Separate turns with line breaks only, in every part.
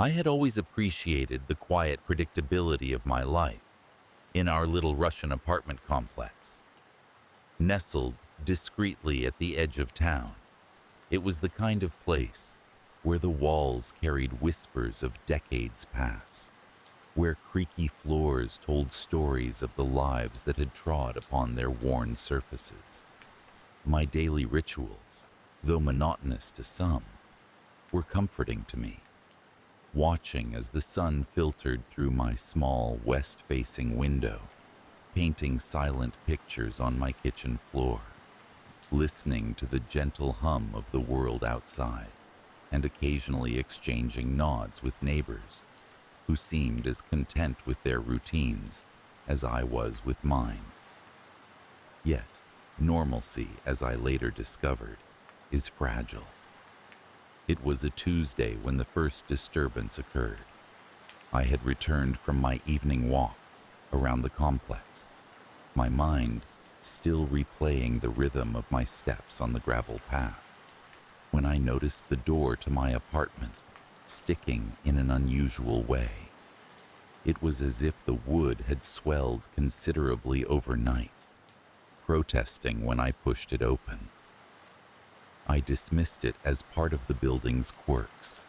I had always appreciated the quiet predictability of my life in our little Russian apartment complex. Nestled discreetly at the edge of town, it was the kind of place where the walls carried whispers of decades past, where creaky floors told stories of the lives that had trod upon their worn surfaces. My daily rituals, though monotonous to some, were comforting to me. Watching as the sun filtered through my small west-facing window, painting silent pictures on my kitchen floor, listening to the gentle hum of the world outside, and occasionally exchanging nods with neighbors who seemed as content with their routines as I was with mine. Yet, normalcy, as I later discovered, is fragile. It was a Tuesday when the first disturbance occurred. I had returned from my evening walk around the complex, my mind still replaying the rhythm of my steps on the gravel path, when I noticed the door to my apartment sticking in an unusual way. It was as if the wood had swelled considerably overnight, protesting when I pushed it open. I dismissed it as part of the building's quirks,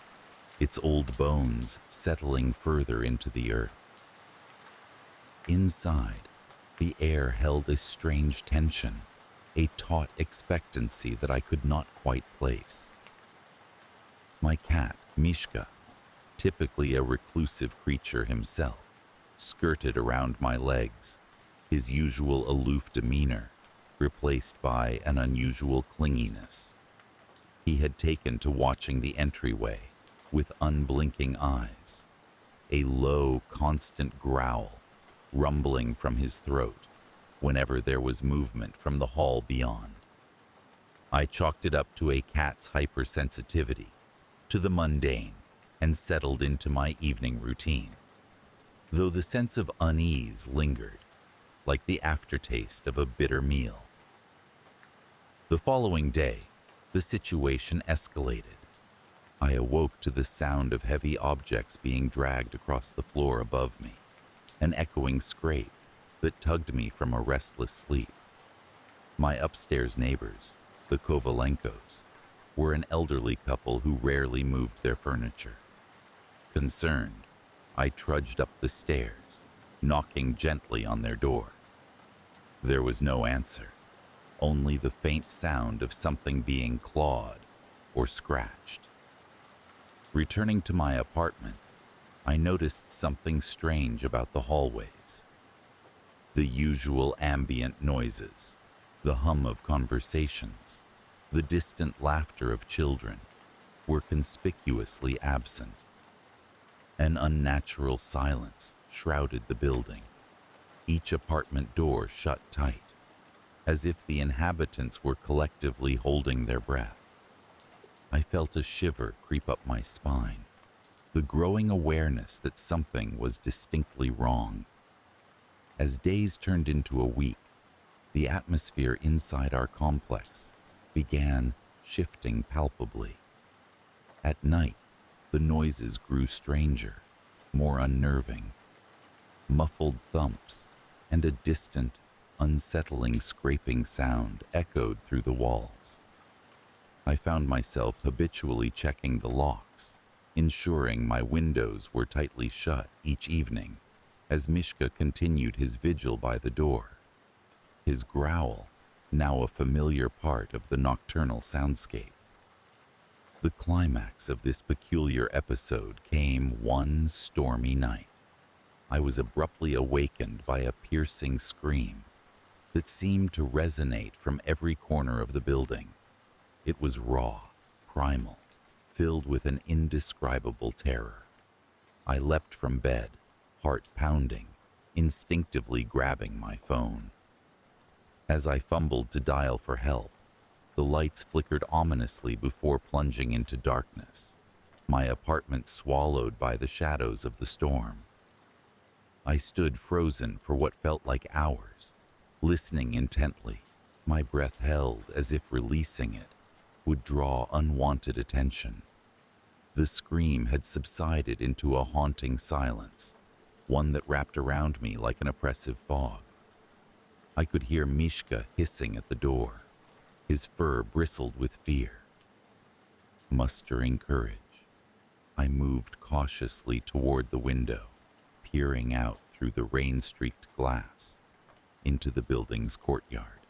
its old bones settling further into the earth. Inside, the air held a strange tension, a taut expectancy that I could not quite place. My cat, Mishka, typically a reclusive creature himself, skirted around my legs, his usual aloof demeanor replaced by an unusual clinginess. He had taken to watching the entryway with unblinking eyes, a low, constant growl rumbling from his throat whenever there was movement from the hall beyond. I chalked it up to a cat's hypersensitivity to the mundane and settled into my evening routine, though the sense of unease lingered, like the aftertaste of a bitter meal. The following day, the situation escalated. I awoke to the sound of heavy objects being dragged across the floor above me, an echoing scrape that tugged me from a restless sleep. My upstairs neighbors, the Kovalenkos, were an elderly couple who rarely moved their furniture. Concerned, I trudged up the stairs, knocking gently on their door. There was no answer, only the faint sound of something being clawed or scratched. Returning to my apartment, I noticed something strange about the hallways. The usual ambient noises, the hum of conversations, the distant laughter of children, were conspicuously absent. An unnatural silence shrouded the building, each apartment door shut tight, as if the inhabitants were collectively holding their breath. I felt a shiver creep up my spine, the growing awareness that something was distinctly wrong. As days turned into a week, the atmosphere inside our complex began shifting palpably. At night, the noises grew stranger, more unnerving. Muffled thumps and a distant, unsettling scraping sound echoed through the walls. I found myself habitually checking the locks, ensuring my windows were tightly shut each evening as Mishka continued his vigil by the door, his growl now a familiar part of the nocturnal soundscape. The climax of this peculiar episode came one stormy night. I was abruptly awakened by a piercing scream that seemed to resonate from every corner of the building. It was raw, primal, filled with an indescribable terror. I leapt from bed, heart pounding, instinctively grabbing my phone. As I fumbled to dial for help, the lights flickered ominously before plunging into darkness, my apartment swallowed by the shadows of the storm. I stood frozen for what felt like hours, listening intently, my breath held as if releasing it would draw unwanted attention. The scream had subsided into a haunting silence, one that wrapped around me like an oppressive fog. I could hear Mishka hissing at the door. His fur bristled with fear. Mustering courage, I moved cautiously toward the window, peering out through the rain-streaked glass into the building's courtyard.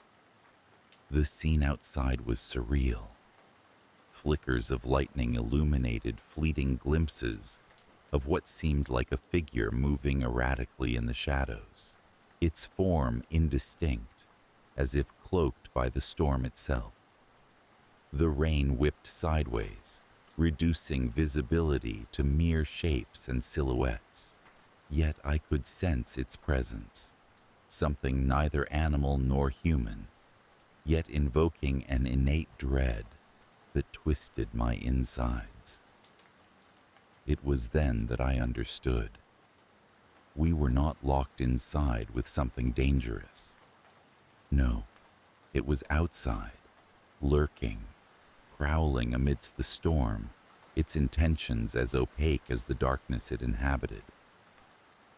The scene outside was surreal. Flickers of lightning illuminated fleeting glimpses of what seemed like a figure moving erratically in the shadows, its form indistinct, as if cloaked by the storm itself. The rain whipped sideways, reducing visibility to mere shapes and silhouettes. Yet I could sense its presence, something neither animal nor human, yet invoking an innate dread that twisted my insides. It was then that I understood. We were not locked inside with something dangerous. No, it was outside, lurking, prowling amidst the storm, its intentions as opaque as the darkness it inhabited.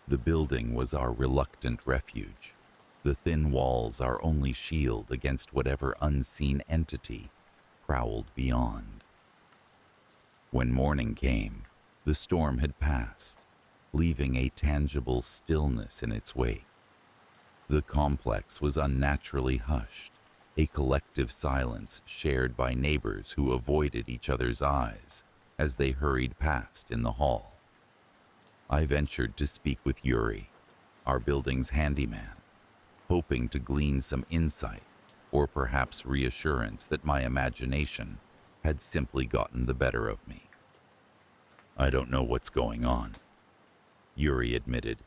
The building was our reluctant refuge, the thin walls our only shield against whatever unseen entity prowled beyond. When morning came, the storm had passed, leaving a tangible stillness in its wake. The complex was unnaturally hushed, a collective silence shared by neighbors who avoided each other's eyes as they hurried past in the hall. I ventured to speak with Yuri, our building's handyman, hoping to glean some insight or perhaps reassurance that my imagination had simply gotten the better of me. "I don't know what's going on," Yuri admitted,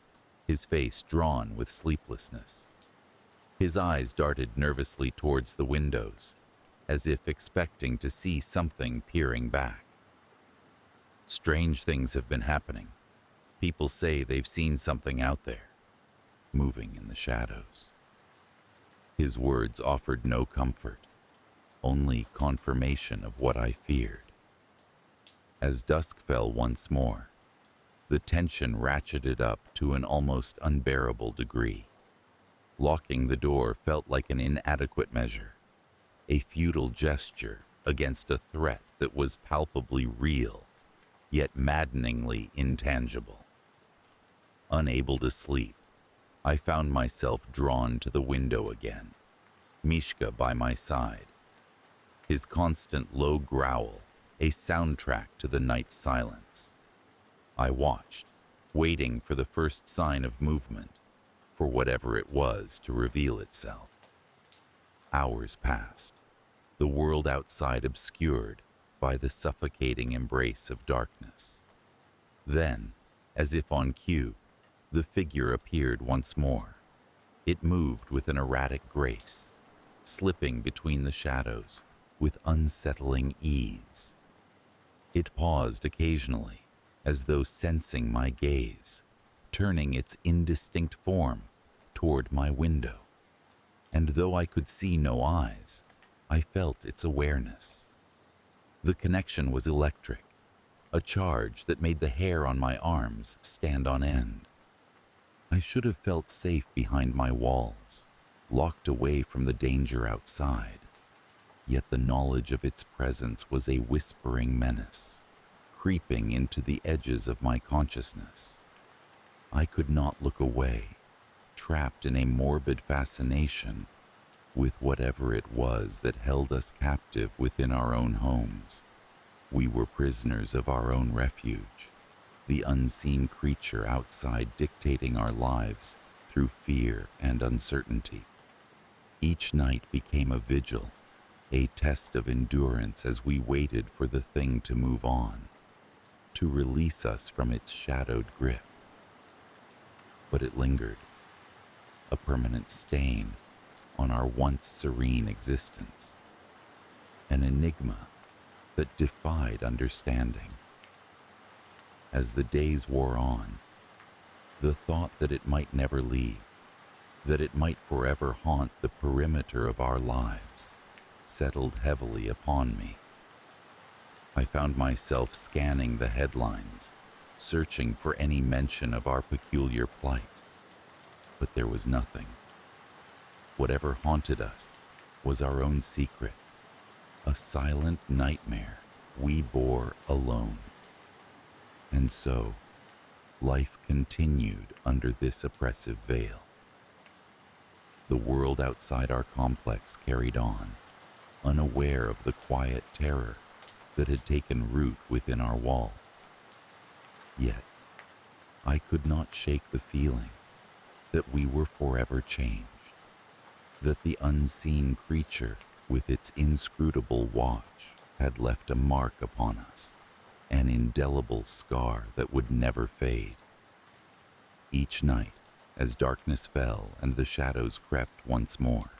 his face drawn with sleeplessness. His eyes darted nervously towards the windows, as if expecting to see something peering back. "Strange things have been happening. People say they've seen something out there, moving in the shadows." His words offered no comfort, only confirmation of what I feared. As dusk fell once more, the tension ratcheted up to an almost unbearable degree. Locking the door felt like an inadequate measure, a futile gesture against a threat that was palpably real, yet maddeningly intangible. Unable to sleep, I found myself drawn to the window again, Mishka by my side. His constant low growl, a soundtrack to the night's silence. I watched, waiting for the first sign of movement, for whatever it was to reveal itself. Hours passed, the world outside obscured by the suffocating embrace of darkness. Then, as if on cue, the figure appeared once more. It moved with an erratic grace, slipping between the shadows with unsettling ease. It paused occasionally, as though sensing my gaze, turning its indistinct form toward my window. And though I could see no eyes, I felt its awareness. The connection was electric, a charge that made the hair on my arms stand on end. I should have felt safe behind my walls, locked away from the danger outside. Yet the knowledge of its presence was a whispering menace, creeping into the edges of my consciousness. I could not look away, trapped in a morbid fascination with whatever it was that held us captive within our own homes. We were prisoners of our own refuge, the unseen creature outside dictating our lives through fear and uncertainty. Each night became a vigil, a test of endurance as we waited for the thing to move on, to release us from its shadowed grip. But it lingered, a permanent stain on our once serene existence, an enigma that defied understanding. As the days wore on, the thought that it might never leave, that it might forever haunt the perimeter of our lives, settled heavily upon me. I found myself scanning the headlines, searching for any mention of our peculiar plight. But there was nothing. Whatever haunted us was our own secret, a silent nightmare we bore alone. And so, life continued under this oppressive veil. The world outside our complex carried on, unaware of the quiet terror that had taken root within our walls. Yet, I could not shake the feeling that we were forever changed, that the unseen creature with its inscrutable watch had left a mark upon us, an indelible scar that would never fade. Each night, as darkness fell and the shadows crept once more,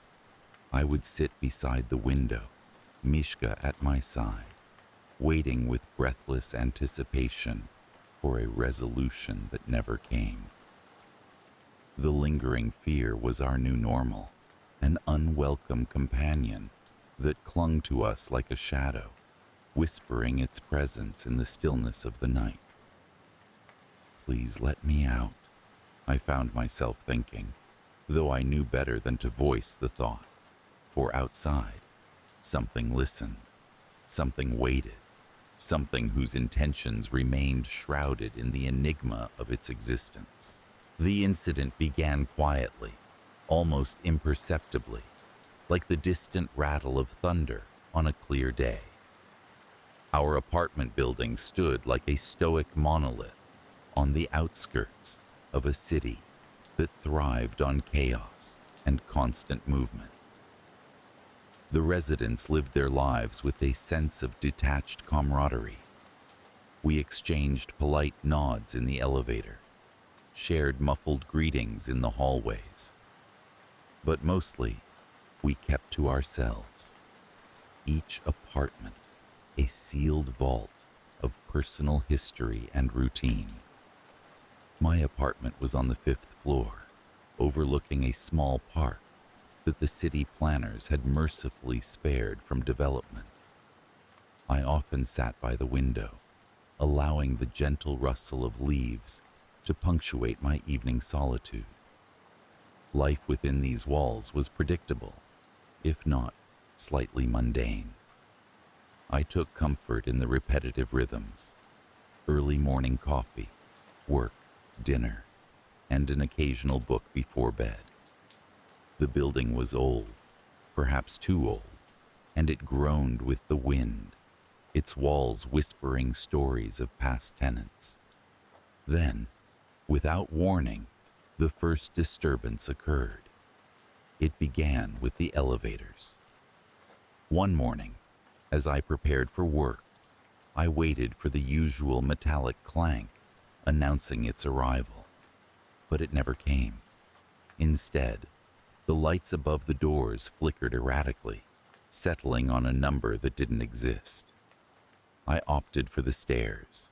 I would sit beside the window, Mishka at my side, waiting with breathless anticipation for a resolution that never came. The lingering fear was our new normal, an unwelcome companion that clung to us like a shadow, whispering its presence in the stillness of the night. Please let me out, I found myself thinking, though I knew better than to voice the thought. For outside, something listened, something waited, something whose intentions remained shrouded in the enigma of its existence. The incident began quietly, almost imperceptibly, like the distant rattle of thunder on a clear day. Our apartment building stood like a stoic monolith on the outskirts of a city that thrived on chaos and constant movement. The residents lived their lives with a sense of detached camaraderie. We exchanged polite nods in the elevator, shared muffled greetings in the hallways. But mostly, we kept to ourselves, each apartment a sealed vault of personal history and routine. My apartment was on the 5th floor, overlooking a small park that the city planners had mercifully spared from development. I often sat by the window, allowing the gentle rustle of leaves to punctuate my evening solitude. Life within these walls was predictable, if not slightly mundane. I took comfort in the repetitive rhythms: early morning coffee, work, dinner, and an occasional book before bed. The building was old, perhaps too old, and it groaned with the wind, its walls whispering stories of past tenants. Then, without warning, the first disturbance occurred. It began with the elevators. One morning, as I prepared for work, I waited for the usual metallic clank announcing its arrival, but it never came. Instead, the lights above the doors flickered erratically, settling on a number that didn't exist. I opted for the stairs,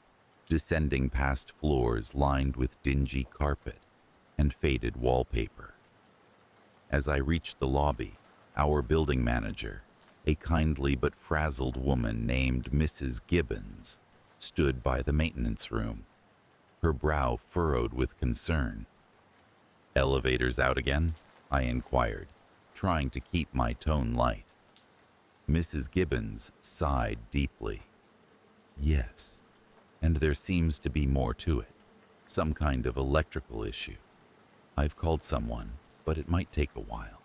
descending past floors lined with dingy carpet and faded wallpaper. As I reached the lobby, our building manager, a kindly but frazzled woman named Mrs. Gibbons, stood by the maintenance room, her brow furrowed with concern. "Elevators out again?" I inquired, trying to keep my tone light. Mrs. Gibbons sighed deeply. "Yes, and there seems to be more to it, some kind of electrical issue. I've called someone, but it might take a while."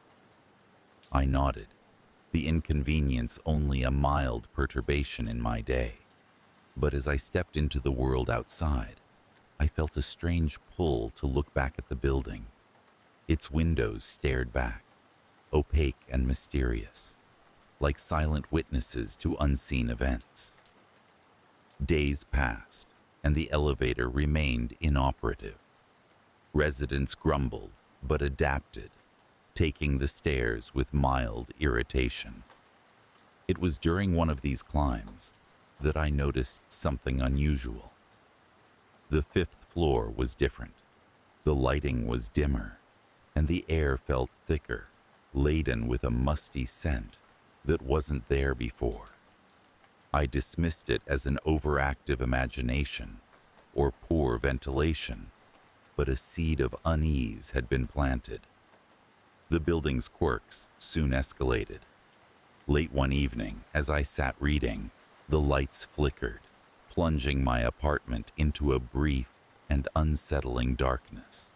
I nodded, the inconvenience only a mild perturbation in my day. But as I stepped into the world outside, I felt a strange pull to look back at the building. Its windows stared back, opaque and mysterious, like silent witnesses to unseen events. Days passed, and the elevator remained inoperative. Residents grumbled, but adapted, taking the stairs with mild irritation. It was during one of these climbs that I noticed something unusual. The 5th floor was different. The lighting was dimmer, and the air felt thicker, laden with a musty scent that wasn't there before. I dismissed it as an overactive imagination or poor ventilation, but a seed of unease had been planted. The building's quirks soon escalated. Late one evening, as I sat reading, the lights flickered, plunging my apartment into a brief and unsettling darkness.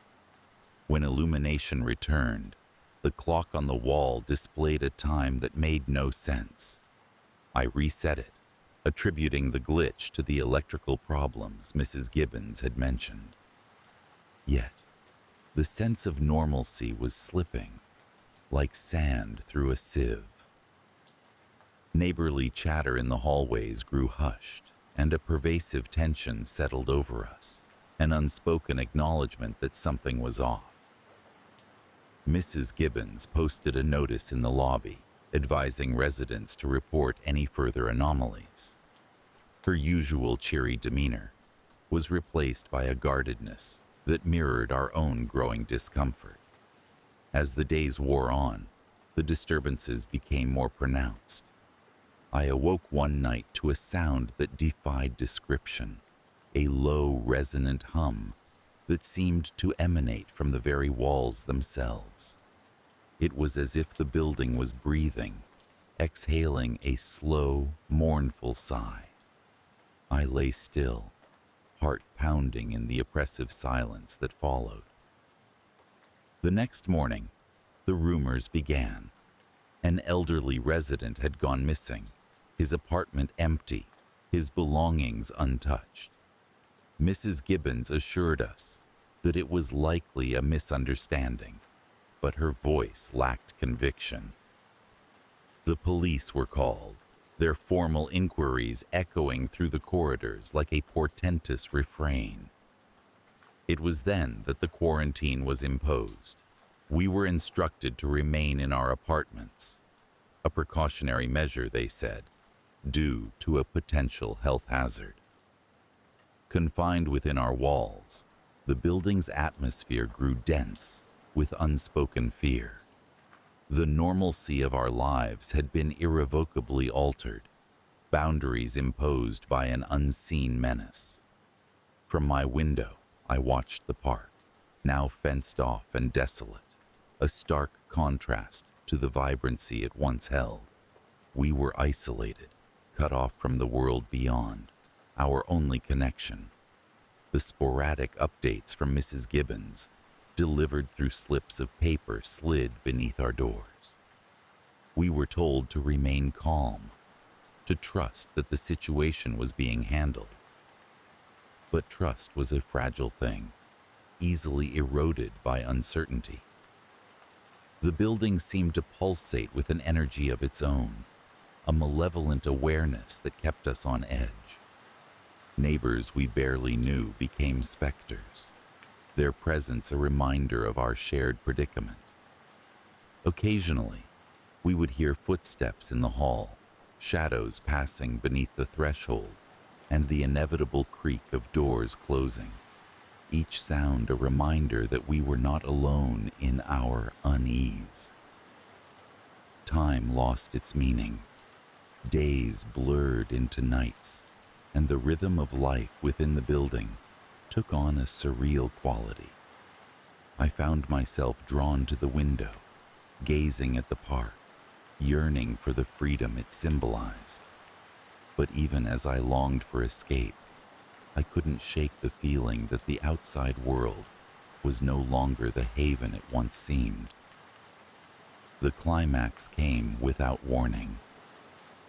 When illumination returned, the clock on the wall displayed a time that made no sense. I reset it, attributing the glitch to the electrical problems Mrs. Gibbons had mentioned. Yet, the sense of normalcy was slipping, like sand through a sieve. Neighborly chatter in the hallways grew hushed, and a pervasive tension settled over us, an unspoken acknowledgement that something was off. Mrs. Gibbons posted a notice in the lobby, advising residents to report any further anomalies. Her usual cheery demeanor was replaced by a guardedness that mirrored our own growing discomfort. As the days wore on, the disturbances became more pronounced. I awoke one night to a sound that defied description, a low, resonant hum that seemed to emanate from the very walls themselves. It was as if the building was breathing, exhaling a slow, mournful sigh. I lay still, heart pounding in the oppressive silence that followed. The next morning, the rumors began. An elderly resident had gone missing, his apartment empty, his belongings untouched. Mrs. Gibbons assured us that it was likely a misunderstanding, but her voice lacked conviction. The police were called, their formal inquiries echoing through the corridors like a portentous refrain. It was then that the quarantine was imposed. We were instructed to remain in our apartments, a precautionary measure, they said, due to a potential health hazard. Confined within our walls, the building's atmosphere grew dense with unspoken fear. The normalcy of our lives had been irrevocably altered, boundaries imposed by an unseen menace. From my window, I watched the park, now fenced off and desolate, a stark contrast to the vibrancy it once held. We were isolated, cut off from the world beyond, our only connection. The sporadic updates from Mrs. Gibbons, delivered through slips of paper, slid beneath our doors. We were told to remain calm, to trust that the situation was being handled. But trust was a fragile thing, easily eroded by uncertainty. The building seemed to pulsate with an energy of its own, a malevolent awareness that kept us on edge. Neighbors we barely knew became specters, their presence a reminder of our shared predicament. Occasionally, we would hear footsteps in the hall, shadows passing beneath the threshold, and the inevitable creak of doors closing, each sound a reminder that we were not alone in our unease. Time lost its meaning. Days blurred into nights, and the rhythm of life within the building took on a surreal quality. I found myself drawn to the window, gazing at the park, yearning for the freedom it symbolized. But even as I longed for escape, I couldn't shake the feeling that the outside world was no longer the haven it once seemed. The climax came without warning.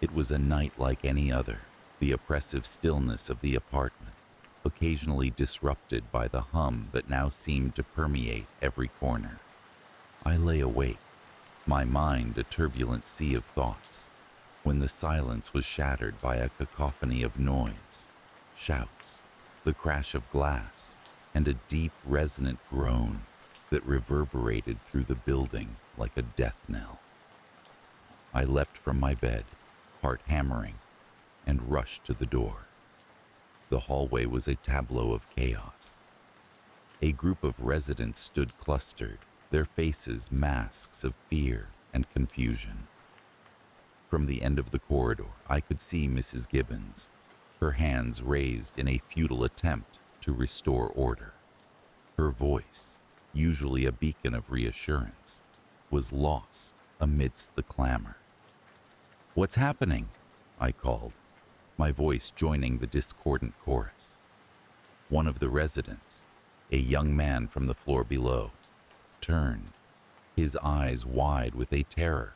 It was a night like any other, the oppressive stillness of the apartment, occasionally disrupted by the hum that now seemed to permeate every corner. I lay awake, my mind a turbulent sea of thoughts, when the silence was shattered by a cacophony of noise, shouts, the crash of glass, and a deep, resonant groan that reverberated through the building like a death knell. I leapt from my bed, heart hammering, and rushed to the door. The hallway was a tableau of chaos. A group of residents stood clustered, their faces masks of fear and confusion. From the end of the corridor, I could see Mrs. Gibbons, her hands raised in a futile attempt to restore order. Her voice, usually a beacon of reassurance, was lost amidst the clamor. "What's happening?" I called, my voice joining the discordant chorus. One of the residents, a young man from the floor below, turned, his eyes wide with a terror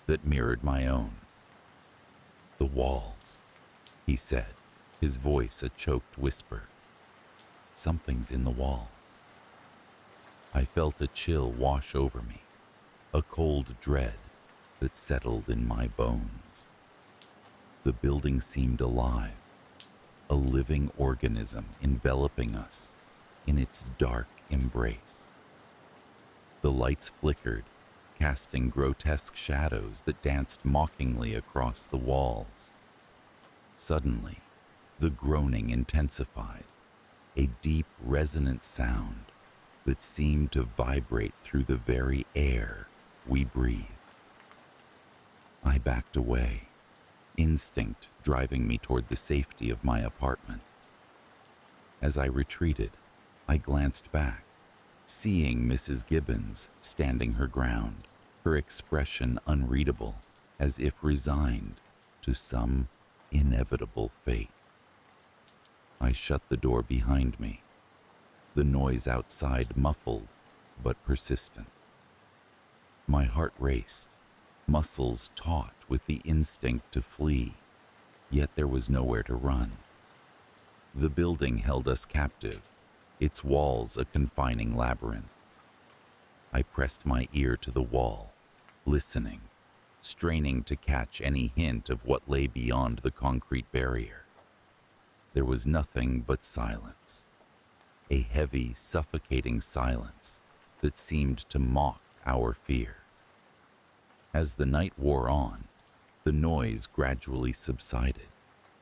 that mirrored my own. "The walls," he said, his voice a choked whisper. "Something's in the walls." I felt a chill wash over me, a cold dread that settled in my bones. The building seemed alive, a living organism enveloping us in its dark embrace. The lights flickered, casting grotesque shadows that danced mockingly across the walls. Suddenly, the groaning intensified, a deep, resonant sound that seemed to vibrate through the very air we breathed. I backed away, instinct driving me toward the safety of my apartment. As I retreated, I glanced back, seeing Mrs. Gibbons standing her ground, her expression unreadable, as if resigned to some inevitable fate. I shut the door behind me, the noise outside muffled but persistent. My heart raced, muscles taut with the instinct to flee, yet there was nowhere to run. The building held us captive, its walls a confining labyrinth. I pressed my ear to the wall, listening, straining to catch any hint of what lay beyond the concrete barrier. There was nothing but silence, a heavy, suffocating silence that seemed to mock our fear. As the night wore on, the noise gradually subsided,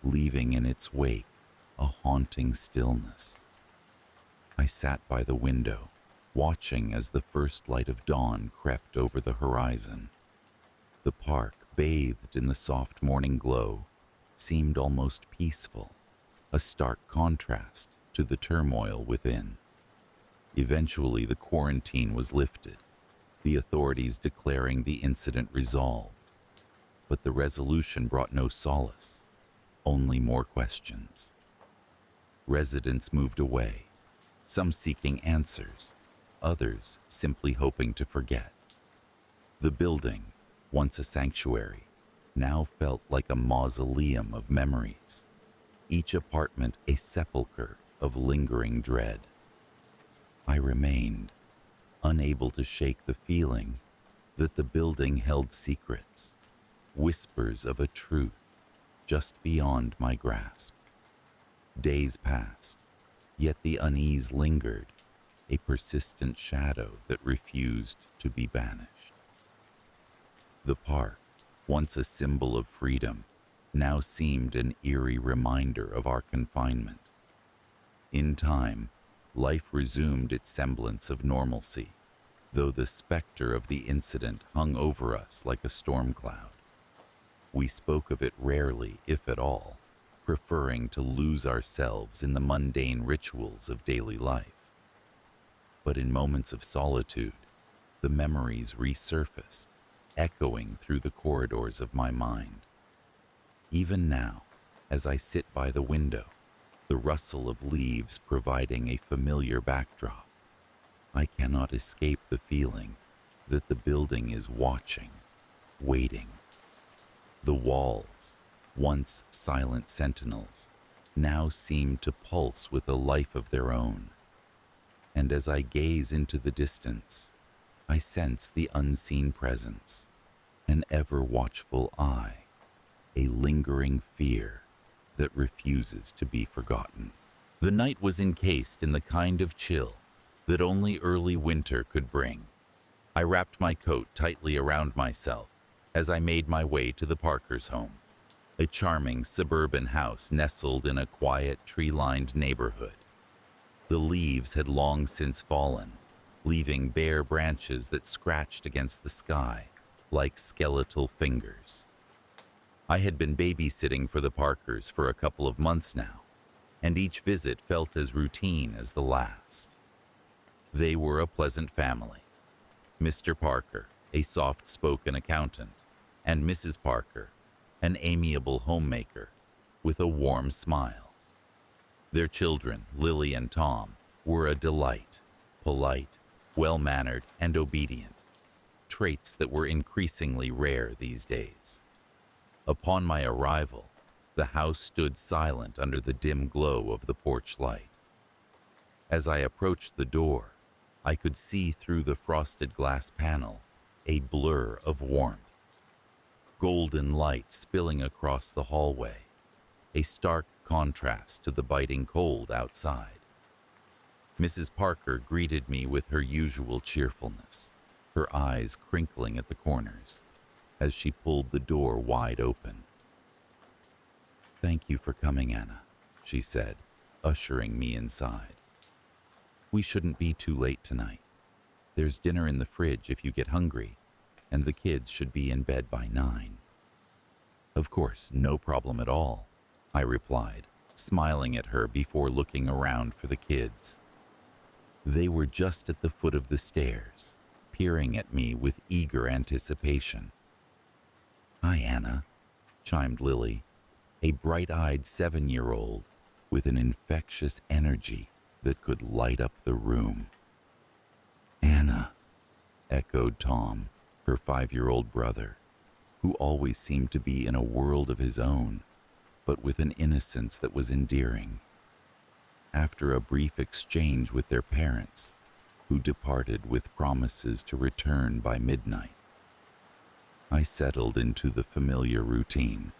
leaving in its wake a haunting stillness. I sat by the window, watching as the first light of dawn crept over the horizon. The park, bathed in the soft morning glow, seemed almost peaceful, a stark contrast to the turmoil within. Eventually, the quarantine was lifted, the authorities declaring the incident resolved. But the resolution brought no solace, only more questions. Residents moved away, some seeking answers, others simply hoping to forget. The building, once a sanctuary, now felt like a mausoleum of memories, each apartment a sepulcher of lingering dread. I remained, unable to shake the feeling that the building held secrets, whispers of a truth just beyond my grasp. Days passed, yet the unease lingered, a persistent shadow that refused to be banished. The park, once a symbol of freedom, now seemed an eerie reminder of our confinement. In time, life resumed its semblance of normalcy, though the specter of the incident hung over us like a storm cloud. We spoke of it rarely, if at all, preferring to lose ourselves in the mundane rituals of daily life. But in moments of solitude, the memories resurfaced, echoing through the corridors of my mind. Even now, as I sit by the window, the rustle of leaves providing a familiar backdrop, I cannot escape the feeling that the building is watching, waiting. The walls, once silent sentinels, now seem to pulse with a life of their own. And as I gaze into the distance, I sense the unseen presence, an ever-watchful eye, a lingering fear that refuses to be forgotten. The night was encased in the kind of chill that only early winter could bring. I wrapped my coat tightly around myself as I made my way to the Parkers' home, a charming suburban house nestled in a quiet, tree-lined neighborhood. The leaves had long since fallen, leaving bare branches that scratched against the sky like skeletal fingers. I had been babysitting for the Parkers for a couple of months now, and each visit felt as routine as the last. They were a pleasant family. Mr. Parker, a soft-spoken accountant, and Mrs. Parker, an amiable homemaker with a warm smile. Their children, Lily and Tom, were a delight, polite, well-mannered, and obedient, traits that were increasingly rare these days. Upon my arrival, the house stood silent under the dim glow of the porch light. As I approached the door, I could see through the frosted glass panel a blur of warmth. Golden light spilling across the hallway, a stark contrast to the biting cold outside. Mrs. Parker greeted me with her usual cheerfulness, her eyes crinkling at the corners as she pulled the door wide open. "Thank you for coming, Anna," she said, ushering me inside. "We shouldn't be too late tonight. There's dinner in the fridge if you get hungry, and the kids should be in bed by 9. "Of course, no problem at all," I replied, smiling at her before looking around for the kids. They were just at the foot of the stairs, peering at me with eager anticipation. "Hi, Anna," chimed Lily, a bright-eyed 7-year-old with an infectious energy that could light up the room. "Anna," echoed Tom, her 5-year-old brother, who always seemed to be in a world of his own, but with an innocence that was endearing. After a brief exchange with their parents, who departed with promises to return by midnight, I settled into the familiar routine.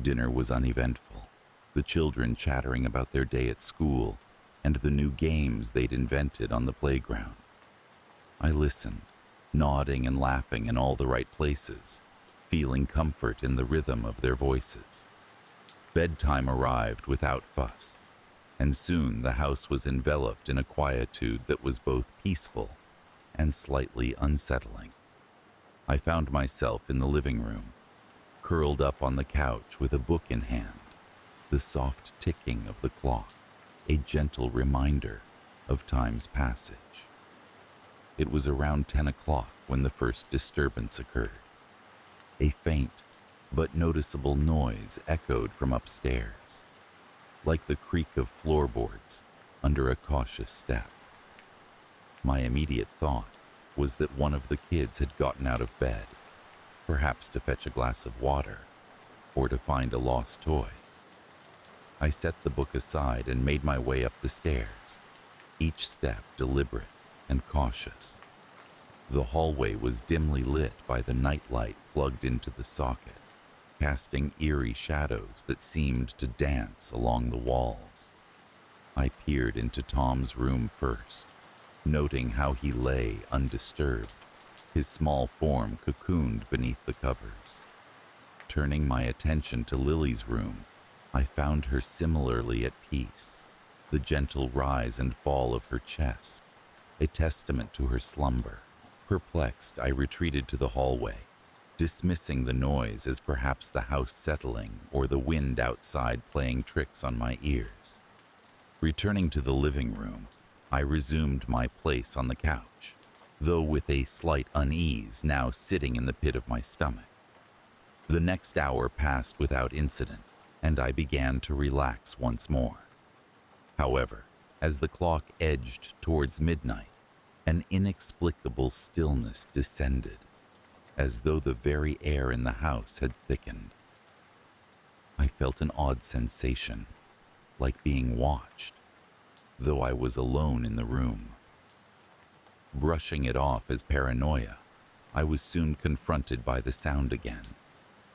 Dinner was uneventful, the children chattering about their day at school and the new games they'd invented on the playground. I listened, nodding and laughing in all the right places, feeling comfort in the rhythm of their voices. Bedtime arrived without fuss, and soon the house was enveloped in a quietude that was both peaceful and slightly unsettling. I found myself in the living room, curled up on the couch with a book in hand, the soft ticking of the clock, a gentle reminder of time's passage. It was around 10 o'clock when the first disturbance occurred. A faint but noticeable noise echoed from upstairs, like the creak of floorboards under a cautious step. My immediate thought was that one of the kids had gotten out of bed, perhaps to fetch a glass of water or to find a lost toy. I set the book aside and made my way up the stairs, each step deliberate and cautious. The hallway was dimly lit by the nightlight plugged into the socket, casting eerie shadows that seemed to dance along the walls. I peered into Tom's room first, noting how he lay undisturbed, his small form cocooned beneath the covers. Turning my attention to Lily's room, I found her similarly at peace, the gentle rise and fall of her chest, a testament to her slumber. Perplexed, I retreated to the hallway, dismissing the noise as perhaps the house settling or the wind outside playing tricks on my ears. Returning to the living room, I resumed my place on the couch, though with a slight unease now sitting in the pit of my stomach. The next hour passed without incident, and I began to relax once more. However, as the clock edged towards midnight, an inexplicable stillness descended, as though the very air in the house had thickened. I felt an odd sensation, like being watched, though I was alone in the room. Brushing it off as paranoia, I was soon confronted by the sound again,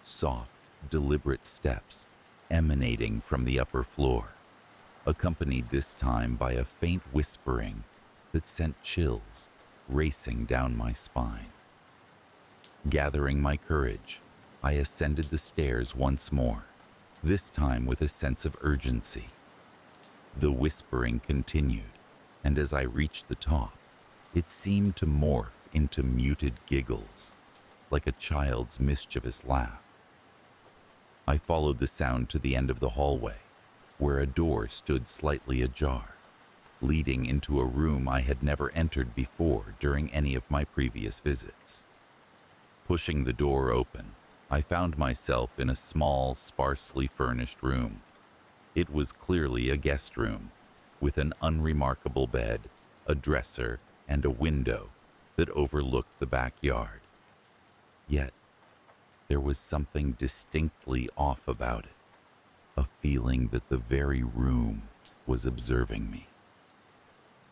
soft, deliberate steps emanating from the upper floor, accompanied this time by a faint whispering that sent chills racing down my spine. Gathering my courage, I ascended the stairs once more, this time with a sense of urgency. The whispering continued, and as I reached the top, it seemed to morph into muted giggles, like a child's mischievous laugh. I followed the sound to the end of the hallway, where a door stood slightly ajar, leading into a room I had never entered before during any of my previous visits. Pushing the door open, I found myself in a small, sparsely furnished room. It was clearly a guest room, with an unremarkable bed, a dresser, and a window that overlooked the backyard. Yet, there was something distinctly off about it, a feeling that the very room was observing me.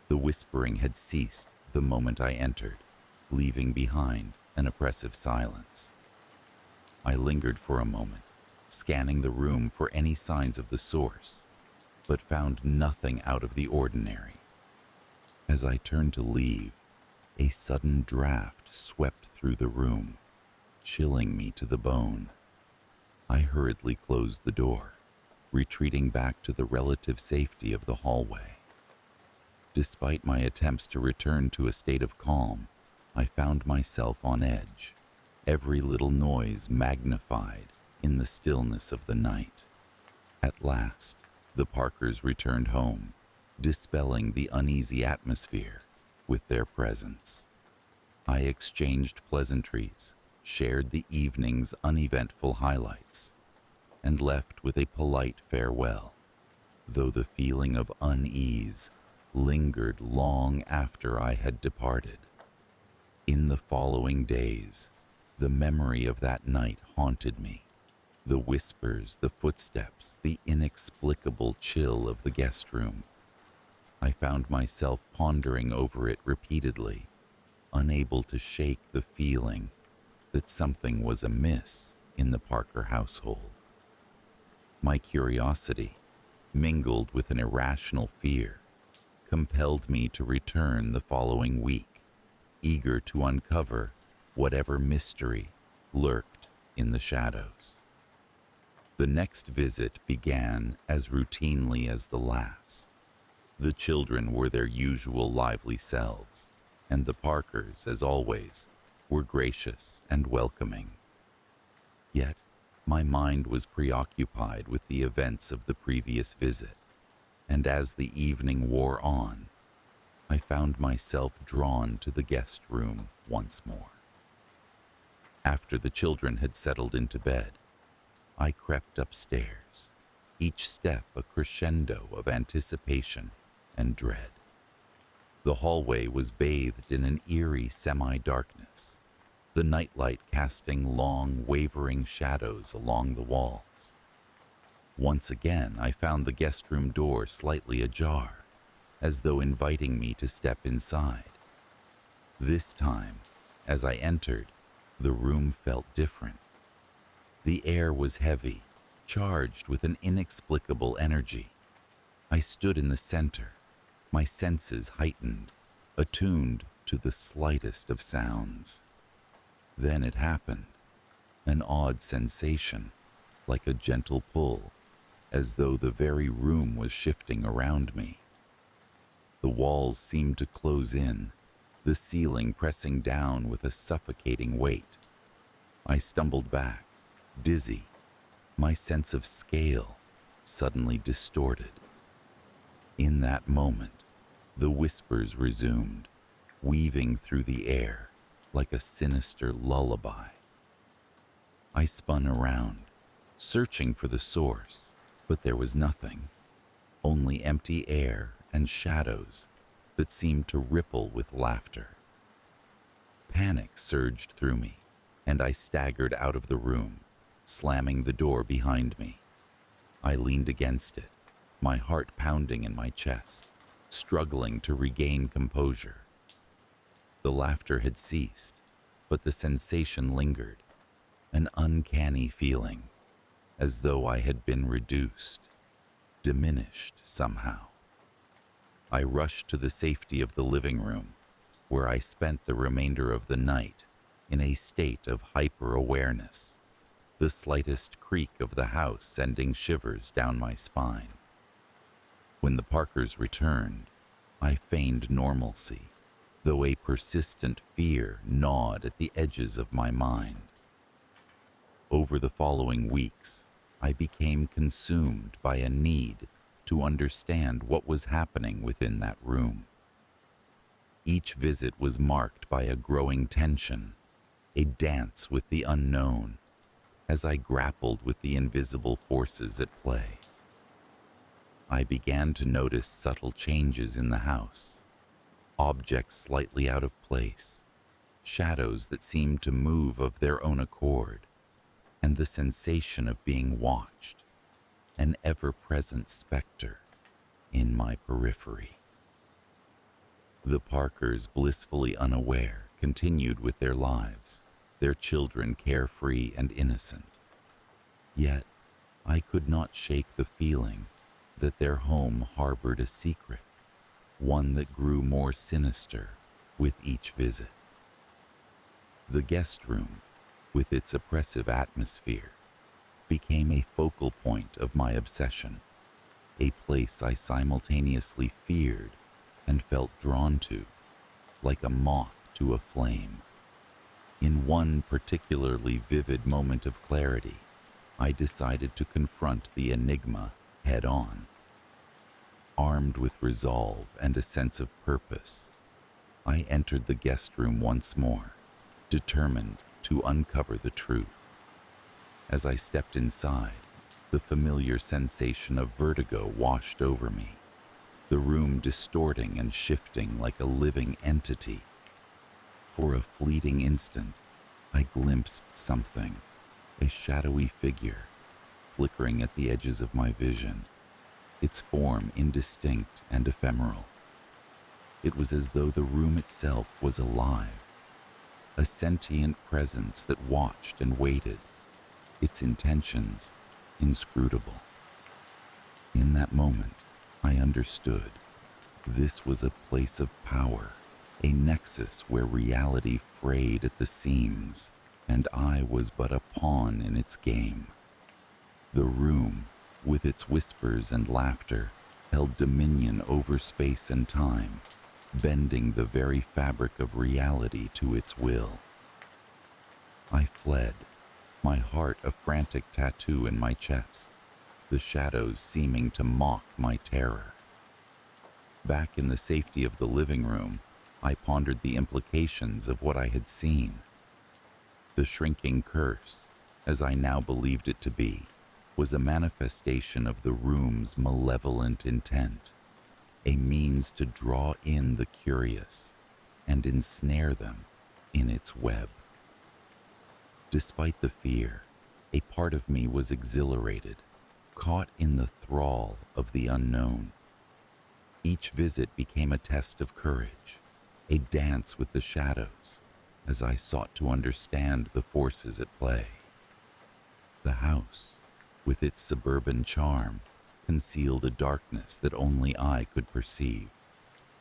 The whispering had ceased the moment I entered, leaving behind an oppressive silence. I lingered for a moment, scanning the room for any signs of the source, but found nothing out of the ordinary. As I turned to leave, a sudden draft swept through the room, chilling me to the bone. I hurriedly closed the door, retreating back to the relative safety of the hallway. Despite my attempts to return to a state of calm, I found myself on edge, every little noise magnified in the stillness of the night. At last, the Parkers returned home, dispelling the uneasy atmosphere with their presence. I exchanged pleasantries, shared the evening's uneventful highlights, and left with a polite farewell, though the feeling of unease lingered long after I had departed. In the following days, the memory of that night haunted me. The whispers, the footsteps, the inexplicable chill of the guest room. I found myself pondering over it repeatedly, unable to shake the feeling that something was amiss in the Parker household. My curiosity, mingled with an irrational fear, compelled me to return the following week, eager to uncover whatever mystery lurked in the shadows. The next visit began as routinely as the last. The children were their usual lively selves, and the Parkers, as always, were gracious and welcoming. Yet, my mind was preoccupied with the events of the previous visit, and as the evening wore on, I found myself drawn to the guest room once more. After the children had settled into bed, I crept upstairs, each step a crescendo of anticipation and dread. The hallway was bathed in an eerie semi-darkness, the nightlight casting long, wavering shadows along the walls. Once again, I found the guest room door slightly ajar, as though inviting me to step inside. This time, as I entered, the room felt different. The air was heavy, charged with an inexplicable energy. I stood in the center, my senses heightened, attuned to the slightest of sounds. Then it happened, an odd sensation, like a gentle pull, as though the very room was shifting around me. The walls seemed to close in, the ceiling pressing down with a suffocating weight. I stumbled back, dizzy, my sense of scale suddenly distorted. In that moment, the whispers resumed, weaving through the air like a sinister lullaby. I spun around, searching for the source, but there was nothing, only empty air and shadows that seemed to ripple with laughter. Panic surged through me, and I staggered out of the room, slamming the door behind me. I leaned against it, my heart pounding in my chest, struggling to regain composure. The laughter had ceased, but the sensation lingered, an uncanny feeling, as though I had been reduced, diminished somehow. I rushed to the safety of the living room, where I spent the remainder of the night in a state of hyper-awareness, the slightest creak of the house sending shivers down my spine. When the Parkers returned, I feigned normalcy, though a persistent fear gnawed at the edges of my mind. Over the following weeks, I became consumed by a need to understand what was happening within that room. Each visit was marked by a growing tension, a dance with the unknown, as I grappled with the invisible forces at play. I began to notice subtle changes in the house, objects slightly out of place, shadows that seemed to move of their own accord, and the sensation of being watched, an ever-present specter in my periphery. The Parkers, blissfully unaware, continued with their lives, their children carefree and innocent. Yet, I could not shake the feeling that their home harbored a secret, one that grew more sinister with each visit. The guest room, with its oppressive atmosphere, became a focal point of my obsession, a place I simultaneously feared and felt drawn to, like a moth to a flame. In one particularly vivid moment of clarity, I decided to confront the enigma head-on. Armed with resolve and a sense of purpose, I entered the guest room once more, determined to uncover the truth. As I stepped inside, the familiar sensation of vertigo washed over me, the room distorting and shifting like a living entity. For a fleeting instant, I glimpsed something, a shadowy figure, flickering at the edges of my vision, its form indistinct and ephemeral. It was as though the room itself was alive, a sentient presence that watched and waited, its intentions inscrutable. In that moment, I understood. This was a place of power, a nexus where reality frayed at the seams, and I was but a pawn in its game. The room, with its whispers and laughter, held dominion over space and time, bending the very fabric of reality to its will. I fled, my heart a frantic tattoo in my chest, the shadows seeming to mock my terror. Back in the safety of the living room, I pondered the implications of what I had seen. The shrinking curse, as I now believed it to be, was a manifestation of the room's malevolent intent, a means to draw in the curious and ensnare them in its web. Despite the fear, a part of me was exhilarated, caught in the thrall of the unknown. Each visit became a test of courage, a dance with the shadows, as I sought to understand the forces at play. The house, with its suburban charm, concealed a darkness that only I could perceive,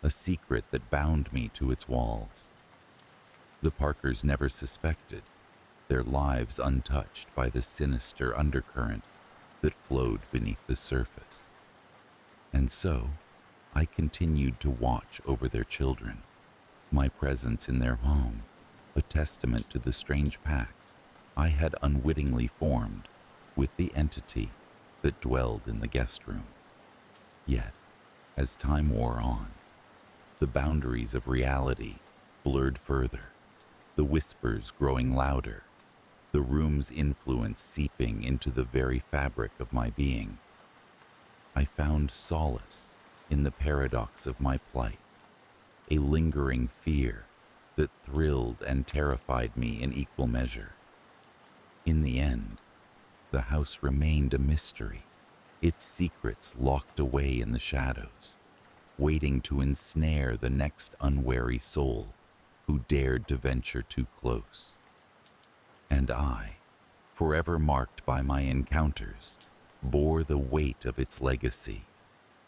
a secret that bound me to its walls. The Parkers never suspected, their lives untouched by the sinister undercurrent that flowed beneath the surface. And so, I continued to watch over their children, my presence in their home, a testament to the strange pact I had unwittingly formed with the entity that dwelled in the guest room. Yet, as time wore on, the boundaries of reality blurred further, the whispers growing louder, the room's influence seeping into the very fabric of my being. I found solace in the paradox of my plight, a lingering fear that thrilled and terrified me in equal measure. In the end, the house remained a mystery, its secrets locked away in the shadows, waiting to ensnare the next unwary soul who dared to venture too close. And I, forever marked by my encounters, bore the weight of its legacy,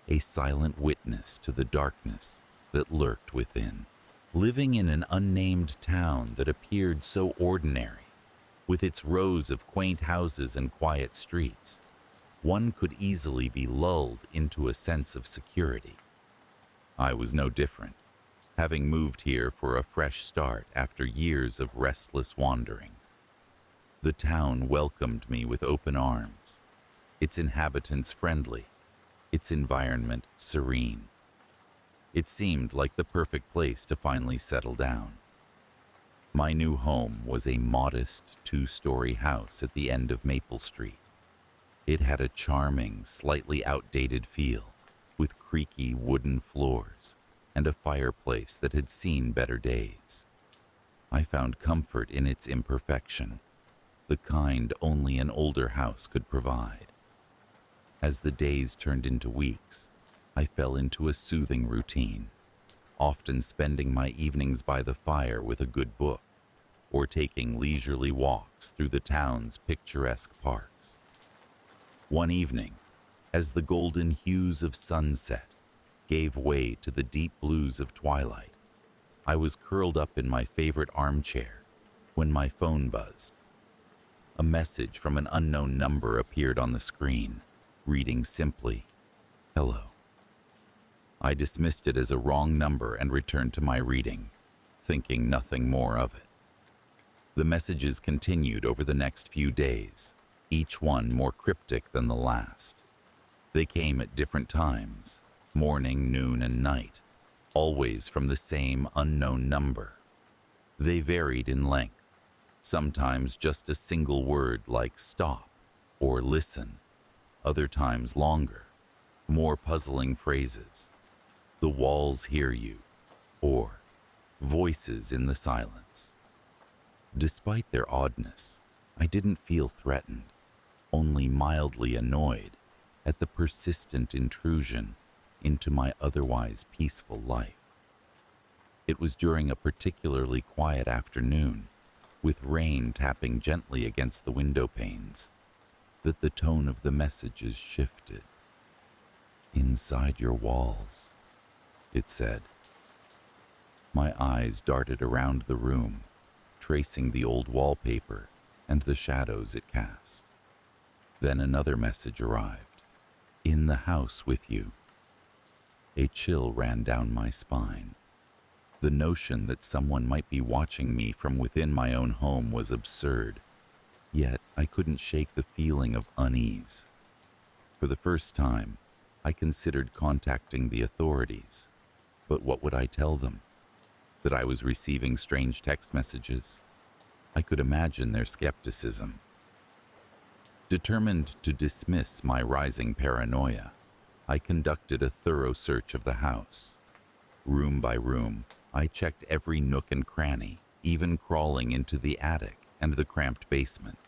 a silent witness to the darkness that lurked within. Living in an unnamed town that appeared so ordinary, with its rows of quaint houses and quiet streets, one could easily be lulled into a sense of security. I was no different, having moved here for a fresh start after years of restless wandering. The town welcomed me with open arms, its inhabitants friendly, its environment serene. It seemed like the perfect place to finally settle down. My new home was a modest two-story house at the end of Maple Street. It had a charming, slightly outdated feel, with creaky wooden floors and a fireplace that had seen better days. I found comfort in its imperfection, the kind only an older house could provide. As the days turned into weeks, I fell into a soothing routine, often spending my evenings by the fire with a good book, or taking leisurely walks through the town's picturesque parks. One evening, as the golden hues of sunset gave way to the deep blues of twilight, I was curled up in my favorite armchair when my phone buzzed. A message from an unknown number appeared on the screen, reading simply, "Hello." I dismissed it as a wrong number and returned to my reading, thinking nothing more of it. The messages continued over the next few days, each one more cryptic than the last. They came at different times, morning, noon, and night, always from the same unknown number. They varied in length, sometimes just a single word like stop or listen, other times longer, more puzzling phrases. The walls hear you, or voices in the silence. Despite their oddness, I didn't feel threatened, only mildly annoyed at the persistent intrusion into my otherwise peaceful life. It was during a particularly quiet afternoon, with rain tapping gently against the window panes, that the tone of the messages shifted. "Inside your walls," it said. My eyes darted around the room, tracing the old wallpaper and the shadows it cast. Then another message arrived. "In the house with you." A chill ran down my spine. The notion that someone might be watching me from within my own home was absurd, yet I couldn't shake the feeling of unease. For the first time, I considered contacting the authorities, but what would I tell them? That I was receiving strange text messages? I could imagine their skepticism. Determined to dismiss my rising paranoia, I conducted a thorough search of the house. Room by room, I checked every nook and cranny, even crawling into the attic and the cramped basement.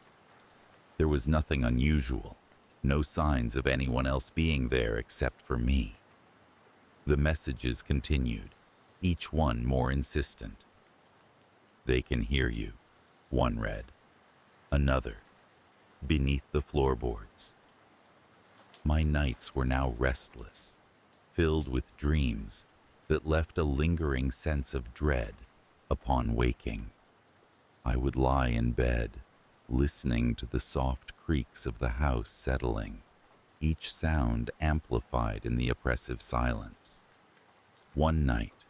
There was nothing unusual, no signs of anyone else being there except for me. The messages continued, each one more insistent. "They can hear you," one read. Another, "Beneath the floorboards." My nights were now restless, filled with dreams that left a lingering sense of dread upon waking. I would lie in bed, listening to the soft creaks of the house settling, each sound amplified in the oppressive silence. One night,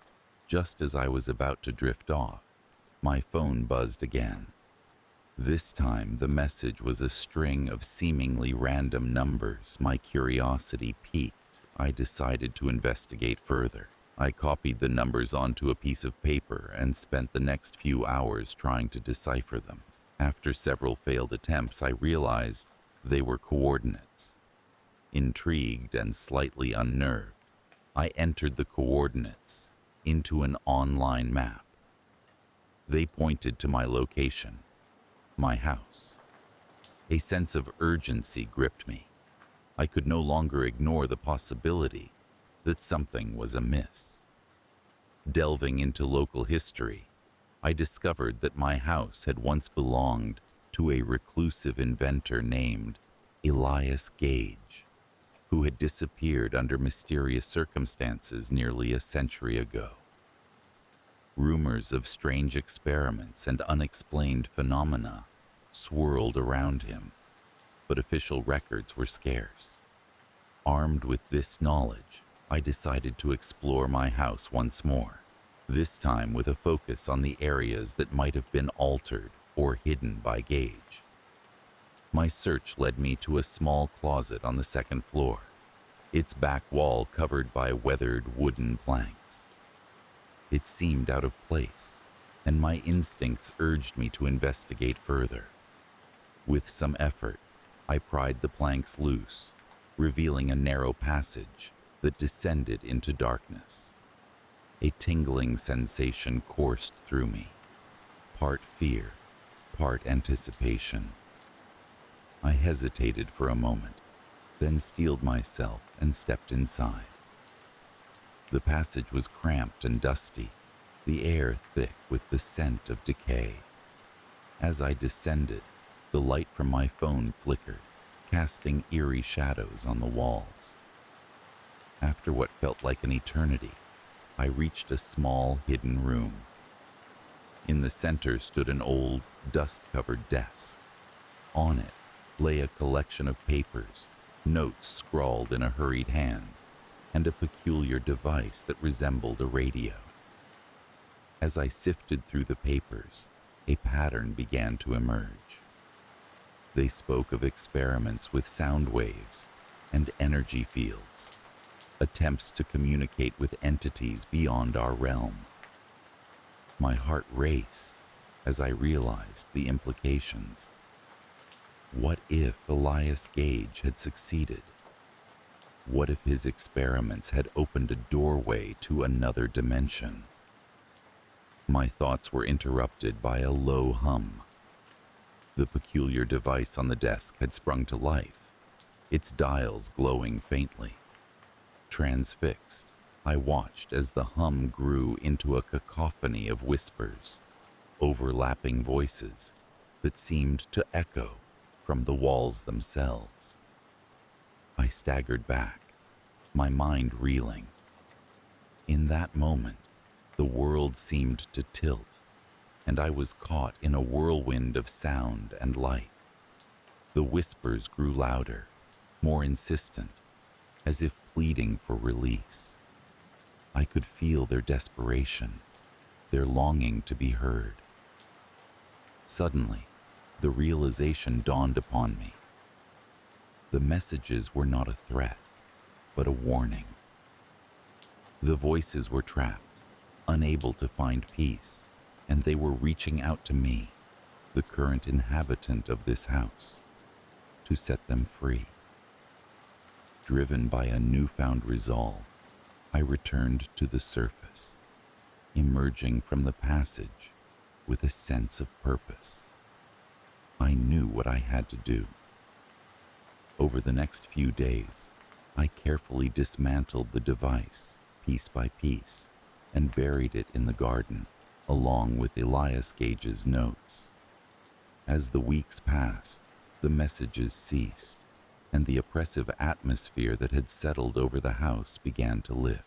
just as I was about to drift off, my phone buzzed again. This time, the message was a string of seemingly random numbers. My curiosity piqued. I decided to investigate further. I copied the numbers onto a piece of paper and spent the next few hours trying to decipher them. After several failed attempts, I realized they were coordinates. Intrigued and slightly unnerved, I entered the coordinates into an online map. They pointed to my location, my house. A sense of urgency gripped me. I could no longer ignore the possibility that something was amiss. Delving into local history, I discovered that my house had once belonged to a reclusive inventor named Elias Gage, who had disappeared under mysterious circumstances nearly a century ago. Rumors of strange experiments and unexplained phenomena swirled around him, but official records were scarce. Armed with this knowledge, I decided to explore my house once more, this time with a focus on the areas that might have been altered or hidden by Gage. My search led me to a small closet on the second floor, its back wall covered by weathered wooden planks. It seemed out of place, and my instincts urged me to investigate further. With some effort, I pried the planks loose, revealing a narrow passage that descended into darkness. A tingling sensation coursed through me, part fear, part anticipation. I hesitated for a moment, then steeled myself and stepped inside. The passage was cramped and dusty, the air thick with the scent of decay. As I descended, the light from my phone flickered, casting eerie shadows on the walls. After what felt like an eternity, I reached a small, hidden room. In the center stood an old, dust-covered desk. On it lay a collection of papers, notes scrawled in a hurried hand, and a peculiar device that resembled a radio. As I sifted through the papers, a pattern began to emerge. They spoke of experiments with sound waves and energy fields, attempts to communicate with entities beyond our realm. My heart raced as I realized the implications. What if Elias Gage had succeeded? What if his experiments had opened a doorway to another dimension? My thoughts were interrupted by a low hum. The peculiar device on the desk had sprung to life, its dials glowing faintly. Transfixed, I watched as the hum grew into a cacophony of whispers, overlapping voices that seemed to echo from the walls themselves. I staggered back, my mind reeling. In that moment, the world seemed to tilt, and I was caught in a whirlwind of sound and light. The whispers grew louder, more insistent, as if pleading for release. I could feel their desperation, their longing to be heard. Suddenly, the realization dawned upon me. The messages were not a threat, but a warning. The voices were trapped, unable to find peace, and they were reaching out to me, the current inhabitant of this house, to set them free. Driven by a newfound resolve, I returned to the surface, emerging from the passage with a sense of purpose. I knew what I had to do. Over the next few days, I carefully dismantled the device, piece by piece, and buried it in the garden, along with Elias Gage's notes. As the weeks passed, the messages ceased, and the oppressive atmosphere that had settled over the house began to lift.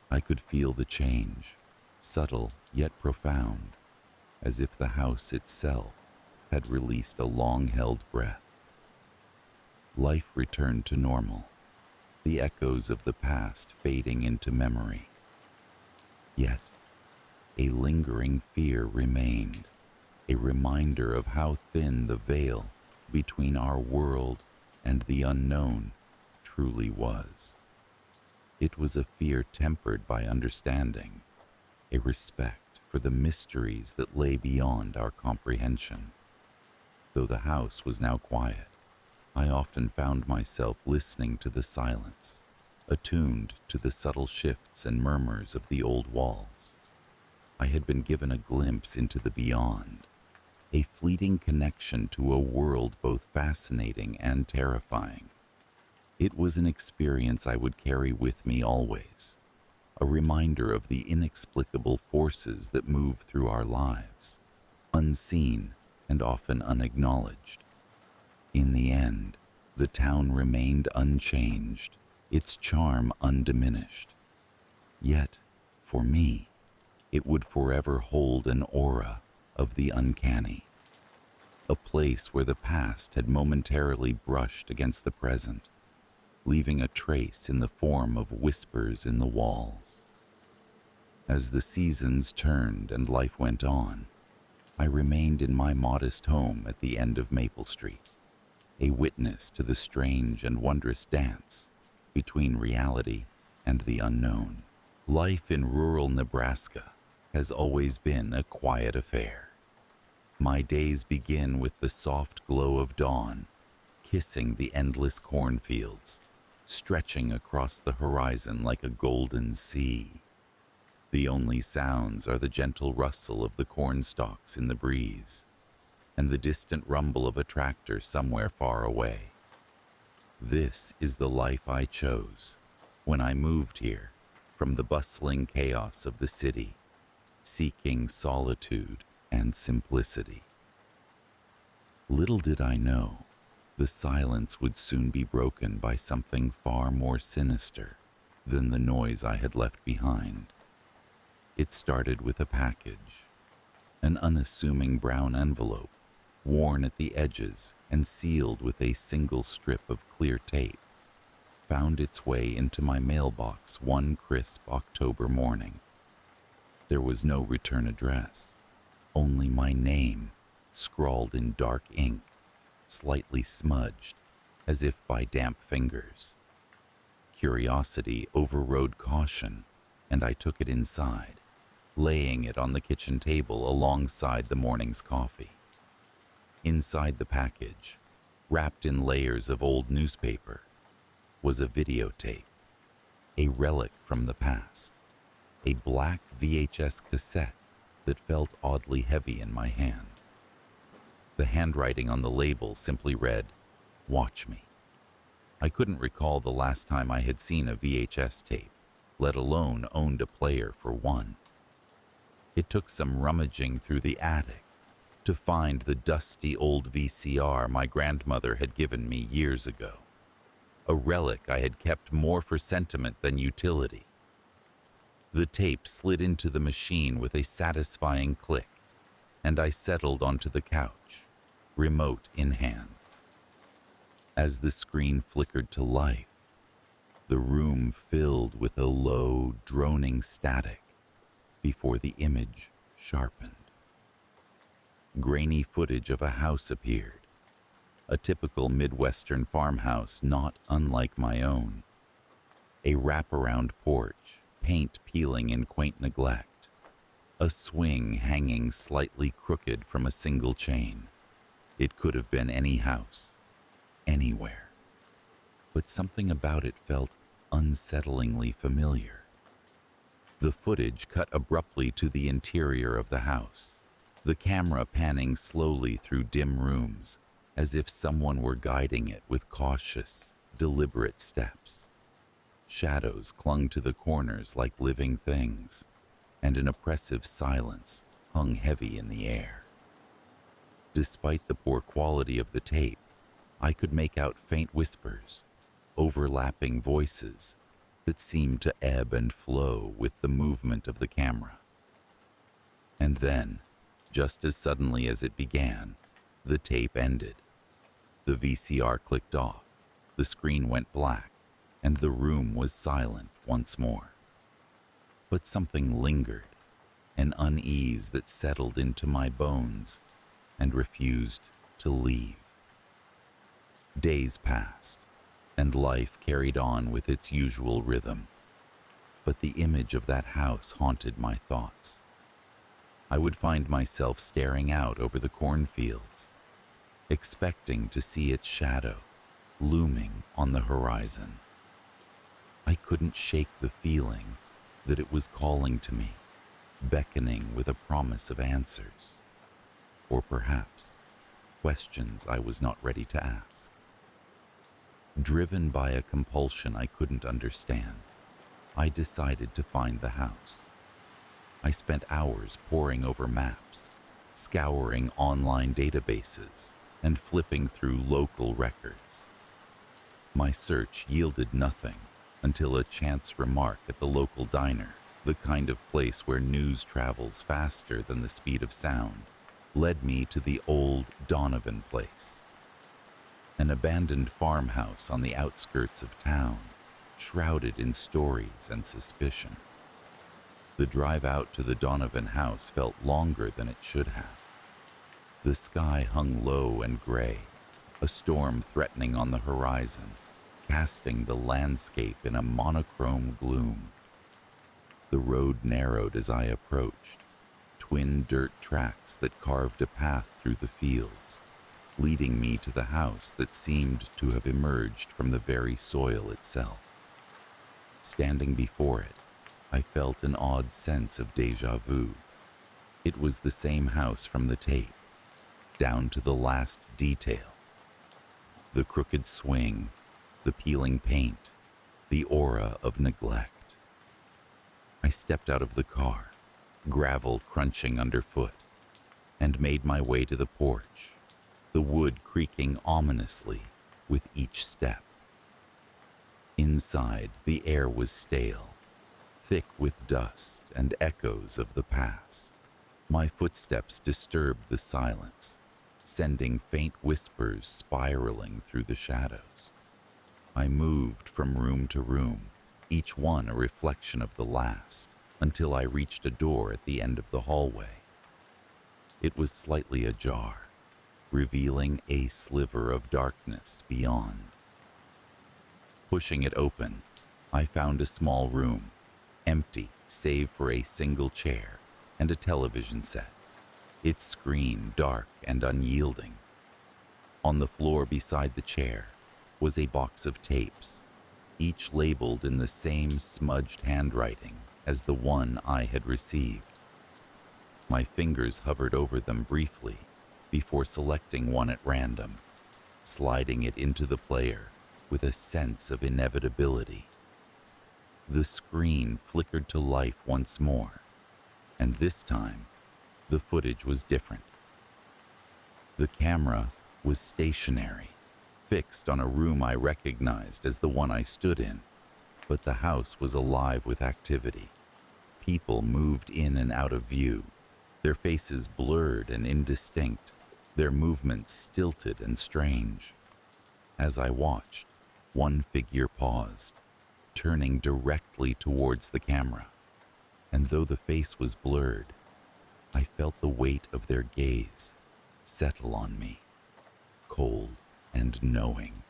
I could feel the change, subtle yet profound, as if the house itself had released a long-held breath. Life returned to normal, the echoes of the past fading into memory. Yet, a lingering fear remained, a reminder of how thin the veil between our world and the unknown truly was. It was a fear tempered by understanding, a respect for the mysteries that lay beyond our comprehension. Though the house was now quiet, I often found myself listening to the silence, attuned to the subtle shifts and murmurs of the old walls. I had been given a glimpse into the beyond, a fleeting connection to a world both fascinating and terrifying. It was an experience I would carry with me always, a reminder of the inexplicable forces that move through our lives, unseen and often unacknowledged. In the end, the town remained unchanged, its charm undiminished. Yet, for me, it would forever hold an aura of the uncanny, a place where the past had momentarily brushed against the present, leaving a trace in the form of whispers in the walls. As the seasons turned and life went on, I remained in my modest home at the end of Maple Street, a witness to the strange and wondrous dance between reality and the unknown. Life in rural Nebraska has always been a quiet affair. My days begin with the soft glow of dawn, kissing the endless cornfields, stretching across the horizon like a golden sea. The only sounds are the gentle rustle of the corn stalks in the breeze and the distant rumble of a tractor somewhere far away. This is the life I chose when I moved here from the bustling chaos of the city, seeking solitude and simplicity. Little did I know, the silence would soon be broken by something far more sinister than the noise I had left behind. It started with a package, an unassuming brown envelope, worn at the edges and sealed with a single strip of clear tape, found its way into my mailbox one crisp October morning. There was no return address, only my name, scrawled in dark ink, slightly smudged, as if by damp fingers. Curiosity overrode caution, and I took it inside, laying it on the kitchen table alongside the morning's coffee. Inside the package, wrapped in layers of old newspaper, was a videotape, a relic from the past, a black VHS cassette that felt oddly heavy in my hand. The handwriting on the label simply read, "Watch me." I couldn't recall the last time I had seen a VHS tape, let alone owned a player for one. It took some rummaging through the attic to find the dusty old VCR my grandmother had given me years ago, a relic I had kept more for sentiment than utility. The tape slid into the machine with a satisfying click, and I settled onto the couch, remote in hand. As the screen flickered to life, the room filled with a low, droning static before the image sharpened. Grainy footage of a house appeared, a typical Midwestern farmhouse not unlike my own. A wraparound porch, paint peeling in quaint neglect, a swing hanging slightly crooked from a single chain. It could have been any house, anywhere. But something about it felt unsettlingly familiar. The footage cut abruptly to the interior of the house, the camera panning slowly through dim rooms, as if someone were guiding it with cautious, deliberate steps. Shadows clung to the corners like living things, and an oppressive silence hung heavy in the air. Despite the poor quality of the tape, I could make out faint whispers, overlapping voices that seemed to ebb and flow with the movement of the camera. And then, just as suddenly as it began, the tape ended. The VCR clicked off, the screen went black, and the room was silent once more. But something lingered, an unease that settled into my bones and refused to leave. Days passed, and life carried on with its usual rhythm, but the image of that house haunted my thoughts. I would find myself staring out over the cornfields, expecting to see its shadow looming on the horizon. I couldn't shake the feeling that it was calling to me, beckoning with a promise of answers, or perhaps questions I was not ready to ask. Driven by a compulsion I couldn't understand, I decided to find the house. I spent hours poring over maps, scouring online databases, and flipping through local records. My search yielded nothing until a chance remark at the local diner, the kind of place where news travels faster than the speed of sound, led me to the old Donovan place. An abandoned farmhouse on the outskirts of town, shrouded in stories and suspicion. The drive out to the Donovan house felt longer than it should have. The sky hung low and gray, a storm threatening on the horizon, casting the landscape in a monochrome gloom. The road narrowed as I approached, twin dirt tracks that carved a path through the fields, leading me to the house that seemed to have emerged from the very soil itself. Standing before it, I felt an odd sense of déjà vu. It was the same house from the tape, down to the last detail. The crooked swing, the peeling paint, the aura of neglect. I stepped out of the car, gravel crunching underfoot, and made my way to the porch, the wood creaking ominously with each step. Inside, the air was stale, thick with dust and echoes of the past. My footsteps disturbed the silence, sending faint whispers spiraling through the shadows. I moved from room to room, each one a reflection of the last, until I reached a door at the end of the hallway. It was slightly ajar, revealing a sliver of darkness beyond. Pushing it open, I found a small room, empty save for a single chair and a television set, its screen dark and unyielding. On the floor beside the chair was a box of tapes, each labeled in the same smudged handwriting as the one I had received. My fingers hovered over them briefly before selecting one at random, sliding it into the player with a sense of inevitability. The screen flickered to life once more, and this time, the footage was different. The camera was stationary, fixed on a room I recognized as the one I stood in, but the house was alive with activity. People moved in and out of view, their faces blurred and indistinct, their movements stilted and strange. As I watched, one figure paused, turning directly towards the camera, and though the face was blurred, I felt the weight of their gaze settle on me, cold and knowing.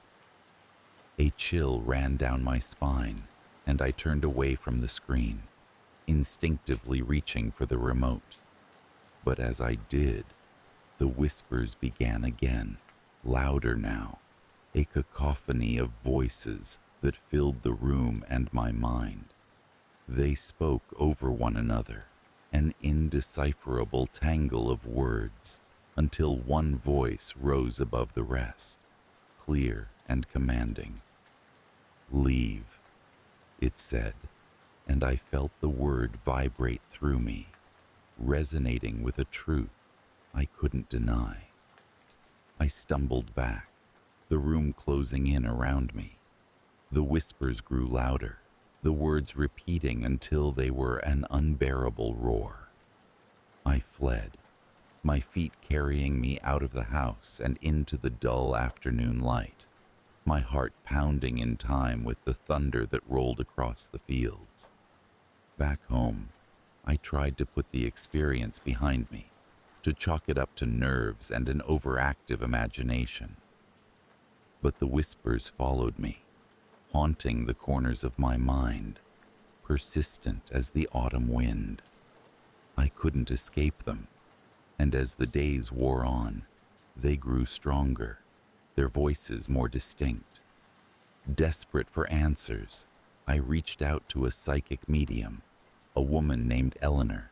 A chill ran down my spine, and I turned away from the screen, instinctively reaching for the remote. But as I did, the whispers began again, louder now, a cacophony of voices that filled the room and my mind. They spoke over one another, an indecipherable tangle of words, until one voice rose above the rest, clear and commanding. "Leave," it said, and I felt the word vibrate through me, resonating with a truth I couldn't deny. I stumbled back, the room closing in around me. The whispers grew louder, the words repeating until they were an unbearable roar. I fled, my feet carrying me out of the house and into the dull afternoon light, my heart pounding in time with the thunder that rolled across the fields. Back home, I tried to put the experience behind me, to chalk it up to nerves and an overactive imagination. But the whispers followed me, haunting the corners of my mind, persistent as the autumn wind. I couldn't escape them, and as the days wore on, they grew stronger, their voices more distinct. Desperate for answers, I reached out to a psychic medium, a woman named Eleanor,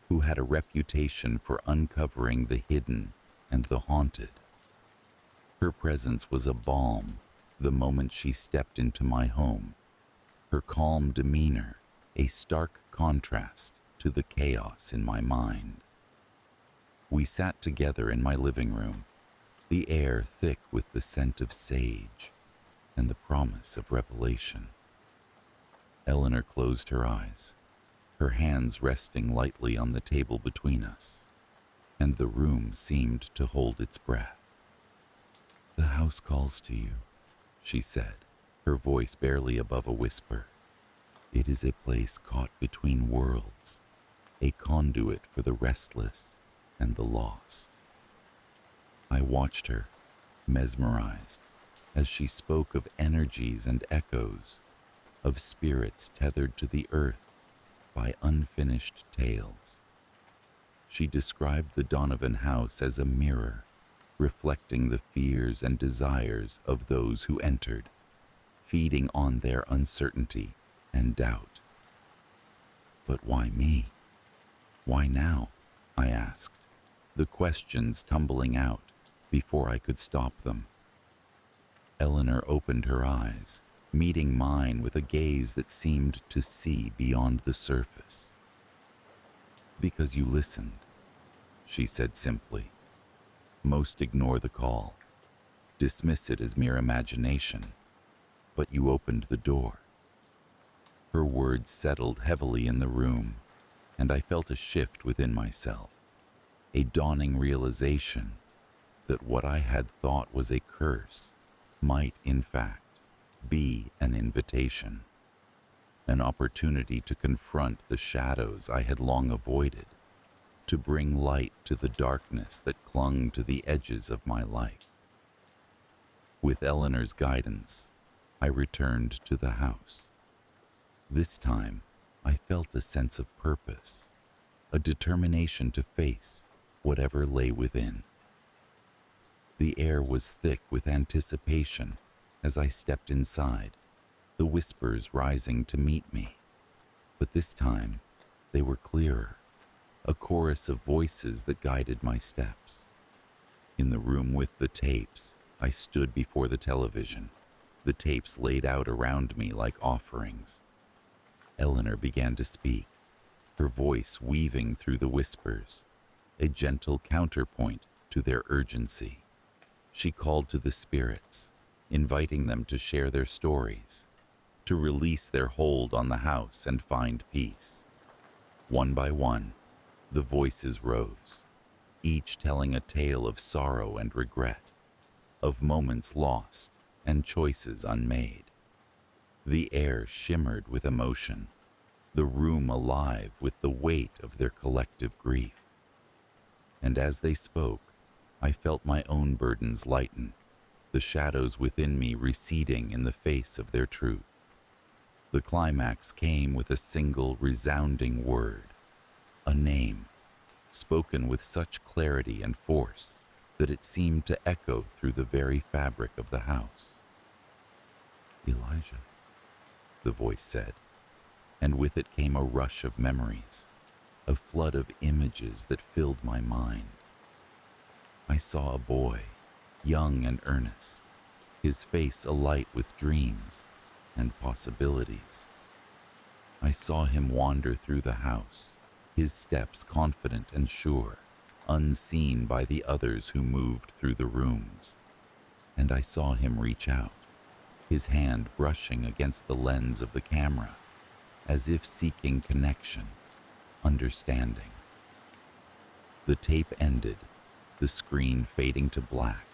who had a reputation for uncovering the hidden and the haunted. Her presence was a balm the moment she stepped into my home, her calm demeanor a stark contrast to the chaos in my mind. We sat together in my living room, the air thick with the scent of sage and the promise of revelation. Eleanor closed her eyes, her hands resting lightly on the table between us, and the room seemed to hold its breath. "The house calls to you," she said, her voice barely above a whisper. "It is a place caught between worlds, a conduit for the restless and the lost." I watched her, mesmerized as she spoke of energies and echoes, of spirits tethered to the earth by unfinished tales. She described the Donovan house as a mirror, reflecting the fears and desires of those who entered, feeding on their uncertainty and doubt. But why me? Why now? I asked, the questions tumbling out before I could stop them. Eleanor opened her eyes, meeting mine with a gaze that seemed to see beyond the surface. Because you listened, she said simply. Most ignore the call, dismiss it as mere imagination, but you opened the door. Her words settled heavily in the room, and I felt a shift within myself, a dawning realization that what I had thought was a curse might, in fact, be an invitation, an opportunity to confront the shadows I had long avoided, to bring light to the darkness that clung to the edges of my life. With Eleanor's guidance, I returned to the house. This time, I felt a sense of purpose, a determination to face whatever lay within. The air was thick with anticipation as I stepped inside, the whispers rising to meet me. But this time, they were clearer, a chorus of voices that guided my steps. In the room with the tapes, I stood before the television, the tapes laid out around me like offerings. Eleanor began to speak, her voice weaving through the whispers, a gentle counterpoint to their urgency. She called to the spirits, inviting them to share their stories, to release their hold on the house and find peace. One by one, the voices rose, each telling a tale of sorrow and regret, of moments lost and choices unmade. The air shimmered with emotion, the room alive with the weight of their collective grief. And as they spoke, I felt my own burdens lighten, the shadows within me receding in the face of their truth. The climax came with a single resounding word, a name, spoken with such clarity and force that it seemed to echo through the very fabric of the house. Elijah, the voice said, and with it came a rush of memories, a flood of images that filled my mind. I saw a boy, young and earnest, his face alight with dreams and possibilities. I saw him wander through the house, his steps confident and sure, unseen by the others who moved through the rooms. And I saw him reach out, his hand brushing against the lens of the camera, as if seeking connection, understanding. The tape ended, the screen fading to black,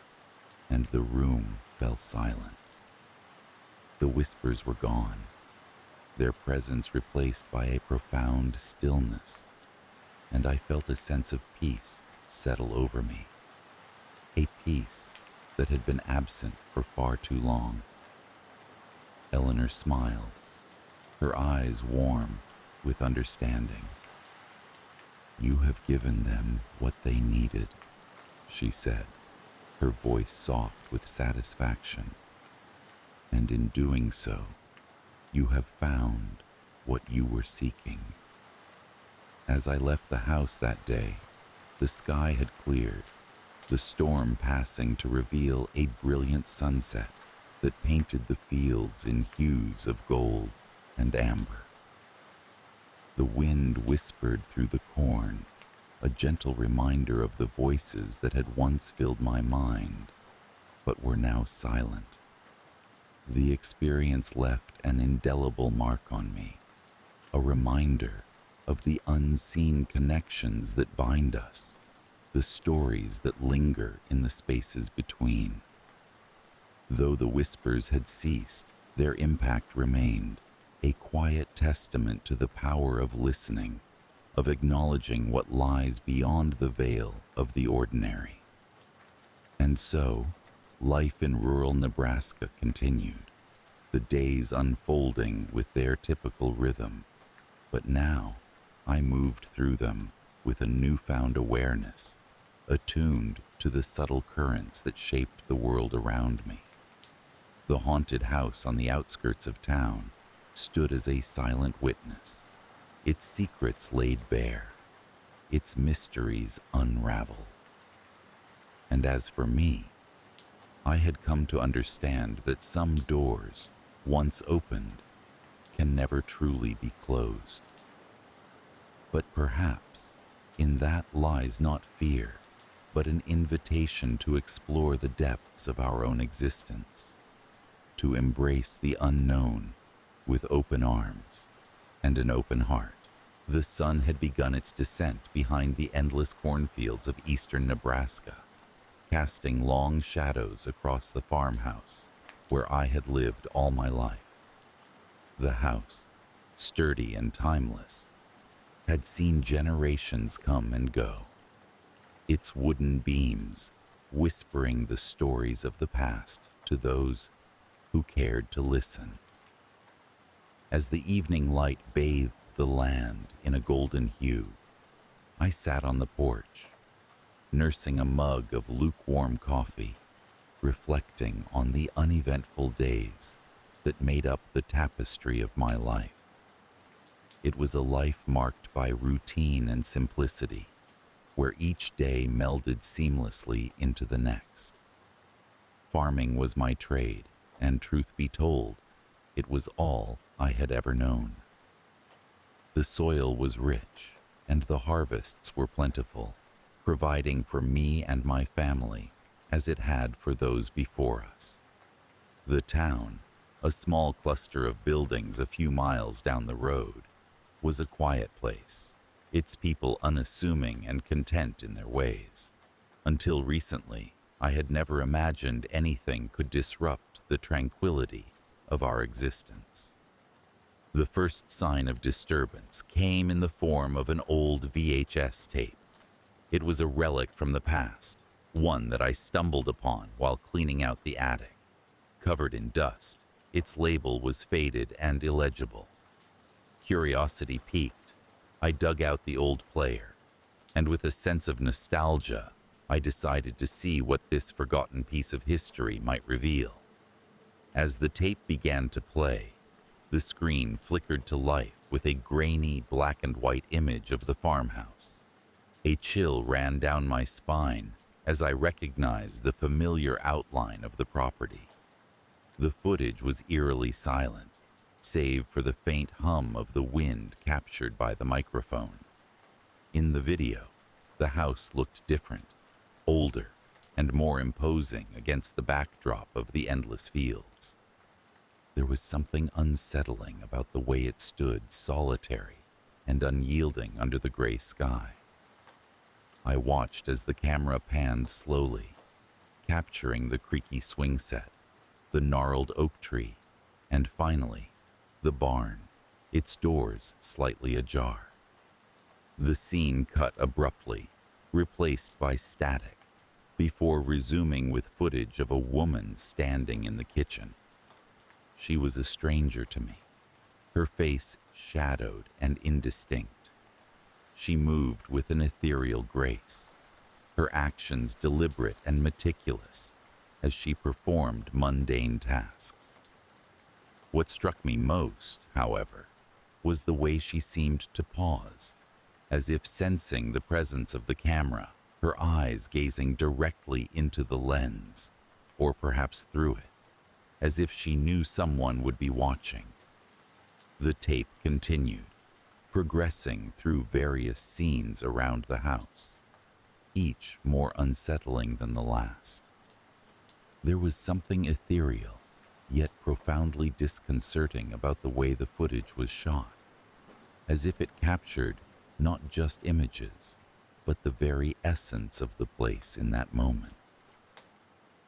and the room fell silent. The whispers were gone, their presence replaced by a profound stillness, and I felt a sense of peace settle over me, a peace that had been absent for far too long. Eleanor smiled, her eyes warm with understanding. "You have given them what they needed," she said, her voice soft with satisfaction. "And in doing so, you have found what you were seeking." As I left the house that day, the sky had cleared, the storm passing to reveal a brilliant sunset that painted the fields in hues of gold and amber. The wind whispered through the corn, a gentle reminder of the voices that had once filled my mind, but were now silent. The experience left an indelible mark on me, a reminder of the unseen connections that bind us, the stories that linger in the spaces between. Though the whispers had ceased, their impact remained, a quiet testament to the power of listening, of acknowledging what lies beyond the veil of the ordinary. And so, Life in rural Nebraska continued, the days unfolding with their typical rhythm, but now I moved through them with a newfound awareness, attuned to the subtle currents that shaped the world around me. The haunted house on the outskirts of town stood as a silent witness, its secrets laid bare, its mysteries unraveled. And as for me, I had come to understand that some doors, once opened, can never truly be closed. But perhaps in that lies not fear, but an invitation to explore the depths of our own existence, to embrace the unknown with open arms and an open heart. The sun had begun its descent behind the endless cornfields of eastern Nebraska, casting long shadows across the farmhouse where I had lived all my life. The house, sturdy and timeless, had seen generations come and go, its wooden beams whispering the stories of the past to those who cared to listen. As the evening light bathed the land in a golden hue, I sat on the porch, nursing a mug of lukewarm coffee, reflecting on the uneventful days that made up the tapestry of my life. It was a life marked by routine and simplicity, where each day melded seamlessly into the next. Farming was my trade, and truth be told, it was all I had ever known. The soil was rich, and the harvests were plentiful, providing for me and my family as it had for those before us. The town, a small cluster of buildings a few miles down the road, was a quiet place, its people unassuming and content in their ways. Until recently, I had never imagined anything could disrupt the tranquility of our existence. The first sign of disturbance came in the form of an old VHS tape. It was a relic from the past, one that I stumbled upon while cleaning out the attic. Covered in dust, its label was faded and illegible. Curiosity piqued. I dug out the old player, and with a sense of nostalgia, I decided to see what this forgotten piece of history might reveal. As the tape began to play, the screen flickered to life with a grainy black and white image of the farmhouse. A chill ran down my spine as I recognized the familiar outline of the property. The footage was eerily silent, save for the faint hum of the wind captured by the microphone. In the video, the house looked different, older, and more imposing against the backdrop of the endless fields. There was something unsettling about the way it stood solitary and unyielding under the gray sky. I watched as the camera panned slowly, capturing the creaky swing set, the gnarled oak tree, and finally, the barn, its doors slightly ajar. The scene cut abruptly, replaced by static, before resuming with footage of a woman standing in the kitchen. She was a stranger to me, her face shadowed and indistinct. She moved with an ethereal grace, her actions deliberate and meticulous as she performed mundane tasks. What struck me most, however, was the way she seemed to pause, as if sensing the presence of the camera, her eyes gazing directly into the lens, or perhaps through it, as if she knew someone would be watching. The tape continued, progressing through various scenes around the house, each more unsettling than the last. There was something ethereal, yet profoundly disconcerting about the way the footage was shot, as if it captured not just images, but the very essence of the place in that moment.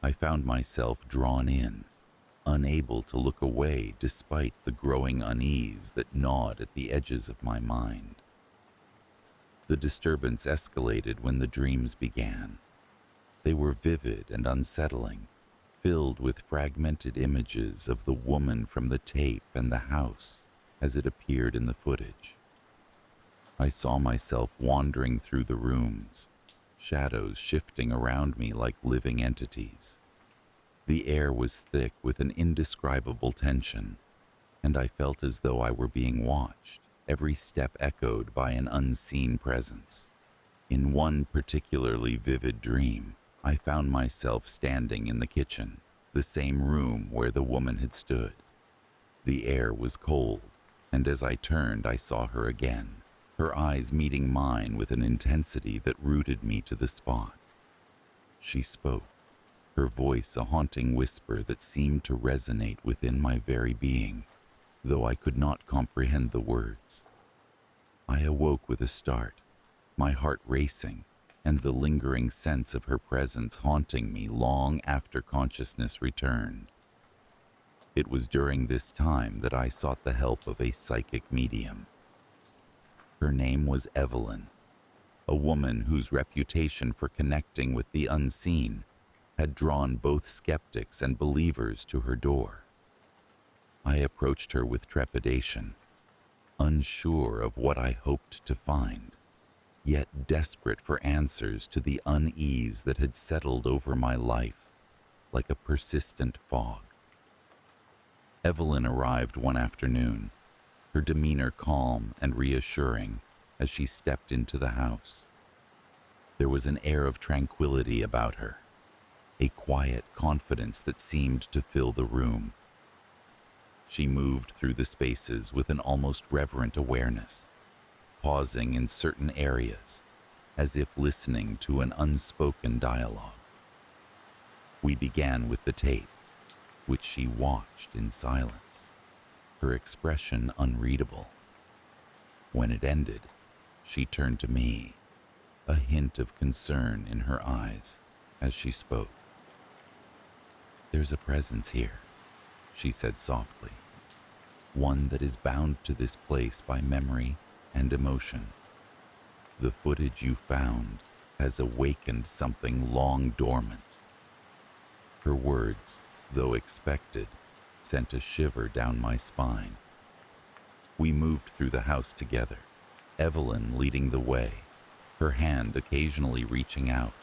I found myself drawn in, unable to look away despite the growing unease that gnawed at the edges of my mind. The disturbance escalated when the dreams began. They were vivid and unsettling, filled with fragmented images of the woman from the tape and the house as it appeared in the footage. I saw myself wandering through the rooms, shadows shifting around me like living entities. The air was thick with an indescribable tension, and I felt as though I were being watched, every step echoed by an unseen presence. In one particularly vivid dream, I found myself standing in the kitchen, the same room where the woman had stood. The air was cold, and as I turned, I saw her again, her eyes meeting mine with an intensity that rooted me to the spot. She spoke, her voice a haunting whisper that seemed to resonate within my very being, though I could not comprehend the words. I awoke with a start, my heart racing, and the lingering sense of her presence haunting me long after consciousness returned. It was during this time that I sought the help of a psychic medium. Her name was Evelyn, a woman whose reputation for connecting with the unseen had drawn both skeptics and believers to her door. I approached her with trepidation, unsure of what I hoped to find, yet desperate for answers to the unease that had settled over my life like a persistent fog. Evelyn arrived one afternoon, her demeanor calm and reassuring as she stepped into the house. There was an air of tranquility about her, a quiet confidence that seemed to fill the room. She moved through the spaces with an almost reverent awareness, pausing in certain areas as if listening to an unspoken dialogue. We began with the tape, which she watched in silence, her expression unreadable. When it ended, she turned to me, a hint of concern in her eyes as she spoke. "There's a presence here," she said softly, "one that is bound to this place by memory and emotion. The footage you found has awakened something long dormant." Her words, though expected, sent a shiver down my spine. We moved through the house together, Evelyn leading the way, her hand occasionally reaching out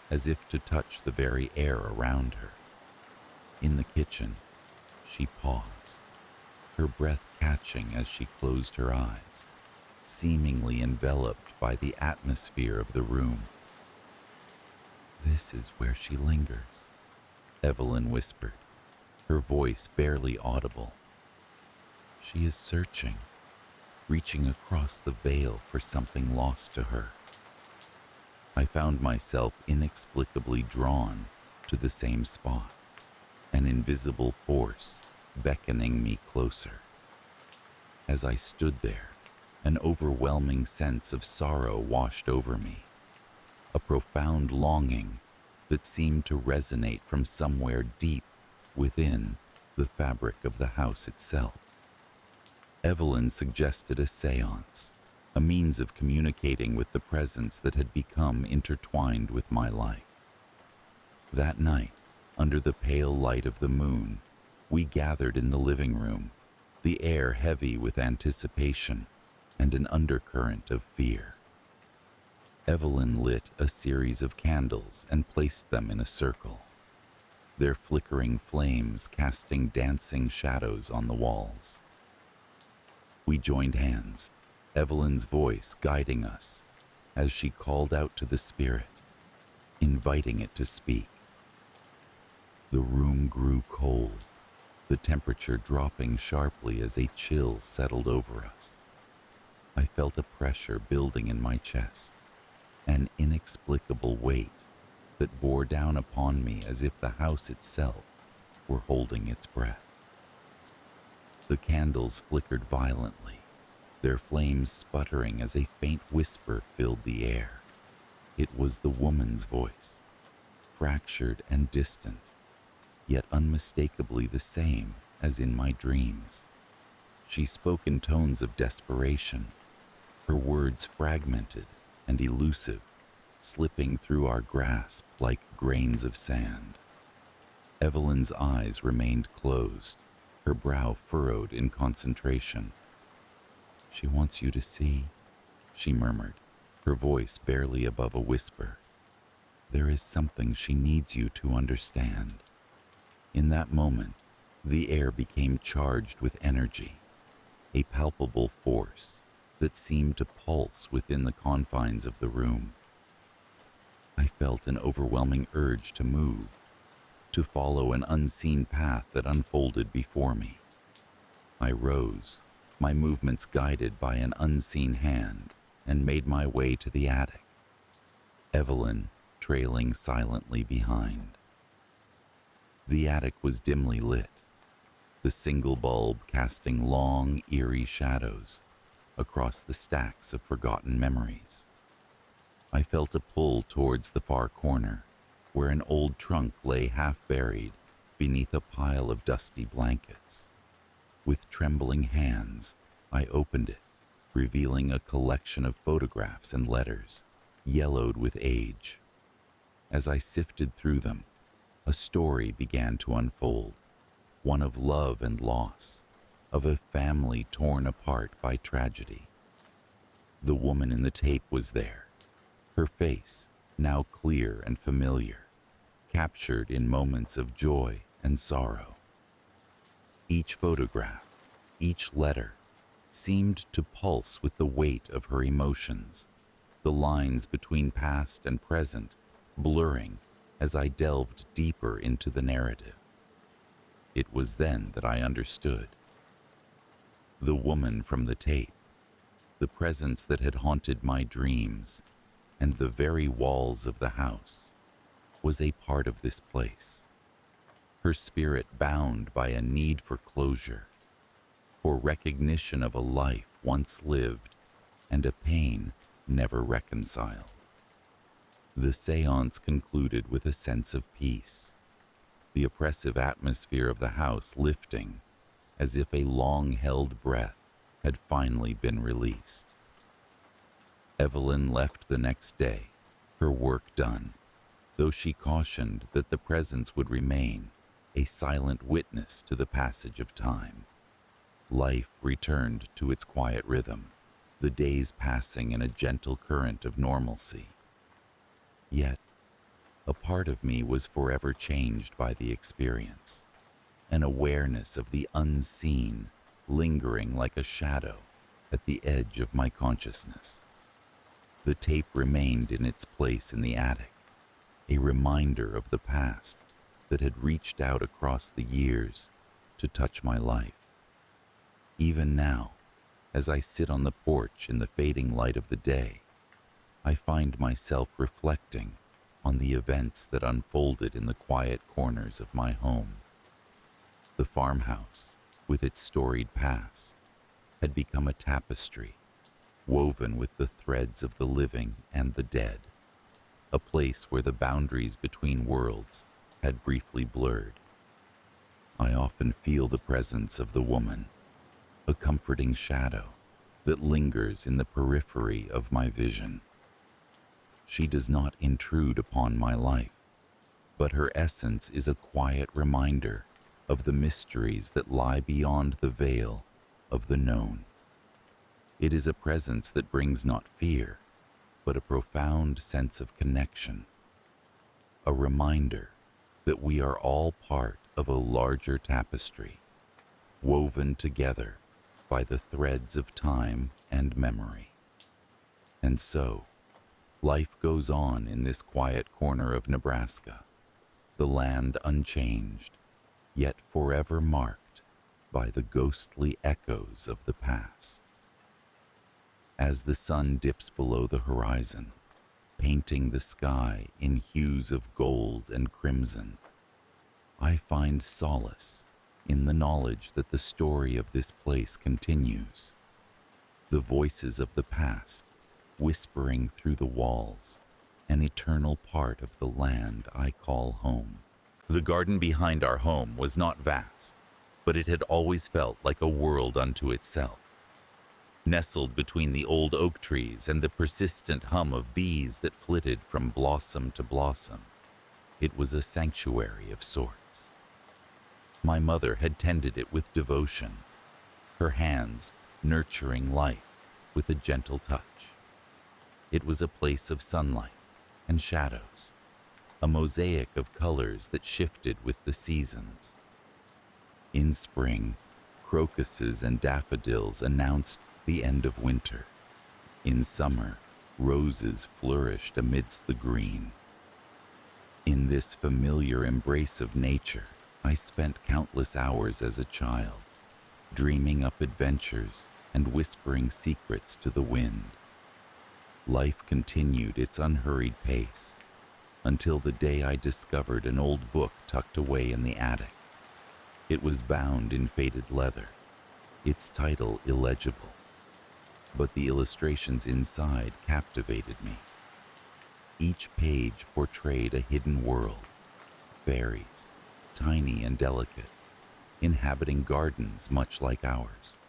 as if to touch the very air around her. In the kitchen, she paused, her breath catching as she closed her eyes, seemingly enveloped by the atmosphere of the room. "This is where she lingers," Evelyn whispered, her voice barely audible. "She is searching, reaching across the veil for something lost to her." I found myself inexplicably drawn to the same spot, an invisible force beckoning me closer. As I stood there, an overwhelming sense of sorrow washed over me, a profound longing that seemed to resonate from somewhere deep within the fabric of the house itself. Evelyn suggested a seance, a means of communicating with the presence that had become intertwined with my life. That night, under the pale light of the moon, we gathered in the living room, the air heavy with anticipation and an undercurrent of fear. Evelyn lit a series of candles and placed them in a circle, their flickering flames casting dancing shadows on the walls. We joined hands, Evelyn's voice guiding us as she called out to the spirit, inviting it to speak. The room grew cold, the temperature dropping sharply as a chill settled over us. I felt a pressure building in my chest, an inexplicable weight that bore down upon me as if the house itself were holding its breath. The candles flickered violently, their flames sputtering as a faint whisper filled the air. It was the woman's voice, fractured and distant, yet unmistakably the same as in my dreams. She spoke in tones of desperation, her words fragmented and elusive, slipping through our grasp like grains of sand. Evelyn's eyes remained closed, her brow furrowed in concentration. "She wants you to see," she murmured, her voice barely above a whisper. "There is something she needs you to understand." In that moment, the air became charged with energy, a palpable force that seemed to pulse within the confines of the room. I felt an overwhelming urge to move, to follow an unseen path that unfolded before me. I rose, my movements guided by an unseen hand, and made my way to the attic, Evelyn trailing silently behind. The attic was dimly lit, the single bulb casting long, eerie shadows across the stacks of forgotten memories. I felt a pull towards the far corner, where an old trunk lay half buried beneath a pile of dusty blankets. With trembling hands, I opened it, revealing a collection of photographs and letters, yellowed with age. As I sifted through them, a story began to unfold, one of love and loss, of a family torn apart by tragedy. The woman in the tape was there, her face, now clear and familiar, captured in moments of joy and sorrow. Each photograph, each letter, seemed to pulse with the weight of her emotions, the lines between past and present blurring as I delved deeper into the narrative. It was then that I understood. The woman from the tape, the presence that had haunted my dreams, and the very walls of the house, was a part of this place. Her spirit bound by a need for closure, for recognition of a life once lived and a pain never reconciled. The séance concluded with a sense of peace, the oppressive atmosphere of the house lifting as if a long-held breath had finally been released. Evelyn left the next day, her work done, though she cautioned that the presence would remain, a silent witness to the passage of time. Life returned to its quiet rhythm, the days passing in a gentle current of normalcy. Yet, a part of me was forever changed by the experience, an awareness of the unseen lingering like a shadow at the edge of my consciousness. The tape remained in its place in the attic, a reminder of the past that had reached out across the years to touch my life. Even now, as I sit on the porch in the fading light of the day, I find myself reflecting on the events that unfolded in the quiet corners of my home. The farmhouse, with its storied past, had become a tapestry, woven with the threads of the living and the dead, a place where the boundaries between worlds had briefly blurred. I often feel the presence of the woman, a comforting shadow that lingers in the periphery of my vision. She does not intrude upon my life, but her essence is a quiet reminder of the mysteries that lie beyond the veil of the known. It is a presence that brings not fear, but a profound sense of connection, a reminder that we are all part of a larger tapestry, woven together by the threads of time and memory. And so, life goes on in this quiet corner of Nebraska, the land unchanged, yet forever marked by the ghostly echoes of the past. As the sun dips below the horizon, painting the sky in hues of gold and crimson, I find solace in the knowledge that the story of this place continues. The voices of the past whispering through the walls, an eternal part of the land I call home. The garden behind our home was not vast, but it had always felt like a world unto itself. Nestled between the old oak trees and the persistent hum of bees that flitted from blossom to blossom, it was a sanctuary of sorts. My mother had tended it with devotion, her hands nurturing life with a gentle touch. It was a place of sunlight and shadows, a mosaic of colors that shifted with the seasons. In spring, crocuses and daffodils announced the end of winter. In summer, roses flourished amidst the green. In this familiar embrace of nature, I spent countless hours as a child, dreaming up adventures and whispering secrets to the wind. Life continued its unhurried pace until the day I discovered an old book tucked away in the attic. It was bound in faded leather, its title illegible, but the illustrations inside captivated me. Each page portrayed a hidden world, fairies, tiny and delicate, inhabiting gardens much like ours.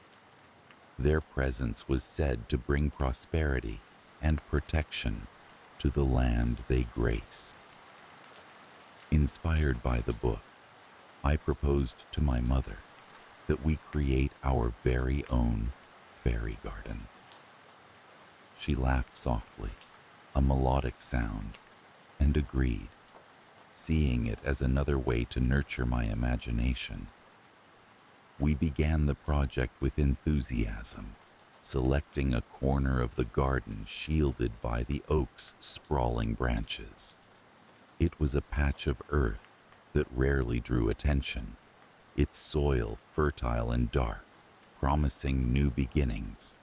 Their presence was said to bring prosperity and protection to the land they graced. Inspired by the book, I proposed to my mother that we create our very own fairy garden. She laughed softly, a melodic sound, and agreed, seeing it as another way to nurture my imagination. We began the project with enthusiasm, selecting a corner of the garden shielded by the oak's sprawling branches. It was a patch of earth that rarely drew attention, its soil fertile and dark, promising new beginnings.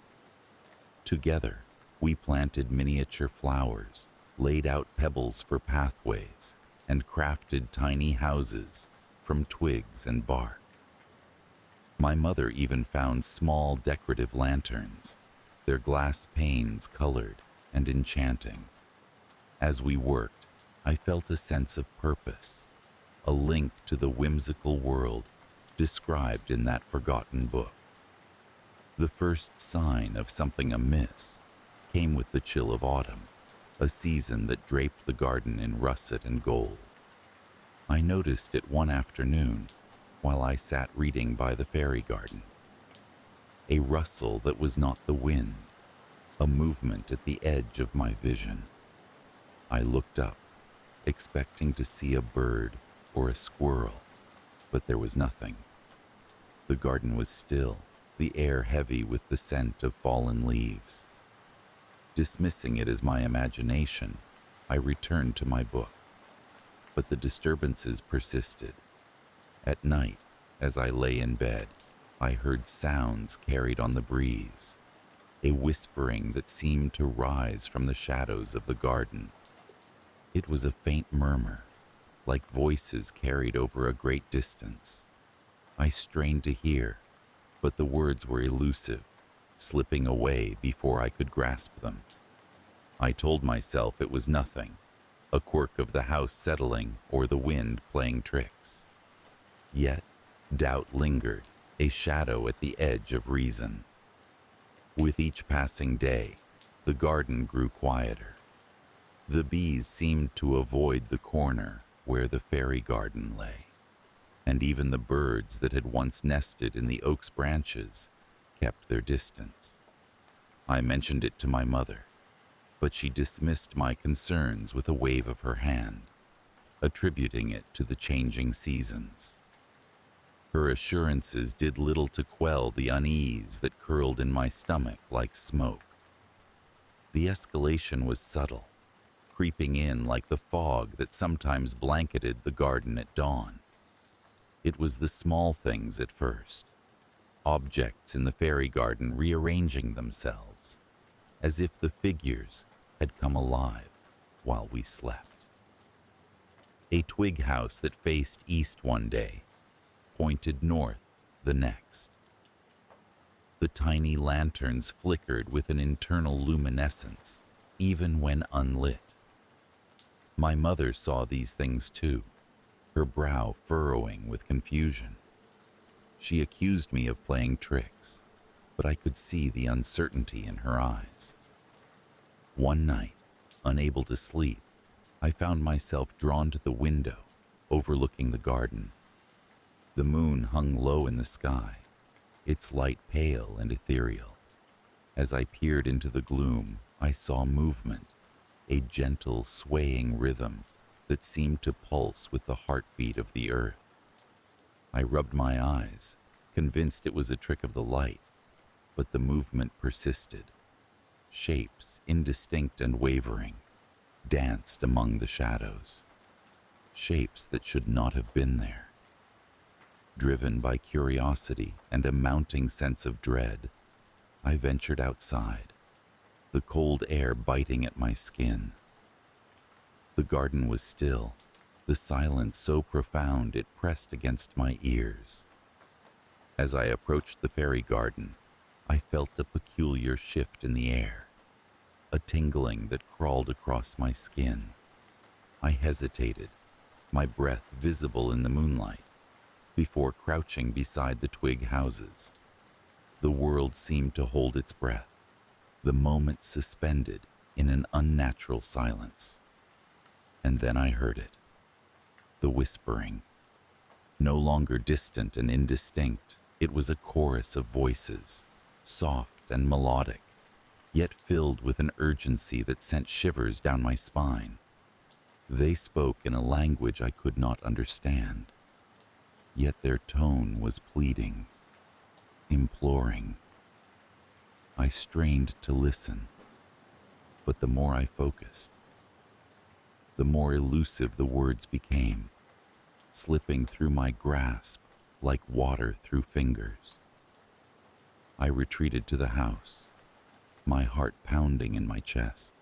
Together, we planted miniature flowers, laid out pebbles for pathways, and crafted tiny houses from twigs and bark. My mother even found small decorative lanterns, their glass panes colored and enchanting. As we worked, I felt a sense of purpose, a link to the whimsical world described in that forgotten book. The first sign of something amiss came with the chill of autumn, a season that draped the garden in russet and gold. I noticed it one afternoon while I sat reading by the fairy garden. A rustle that was not the wind, a movement at the edge of my vision. I looked up, expecting to see a bird or a squirrel, but there was nothing. The garden was still, the air heavy with the scent of fallen leaves. Dismissing it as my imagination, I returned to my book. But the disturbances persisted. At night, as I lay in bed, I heard sounds carried on the breeze, a whispering that seemed to rise from the shadows of the garden. It was a faint murmur, like voices carried over a great distance. I strained to hear, but the words were elusive, slipping away before I could grasp them. I told myself it was nothing, a quirk of the house settling or the wind playing tricks. Yet, doubt lingered, a shadow at the edge of reason. With each passing day, the garden grew quieter. The bees seemed to avoid the corner where the fairy garden lay, and even the birds that had once nested in the oak's branches kept their distance. I mentioned it to my mother, but she dismissed my concerns with a wave of her hand, attributing it to the changing seasons. Her assurances did little to quell the unease that curled in my stomach like smoke. The escalation was subtle, creeping in like the fog that sometimes blanketed the garden at dawn. It was the small things at first, objects in the fairy garden rearranging themselves, as if the figures had come alive while we slept. A twig house that faced east one day pointed north the next. The tiny lanterns flickered with an internal luminescence, even when unlit. My mother saw these things too, her brow furrowing with confusion. She accused me of playing tricks, but I could see the uncertainty in her eyes. One night, unable to sleep, I found myself drawn to the window overlooking the garden. The moon hung low in the sky, its light pale and ethereal. As I peered into the gloom, I saw movement, a gentle, swaying rhythm that seemed to pulse with the heartbeat of the earth. I rubbed my eyes, convinced it was a trick of the light, but the movement persisted. Shapes, indistinct and wavering, danced among the shadows. Shapes that should not have been there. Driven by curiosity and a mounting sense of dread, I ventured outside, the cold air biting at my skin. The garden was still, the silence so profound it pressed against my ears. As I approached the fairy garden, I felt a peculiar shift in the air, a tingling that crawled across my skin. I hesitated, my breath visible in the moonlight, before crouching beside the twig houses. The world seemed to hold its breath, the moment suspended in an unnatural silence. And then I heard it, the whispering. No longer distant and indistinct, it was a chorus of voices, soft and melodic, yet filled with an urgency that sent shivers down my spine. They spoke in a language I could not understand, yet their tone was pleading, imploring. I strained to listen, but the more I focused, the more elusive the words became, slipping through my grasp like water through fingers. I retreated to the house, my heart pounding in my chest.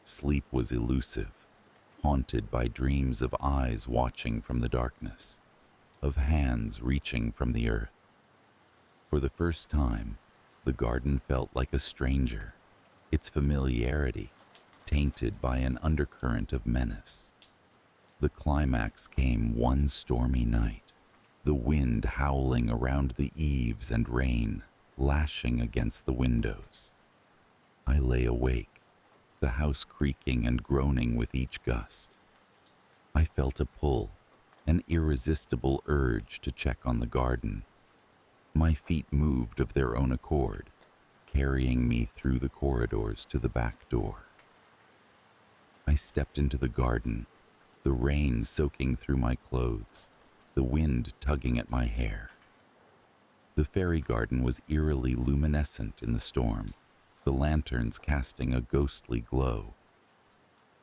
Sleep was elusive, haunted by dreams of eyes watching from the darkness, of hands reaching from the earth. For the first time, the garden felt like a stranger, its familiarity tainted by an undercurrent of menace. The climax came one stormy night, the wind howling around the eaves and rain lashing against the windows. I lay awake, the house creaking and groaning with each gust. I felt a pull, an irresistible urge to check on the garden. My feet moved of their own accord, carrying me through the corridors to the back door. I stepped into the garden, the rain soaking through my clothes, the wind tugging at my hair. The fairy garden was eerily luminescent in the storm, the lanterns casting a ghostly glow.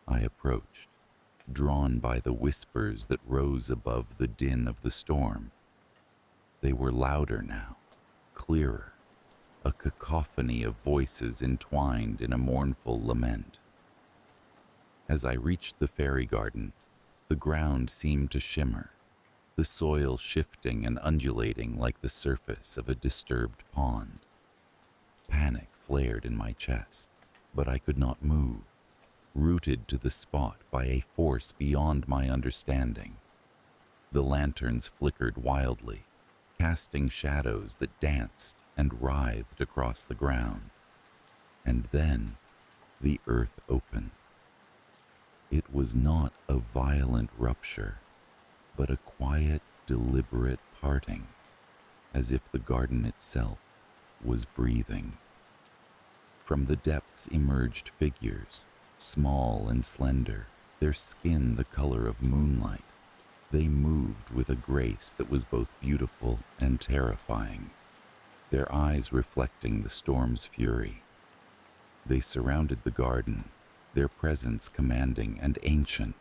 I approached, drawn by the whispers that rose above the din of the storm. They were louder now, clearer, a cacophony of voices entwined in a mournful lament. As I reached the fairy garden, the ground seemed to shimmer, the soil shifting and undulating like the surface of a disturbed pond. Panic flared in my chest, but I could not move, rooted to the spot by a force beyond my understanding. The lanterns flickered wildly, casting shadows that danced and writhed across the ground. And then the earth opened. It was not a violent rupture, but a quiet, deliberate parting, as if the garden itself was breathing. From the depths emerged figures, small and slender, their skin the color of moonlight. They moved with a grace that was both beautiful and terrifying, their eyes reflecting the storm's fury. They surrounded the garden, their presence commanding and ancient.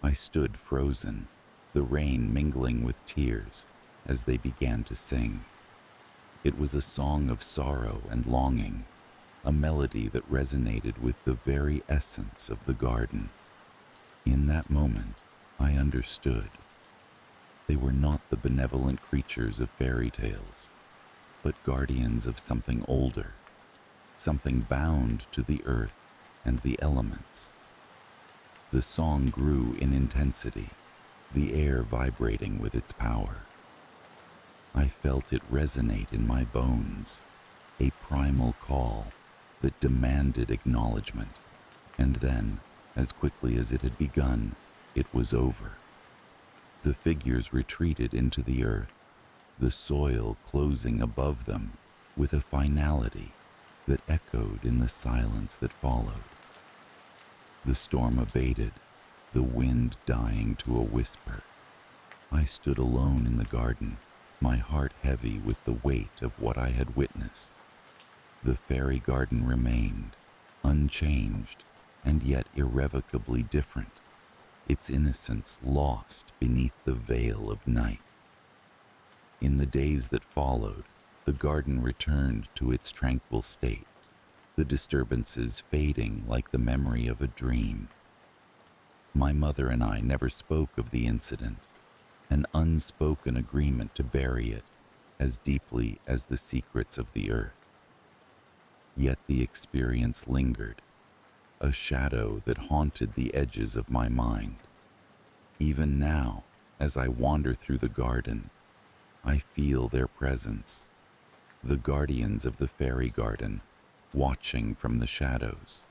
I stood frozen, the rain mingling with tears as they began to sing. It was a song of sorrow and longing, a melody that resonated with the very essence of the garden. In that moment, I understood. They were not the benevolent creatures of fairy tales, but guardians of something older, something bound to the earth and the elements. The song grew in intensity, the air vibrating with its power. I felt it resonate in my bones, a primal call that demanded acknowledgement, and then, as quickly as it had begun, it was over. The figures retreated into the earth, the soil closing above them with a finality that echoed in the silence that followed. The storm abated, the wind dying to a whisper. I stood alone in the garden, my heart heavy with the weight of what I had witnessed. The fairy garden remained, unchanged, and yet irrevocably different, its innocence lost beneath the veil of night. In the days that followed, the garden returned to its tranquil state, the disturbances fading like the memory of a dream. My mother and I never spoke of the incident, an unspoken agreement to bury it as deeply as the secrets of the earth. Yet the experience lingered, a shadow that haunted the edges of my mind. Even now, as I wander through the garden, I feel their presence, the guardians of the fairy garden, watching from the shadows.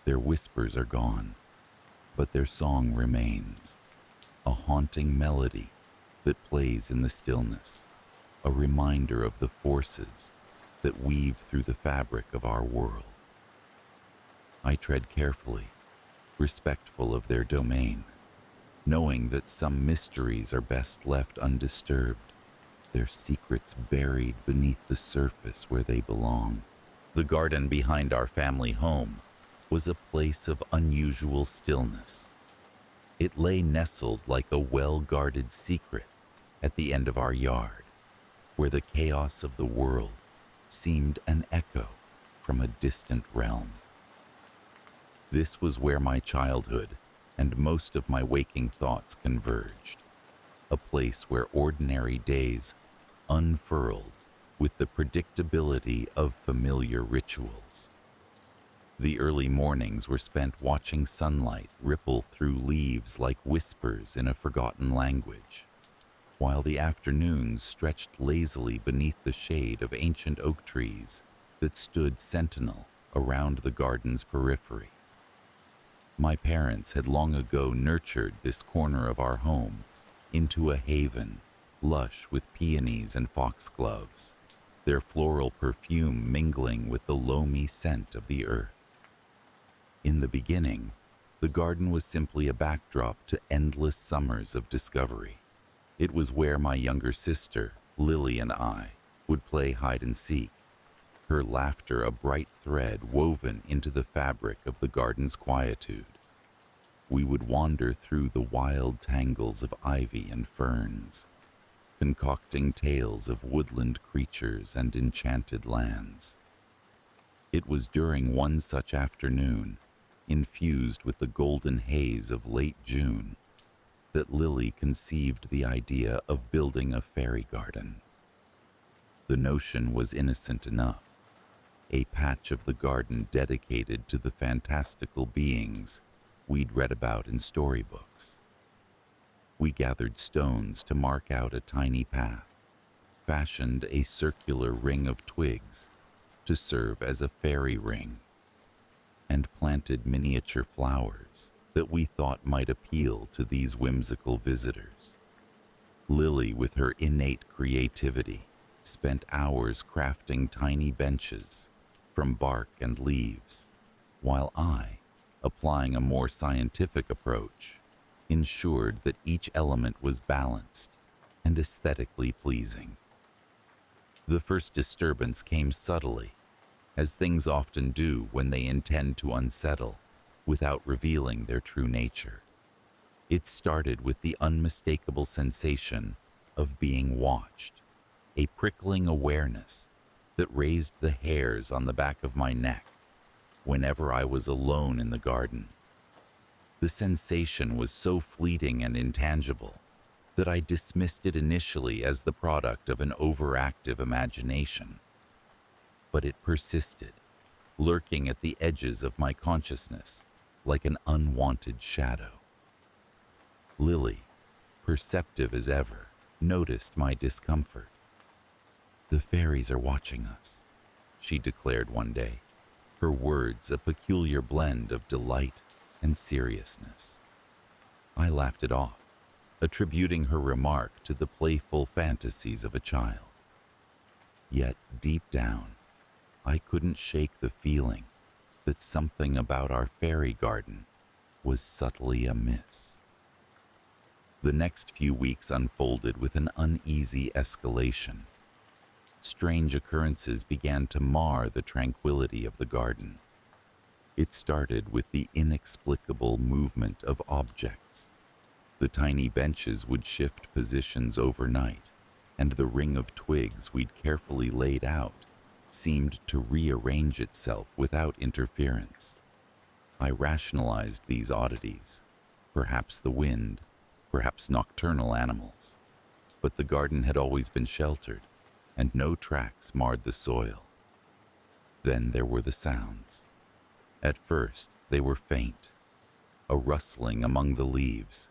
Their whispers are gone, but their song remains, a haunting melody that plays in the stillness, a reminder of the forces that weave through the fabric of our world. I tread carefully, respectful of their domain, knowing that some mysteries are best left undisturbed, their secrets buried beneath the surface where they belong. The garden behind our family home was a place of unusual stillness. It lay nestled like a well-guarded secret at the end of our yard, where the chaos of the world seemed an echo from a distant realm. This was where my childhood and most of my waking thoughts converged, a place where ordinary days unfurled with the predictability of familiar rituals. The early mornings were spent watching sunlight ripple through leaves like whispers in a forgotten language, while the afternoons stretched lazily beneath the shade of ancient oak trees that stood sentinel around the garden's periphery. My parents had long ago nurtured this corner of our home into a haven lush with peonies and foxgloves, their floral perfume mingling with the loamy scent of the earth. In the beginning, the garden was simply a backdrop to endless summers of discovery. It was where my younger sister, Lily, and I would play hide and seek, her laughter a bright thread woven into the fabric of the garden's quietude. We would wander through the wild tangles of ivy and ferns, concocting tales of woodland creatures and enchanted lands. It was during one such afternoon, infused with the golden haze of late June, that Lily conceived the idea of building a fairy garden. The notion was innocent enough, a patch of the garden dedicated to the fantastical beings we'd read about in storybooks. We gathered stones to mark out a tiny path, fashioned a circular ring of twigs to serve as a fairy ring, and planted miniature flowers that we thought might appeal to these whimsical visitors. Lily, with her innate creativity, spent hours crafting tiny benches from bark and leaves, while I, applying a more scientific approach, ensured that each element was balanced and aesthetically pleasing. The first disturbance came subtly, as things often do when they intend to unsettle without revealing their true nature. It started with the unmistakable sensation of being watched, a prickling awareness that raised the hairs on the back of my neck whenever I was alone in the garden. The sensation was so fleeting and intangible that I dismissed it initially as the product of an overactive imagination. But it persisted, lurking at the edges of my consciousness like an unwanted shadow. Lily, perceptive as ever, noticed my discomfort. "The fairies are watching us," she declared one day, her words a peculiar blend of delight and seriousness. I laughed it off, attributing her remark to the playful fantasies of a child. Yet deep down, I couldn't shake the feeling that something about our fairy garden was subtly amiss. The next few weeks unfolded with an uneasy escalation. Strange occurrences began to mar the tranquility of the garden. It started with the inexplicable movement of objects. The tiny benches would shift positions overnight, and the ring of twigs we'd carefully laid out seemed to rearrange itself without interference. I rationalized these oddities, perhaps the wind, perhaps nocturnal animals, but the garden had always been sheltered, and no tracks marred the soil. Then there were the sounds. At first, they were faint, a rustling among the leaves,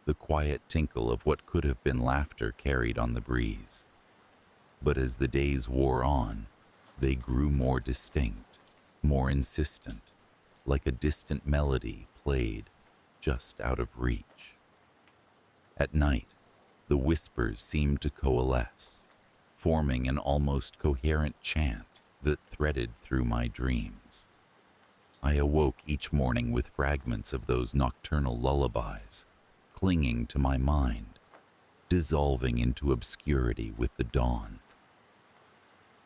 the quiet tinkle of what could have been laughter carried on the breeze. But as the days wore on, they grew more distinct, more insistent, like a distant melody played just out of reach. At night, the whispers seemed to coalesce, forming an almost coherent chant that threaded through my dreams. I awoke each morning with fragments of those nocturnal lullabies clinging to my mind, dissolving into obscurity with the dawn.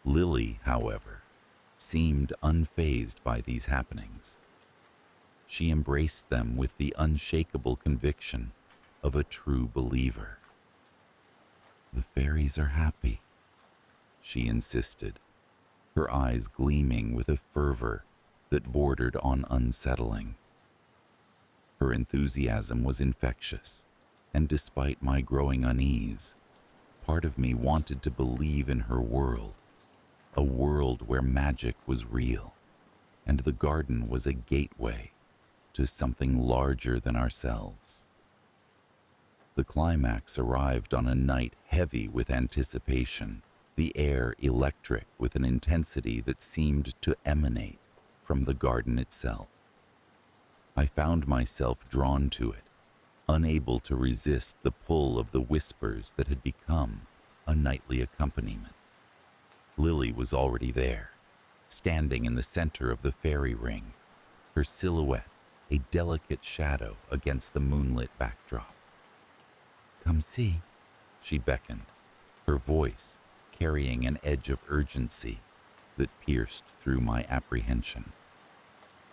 Lily, however, seemed unfazed by these happenings. She embraced them with the unshakable conviction of a true believer. "The fairies are happy," she insisted, her eyes gleaming with a fervor that bordered on unsettling. Her enthusiasm was infectious, and despite my growing unease, part of me wanted to believe in her world, a world where magic was real, and the garden was a gateway to something larger than ourselves. The climax arrived on a night heavy with anticipation, the air electric with an intensity that seemed to emanate from the garden itself. I found myself drawn to it, unable to resist the pull of the whispers that had become a nightly accompaniment. Lily was already there, standing in the center of the fairy ring, her silhouette a delicate shadow against the moonlit backdrop. "Come see," she beckoned, her voice carrying an edge of urgency that pierced through my apprehension.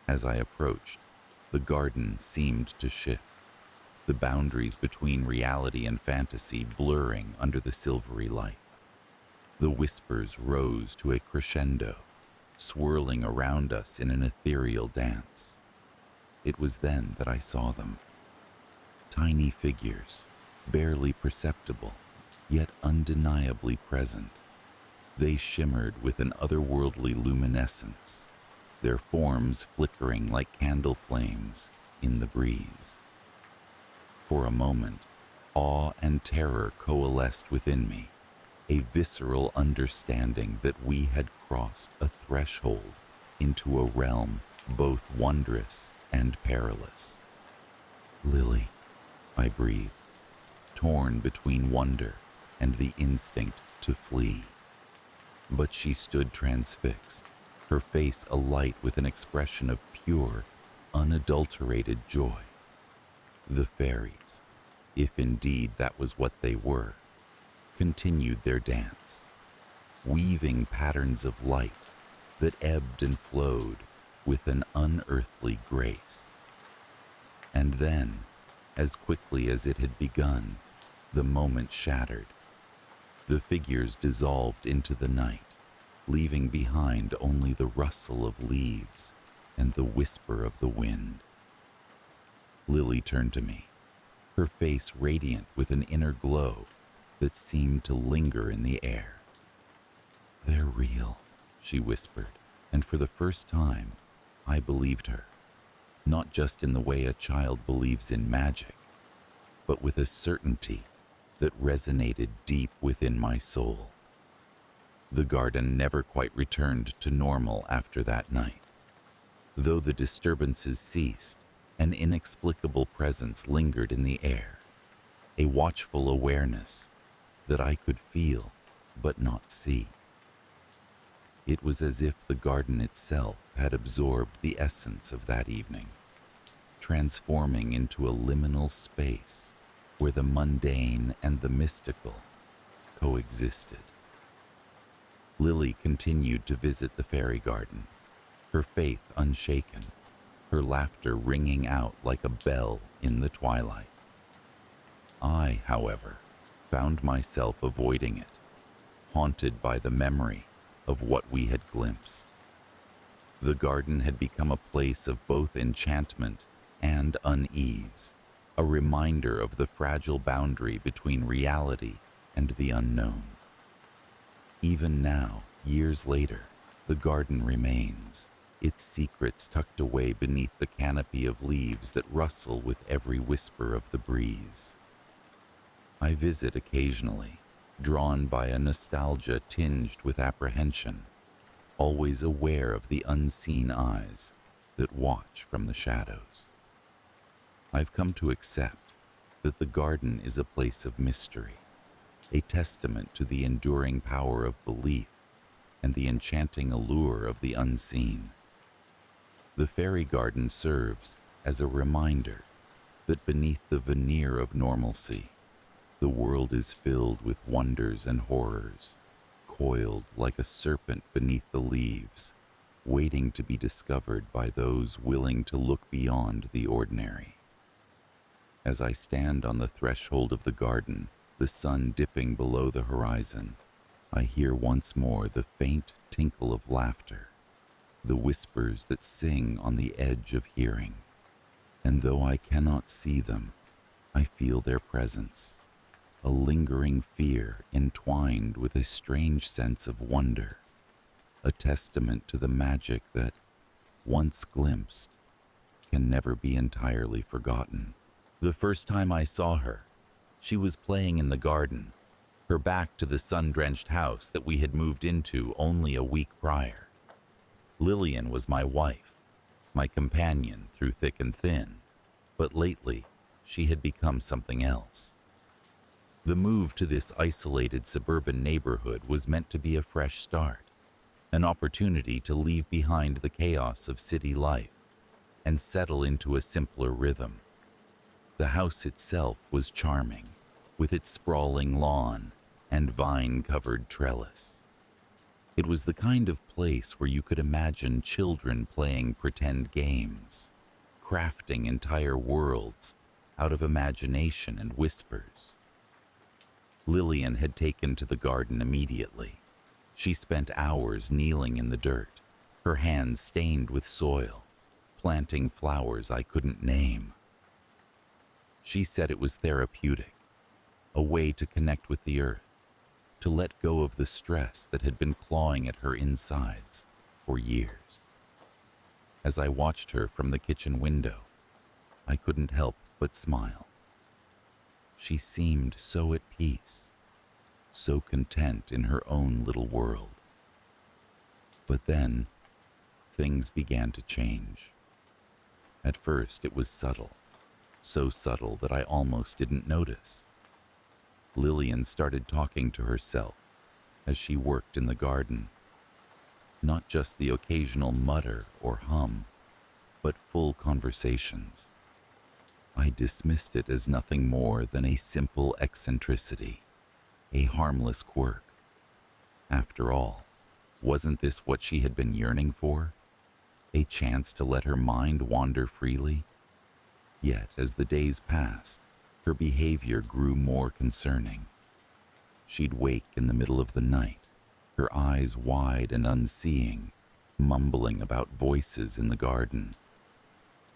As I approached, the garden seemed to shift, the boundaries between reality and fantasy blurring under the silvery light. The whispers rose to a crescendo, swirling around us in an ethereal dance. It was then that I saw them. Tiny figures, barely perceptible, yet undeniably present. They shimmered with an otherworldly luminescence, their forms flickering like candle flames in the breeze. For a moment, awe and terror coalesced within me, a visceral understanding that we had crossed a threshold into a realm both wondrous and perilous. "Lily," I breathed, torn between wonder and the instinct to flee. But she stood transfixed, her face alight with an expression of pure, unadulterated joy. The fairies, if indeed that was what they were, continued their dance, weaving patterns of light that ebbed and flowed with an unearthly grace. And then, as quickly as it had begun, the moment shattered. The figures dissolved into the night, leaving behind only the rustle of leaves and the whisper of the wind. Lily turned to me, her face radiant with an inner glow that seemed to linger in the air. "They're real," she whispered, and for the first time, I believed her, not just in the way a child believes in magic, but with a certainty that resonated deep within my soul. The garden never quite returned to normal after that night. Though the disturbances ceased, an inexplicable presence lingered in the air, a watchful awareness that I could feel but not see. It was as if the garden itself had absorbed the essence of that evening, transforming into a liminal space where the mundane and the mystical coexisted. Lily continued to visit the fairy garden, her faith unshaken, her laughter ringing out like a bell in the twilight. I, however, found myself avoiding it, haunted by the memory of what we had glimpsed. The garden had become a place of both enchantment and unease, a reminder of the fragile boundary between reality and the unknown. Even now, years later, the garden remains, its secrets tucked away beneath the canopy of leaves that rustle with every whisper of the breeze. I visit occasionally, drawn by a nostalgia tinged with apprehension, always aware of the unseen eyes that watch from the shadows. I've come to accept that the garden is a place of mystery, a testament to the enduring power of belief and the enchanting allure of the unseen. The fairy garden serves as a reminder that beneath the veneer of normalcy, the world is filled with wonders and horrors, coiled like a serpent beneath the leaves, waiting to be discovered by those willing to look beyond the ordinary. As I stand on the threshold of the garden, the sun dipping below the horizon, I hear once more the faint tinkle of laughter, the whispers that sing on the edge of hearing. And though I cannot see them, I feel their presence, a lingering fear entwined with a strange sense of wonder, a testament to the magic that, once glimpsed, can never be entirely forgotten. The first time I saw her, she was playing in the garden, her back to the sun-drenched house that we had moved into only a week prior. Lillian was my wife, my companion through thick and thin, but lately she had become something else. The move to this isolated suburban neighborhood was meant to be a fresh start, an opportunity to leave behind the chaos of city life and settle into a simpler rhythm. The house itself was charming, with its sprawling lawn and vine-covered trellis. It was the kind of place where you could imagine children playing pretend games, crafting entire worlds out of imagination and whispers. Lillian had taken to the garden immediately. She spent hours kneeling in the dirt, her hands stained with soil, planting flowers I couldn't name. She said it was therapeutic, a way to connect with the earth, to let go of the stress that had been clawing at her insides for years. As I watched her from the kitchen window, I couldn't help but smile. She seemed so at peace, so content in her own little world. But then, things began to change. At first, it was subtle, so subtle that I almost didn't notice. Lillian started talking to herself as she worked in the garden. Not just the occasional mutter or hum, but full conversations. I dismissed it as nothing more than a simple eccentricity, a harmless quirk. After all, wasn't this what she had been yearning for? A chance to let her mind wander freely? Yet, as the days passed, her behavior grew more concerning. She'd wake in the middle of the night, her eyes wide and unseeing, mumbling about voices in the garden.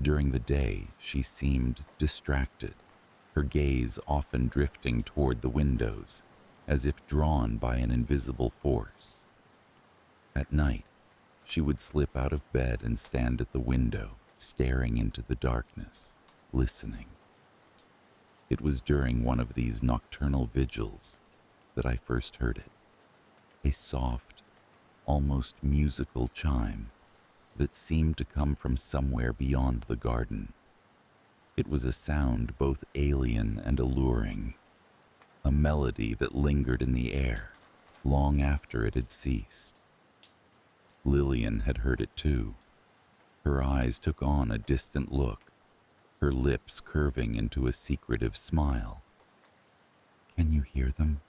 During the day, she seemed distracted, her gaze often drifting toward the windows, as if drawn by an invisible force. At night, she would slip out of bed and stand at the window, staring into the darkness, listening. It was during one of these nocturnal vigils that I first heard it, a soft, almost musical chime that seemed to come from somewhere beyond the garden. It was a sound both alien and alluring, a melody that lingered in the air long after it had ceased. Lillian had heard it too. Her eyes took on a distant look, her lips curving into a secretive smile. "Can you hear them?"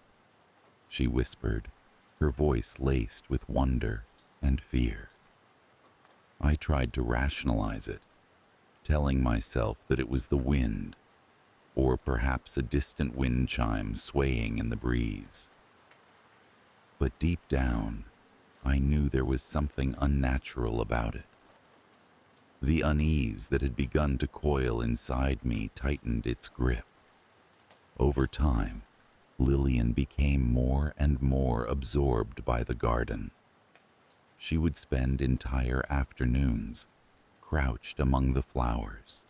she whispered, her voice laced with wonder and fear. I tried to rationalize it, telling myself that it was the wind, or perhaps a distant wind chime swaying in the breeze. But deep down, I knew there was something unnatural about it. The unease that had begun to coil inside me tightened its grip. Over time, Lillian became more and more absorbed by the garden. She would spend entire afternoons crouched among the flowers,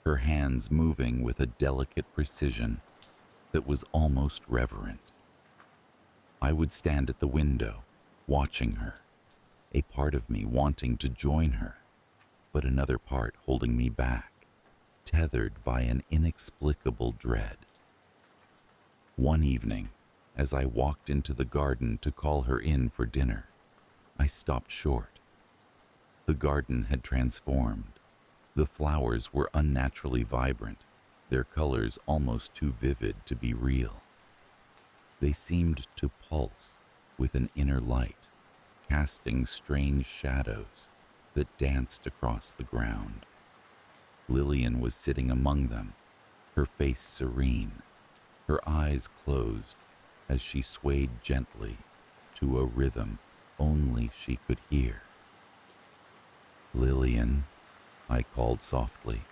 her hands moving with a delicate precision that was almost reverent. I would stand at the window, watching her, a part of me wanting to join her, but another part holding me back, tethered by an inexplicable dread. One evening, as I walked into the garden to call her in for dinner, I stopped short. The garden had transformed. The flowers were unnaturally vibrant, their colors almost too vivid to be real. They seemed to pulse with an inner light, casting strange shadows that danced across the ground. Lillian was sitting among them, her face serene, her eyes closed as she swayed gently to a rhythm only she could hear. "Lillian," I called softly,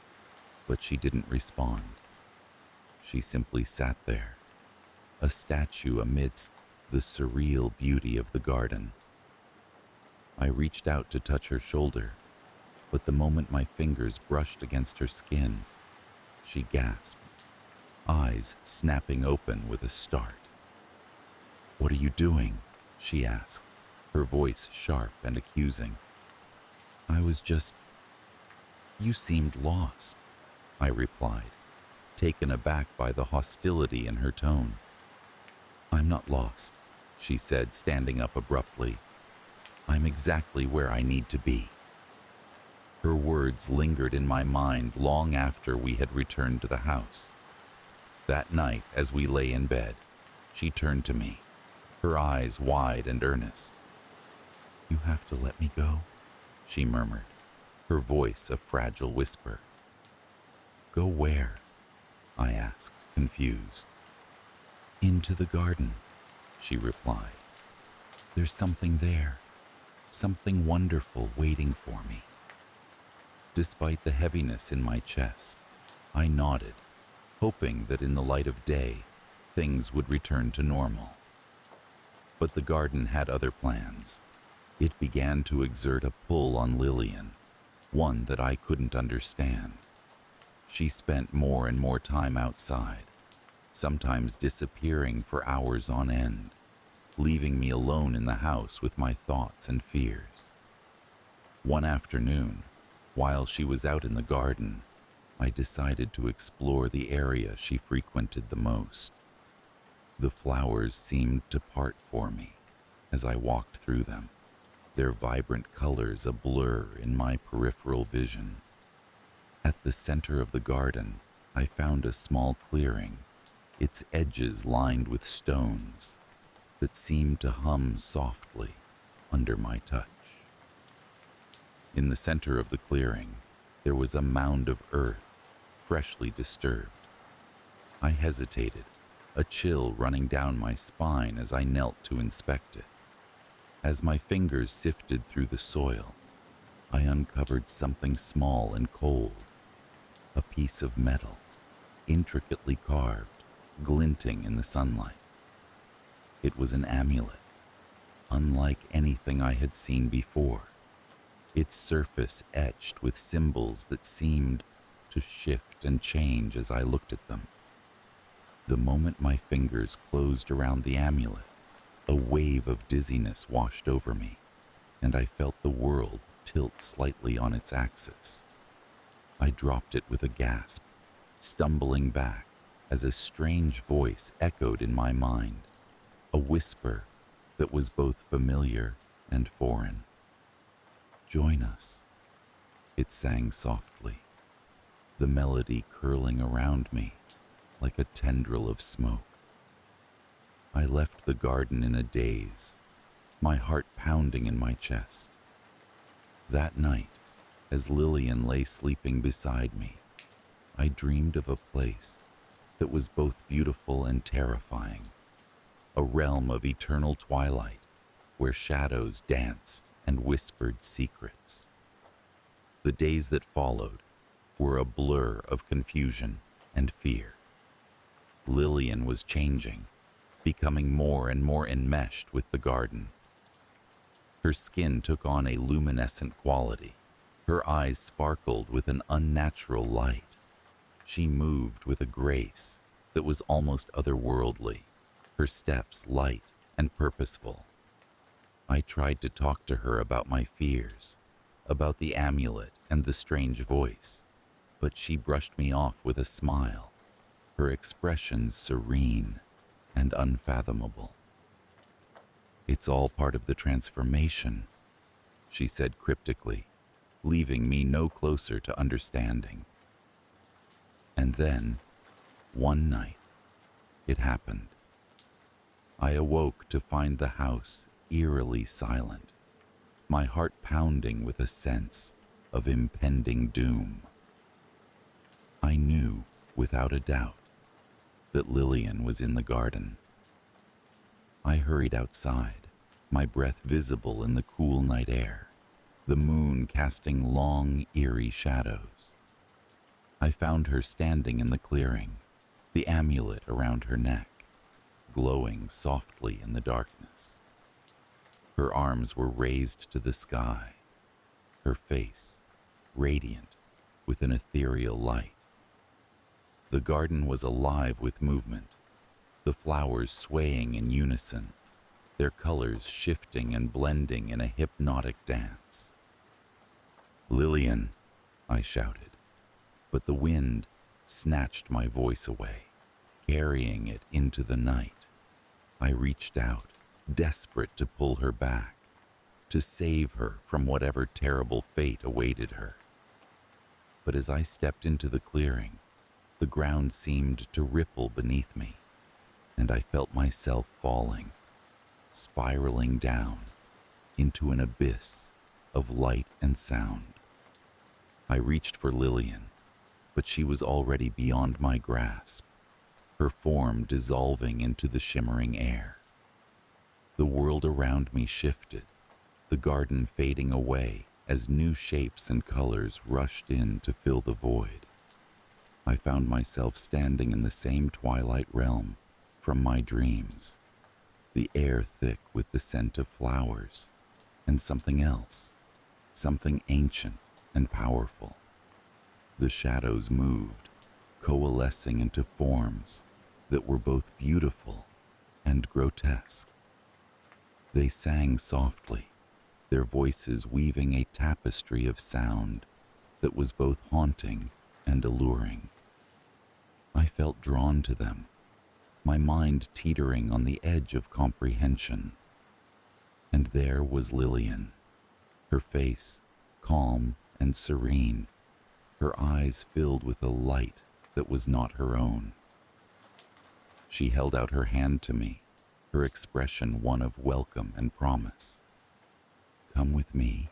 but she didn't respond. She simply sat there, a statue amidst the surreal beauty of the garden. I reached out to touch her shoulder, but the moment my fingers brushed against her skin, she gasped, eyes snapping open with a start. "What are you doing?" she asked, her voice sharp and accusing. You seemed lost," I replied, taken aback by the hostility in her tone. "I'm not lost," she said, standing up abruptly. "I'm exactly where I need to be." Her words lingered in my mind long after we had returned to the house. That night, as we lay in bed, she turned to me, her eyes wide and earnest. "You have to let me go," she murmured, her voice a fragile whisper. "Go where?" I asked, confused. "Into the garden," she replied. "There's something there, something wonderful waiting for me." Despite the heaviness in my chest, I nodded, hoping that in the light of day, things would return to normal. But the garden had other plans. It began to exert a pull on Lillian, one that I couldn't understand. She spent more and more time outside, sometimes disappearing for hours on end, leaving me alone in the house with my thoughts and fears. One afternoon, while she was out in the garden, I decided to explore the area she frequented the most. The flowers seemed to part for me as I walked through them, their vibrant colors a blur in my peripheral vision. At the center of the garden, I found a small clearing, its edges lined with stones that seemed to hum softly under my touch. In the center of the clearing, there was a mound of earth, freshly disturbed. I hesitated, a chill running down my spine as I knelt to inspect it. As my fingers sifted through the soil, I uncovered something small and cold, a piece of metal, intricately carved, glinting in the sunlight. It was an amulet, unlike anything I had seen before, its surface etched with symbols that seemed to shift and change as I looked at them. The moment my fingers closed around the amulet, a wave of dizziness washed over me, and I felt the world tilt slightly on its axis. I dropped it with a gasp, stumbling back as a strange voice echoed in my mind, a whisper that was both familiar and foreign. "Join us," it sang softly, the melody curling around me like a tendril of smoke. I left the garden in a daze, my heart pounding in my chest. That night, as Lillian lay sleeping beside me, I dreamed of a place that was both beautiful and terrifying, a realm of eternal twilight where shadows danced and whispered secrets. The days that followed were a blur of confusion and fear. Lillian was changing, becoming more and more enmeshed with the garden. Her skin took on a luminescent quality. Her eyes sparkled with an unnatural light. She moved with a grace that was almost otherworldly, her steps light and purposeful. I tried to talk to her about my fears, about the amulet and the strange voice, but she brushed me off with a smile, her expression serene and unfathomable. "It's all part of the transformation," she said cryptically, leaving me no closer to understanding. And then, one night, it happened. I awoke to find the house eerily silent, my heart pounding with a sense of impending doom. I knew, without a doubt, that Lillian was in the garden. I hurried outside, my breath visible in the cool night air, the moon casting long, eerie shadows. I found her standing in the clearing, the amulet around her neck, glowing softly in the darkness. Her arms were raised to the sky, her face radiant with an ethereal light. The garden was alive with movement, the flowers swaying in unison, their colors shifting and blending in a hypnotic dance. "Lillian," I shouted, but the wind snatched my voice away, carrying it into the night. I reached out, desperate to pull her back, to save her from whatever terrible fate awaited her. But as I stepped into the clearing, the ground seemed to ripple beneath me, and I felt myself falling, spiraling down into an abyss of light and sound. I reached for Lillian, but she was already beyond my grasp, her form dissolving into the shimmering air. The world around me shifted, the garden fading away as new shapes and colors rushed in to fill the void. I found myself standing in the same twilight realm from my dreams, the air thick with the scent of flowers, and something else, something ancient and powerful. The shadows moved, coalescing into forms that were both beautiful and grotesque. They sang softly, their voices weaving a tapestry of sound that was both haunting and alluring. I felt drawn to them, my mind teetering on the edge of comprehension. And there was Lillian, her face calm and serene, her eyes filled with a light that was not her own. She held out her hand to me, her expression one of welcome and promise. "Come with me,"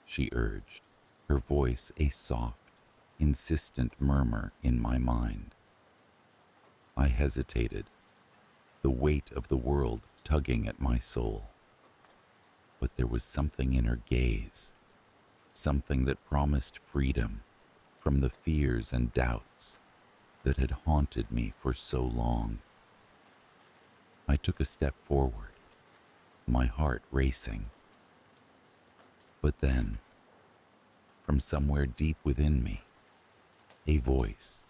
she urged, her voice a soft, insistent murmur in my mind. I hesitated, the weight of the world tugging at my soul. But there was something in her gaze, something that promised freedom from the fears and doubts that had haunted me for so long. I took a step forward, my heart racing. But then, from somewhere deep within me, a voice,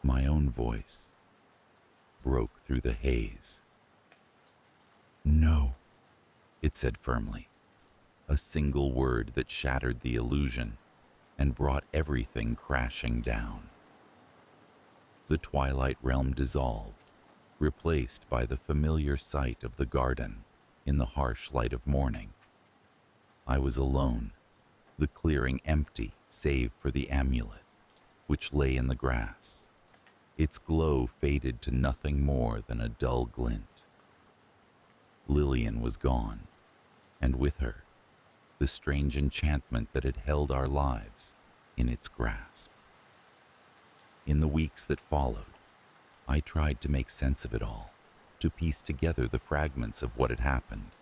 my own voice, broke through the haze. "No," it said firmly, a single word that shattered the illusion and brought everything crashing down. The twilight realm dissolved, replaced by the familiar sight of the garden in the harsh light of morning. I was alone, the clearing empty save for the amulet, which lay in the grass. Its glow faded to nothing more than a dull glint. Lillian was gone, and with her, the strange enchantment that had held our lives in its grasp. In the weeks that followed, I tried to make sense of it all, to piece together the fragments of what had happened,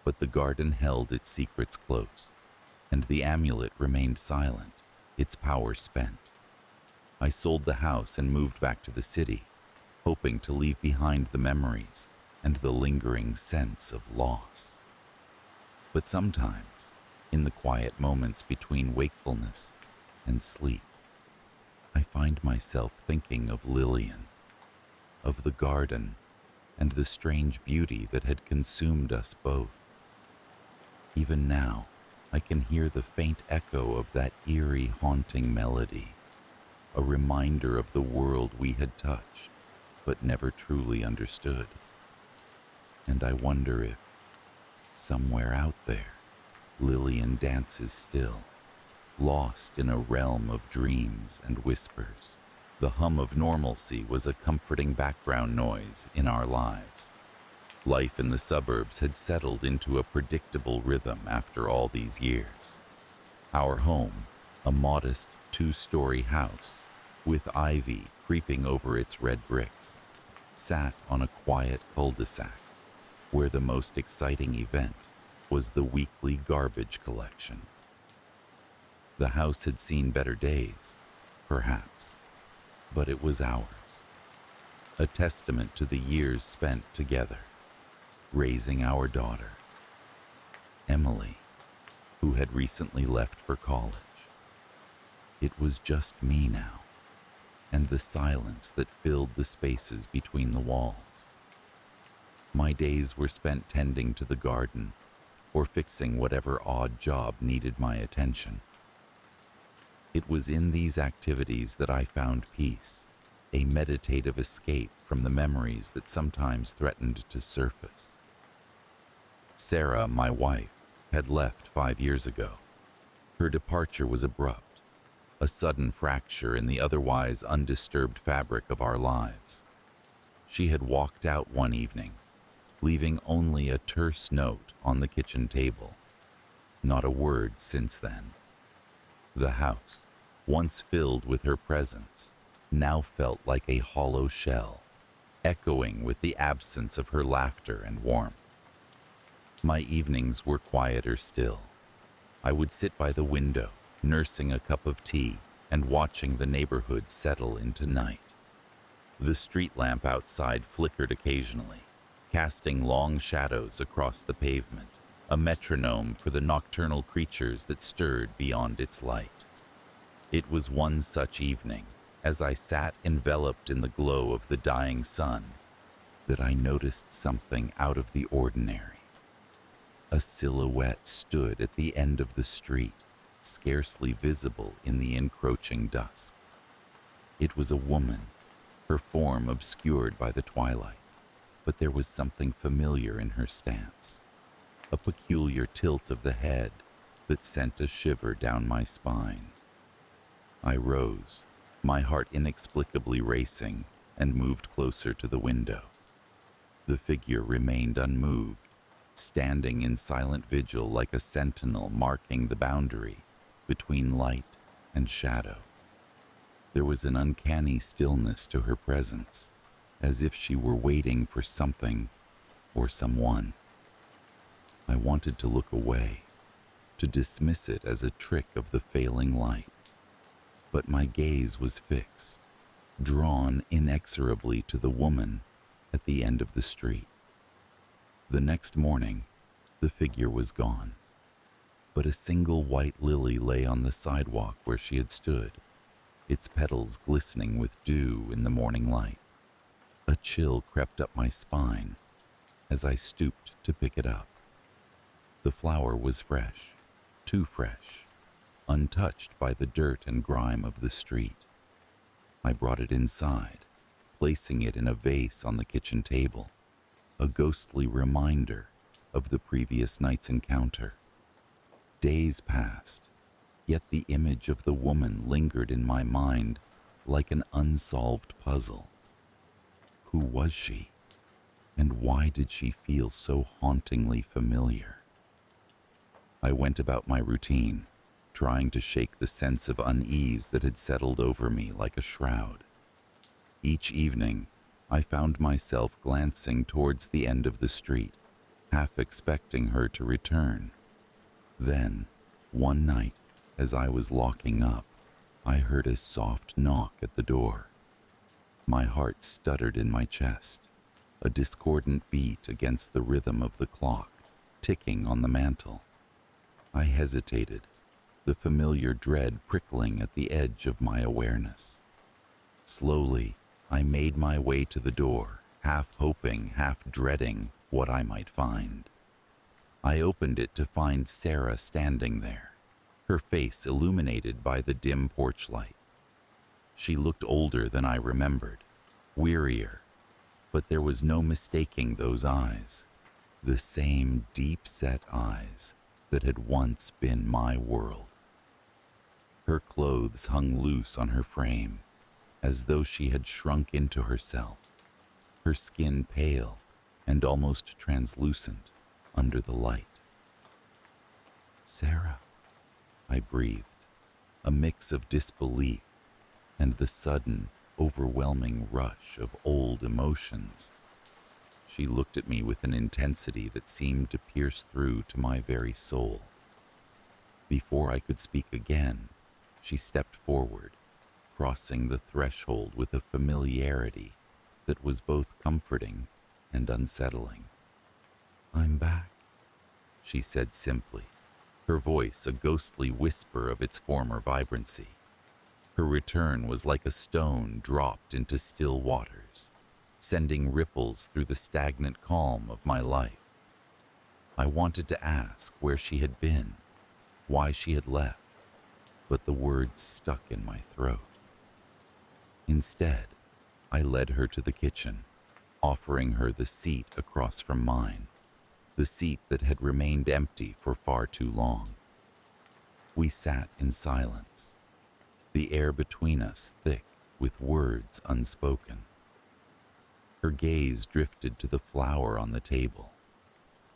but the garden held its secrets close, and the amulet remained silent, its power spent. I sold the house and moved back to the city, hoping to leave behind the memories and the lingering sense of loss. But sometimes, in the quiet moments between wakefulness and sleep, I find myself thinking of Lillian, of the garden, and the strange beauty that had consumed us both. Even now, I can hear the faint echo of that eerie, haunting melody, a reminder of the world we had touched, but never truly understood. And I wonder if, somewhere out there, Lillian dances still, lost in a realm of dreams and whispers. The hum of normalcy was a comforting background noise in our lives. Life in the suburbs had settled into a predictable rhythm after all these years. Our home, a modest two-story house with ivy creeping over its red bricks, sat on a quiet cul-de-sac where the most exciting event was the weekly garbage collection. The house had seen better days, perhaps, but it was ours, a testament to the years spent together, raising our daughter, Emily, who had recently left for college. It was just me now, and the silence that filled the spaces between the walls. My days were spent tending to the garden or fixing whatever odd job needed my attention. It was in these activities that I found peace, a meditative escape from the memories that sometimes threatened to surface. Sarah, my wife, had left 5 years ago. Her departure was abrupt, a sudden fracture in the otherwise undisturbed fabric of our lives. She had walked out one evening, leaving only a terse note on the kitchen table. Not a word since then. The house, once filled with her presence, now felt like a hollow shell, echoing with the absence of her laughter and warmth. My evenings were quieter still. I would sit by the window, nursing a cup of tea and watching the neighborhood settle into night. The street lamp outside flickered occasionally, casting long shadows across the pavement, a metronome for the nocturnal creatures that stirred beyond its light. It was one such evening, as I sat enveloped in the glow of the dying sun, that I noticed something out of the ordinary. A silhouette stood at the end of the street, scarcely visible in the encroaching dusk. It was a woman, her form obscured by the twilight, but there was something familiar in her stance, a peculiar tilt of the head that sent a shiver down my spine. I rose, my heart inexplicably racing, and moved closer to the window. The figure remained unmoved, standing in silent vigil like a sentinel marking the boundary between light and shadow. There was an uncanny stillness to her presence, as if she were waiting for something or someone. I wanted to look away, to dismiss it as a trick of the failing light. But my gaze was fixed, drawn inexorably to the woman at the end of the street. The next morning, the figure was gone, but a single white lily lay on the sidewalk where she had stood, its petals glistening with dew in the morning light. A chill crept up my spine as I stooped to pick it up. The flower was fresh, too fresh, untouched by the dirt and grime of the street. I brought it inside, placing it in a vase on the kitchen table, a ghostly reminder of the previous night's encounter. Days passed, yet the image of the woman lingered in my mind like an unsolved puzzle. Who was she? And why did she feel so hauntingly familiar? I went about my routine, trying to shake the sense of unease that had settled over me like a shroud. Each evening, I found myself glancing towards the end of the street, half expecting her to return. Then, one night, as I was locking up, I heard a soft knock at the door. My heart stuttered in my chest, a discordant beat against the rhythm of the clock ticking on the mantel. I hesitated, the familiar dread prickling at the edge of my awareness. Slowly, I made my way to the door, half hoping, half dreading what I might find. I opened it to find Sarah standing there, her face illuminated by the dim porch light. She looked older than I remembered, wearier, but there was no mistaking those eyes, the same deep-set eyes that had once been my world. Her clothes hung loose on her frame, as though she had shrunk into herself, her skin pale and almost translucent under the light. "Sarah," I breathed, a mix of disbelief and the sudden, overwhelming rush of old emotions. She looked at me with an intensity that seemed to pierce through to my very soul. Before I could speak again, she stepped forward, crossing the threshold with a familiarity that was both comforting and unsettling. "I'm back," she said simply, her voice a ghostly whisper of its former vibrancy. Her return was like a stone dropped into still waters, sending ripples through the stagnant calm of my life. I wanted to ask where she had been, why she had left, but the words stuck in my throat. Instead, I led her to the kitchen, offering her the seat across from mine, the seat that had remained empty for far too long. We sat in silence, the air between us thick with words unspoken. Her gaze drifted to the flower on the table,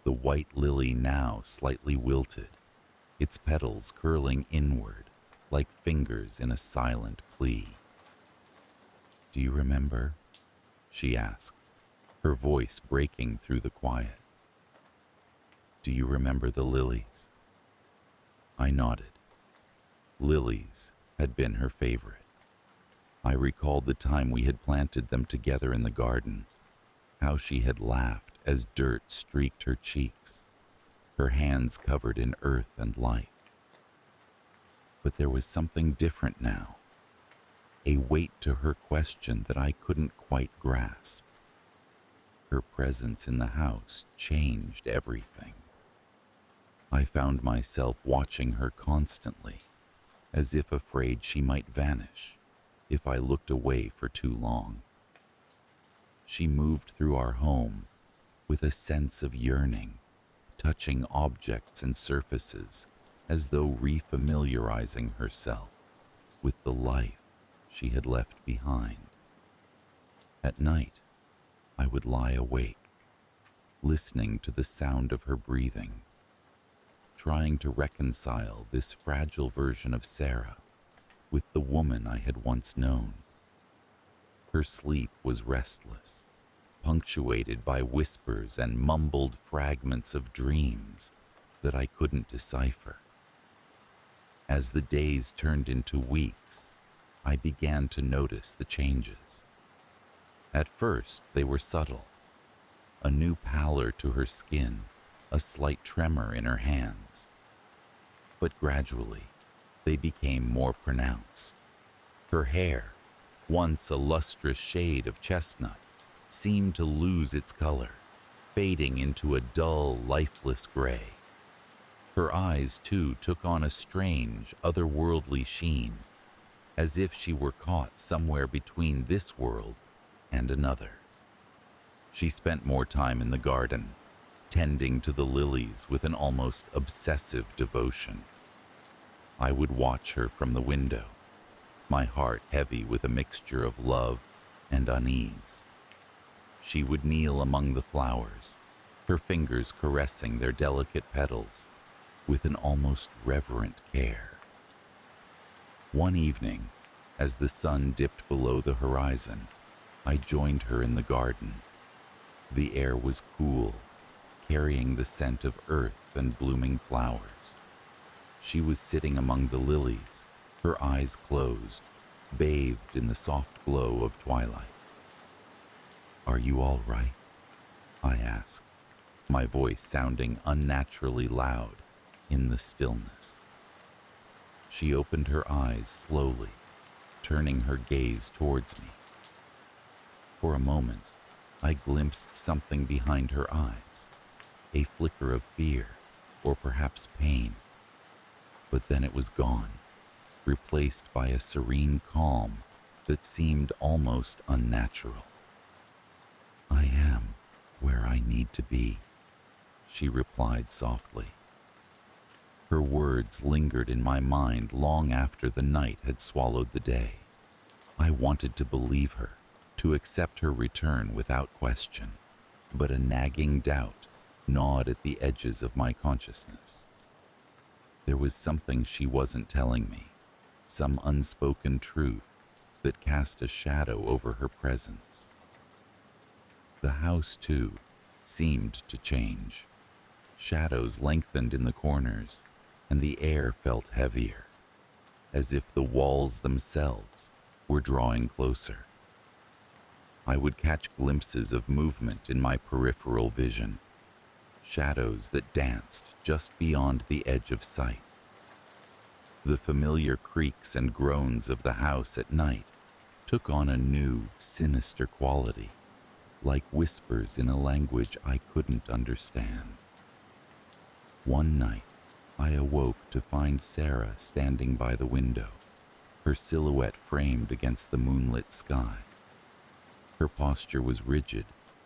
the white lily now slightly wilted, its petals curling inward like fingers in a silent plea. "Do you remember?" she asked, her voice breaking through the quiet. "Do you remember the lilies?" I nodded. Lilies had been her favorite. I recalled the time we had planted them together in the garden, how she had laughed as dirt streaked her cheeks, her hands covered in earth and life. But there was something different now, a weight to her question that I couldn't quite grasp. Her presence in the house changed everything. I found myself watching her constantly, as if afraid she might vanish if I looked away for too long. She moved through our home with a sense of yearning, touching objects and surfaces as though refamiliarizing herself with the life she had left behind. At night, I would lie awake, listening to the sound of her breathing, trying to reconcile this fragile version of Sarah with the woman I had once known. Her sleep was restless, punctuated by whispers and mumbled fragments of dreams that I couldn't decipher. As the days turned into weeks, I began to notice the changes. At first, they were subtle. A new pallor to her skin, a slight tremor in her hands. But gradually, they became more pronounced. Her hair, once a lustrous shade of chestnut, seemed to lose its color, fading into a dull, lifeless gray. Her eyes, too, took on a strange, otherworldly sheen, as if she were caught somewhere between this world and another. She spent more time in the garden, tending to the lilies with an almost obsessive devotion. I would watch her from the window, my heart heavy with a mixture of love and unease. She would kneel among the flowers, her fingers caressing their delicate petals with an almost reverent care. One evening, as the sun dipped below the horizon, I joined her in the garden. The air was cool, carrying the scent of earth and blooming flowers. She was sitting among the lilies, her eyes closed, bathed in the soft glow of twilight. "Are you all right?" I asked, my voice sounding unnaturally loud in the stillness. She opened her eyes slowly, turning her gaze towards me. For a moment, I glimpsed something behind her eyes, a flicker of fear, or perhaps pain. But then it was gone, replaced by a serene calm that seemed almost unnatural. "I am where I need to be," she replied softly. Her words lingered in my mind long after the night had swallowed the day. I wanted to believe her, to accept her return without question, but a nagging doubt gnawed at the edges of my consciousness. There was something she wasn't telling me, some unspoken truth that cast a shadow over her presence. The house, too, seemed to change. Shadows lengthened in the corners, and the air felt heavier, as if the walls themselves were drawing closer. I would catch glimpses of movement in my peripheral vision, shadows that danced just beyond the edge of sight. The familiar creaks and groans of the house at night took on a new, sinister quality, like whispers in a language I couldn't understand. One night, I awoke to find Sarah standing by the window, her silhouette framed against the moonlit sky. Her posture was rigid,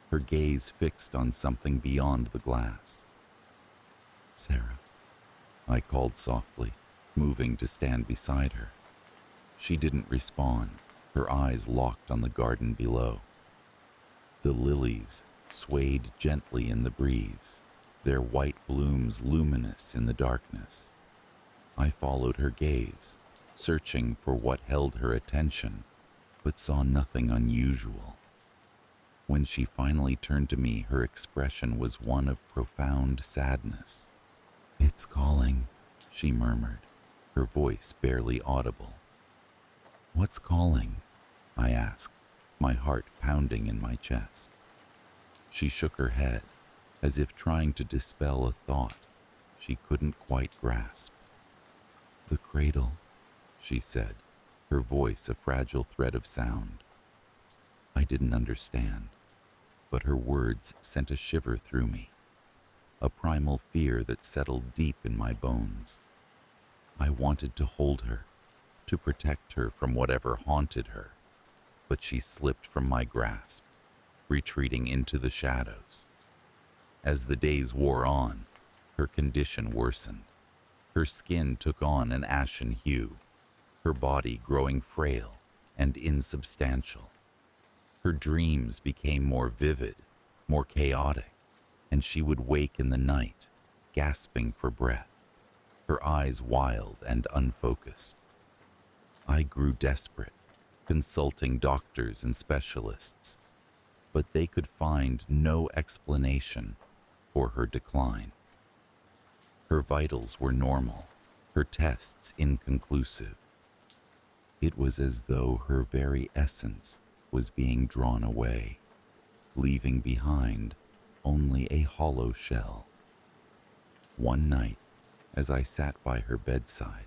her gaze fixed on something beyond the glass. "Sarah," I called softly, moving to stand beside her. She didn't respond, her eyes locked on the garden below. The lilies swayed gently in the breeze, their white blooms luminous in the darkness. I followed her gaze, searching for what held her attention, but saw nothing unusual. When she finally turned to me, her expression was one of profound sadness. "It's calling," she murmured, her voice barely audible. "What's calling?" I asked, my heart pounding in my chest. She shook her head, as if trying to dispel a thought she couldn't quite grasp. "The cradle," she said, her voice a fragile thread of sound. I didn't understand, but her words sent a shiver through me, a primal fear that settled deep in my bones. I wanted to hold her, to protect her from whatever haunted her, but she slipped from my grasp, retreating into the shadows. As the days wore on, her condition worsened. Her skin took on an ashen hue, her body growing frail and insubstantial. Her dreams became more vivid, more chaotic, and she would wake in the night, gasping for breath, her eyes wild and unfocused. I grew desperate, consulting doctors and specialists, but they could find no explanation for her decline. Her vitals were normal, her tests inconclusive. It was as though her very essence was being drawn away, leaving behind only a hollow shell. One night, as I sat by her bedside,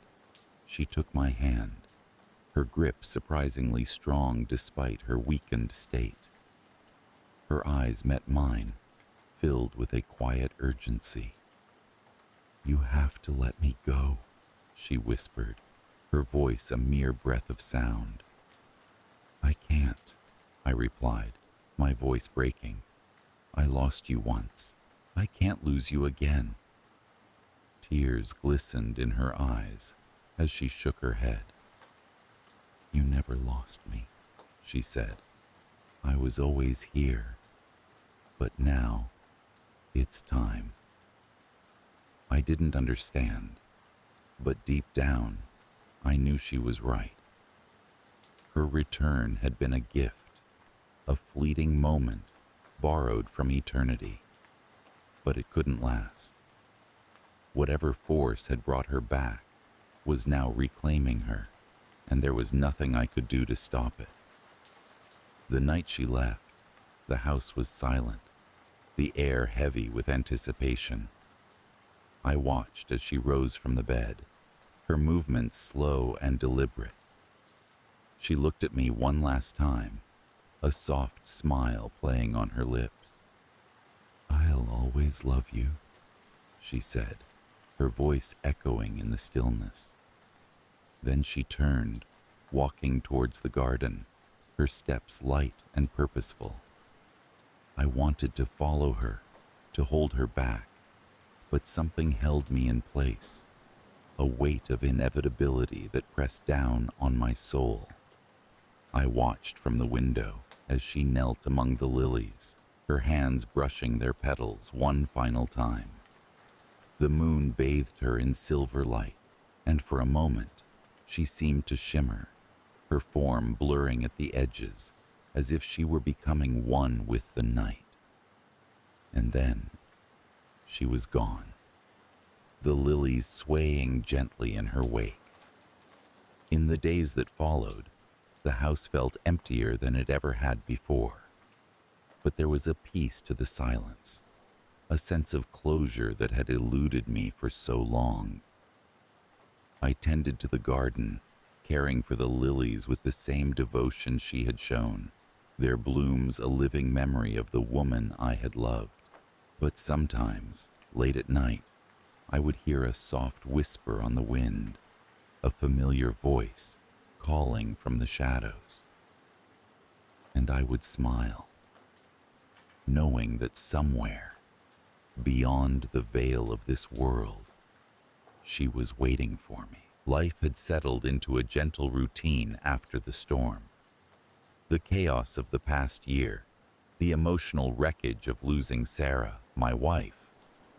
she took my hand, her grip surprisingly strong despite her weakened state. Her eyes met mine, filled with a quiet urgency. "You have to let me go," she whispered, her voice a mere breath of sound. "I can't. I replied, my voice breaking. I lost you once. I can't lose you again. Tears glistened in her eyes as she shook her head. You never lost me, she said. I was always here. But now, it's time. I didn't understand, but deep down, I knew she was right. Her return had been a gift, a fleeting moment borrowed from eternity. But it couldn't last. Whatever force had brought her back was now reclaiming her, and there was nothing I could do to stop it. The night she left, the house was silent, the air heavy with anticipation. I watched as she rose from the bed, her movements slow and deliberate. She looked at me one last time, a soft smile playing on her lips. I'll always love you, she said, her voice echoing in the stillness. Then she turned, walking towards the garden, her steps light and purposeful. I wanted to follow her, to hold her back, but something held me in place, a weight of inevitability that pressed down on my soul. I watched from the window as she knelt among the lilies, her hands brushing their petals one final time. The moon bathed her in silver light, and for a moment, she seemed to shimmer, her form blurring at the edges as if she were becoming one with the night. And then, she was gone, the lilies swaying gently in her wake. In the days that followed, the house felt emptier than it ever had before. But there was a peace to the silence, a sense of closure that had eluded me for so long. I tended to the garden, caring for the lilies with the same devotion she had shown, their blooms a living memory of the woman I had loved. But sometimes, late at night, I would hear a soft whisper on the wind, a familiar voice calling from the shadows. And I would smile, knowing that somewhere, beyond the veil of this world, she was waiting for me. Life had settled into a gentle routine after the storm. The chaos of the past year, the emotional wreckage of losing Sarah, my wife,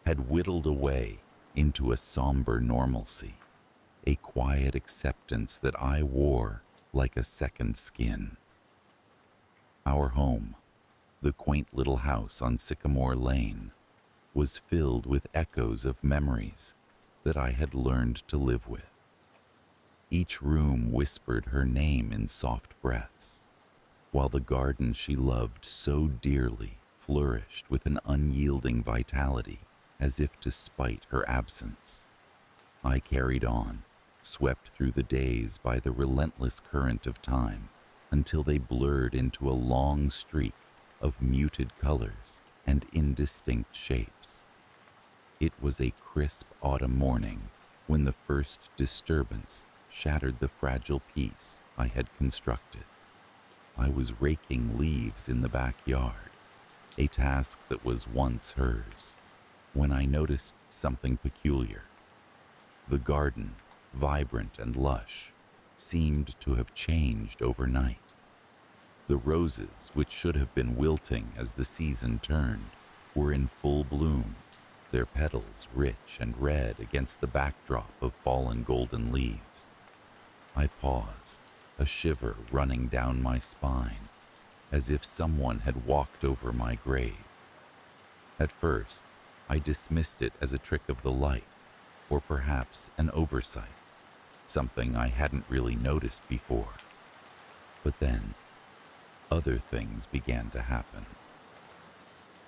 had whittled away into a somber normalcy, a quiet acceptance that I wore like a second skin. Our home, the quaint little house on Sycamore Lane, was filled with echoes of memories that I had learned to live with. Each room whispered her name in soft breaths, while the garden she loved so dearly flourished with an unyielding vitality as if to spite her absence. I carried on, swept through the days by the relentless current of time until they blurred into a long streak of muted colors and indistinct shapes. It was a crisp autumn morning when the first disturbance shattered the fragile peace I had constructed. I was raking leaves in the backyard, a task that was once hers, when I noticed something peculiar. The garden, vibrant and lush, seemed to have changed overnight. The roses, which should have been wilting as the season turned, were in full bloom, their petals rich and red against the backdrop of fallen golden leaves. I paused, a shiver running down my spine, as if someone had walked over my grave. At first, I dismissed it as a trick of the light, or perhaps an oversight, something I hadn't really noticed before. But then, other things began to happen.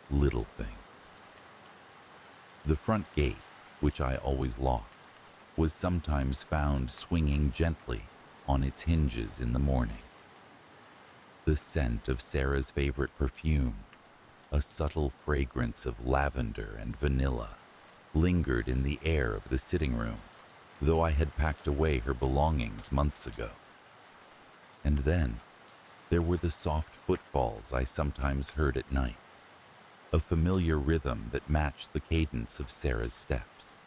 Little things. The front gate, which I always locked, was sometimes found swinging gently on its hinges in the morning. The scent of Sarah's favorite perfume, a subtle fragrance of lavender and vanilla, lingered in the air of the sitting room, though I had packed away her belongings months ago. And then, There were the soft footfalls I sometimes heard at night, a familiar rhythm that matched the cadence of Sarah's steps.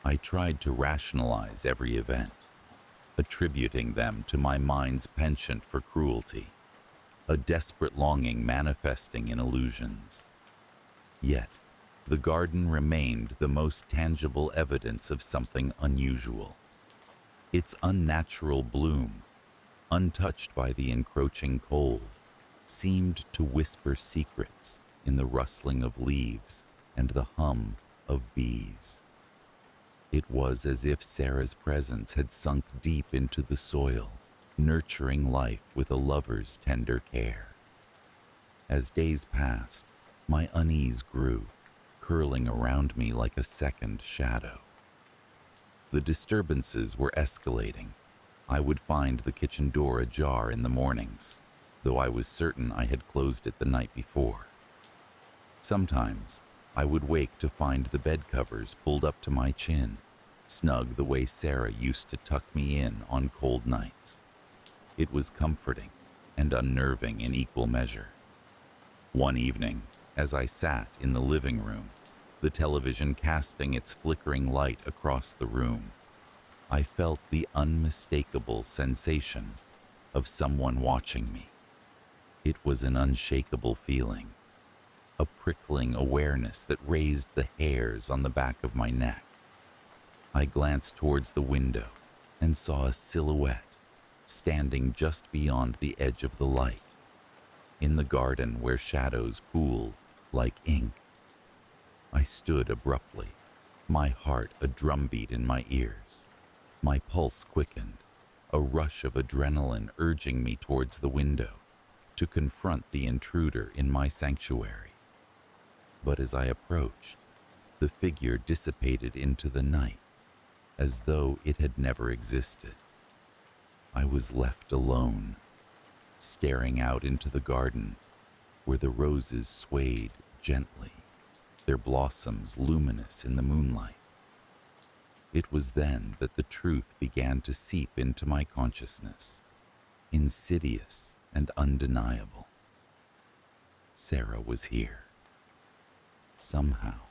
I tried to rationalize every event, attributing them to my mind's penchant for cruelty, a desperate longing manifesting in illusions. Yet, the garden remained the most tangible evidence of something unusual. Its unnatural bloom, untouched by the encroaching cold, seemed to whisper secrets in the rustling of leaves and the hum of bees. It was as if Sarah's presence had sunk deep into the soil, nurturing life with a lover's tender care. As days passed, my unease grew, curling around me like a second shadow. The disturbances were escalating. I would find the kitchen door ajar in the mornings, though I was certain I had closed it the night before. Sometimes, I would wake to find the bed covers pulled up to my chin, snug the way Sarah used to tuck me in on cold nights. It was comforting and unnerving in equal measure. One evening, as I sat in the living room, the television casting its flickering light across the room, I felt the unmistakable sensation of someone watching me. It was an unshakable feeling, a prickling awareness that raised the hairs on the back of my neck. I glanced towards the window and saw a silhouette standing just beyond the edge of the light, in the garden where shadows pooled like ink. I stood abruptly, my heart a drumbeat in my ears. My pulse quickened, a rush of adrenaline urging me towards the window to confront the intruder in my sanctuary. But as I approached, the figure dissipated into the night, as though it had never existed. I was left alone, staring out into the garden where the roses swayed gently, their blossoms luminous in the moonlight. It was then that the truth began to seep into my consciousness, insidious and undeniable. Sarah was here. Somehow,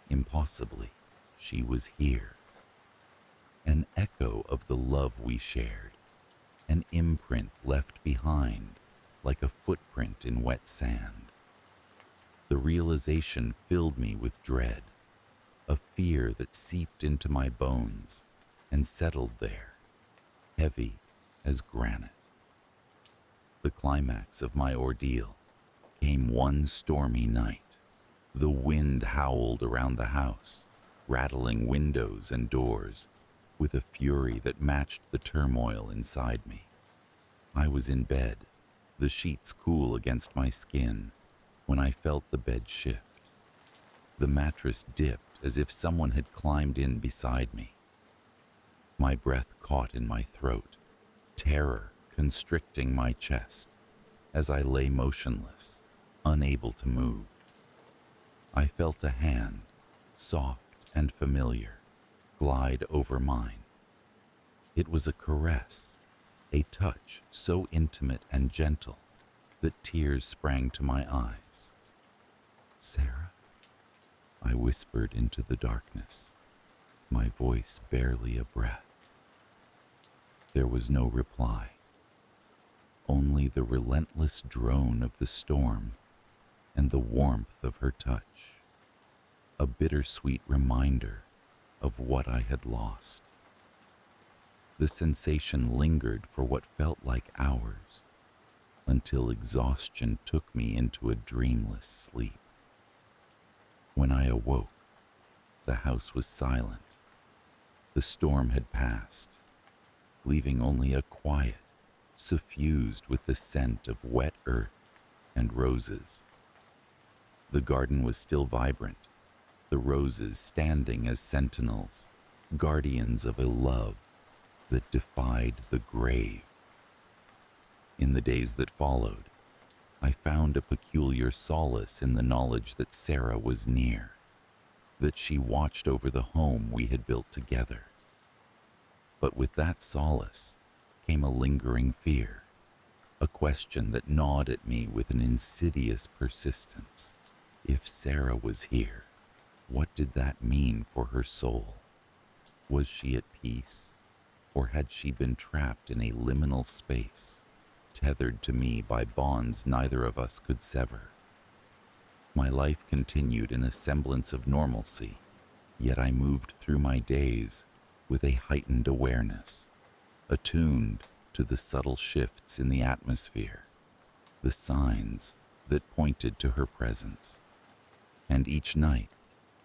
impossibly, she was here. An echo of the love we shared, an imprint left behind like a footprint in wet sand. The realization filled me with dread, a fear that seeped into my bones and settled there, heavy as granite. The climax of my ordeal came one stormy night. The wind howled around the house, rattling windows and doors with a fury that matched the turmoil inside me. I was in bed, the sheets cool against my skin, when I felt the bed shift. The mattress dipped as if someone had climbed in beside me. My breath caught in my throat, terror constricting my chest as I lay motionless, unable to move. I felt a hand, soft and familiar, glide over mine. It was a caress, a touch so intimate and gentle that tears sprang to my eyes. "Sarah?" I whispered into the darkness, my voice barely a breath. There was no reply, only the relentless drone of the storm and the warmth of her touch, a bittersweet reminder of what I had lost. The sensation lingered for what felt like hours, until exhaustion took me into a dreamless sleep. When I awoke, the house was silent. The storm had passed, leaving only a quiet, suffused with the scent of wet earth and roses. The garden was still vibrant, the roses standing as sentinels, guardians of a love that defied the grave. In the days that followed, I found a peculiar solace in the knowledge that Sarah was near, that she watched over the home we had built together. But with that solace came a lingering fear, a question question that gnawed at me with an insidious persistence. If Sarah was here, what did that mean for her soul? Was she at peace, or had she been trapped in a liminal space, tethered to me by bonds neither of us could sever? My life continued in a semblance of normalcy, yet I moved through my days with a heightened awareness, attuned to the subtle shifts in the atmosphere, the signs that pointed to her presence. And each night,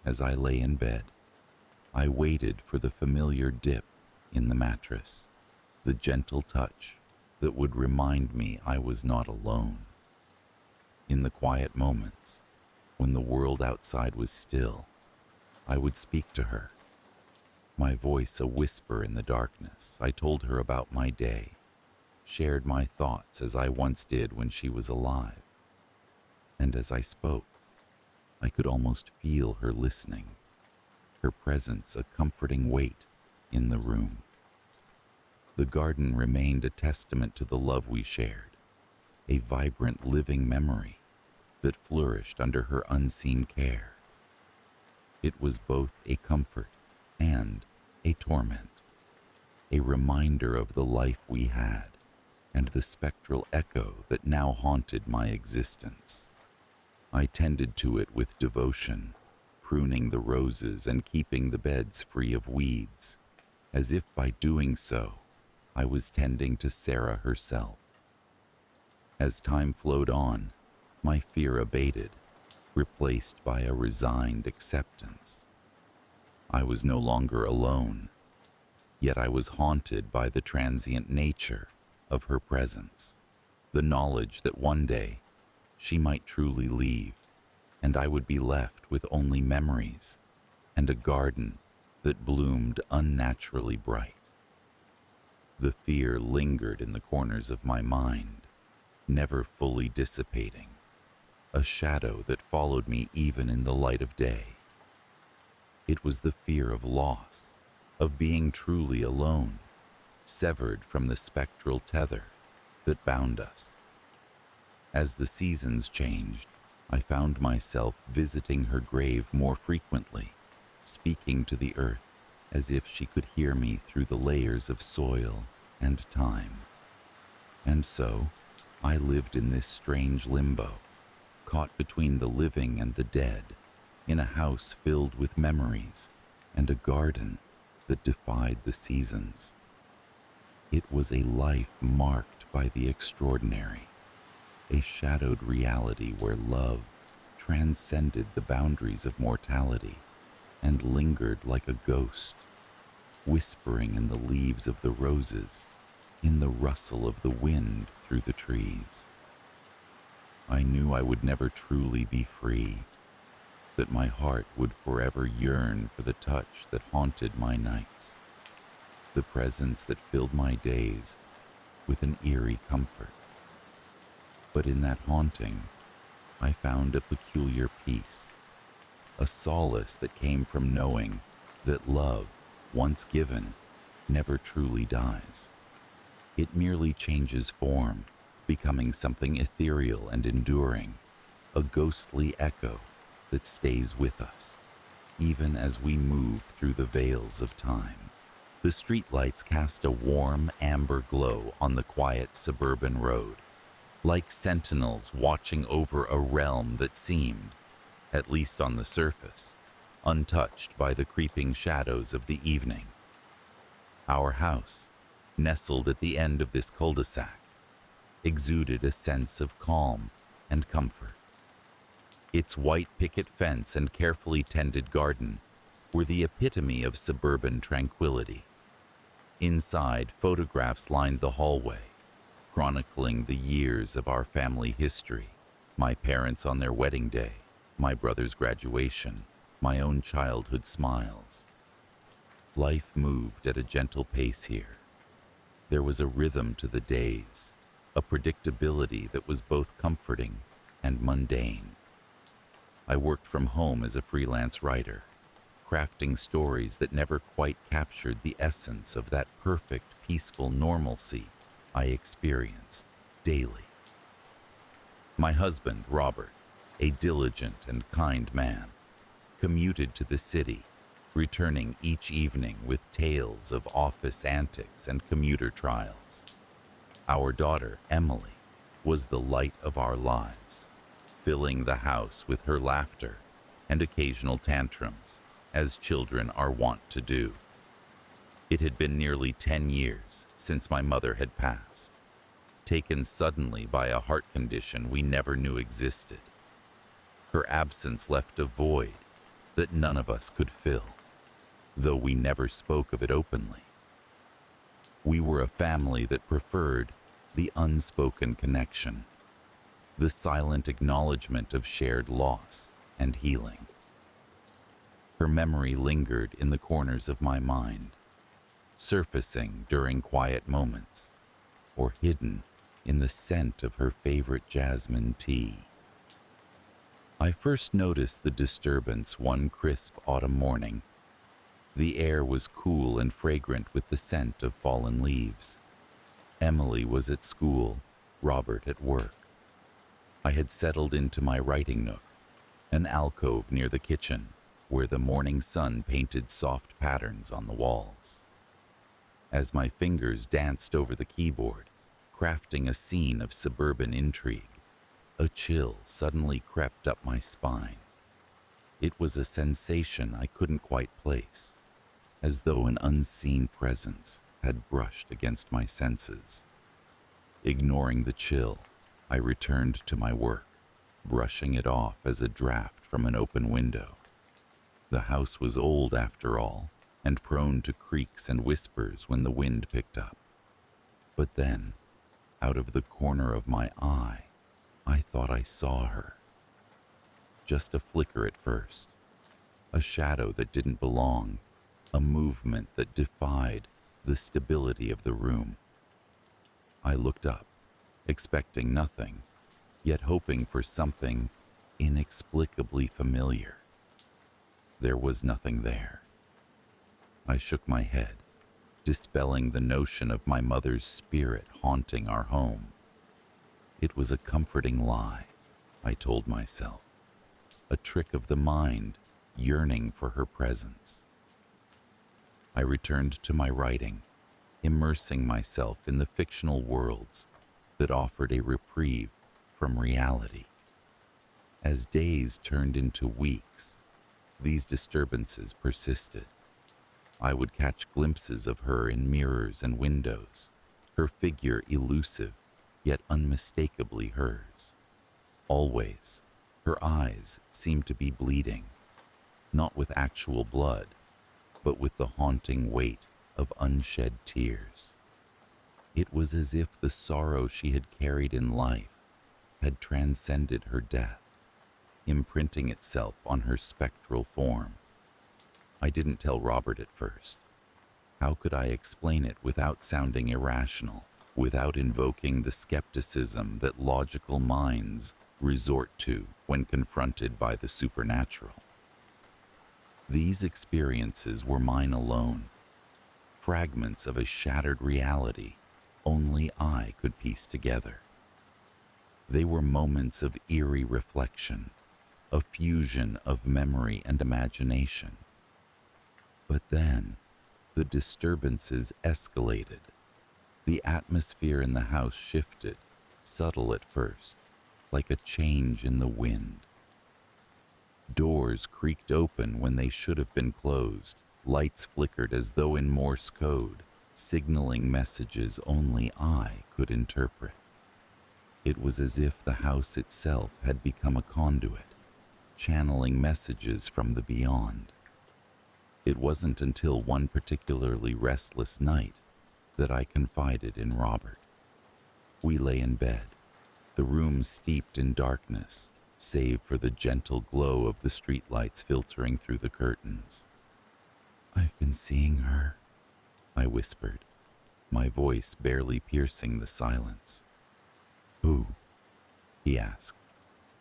as I lay in bed, I waited for the familiar dip in the mattress, the gentle touch that would remind me I was not alone. In the quiet moments, when the world outside was still, I would speak to her. My voice a whisper in the darkness, I told her about my day, shared my thoughts as I once did when she was alive. And as I spoke, I could almost feel her listening, her presence a comforting weight in the room. The garden remained a testament to the love we shared, a vibrant living memory that flourished under her unseen care. It was both a comfort and a torment, a reminder of the life we had and the spectral echo that now haunted my existence. I tended to it with devotion, pruning the roses and keeping the beds free of weeds, as if by doing so, I was tending to Sarah herself. As time flowed on, my fear abated, replaced by a resigned acceptance. I was no longer alone, yet I was haunted by the transient nature of her presence, the knowledge that one day she might truly leave, and I would be left with only memories and a garden that bloomed unnaturally bright. The fear lingered in the corners of my mind, never fully dissipating, a shadow that followed me even in the light of day. It was the fear of loss, of being truly alone, severed from the spectral tether that bound us. As the seasons changed, I found myself visiting her grave more frequently, speaking to the earth as if she could hear me through the layers of soil and time. And so, I lived in this strange limbo, caught between the living and the dead, in a house filled with memories and a garden that defied the seasons. It was a life marked by the extraordinary, a shadowed reality where love transcended the boundaries of mortality and lingered like a ghost, whispering in the leaves of the roses, in the rustle of the wind through the trees. I knew I would never truly be free, that my heart would forever yearn for the touch that haunted my nights, the presence that filled my days with an eerie comfort. But in that haunting, I found a peculiar peace, a solace that came from knowing that love, once given, never truly dies. It merely changes form, becoming something ethereal and enduring, a ghostly echo that stays with us, even as we move through the veils of time. The streetlights cast a warm, amber glow on the quiet suburban road, like sentinels watching over a realm that seemed, at least on the surface, untouched by the creeping shadows of the evening. Our house, nestled at the end of this cul-de-sac, exuded a sense of calm and comfort. Its white picket fence and carefully tended garden were the epitome of suburban tranquility. Inside, photographs lined the hallway, chronicling the years of our family history, my parents on their wedding day, my brother's graduation, my own childhood smiles. Life moved at a gentle pace here. There was a rhythm to the days, a predictability that was both comforting and mundane. I worked from home as a freelance writer, crafting stories that never quite captured the essence of that perfect, peaceful normalcy I experienced daily. My husband, Robert, a diligent and kind man, commuted to the city, returning each evening with tales of office antics and commuter trials. Our daughter, Emily, was the light of our lives, filling the house with her laughter and occasional tantrums, as children are wont to do. It had been nearly 10 years since my mother had passed, taken suddenly by a heart condition we never knew existed. Her absence left a void that none of us could fill, though we never spoke of it openly. We were a family that preferred the unspoken connection, the silent acknowledgement of shared loss and healing. Her memory lingered in the corners of my mind, surfacing during quiet moments, or hidden in the scent of her favorite jasmine tea. I first noticed the disturbance one crisp autumn morning. The air was cool and fragrant with the scent of fallen leaves. Emily was at school, Robert at work. I had settled into my writing nook, an alcove near the kitchen, where the morning sun painted soft patterns on the walls. As my fingers danced over the keyboard, crafting a scene of suburban intrigue, a chill suddenly crept up my spine. It was a sensation I couldn't quite place, as though an unseen presence had brushed against my senses. Ignoring the chill, I returned to my work, brushing it off as a draft from an open window. The house was old after all, and prone to creaks and whispers when the wind picked up. But then, out of the corner of my eye, I thought I saw her. Just a flicker at first, a shadow that didn't belong, a movement that defied the stability of the room. I looked up, expecting nothing, yet hoping for something inexplicably familiar. There was nothing there. I shook my head, dispelling the notion of my mother's spirit haunting our home. It was a comforting lie, I told myself, a trick of the mind yearning for her presence. I returned to my writing, immersing myself in the fictional worlds that offered a reprieve from reality. As days turned into weeks, these disturbances persisted. I would catch glimpses of her in mirrors and windows, her figure elusive yet unmistakably hers. Always, her eyes seemed to be bleeding, not with actual blood, but with the haunting weight of unshed tears. It was as if the sorrow she had carried in life had transcended her death, imprinting itself on her spectral form. I didn't tell Robert at first. How could I explain it without sounding irrational, without invoking the skepticism that logical minds resort to when confronted by the supernatural? These experiences were mine alone, fragments of a shattered reality only I could piece together. They were moments of eerie reflection, a fusion of memory and imagination. But then, the disturbances escalated. The atmosphere in the house shifted, subtle at first, like a change in the wind. Doors creaked open when they should have been closed. Lights flickered as though in Morse code, signaling messages only I could interpret. It was as if the house itself had become a conduit, channeling messages from the beyond. It wasn't until one particularly restless night that I confided in Robert. We lay in bed, the room steeped in darkness, save for the gentle glow of the streetlights filtering through the curtains. "I've been seeing her," I whispered, my voice barely piercing the silence. "Who?" he asked,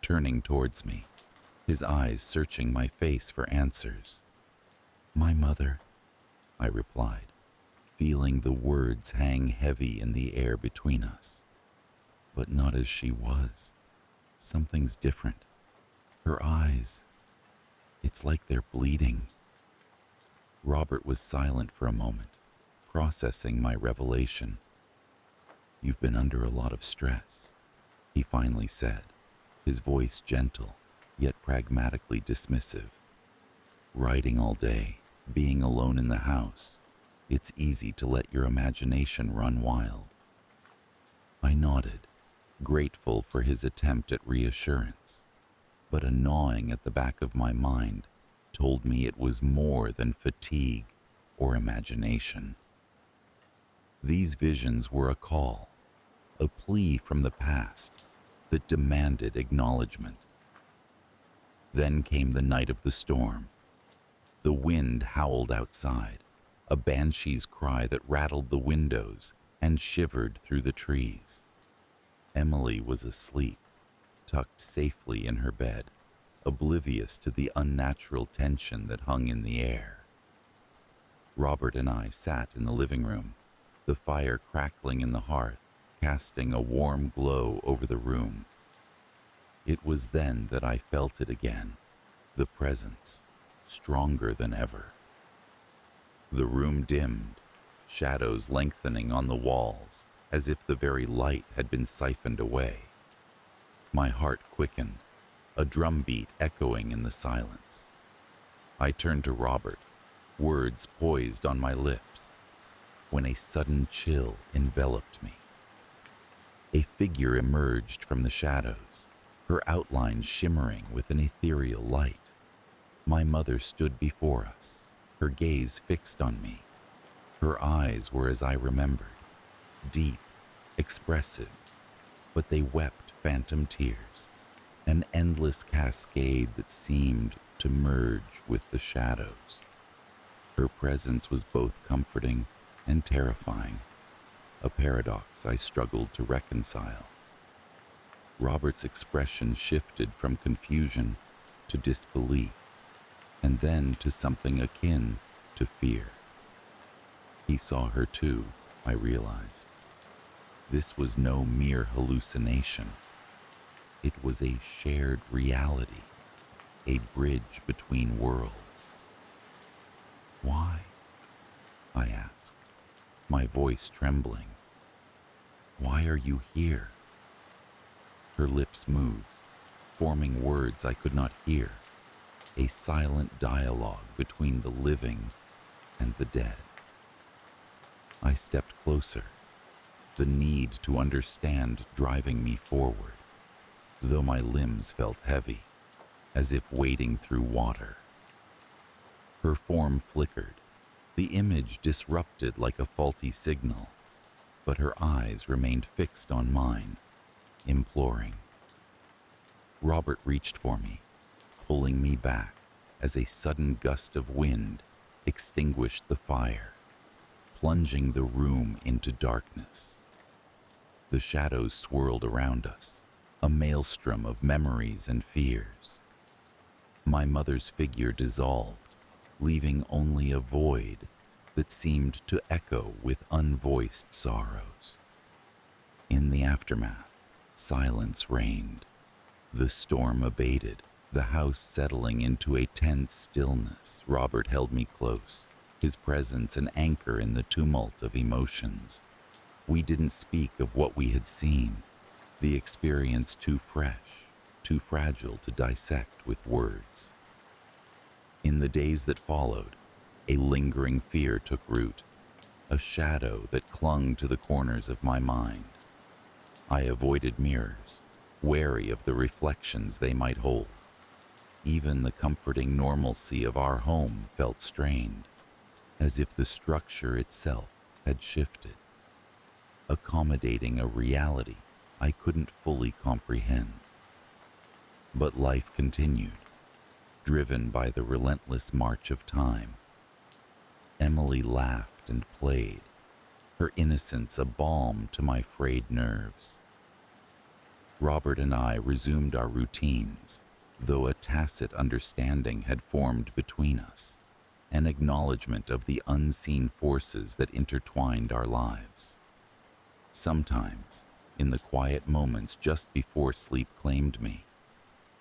turning towards me, his eyes searching my face for answers. "My mother," I replied, feeling the words hang heavy in the air between us. But not as she was. Something's different. Her eyes, it's like they're bleeding. Robert was silent for a moment, processing my revelation. You've been under a lot of stress, he finally said, his voice gentle, yet pragmatically dismissive. Writing all day, being alone in the house, it's easy to let your imagination run wild. I nodded, grateful for his attempt at reassurance, but a gnawing at the back of my mind told me it was more than fatigue or imagination. These visions were a call, a plea from the past that demanded acknowledgement. Then came the night of the storm. The wind howled outside, a banshee's cry that rattled the windows and shivered through the trees. Emily was asleep, tucked safely in her bed, oblivious to the unnatural tension that hung in the air. Robert and I sat in the living room, the fire crackling in the hearth, casting a warm glow over the room. It was then that I felt it again, the presence, stronger than ever. The room dimmed, shadows lengthening on the walls, as if the very light had been siphoned away. My heart quickened, a drumbeat echoing in the silence. I turned to Robert, words poised on my lips, when a sudden chill enveloped me. A figure emerged from the shadows, her outline shimmering with an ethereal light. My mother stood before us, her gaze fixed on me. Her eyes were as I remembered, deep, expressive, but they wept phantom tears, an endless cascade that seemed to merge with the shadows. Her presence was both comforting and terrifying, a paradox I struggled to reconcile. Robert's expression shifted from confusion to disbelief, and then to something akin to fear. He saw her too, I realized. This was no mere hallucination. It was a shared reality, a bridge between worlds. Why? I asked, my voice trembling. Why are you here? Her lips moved, forming words I could not hear, a silent dialogue between the living and the dead. I stepped closer, the need to understand driving me forward, though my limbs felt heavy, as if wading through water. Her form flickered, the image disrupted like a faulty signal, but her eyes remained fixed on mine, imploring. Robert reached for me, pulling me back as a sudden gust of wind extinguished the fire, plunging the room into darkness. The shadows swirled around us, a maelstrom of memories and fears. My mother's figure dissolved, leaving only a void that seemed to echo with unvoiced sorrows. In the aftermath, silence reigned. The storm abated, the house settling into a tense stillness. Robert held me close, his presence an anchor in the tumult of emotions. We didn't speak of what we had seen, the experience too fresh, too fragile to dissect with words. In the days that followed, a lingering fear took root, a shadow that clung to the corners of my mind. I avoided mirrors, wary of the reflections they might hold. Even the comforting normalcy of our home felt strained, as if the structure itself had shifted, accommodating a reality I couldn't fully comprehend. But life continued, driven by the relentless march of time. Emily laughed and played, her innocence a balm to my frayed nerves. Robert and I resumed our routines, though a tacit understanding had formed between us, an acknowledgement of the unseen forces that intertwined our lives. Sometimes, In the quiet moments just before sleep claimed me,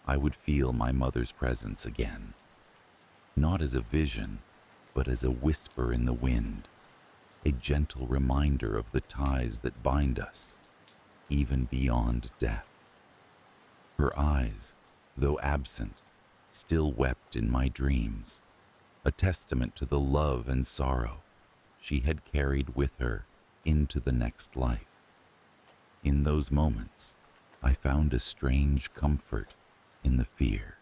I would feel my mother's presence again, not as a vision, but as a whisper in the wind, a gentle reminder of the ties that bind us, even beyond death. Her eyes, though absent, still wept in my dreams, a testament to the love and sorrow she had carried with her into the next life. In those moments, I found a strange comfort in the fear,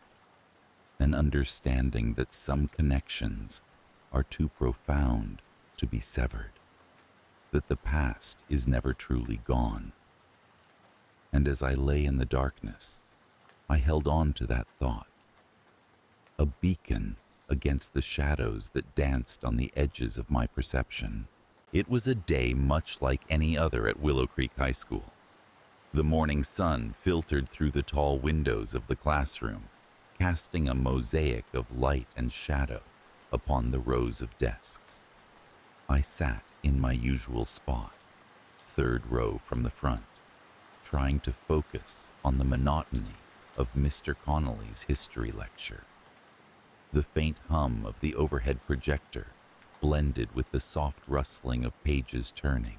an understanding that some connections are too profound to be severed, that the past is never truly gone. And as I lay in the darkness, I held on to that thought, a beacon against the shadows that danced on the edges of my perception. It was a day much like any other at Willow Creek High School. The morning sun filtered through the tall windows of the classroom, casting a mosaic of light and shadow upon the rows of desks. I sat in my usual spot, third row from the front, trying to focus on the monotony of Mr. Connolly's history lecture. The faint hum of the overhead projector blended with the soft rustling of pages turning,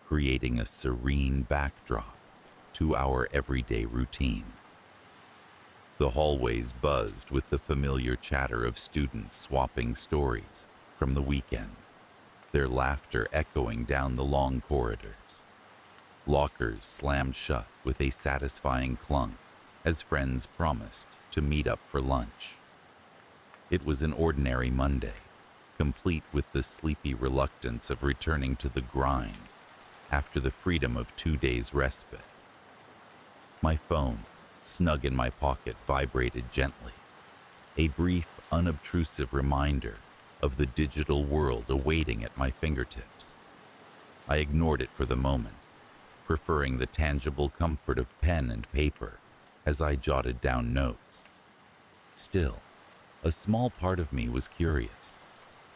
creating a serene backdrop to our everyday routine. The hallways buzzed with the familiar chatter of students swapping stories from the weekend, their laughter echoing down the long corridors. Lockers slammed shut with a satisfying clunk as friends promised to meet up for lunch. It was an ordinary Monday, complete with the sleepy reluctance of returning to the grind after the freedom of 2 days' respite. My phone, snug in my pocket, vibrated gently, a brief, unobtrusive reminder of the digital world awaiting at my fingertips. I ignored it for the moment, preferring the tangible comfort of pen and paper as I jotted down notes. Still, a small part of me was curious,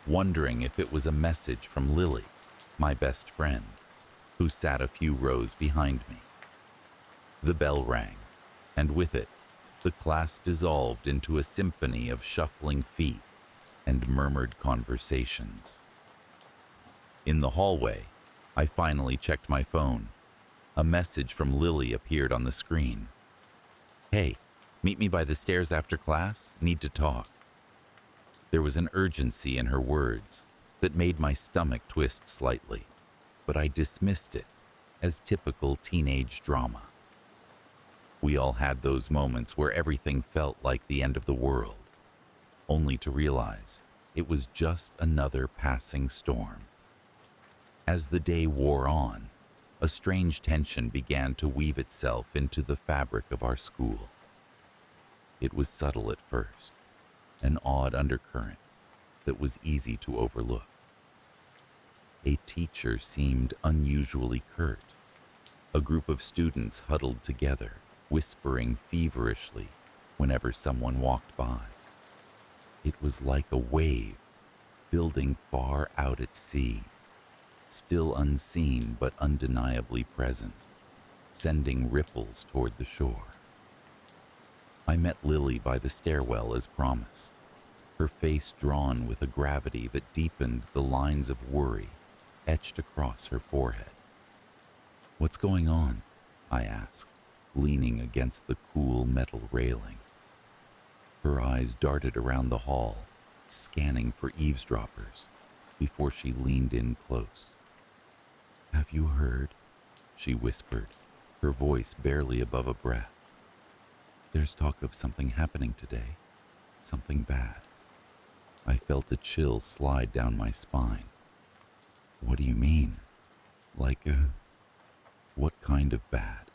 wondering if it was a message from Lily, my best friend, who sat a few rows behind me. The bell rang, and with it, the class dissolved into a symphony of shuffling feet and murmured conversations. In the hallway, I finally checked my phone. A message from Lily appeared on the screen. "Hey, meet me by the stairs after class. Need to talk." There was an urgency in her words that made my stomach twist slightly, but I dismissed it as typical teenage drama. We all had those moments where everything felt like the end of the world, only to realize it was just another passing storm. As the day wore on, a strange tension began to weave itself into the fabric of our school. It was subtle at first, an odd undercurrent that was easy to overlook. A teacher seemed unusually curt. A group of students huddled together, whispering feverishly whenever someone walked by. It was like a wave building far out at sea, still unseen but undeniably present, sending ripples toward the shore. I met Lily by the stairwell as promised, her face drawn with a gravity that deepened the lines of worry etched across her forehead. "What's going on?" I asked, leaning against the cool metal railing. Her eyes darted around the hall, scanning for eavesdroppers, before she leaned in close. "Have you heard?" she whispered, her voice barely above a breath. "There's talk of something happening today, something bad." I felt a chill slide down my spine. "What do you mean? What kind of bad?"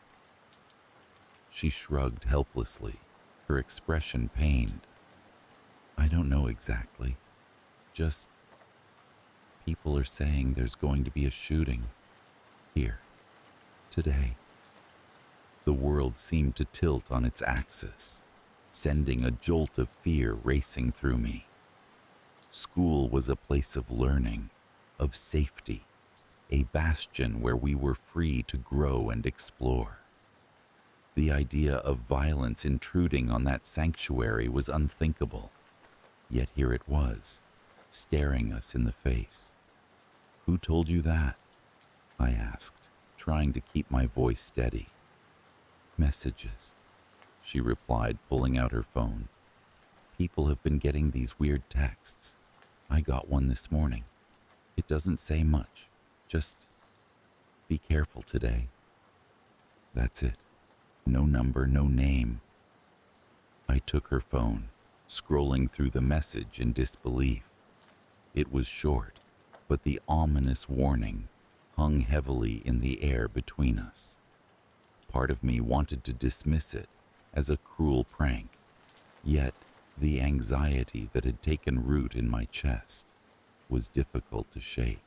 She shrugged helplessly, her expression pained. "I don't know exactly. Just people are saying there's going to be a shooting here today." The world seemed to tilt on its axis, sending a jolt of fear racing through me. School was a place of learning, of safety, a bastion where we were free to grow and explore. The idea of violence intruding on that sanctuary was unthinkable, yet here it was, staring us in the face. "Who told you that?" I asked, trying to keep my voice steady. "Messages," she replied, pulling out her phone. "People have been getting these weird texts. I got one this morning. It doesn't say much, just be careful today." That's it. No number, no name. I took her phone, scrolling through the message in disbelief. It was short, but the ominous warning hung heavily in the air between us. Part of me wanted to dismiss it as a cruel prank, yet the anxiety that had taken root in my chest was difficult to shake.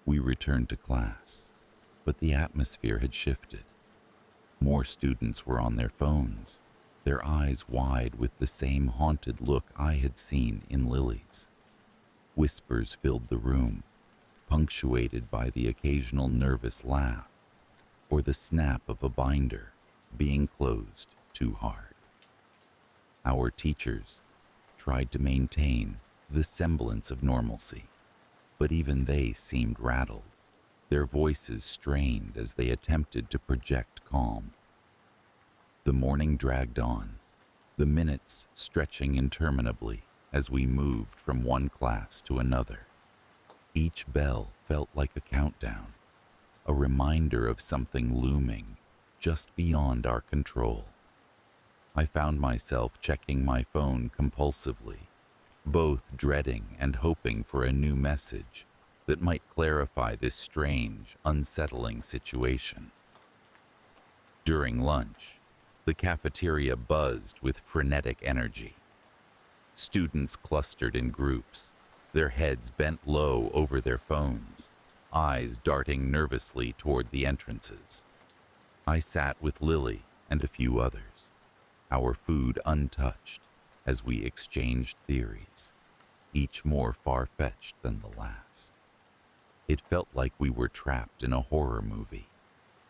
We returned to class, but the atmosphere had shifted. More students were on their phones, their eyes wide with the same haunted look I had seen in Lily's. Whispers filled the room, punctuated by the occasional nervous laugh or the snap of a binder being closed too hard. Our teachers tried to maintain the semblance of normalcy, but even they seemed rattled, their voices strained as they attempted to project calm. The morning dragged on, the minutes stretching interminably as we moved from one class to another. Each bell felt like a countdown, a reminder of something looming just beyond our control. I found myself checking my phone compulsively, both dreading and hoping for a new message that might clarify this strange, unsettling situation. During lunch, the cafeteria buzzed with frenetic energy. Students clustered in groups, their heads bent low over their phones, eyes darting nervously toward the entrances. I sat with Lily and a few others, our food untouched, as we exchanged theories, each more far-fetched than the last. It felt like we were trapped in a horror movie,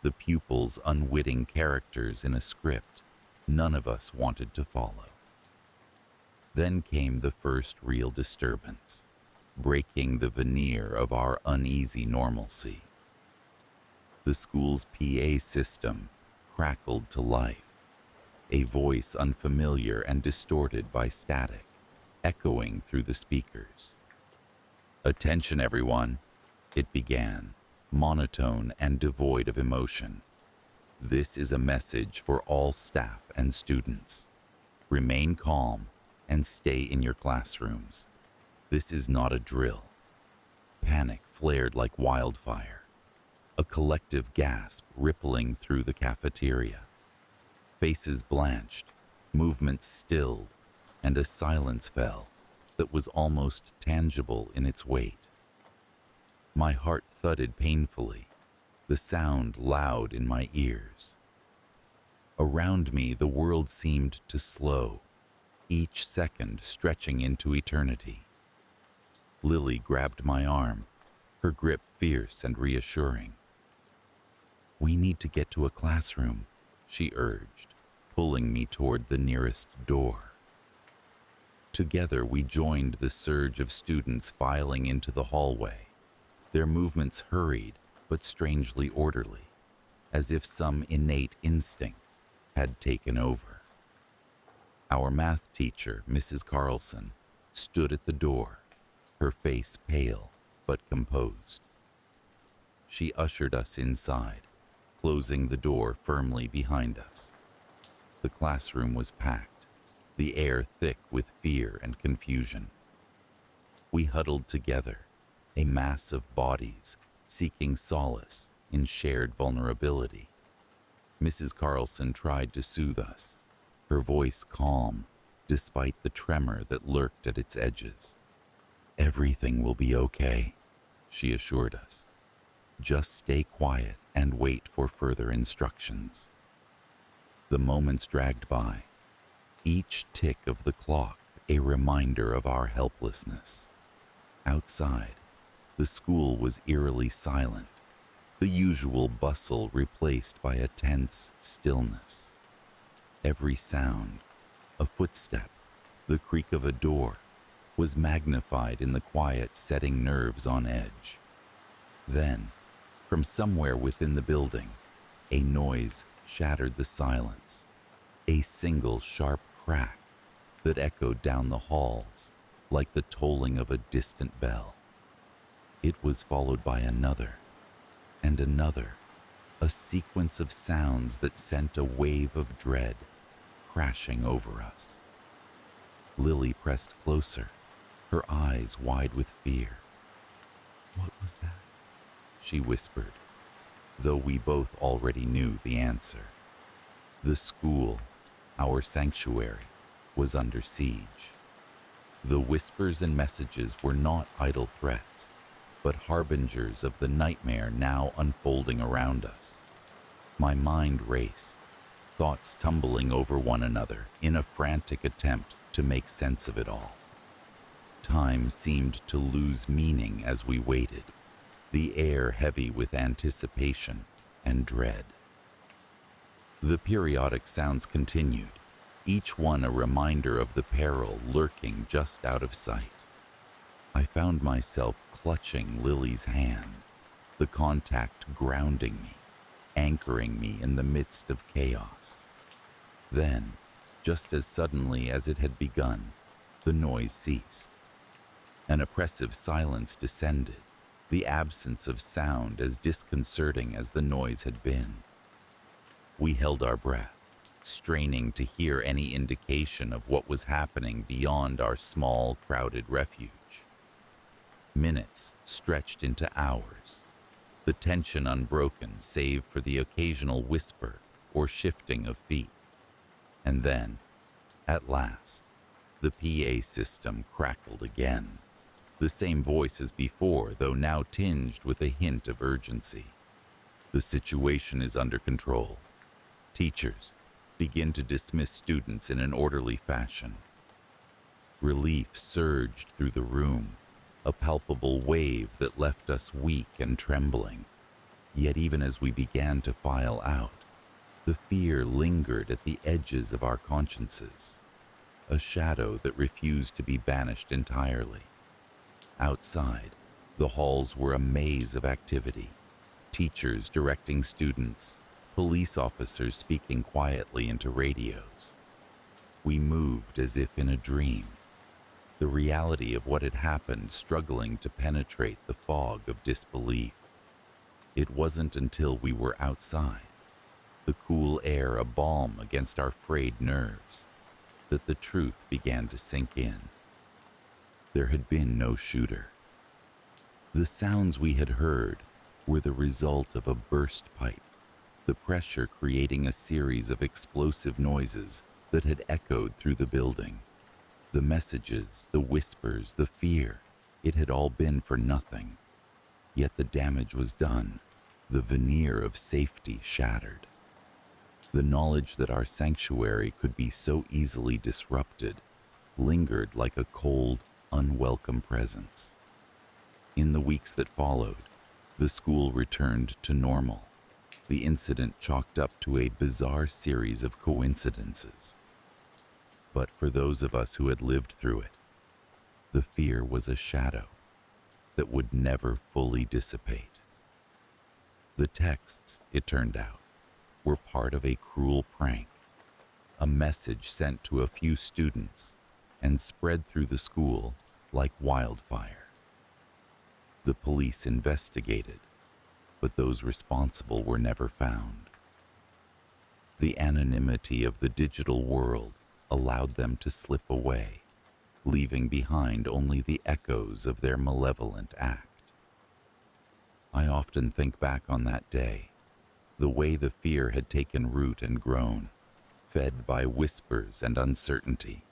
the pupils unwitting characters in a script none of us wanted to follow. Then came the first real disturbance, breaking the veneer of our uneasy normalcy. The school's PA system crackled to life, a voice unfamiliar and distorted by static, echoing through the speakers. "Attention, everyone," it began, monotone and devoid of emotion. "This is a message for all staff and students. Remain calm and stay in your classrooms. This is not a drill." Panic flared like wildfire, a collective gasp rippling through the cafeteria. Faces blanched, movements stilled, and a silence fell that was almost tangible in its weight. My heart thudded painfully, the sound loud in my ears. Around me, the world seemed to slow, each second stretching into eternity. Lily grabbed my arm, her grip fierce and reassuring. "We need to get to a classroom," she urged, pulling me toward the nearest door. Together, we joined the surge of students filing into the hallway, their movements hurried but strangely orderly, as if some innate instinct had taken over. Our math teacher, Mrs. Carlson, stood at the door, her face pale but composed. She ushered us inside, closing the door firmly behind us. The classroom was packed, the air thick with fear and confusion. We huddled together, a mass of bodies seeking solace in shared vulnerability. Mrs. Carlson tried to soothe us, her voice calm despite the tremor that lurked at its edges. "Everything will be okay," she assured us. "Just stay quiet and wait for further instructions." The moments dragged by, each tick of the clock a reminder of our helplessness. Outside, The school was eerily silent, the usual bustle replaced by a tense stillness. Every sound, a footstep, the creak of a door, was magnified in the quiet, setting nerves on edge. Then, from somewhere within the building, a noise shattered the silence, a single sharp crack that echoed down the halls like the tolling of a distant bell. It was followed by another and another, a sequence of sounds that sent a wave of dread crashing over us. Lily pressed closer, her eyes wide with fear. "What was that?" she whispered, though we both already knew the answer. The school, our sanctuary, was under siege. The whispers and messages were not idle threats, but harbingers of the nightmare now unfolding around us. My mind raced, thoughts tumbling over one another in a frantic attempt to make sense of it all. Time seemed to lose meaning as we waited, the air heavy with anticipation and dread. The periodic sounds continued, each one a reminder of the peril lurking just out of sight. I found myself clutching Lily's hand, the contact grounding me, anchoring me in the midst of chaos. Then, just as suddenly as it had begun, the noise ceased. An oppressive silence descended, the absence of sound as disconcerting as the noise had been. We held our breath, straining to hear any indication of what was happening beyond our small, crowded refuge. Minutes stretched into hours, the tension unbroken save for the occasional whisper or shifting of feet. And then, at last, the PA system crackled again. The same voice as before, though now tinged with a hint of urgency. "The situation is under control. Teachers, begin to dismiss students in an orderly fashion." Relief surged through the room, a palpable wave that left us weak and trembling. Yet even as we began to file out, the fear lingered at the edges of our consciences, a shadow that refused to be banished entirely. Outside, the halls were a maze of activity, teachers directing students, police officers speaking quietly into radios. We moved as if in a dream, the reality of what had happened struggling to penetrate the fog of disbelief. It wasn't until we were outside, the cool air a balm against our frayed nerves, that the truth began to sink in. There had been no shooter. The sounds we had heard were the result of a burst pipe, the pressure creating a series of explosive noises that had echoed through the building. The messages, the whispers, the fear, it had all been for nothing. Yet the damage was done, the veneer of safety shattered. The knowledge that our sanctuary could be so easily disrupted lingered like a cold, unwelcome presence. In the weeks that followed, the school returned to normal, the incident chalked up to a bizarre series of coincidences. But for those of us who had lived through it, the fear was a shadow that would never fully dissipate. The texts, it turned out, were part of a cruel prank, a message sent to a few students and spread through the school like wildfire. The police investigated, but those responsible were never found. The anonymity of the digital world allowed them to slip away, leaving behind only the echoes of their malevolent act. I often think back on that day, the way the fear had taken root and grown, fed by whispers and uncertainty.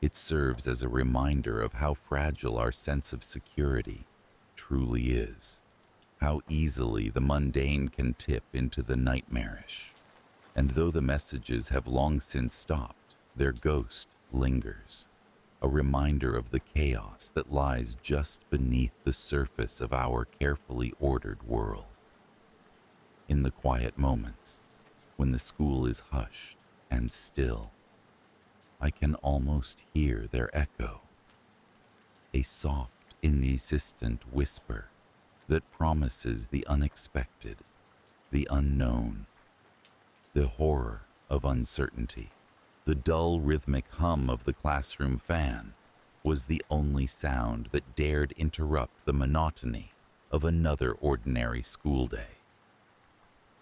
It serves as a reminder of how fragile our sense of security truly is, how easily the mundane can tip into the nightmarish. And though the messages have long since stopped, their ghost lingers, a reminder of the chaos that lies just beneath the surface of our carefully ordered world. In the quiet moments, when the school is hushed and still, I can almost hear their echo, a soft, insistent whisper that promises the unexpected, the unknown, the horror of uncertainty. The dull rhythmic hum of the classroom fan was the only sound that dared interrupt the monotony of another ordinary school day.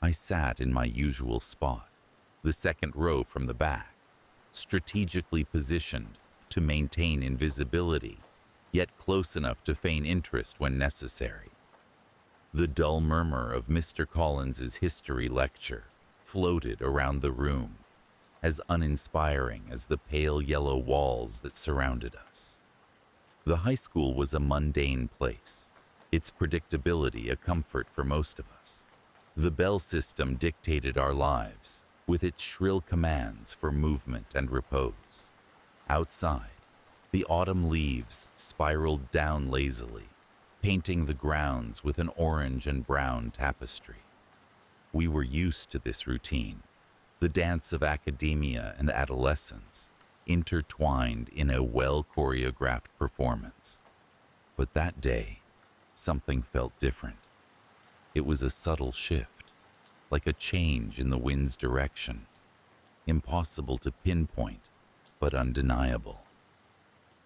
I sat in my usual spot, the second row from the back, strategically positioned to maintain invisibility, yet close enough to feign interest when necessary. The dull murmur of Mr. Collins's history lecture floated around the room, as uninspiring as the pale yellow walls that surrounded us. The high school was a mundane place, its predictability a comfort for most of us. The bell system dictated our lives, with its shrill commands for movement and repose. Outside, the autumn leaves spiraled down lazily, painting the grounds with an orange and brown tapestry. We were used to this routine, the dance of academia and adolescence, intertwined in a well-choreographed performance. But that day, something felt different. It was a subtle shift, like a change in the wind's direction, impossible to pinpoint, but undeniable.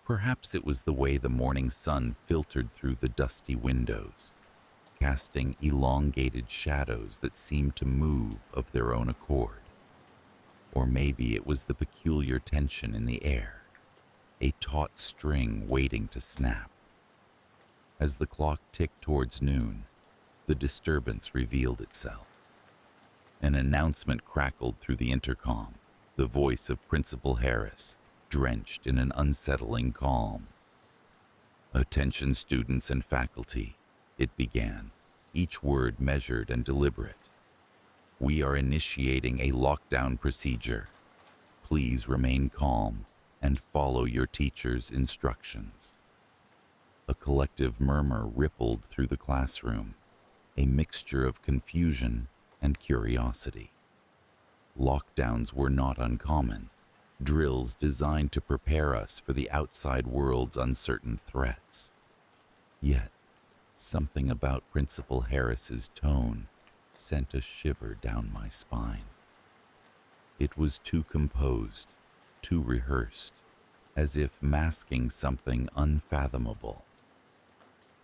Perhaps it was the way the morning sun filtered through the dusty windows, casting elongated shadows that seemed to move of their own accord. Or maybe it was the peculiar tension in the air, a taut string waiting to snap. As the clock ticked towards noon, the disturbance revealed itself. An announcement crackled through the intercom, the voice of Principal Harris, drenched in an unsettling calm. "Attention students and faculty," it began, each word measured and deliberate. "We are initiating a lockdown procedure. Please remain calm and follow your teacher's instructions." A collective murmur rippled through the classroom, a mixture of confusion and curiosity. Lockdowns were not uncommon, drills designed to prepare us for the outside world's uncertain threats. Yet, something about Principal Harris's tone sent a shiver down my spine. It was too composed, too rehearsed, as if masking something unfathomable.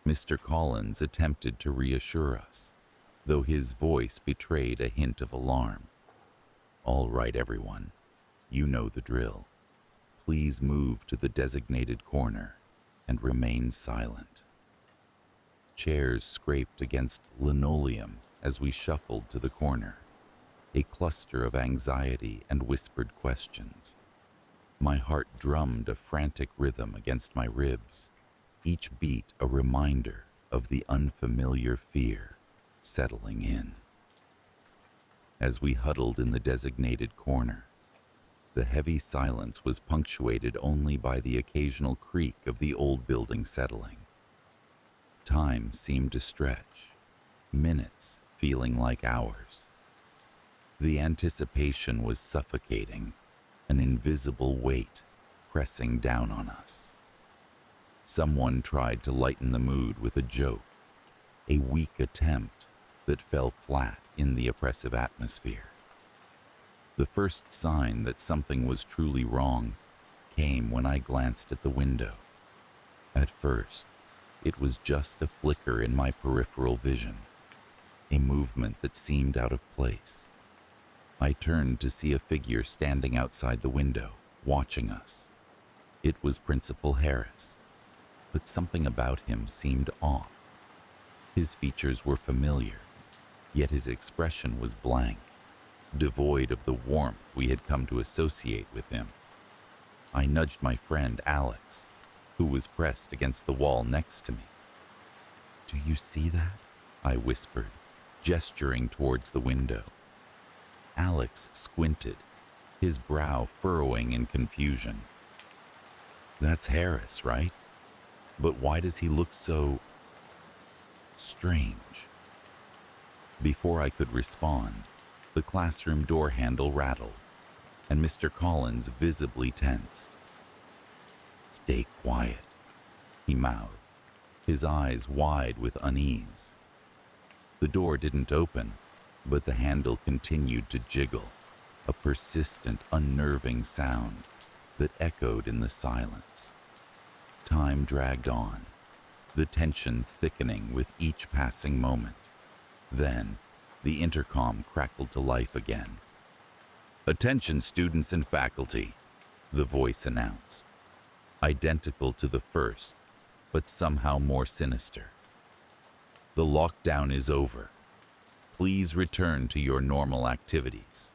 Mr. Collins attempted to reassure us, though his voice betrayed a hint of alarm. "All right, everyone. You know the drill. Please move to the designated corner and remain silent." Chairs scraped against linoleum as we shuffled to the corner, a cluster of anxiety and whispered questions. My heart drummed a frantic rhythm against my ribs, each beat a reminder of the unfamiliar fear settling in. As we huddled in the designated corner, the heavy silence was punctuated only by the occasional creak of the old building settling. Time seemed to stretch, minutes feeling like hours. The anticipation was suffocating, an invisible weight pressing down on us. Someone tried to lighten the mood with a joke, a weak attempt that fell flat in the oppressive atmosphere. The first sign that something was truly wrong came when I glanced at the window. At first, it was just a flicker in my peripheral vision, a movement that seemed out of place. I turned to see a figure standing outside the window, watching us. It was Principal Harris, but something about him seemed off. His features were familiar, yet his expression was blank, devoid of the warmth we had come to associate with him. I nudged my friend Alex, who was pressed against the wall next to me. "Do you see that?" I whispered, gesturing towards the window. Alex squinted, his brow furrowing in confusion. That's Harris, right? But why does he look so strange? Before I could respond, the classroom door handle rattled, and Mr. Collins visibly tensed. "Stay quiet," he mouthed, his eyes wide with unease. The door didn't open, but the handle continued to jiggle, a persistent, unnerving sound that echoed in the silence. Time dragged on, the tension thickening with each passing moment. Then, the intercom crackled to life again. "Attention, students and faculty," the voice announced, identical to the first, but somehow more sinister. "The lockdown is over. Please return to your normal activities."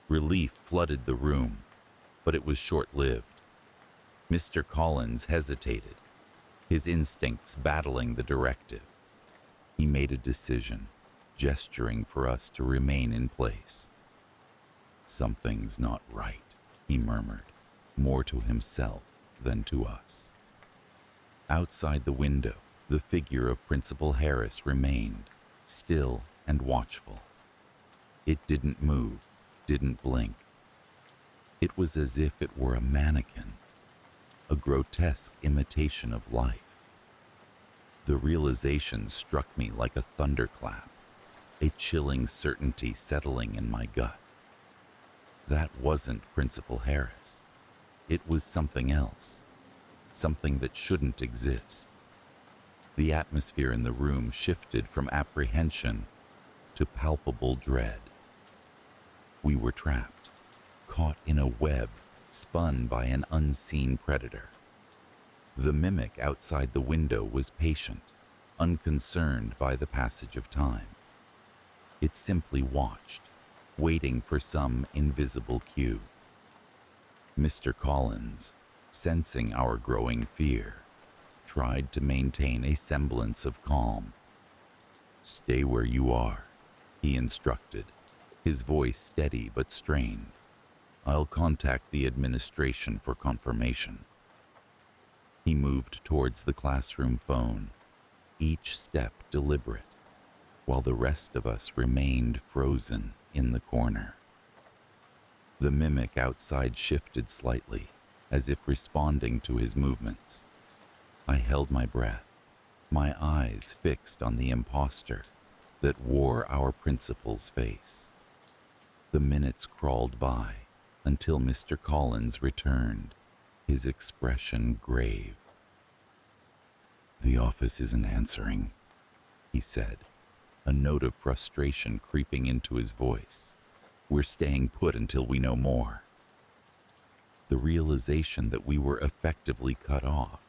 Relief flooded the room, but it was short-lived. Mr. Collins hesitated, his instincts battling the directive. He made a decision, gesturing for us to remain in place. "Something's not right," he murmured, more to himself than to us. Outside the window, the figure of Principal Harris remained, still and watchful. It didn't move, didn't blink. It was as if it were a mannequin, a grotesque imitation of life. The realization struck me like a thunderclap, a chilling certainty settling in my gut. That wasn't Principal Harris. It was something else, something that shouldn't exist. The atmosphere in the room shifted from apprehension to palpable dread. We were trapped, caught in a web spun by an unseen predator. The mimic outside the window was patient, unconcerned by the passage of time. It simply watched, waiting for some invisible cue. Mr. Collins, sensing our growing fear, tried to maintain a semblance of calm. "Stay where you are," he instructed, his voice steady but strained. "I'll contact the administration for confirmation." He moved towards the classroom phone, each step deliberate, while the rest of us remained frozen in the corner. The mimic outside shifted slightly, as if responding to his movements. I held my breath, my eyes fixed on the imposter that wore our principal's face. The minutes crawled by until Mr. Collins returned, his expression grave. "The office isn't answering," he said, a note of frustration creeping into his voice. "We're staying put until we know more." The realization that we were effectively cut off,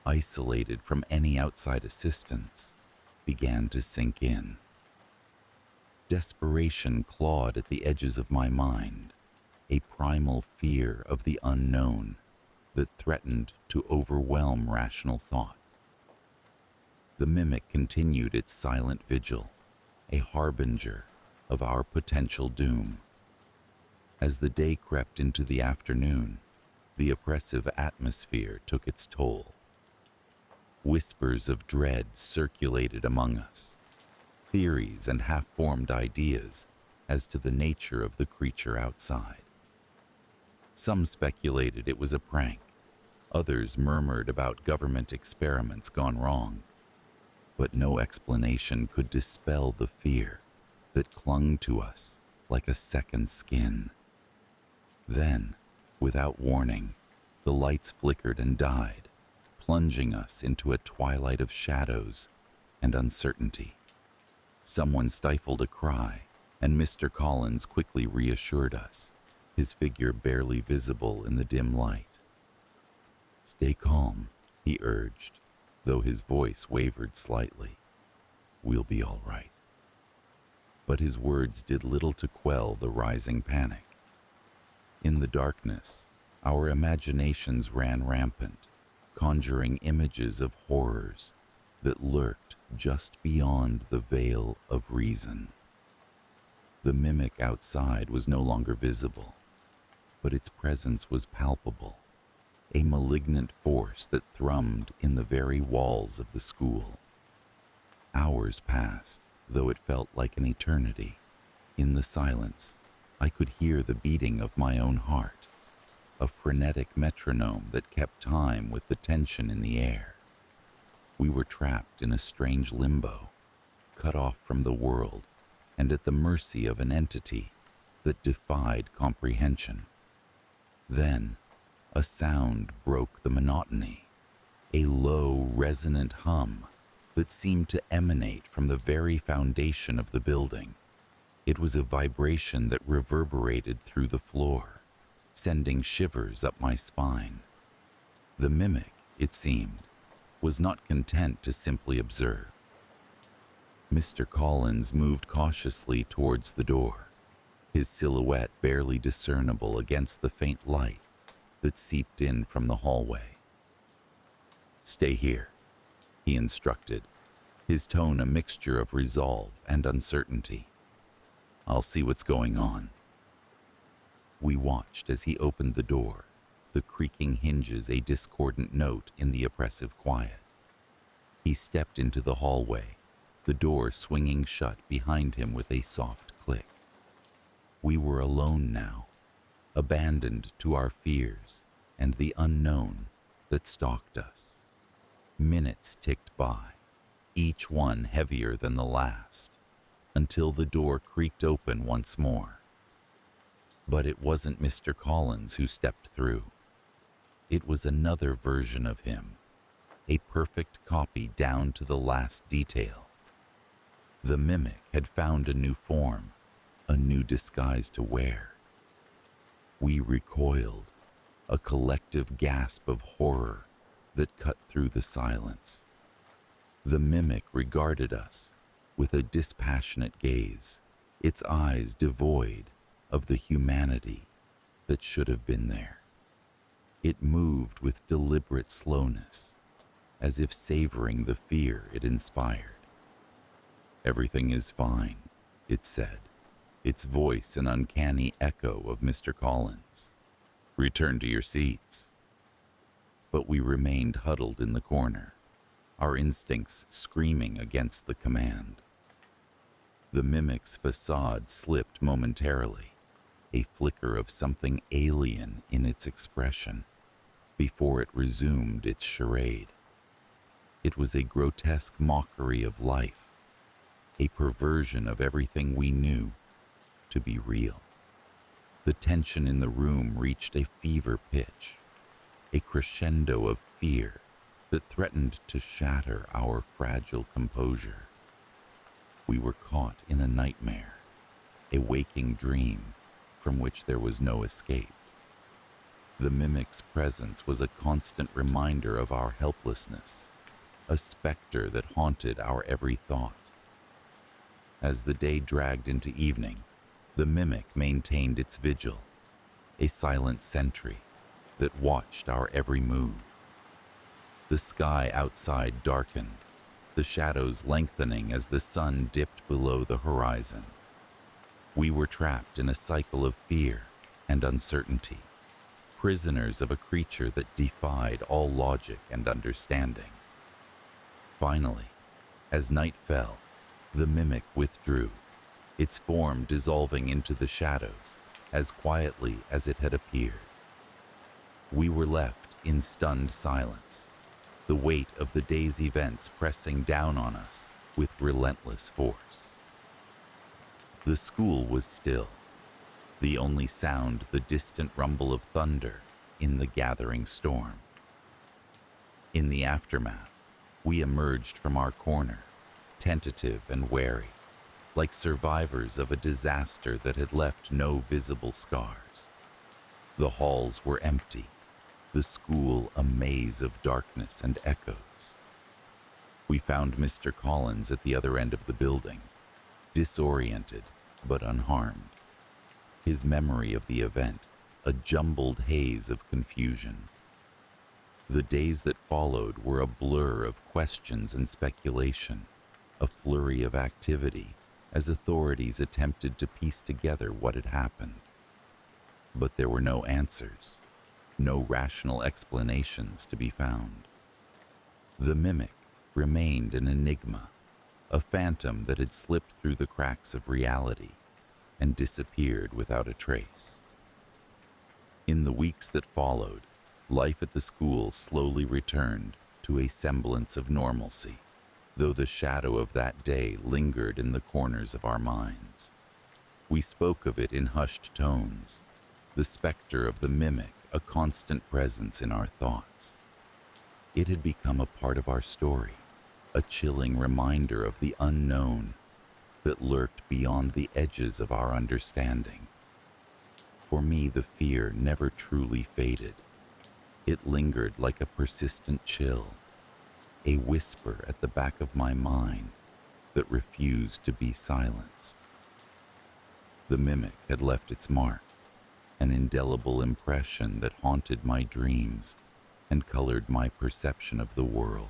isolated from any outside assistance, began to sink in. Desperation clawed at the edges of my mind, a primal fear of the unknown that threatened to overwhelm rational thought. The mimic continued its silent vigil, a harbinger of our potential doom. As the day crept into the afternoon, the oppressive atmosphere took its toll. Whispers of dread circulated among us, theories and half-formed ideas as to the nature of the creature outside. Some speculated it was a prank, others murmured about government experiments gone wrong, but no explanation could dispel the fear that clung to us like a second skin. Then, without warning, the lights flickered and died, plunging us into a twilight of shadows and uncertainty. Someone stifled a cry, and Mr. Collins quickly reassured us, his figure barely visible in the dim light. "Stay calm," he urged, though his voice wavered slightly. "We'll be all right." But his words did little to quell the rising panic. In the darkness, our imaginations ran rampant, conjuring images of horrors that lurked just beyond the veil of reason. The mimic outside was no longer visible, but its presence was palpable, a malignant force that thrummed in the very walls of the school. Hours passed, though it felt like an eternity. In the silence, I could hear the beating of my own heart, a frenetic metronome that kept time with the tension in the air. We were trapped in a strange limbo, cut off from the world and at the mercy of an entity that defied comprehension. Then, a sound broke the monotony, a low, resonant hum that seemed to emanate from the very foundation of the building. It was a vibration that reverberated through the floor, sending shivers up my spine. The mimic, it seemed, was not content to simply observe. Mr. Collins moved cautiously towards the door, his silhouette barely discernible against the faint light that seeped in from the hallway. "Stay here," he instructed, his tone a mixture of resolve and uncertainty. "I'll see what's going on." We watched as he opened the door, the creaking hinges a discordant note in the oppressive quiet. He stepped into the hallway, the door swinging shut behind him with a soft click. We were alone now, abandoned to our fears and the unknown that stalked us. Minutes ticked by, each one heavier than the last, until the door creaked open once more. But it wasn't Mr. Collins who stepped through. It was another version of him, a perfect copy down to the last detail. The mimic had found a new form, a new disguise to wear. We recoiled, a collective gasp of horror that cut through the silence. The mimic regarded us with a dispassionate gaze, its eyes devoid of the humanity that should have been there. It moved with deliberate slowness, as if savoring the fear it inspired. "Everything is fine," it said, its voice an uncanny echo of Mr. Collins. "Return to your seats." But we remained huddled in the corner, our instincts screaming against the command. The mimic's facade slipped momentarily, a flicker of something alien in its expression, before it resumed its charade. It was a grotesque mockery of life, a perversion of everything we knew to be real. The tension in the room reached a fever pitch, a crescendo of fear that threatened to shatter our fragile composure. We were caught in a nightmare, a waking dream from which there was no escape. The mimic's presence was a constant reminder of our helplessness, a specter that haunted our every thought. As the day dragged into evening, the mimic maintained its vigil, a silent sentry that watched our every move. The sky outside darkened, the shadows lengthening as the sun dipped below the horizon. We were trapped in a cycle of fear and uncertainty, prisoners of a creature that defied all logic and understanding. Finally, as night fell, the mimic withdrew, its form dissolving into the shadows as quietly as it had appeared. We were left in stunned silence, the weight of the day's events pressing down on us with relentless force. The school was still, the only sound the distant rumble of thunder in the gathering storm. In the aftermath, we emerged from our corner, tentative and wary, like survivors of a disaster that had left no visible scars. The halls were empty, the school a maze of darkness and echoes. We found Mr. Collins at the other end of the building, disoriented but unharmed, his memory of the event a jumbled haze of confusion. The days that followed were a blur of questions and speculation, a flurry of activity as authorities attempted to piece together what had happened. But there were no answers, no rational explanations to be found. The mimic remained an enigma, a phantom that had slipped through the cracks of reality and disappeared without a trace. In the weeks that followed, life at the school slowly returned to a semblance of normalcy, though the shadow of that day lingered in the corners of our minds. We spoke of it in hushed tones, the specter of the mimic a constant presence in our thoughts. It had become a part of our story, a chilling reminder of the unknown that lurked beyond the edges of our understanding. For me, the fear never truly faded. It lingered like a persistent chill, a whisper at the back of my mind that refused to be silenced. The mimic had left its mark, an indelible impression that haunted my dreams and colored my perception of the world.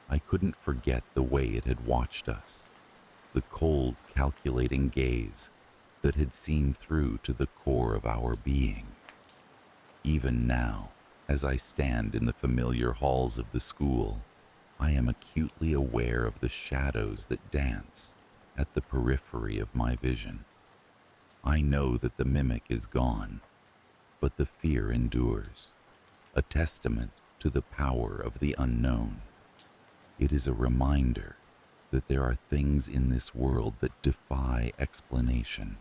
I couldn't forget the way it had watched us, the cold, calculating gaze that had seen through to the core of our being. Even now, as I stand in the familiar halls of the school, I am acutely aware of the shadows that dance at the periphery of my vision. I know that the mimic is gone, but the fear endures, a testament to the power of the unknown. It is a reminder that there are things in this world that defy explanation,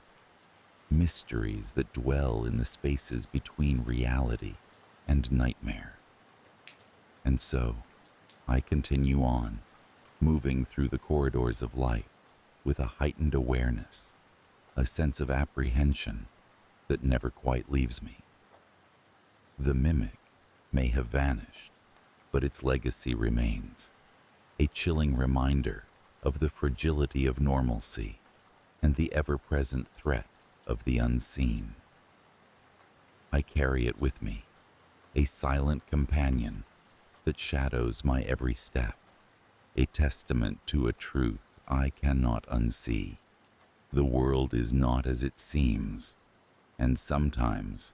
mysteries that dwell in the spaces between reality and nightmare. And so, I continue on, moving through the corridors of life with a heightened awareness, a sense of apprehension that never quite leaves me. The mimic may have vanished, but its legacy remains, a chilling reminder of the fragility of normalcy and the ever-present threat of the unseen. I carry it with me, a silent companion that shadows my every step, a testament to a truth I cannot unsee. The world is not as it seems, and sometimes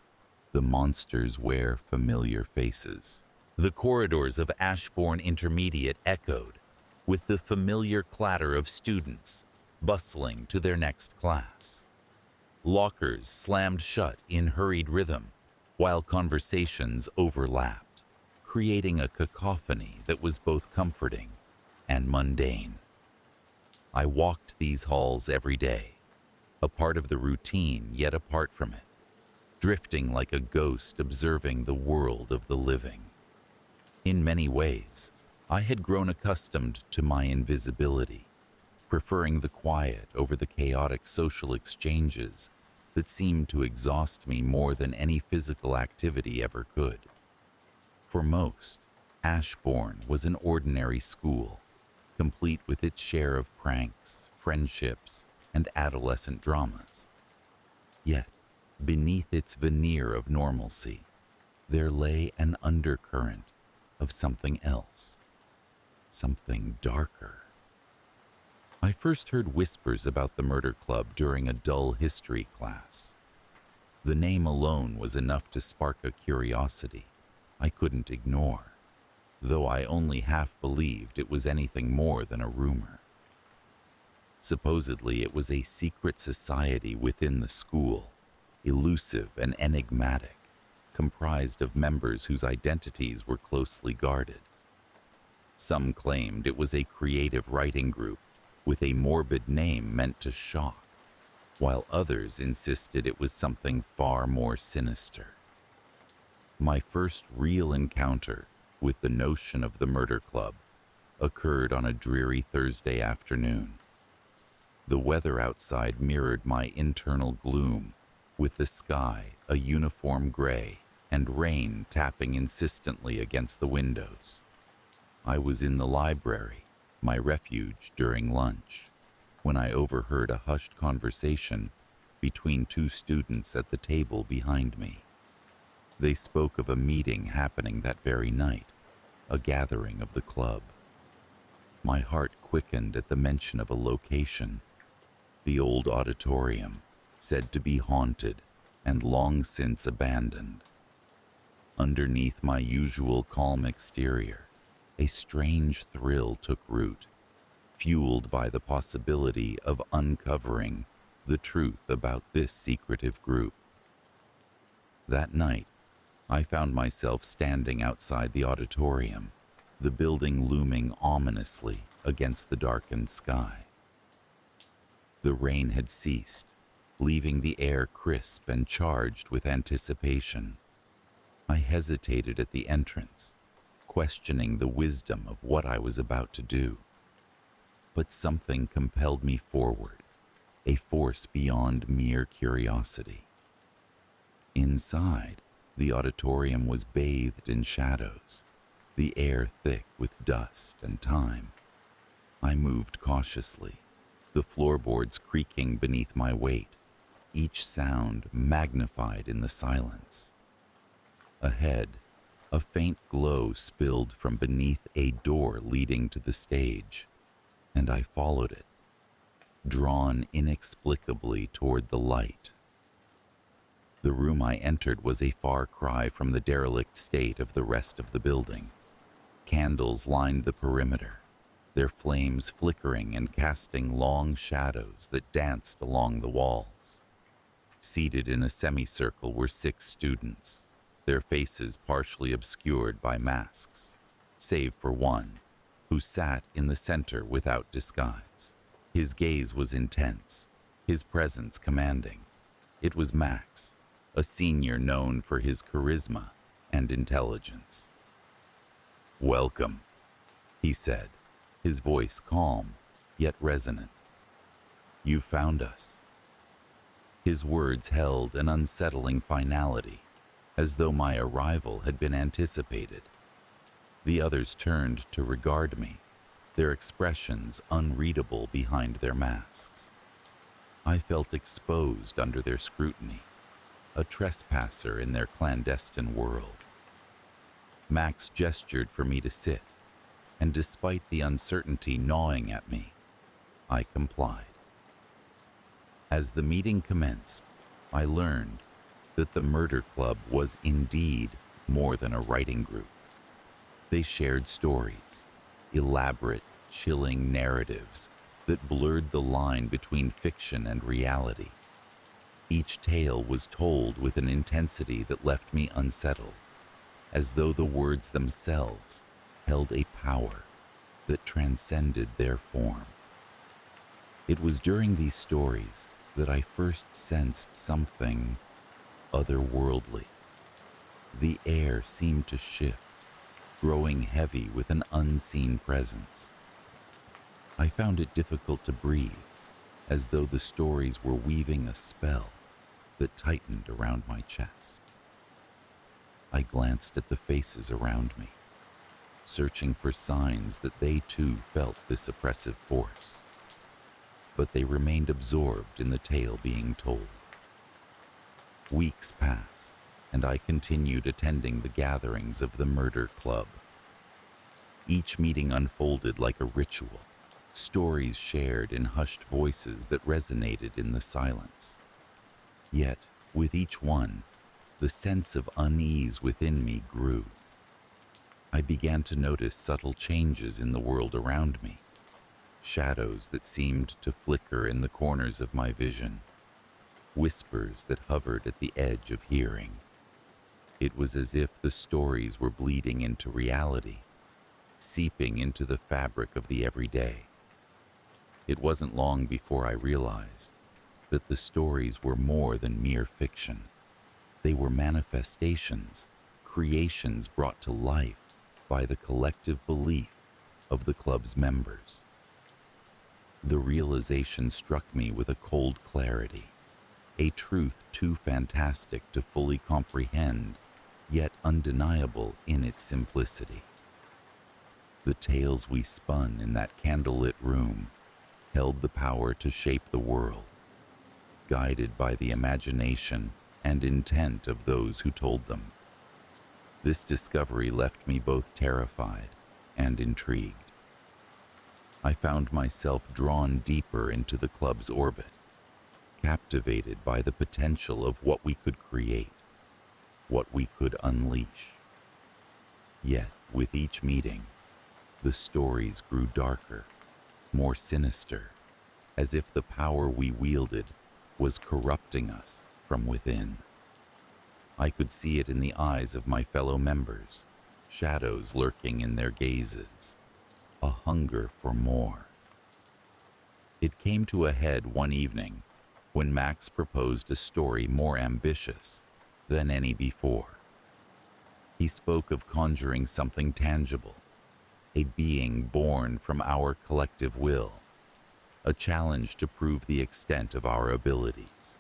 the monsters wear familiar faces. The corridors of Ashbourne Intermediate echoed with the familiar clatter of students bustling to their next class. Lockers slammed shut in hurried rhythm, while conversations overlapped, creating a cacophony that was both comforting and mundane. I walked these halls every day, a part of the routine yet apart from it, drifting like a ghost observing the world of the living. In many ways, I had grown accustomed to my invisibility, preferring the quiet over the chaotic social exchanges that seemed to exhaust me more than any physical activity ever could. For most, Ashbourne was an ordinary school, complete with its share of pranks, friendships, and adolescent dramas. Yet, beneath its veneer of normalcy, there lay an undercurrent of something else, something darker. I first heard whispers about the murder club during a dull history class. The name alone was enough to spark a curiosity I couldn't ignore, though I only half believed it was anything more than a rumor. Supposedly, it was a secret society within the school, elusive and enigmatic, comprised of members whose identities were closely guarded. Some claimed it was a creative writing group with a morbid name meant to shock, while others insisted it was something far more sinister. My first real encounter with the notion of the murder club occurred on a dreary Thursday afternoon. The weather outside mirrored my internal gloom, with the sky a uniform gray and rain tapping insistently against the windows. I was in the library, my refuge during lunch, when I overheard a hushed conversation between two students at the table behind me. They spoke of a meeting happening that very night, a gathering of the club. My heart quickened at the mention of a location, the old auditorium, said to be haunted and long since abandoned. Underneath my usual calm exterior, a strange thrill took root, fueled by the possibility of uncovering the truth about this secretive group. That night, I found myself standing outside the auditorium, the building looming ominously against the darkened sky. The rain had ceased, leaving the air crisp and charged with anticipation. I hesitated at the entrance, questioning the wisdom of what I was about to do. But something compelled me forward, a force beyond mere curiosity. Inside, the auditorium was bathed in shadows, the air thick with dust and time. I moved cautiously, the floorboards creaking beneath my weight, each sound magnified in the silence. Ahead, a faint glow spilled from beneath a door leading to the stage, and I followed it, drawn inexplicably toward the light. The room I entered was a far cry from the derelict state of the rest of the building. Candles lined the perimeter, their flames flickering and casting long shadows that danced along the walls. Seated in a semicircle were 6 students, their faces partially obscured by masks, save for one, who sat in the center without disguise. His gaze was intense, his presence commanding. It was Max, a senior known for his charisma and intelligence. "Welcome," he said, his voice calm yet resonant. "You found us." His words held an unsettling finality, as though my arrival had been anticipated. The others turned to regard me, their expressions unreadable behind their masks. I felt exposed under their scrutiny, a trespasser in their clandestine world. Max gestured for me to sit, and despite the uncertainty gnawing at me, I complied. As the meeting commenced, I learned that the Murder Club was indeed more than a writing group. They shared stories, elaborate, chilling narratives that blurred the line between fiction and reality. Each tale was told with an intensity that left me unsettled, as though the words themselves held a power that transcended their form. It was during these stories that I first sensed something otherworldly. The air seemed to shift, growing heavy with an unseen presence. I found it difficult to breathe, as though the stories were weaving a spell that tightened around my chest. I glanced at the faces around me, searching for signs that they too felt this oppressive force. But they remained absorbed in the tale being told. Weeks passed, and I continued attending the gatherings of the Murder Club. Each meeting unfolded like a ritual, stories shared in hushed voices that resonated in the silence. Yet, with each one, the sense of unease within me grew. I began to notice subtle changes in the world around me, shadows that seemed to flicker in the corners of my vision, whispers that hovered at the edge of hearing. It was as if the stories were bleeding into reality, seeping into the fabric of the everyday. It wasn't long before I realized that the stories were more than mere fiction. They were manifestations, creations brought to life by the collective belief of the club's members. The realization struck me with a cold clarity, a truth too fantastic to fully comprehend, yet undeniable in its simplicity. The tales we spun in that candlelit room held the power to shape the world, guided by the imagination and intent of those who told them. This discovery left me both terrified and intrigued. I found myself drawn deeper into the club's orbit, captivated by the potential of what we could create. what we could unleash. Yet, with each meeting, the stories grew darker, more sinister, as if the power we wielded was corrupting us from within. I could see it in the eyes of my fellow members, shadows lurking in their gazes, a hunger for more. It came to a head one evening when Max proposed a story more ambitious than any before. He spoke of conjuring something tangible, a being born from our collective will, a challenge to prove the extent of our abilities.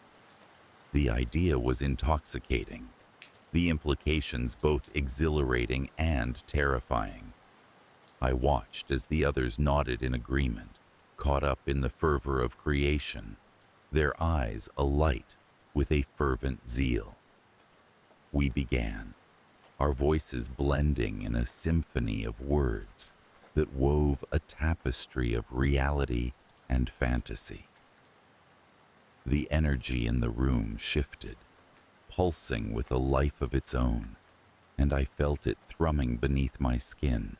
The idea was intoxicating, the implications both exhilarating and terrifying. I watched as the others nodded in agreement, caught up in the fervor of creation, their eyes alight with a fervent zeal. We began, our voices blending in a symphony of words that wove a tapestry of reality and fantasy. The energy in the room shifted, pulsing with a life of its own, and I felt it thrumming beneath my skin,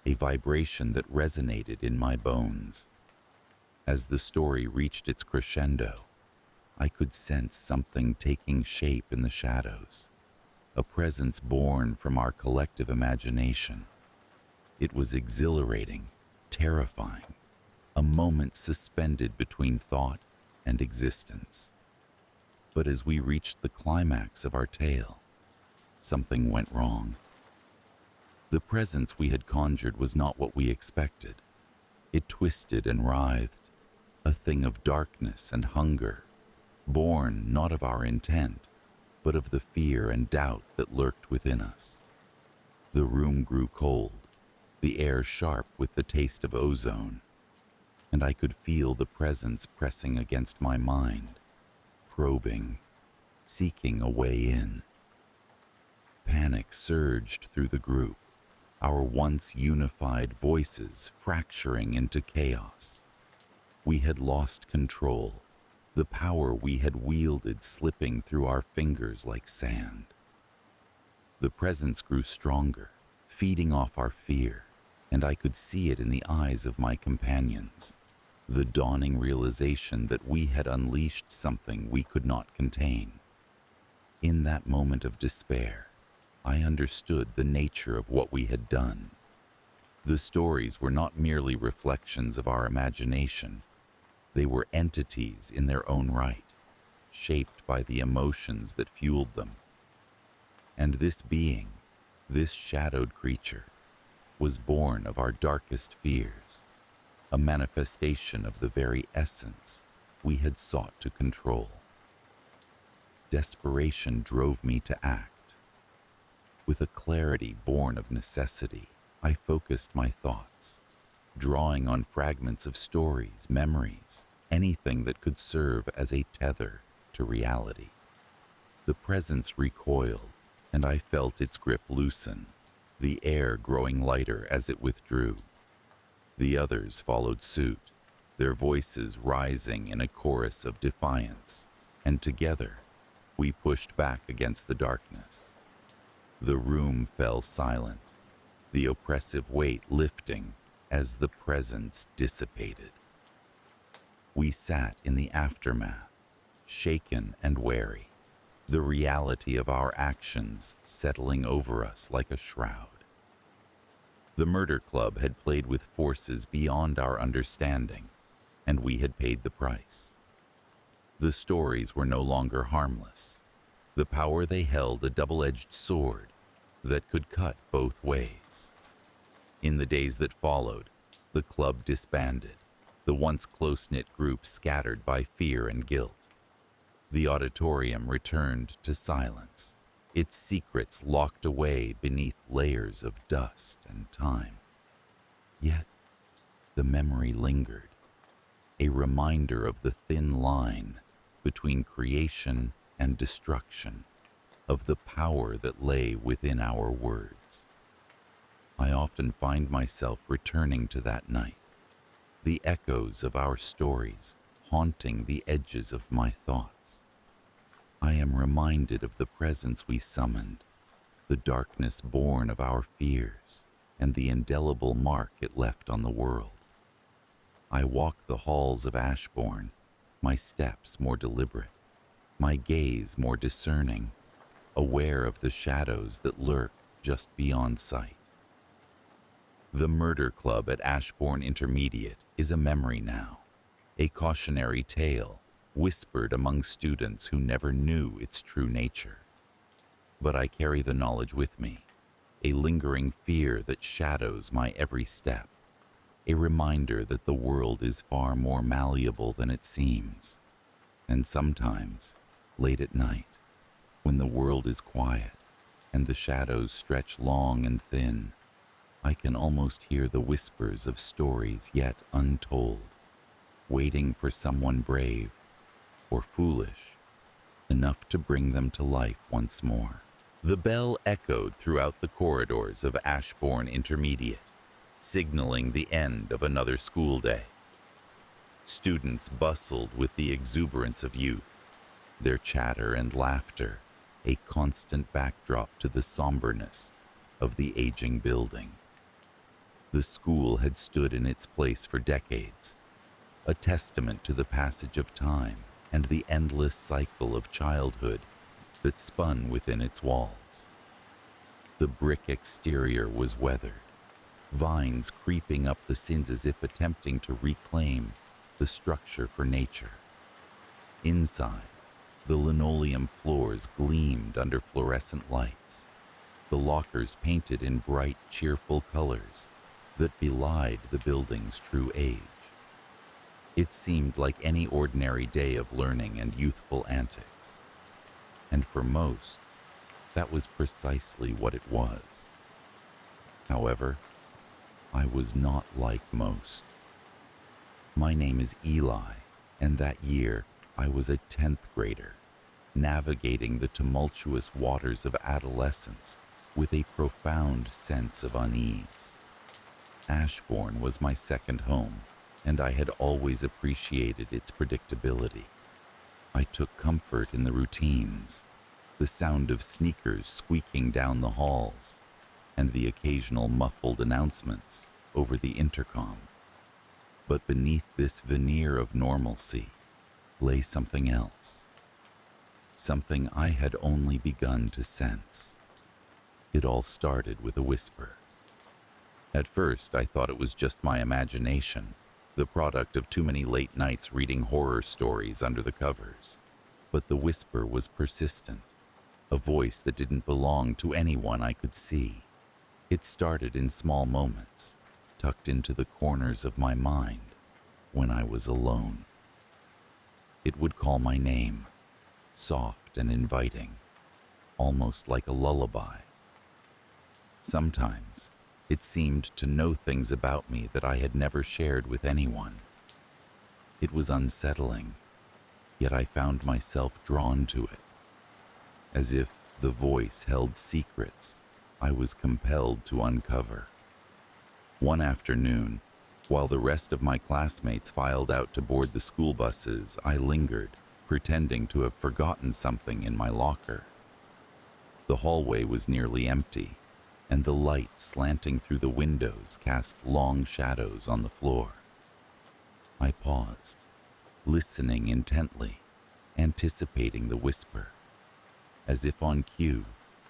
a vibration that resonated in my bones. As the story reached its crescendo, I could sense something taking shape in the shadows, a presence born from our collective imagination. It was exhilarating, terrifying, a moment suspended between thought and existence. But as we reached the climax of our tale, something went wrong. The presence we had conjured was not what we expected. It twisted and writhed, a thing of darkness and hunger, born not of our intent, but of the fear and doubt that lurked within us. The room grew cold, the air sharp with the taste of ozone, and I could feel the presence pressing against my mind, probing, seeking a way in. Panic surged through the group, our once unified voices fracturing into chaos. We had lost control, the power we had wielded slipping through our fingers like sand. The presence grew stronger, feeding off our fear, and I could see it in the eyes of my companions, the dawning realization that we had unleashed something we could not contain. In that moment of despair, I understood the nature of what we had done. The stories were not merely reflections of our imagination. They were entities in their own right, shaped by the emotions that fueled them. And this being, this shadowed creature, was born of our darkest fears, a manifestation of the very essence we had sought to control. Desperation drove me to act. With a clarity born of necessity, I focused my thoughts, drawing on fragments of stories, memories, anything that could serve as a tether to reality. The presence recoiled, and I felt its grip loosen, the air growing lighter as it withdrew. The others followed suit, their voices rising in a chorus of defiance, and together we pushed back against the darkness. The room fell silent, the oppressive weight lifting as the presence dissipated. We sat in the aftermath, shaken and wary, the reality of our actions settling over us like a shroud. The murder club had played with forces beyond our understanding, and we had paid the price. The stories were no longer harmless. The power they held a double-edged sword that could cut both ways. In the days that followed, the club disbanded, the once close-knit group scattered by fear and guilt. The auditorium returned to silence, its secrets locked away beneath layers of dust and time. Yet, the memory lingered, a reminder of the thin line between creation and destruction, of the power that lay within our words. I often find myself returning to that night, the echoes of our stories haunting the edges of my thoughts. I am reminded of the presence we summoned, the darkness born of our fears, and the indelible mark it left on the world. I walk the halls of Ashbourne, my steps more deliberate, my gaze more discerning, aware of the shadows that lurk just beyond sight. The murder club at Ashbourne Intermediate is a memory now, a cautionary tale whispered among students who never knew its true nature. But I carry the knowledge with me, a lingering fear that shadows my every step, a reminder that the world is far more malleable than it seems. And sometimes, late at night, when the world is quiet and the shadows stretch long and thin, I can almost hear the whispers of stories yet untold, waiting for someone brave or foolish enough to bring them to life once more. The bell echoed throughout the corridors of Ashbourne Intermediate, signaling the end of another school day. Students bustled with the exuberance of youth, their chatter and laughter a constant backdrop to the somberness of the aging building. The school had stood in its place for decades, a testament to the passage of time and the endless cycle of childhood that spun within its walls. The brick exterior was weathered, vines creeping up the sins as if attempting to reclaim the structure for nature. Inside, the linoleum floors gleamed under fluorescent lights, the lockers painted in bright, cheerful colors that belied the building's true age. It seemed like any ordinary day of learning and youthful antics. And for most, that was precisely what it was. However, I was not like most. My name is Eli, and that year I was a 10th grader, navigating the tumultuous waters of adolescence with a profound sense of unease. Ashbourne was my second home, and I had always appreciated its predictability. I took comfort in the routines, the sound of sneakers squeaking down the halls, and the occasional muffled announcements over the intercom. But beneath this veneer of normalcy lay something else, something I had only begun to sense. It all started with a whisper. At first, I thought it was just my imagination, the product of too many late nights reading horror stories under the covers. But the whisper was persistent, a voice that didn't belong to anyone I could see. It started in small moments, tucked into the corners of my mind when I was alone. It would call my name, soft and inviting, almost like a lullaby. Sometimes, it seemed to know things about me that I had never shared with anyone. It was unsettling, yet I found myself drawn to it. As if the voice held secrets I was compelled to uncover. One afternoon, while the rest of my classmates filed out to board the school buses, I lingered, pretending to have forgotten something in my locker. The hallway was nearly empty, and the light slanting through the windows cast long shadows on the floor. I paused, listening intently, anticipating the whisper. As if on cue,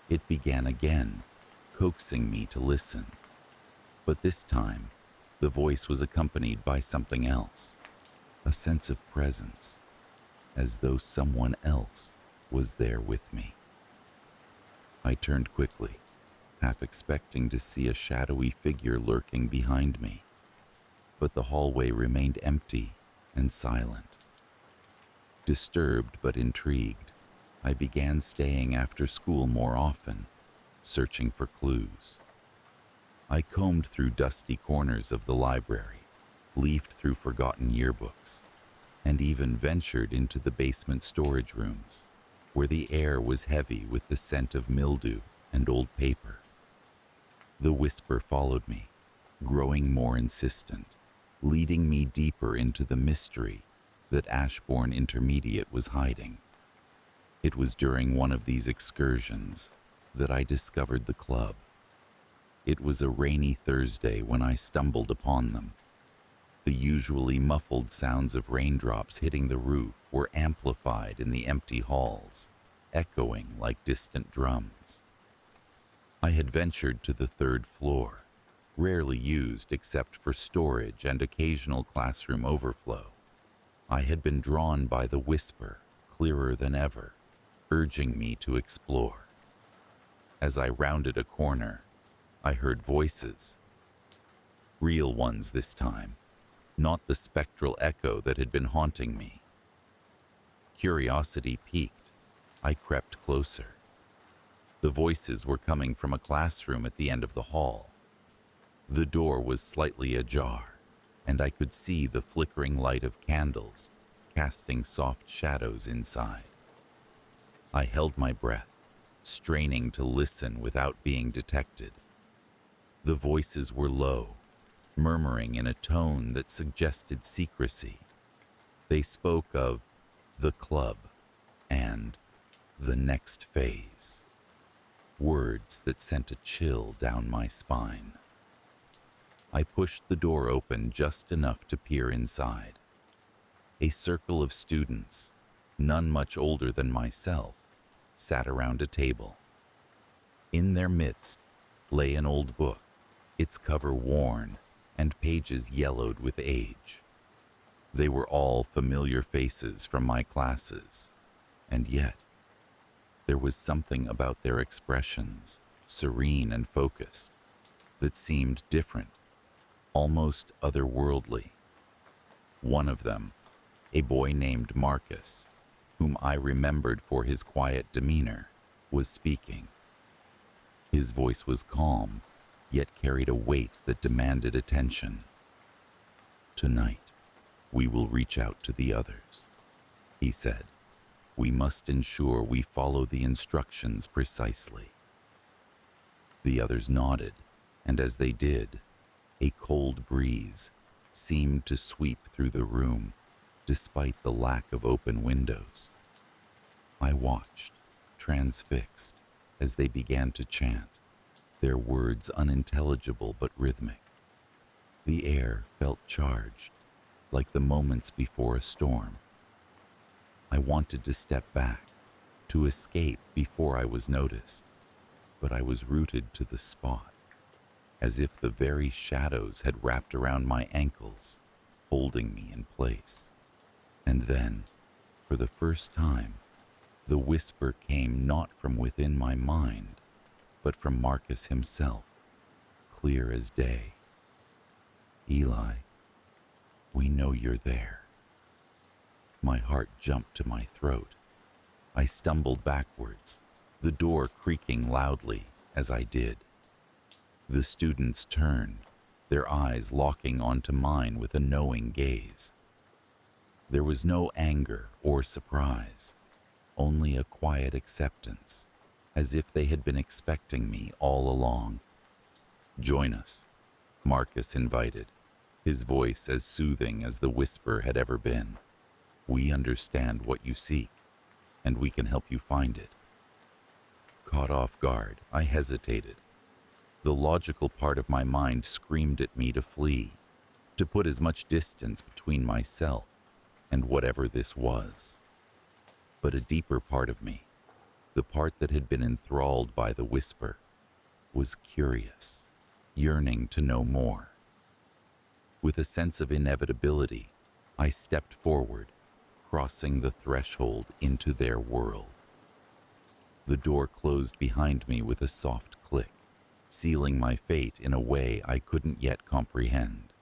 it began again, coaxing me to listen. But this time, the voice was accompanied by something else, a sense of presence, as though someone else was there with me. I turned quickly, half expecting to see a shadowy figure lurking behind me, but the hallway remained empty and silent. Disturbed but intrigued, I began staying after school more often, searching for clues. I combed through dusty corners of the library, leafed through forgotten yearbooks, and even ventured into the basement storage rooms, where the air was heavy with the scent of mildew and old paper. The whisper followed me, growing more insistent, leading me deeper into the mystery that Ashbourne Intermediate was hiding. It was during one of these excursions that I discovered the club. It was a rainy Thursday when I stumbled upon them. The usually muffled sounds of raindrops hitting the roof were amplified in the empty halls, echoing like distant drums. I had ventured to the third floor, rarely used except for storage and occasional classroom overflow. I had been drawn by the whisper, clearer than ever, urging me to explore. As I rounded a corner, I heard voices. Real ones this time, not the spectral echo that had been haunting me. Curiosity piqued. I crept closer. The voices were coming from a classroom at the end of the hall. The door was slightly ajar, and I could see the flickering light of candles casting soft shadows inside. I held my breath, straining to listen without being detected. The voices were low, murmuring in a tone that suggested secrecy. They spoke of the club and the next phase, words that sent a chill down my spine. I pushed the door open just enough to peer inside. A circle of students, none much older than myself, sat around a table. In their midst lay an old book, its cover worn and pages yellowed with age. They were all familiar faces from my classes, and yet there was something about their expressions, serene and focused, that seemed different, almost otherworldly. One of them, a boy named Marcus, whom I remembered for his quiet demeanor, was speaking. His voice was calm, yet carried a weight that demanded attention. "Tonight, we will reach out to the others," he said. "We must ensure we follow the instructions precisely." The others nodded, and as they did, a cold breeze seemed to sweep through the room, despite the lack of open windows. I watched, transfixed, as they began to chant, their words unintelligible but rhythmic. The air felt charged, like the moments before a storm. I wanted to step back, to escape before I was noticed, but I was rooted to the spot, as if the very shadows had wrapped around my ankles, holding me in place. And then, for the first time, the whisper came not from within my mind, but from Marcus himself, clear as day. "Eli, we know you're there." My heart jumped to my throat. I stumbled backwards, the door creaking loudly as I did. The students turned, their eyes locking onto mine with a knowing gaze. There was no anger or surprise, only a quiet acceptance, as if they had been expecting me all along. "Join us," Marcus invited, his voice as soothing as the whisper had ever been. "We understand what you seek, and we can help you find it." Caught off guard, I hesitated. The logical part of my mind screamed at me to flee, to put as much distance between myself and whatever this was. But a deeper part of me, the part that had been enthralled by the whisper, was curious, yearning to know more. With a sense of inevitability, I stepped forward, crossing the threshold into their world. The door closed behind me with a soft click, sealing my fate in a way I couldn't yet comprehend.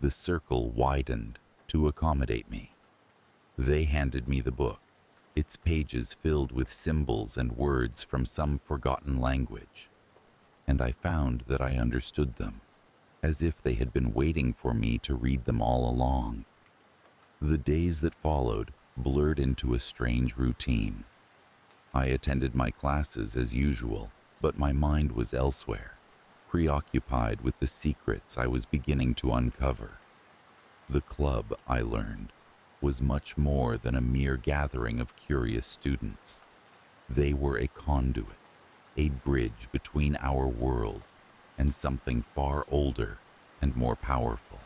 The circle widened to accommodate me. They handed me the book, its pages filled with symbols and words from some forgotten language, and I found that I understood them, as if they had been waiting for me to read them all along. The days that followed blurred into a strange routine. I attended my classes as usual, but my mind was elsewhere, preoccupied with the secrets I was beginning to uncover. The club, I learned, was much more than a mere gathering of curious students. They were a conduit, a bridge between our world and something far older and more powerful.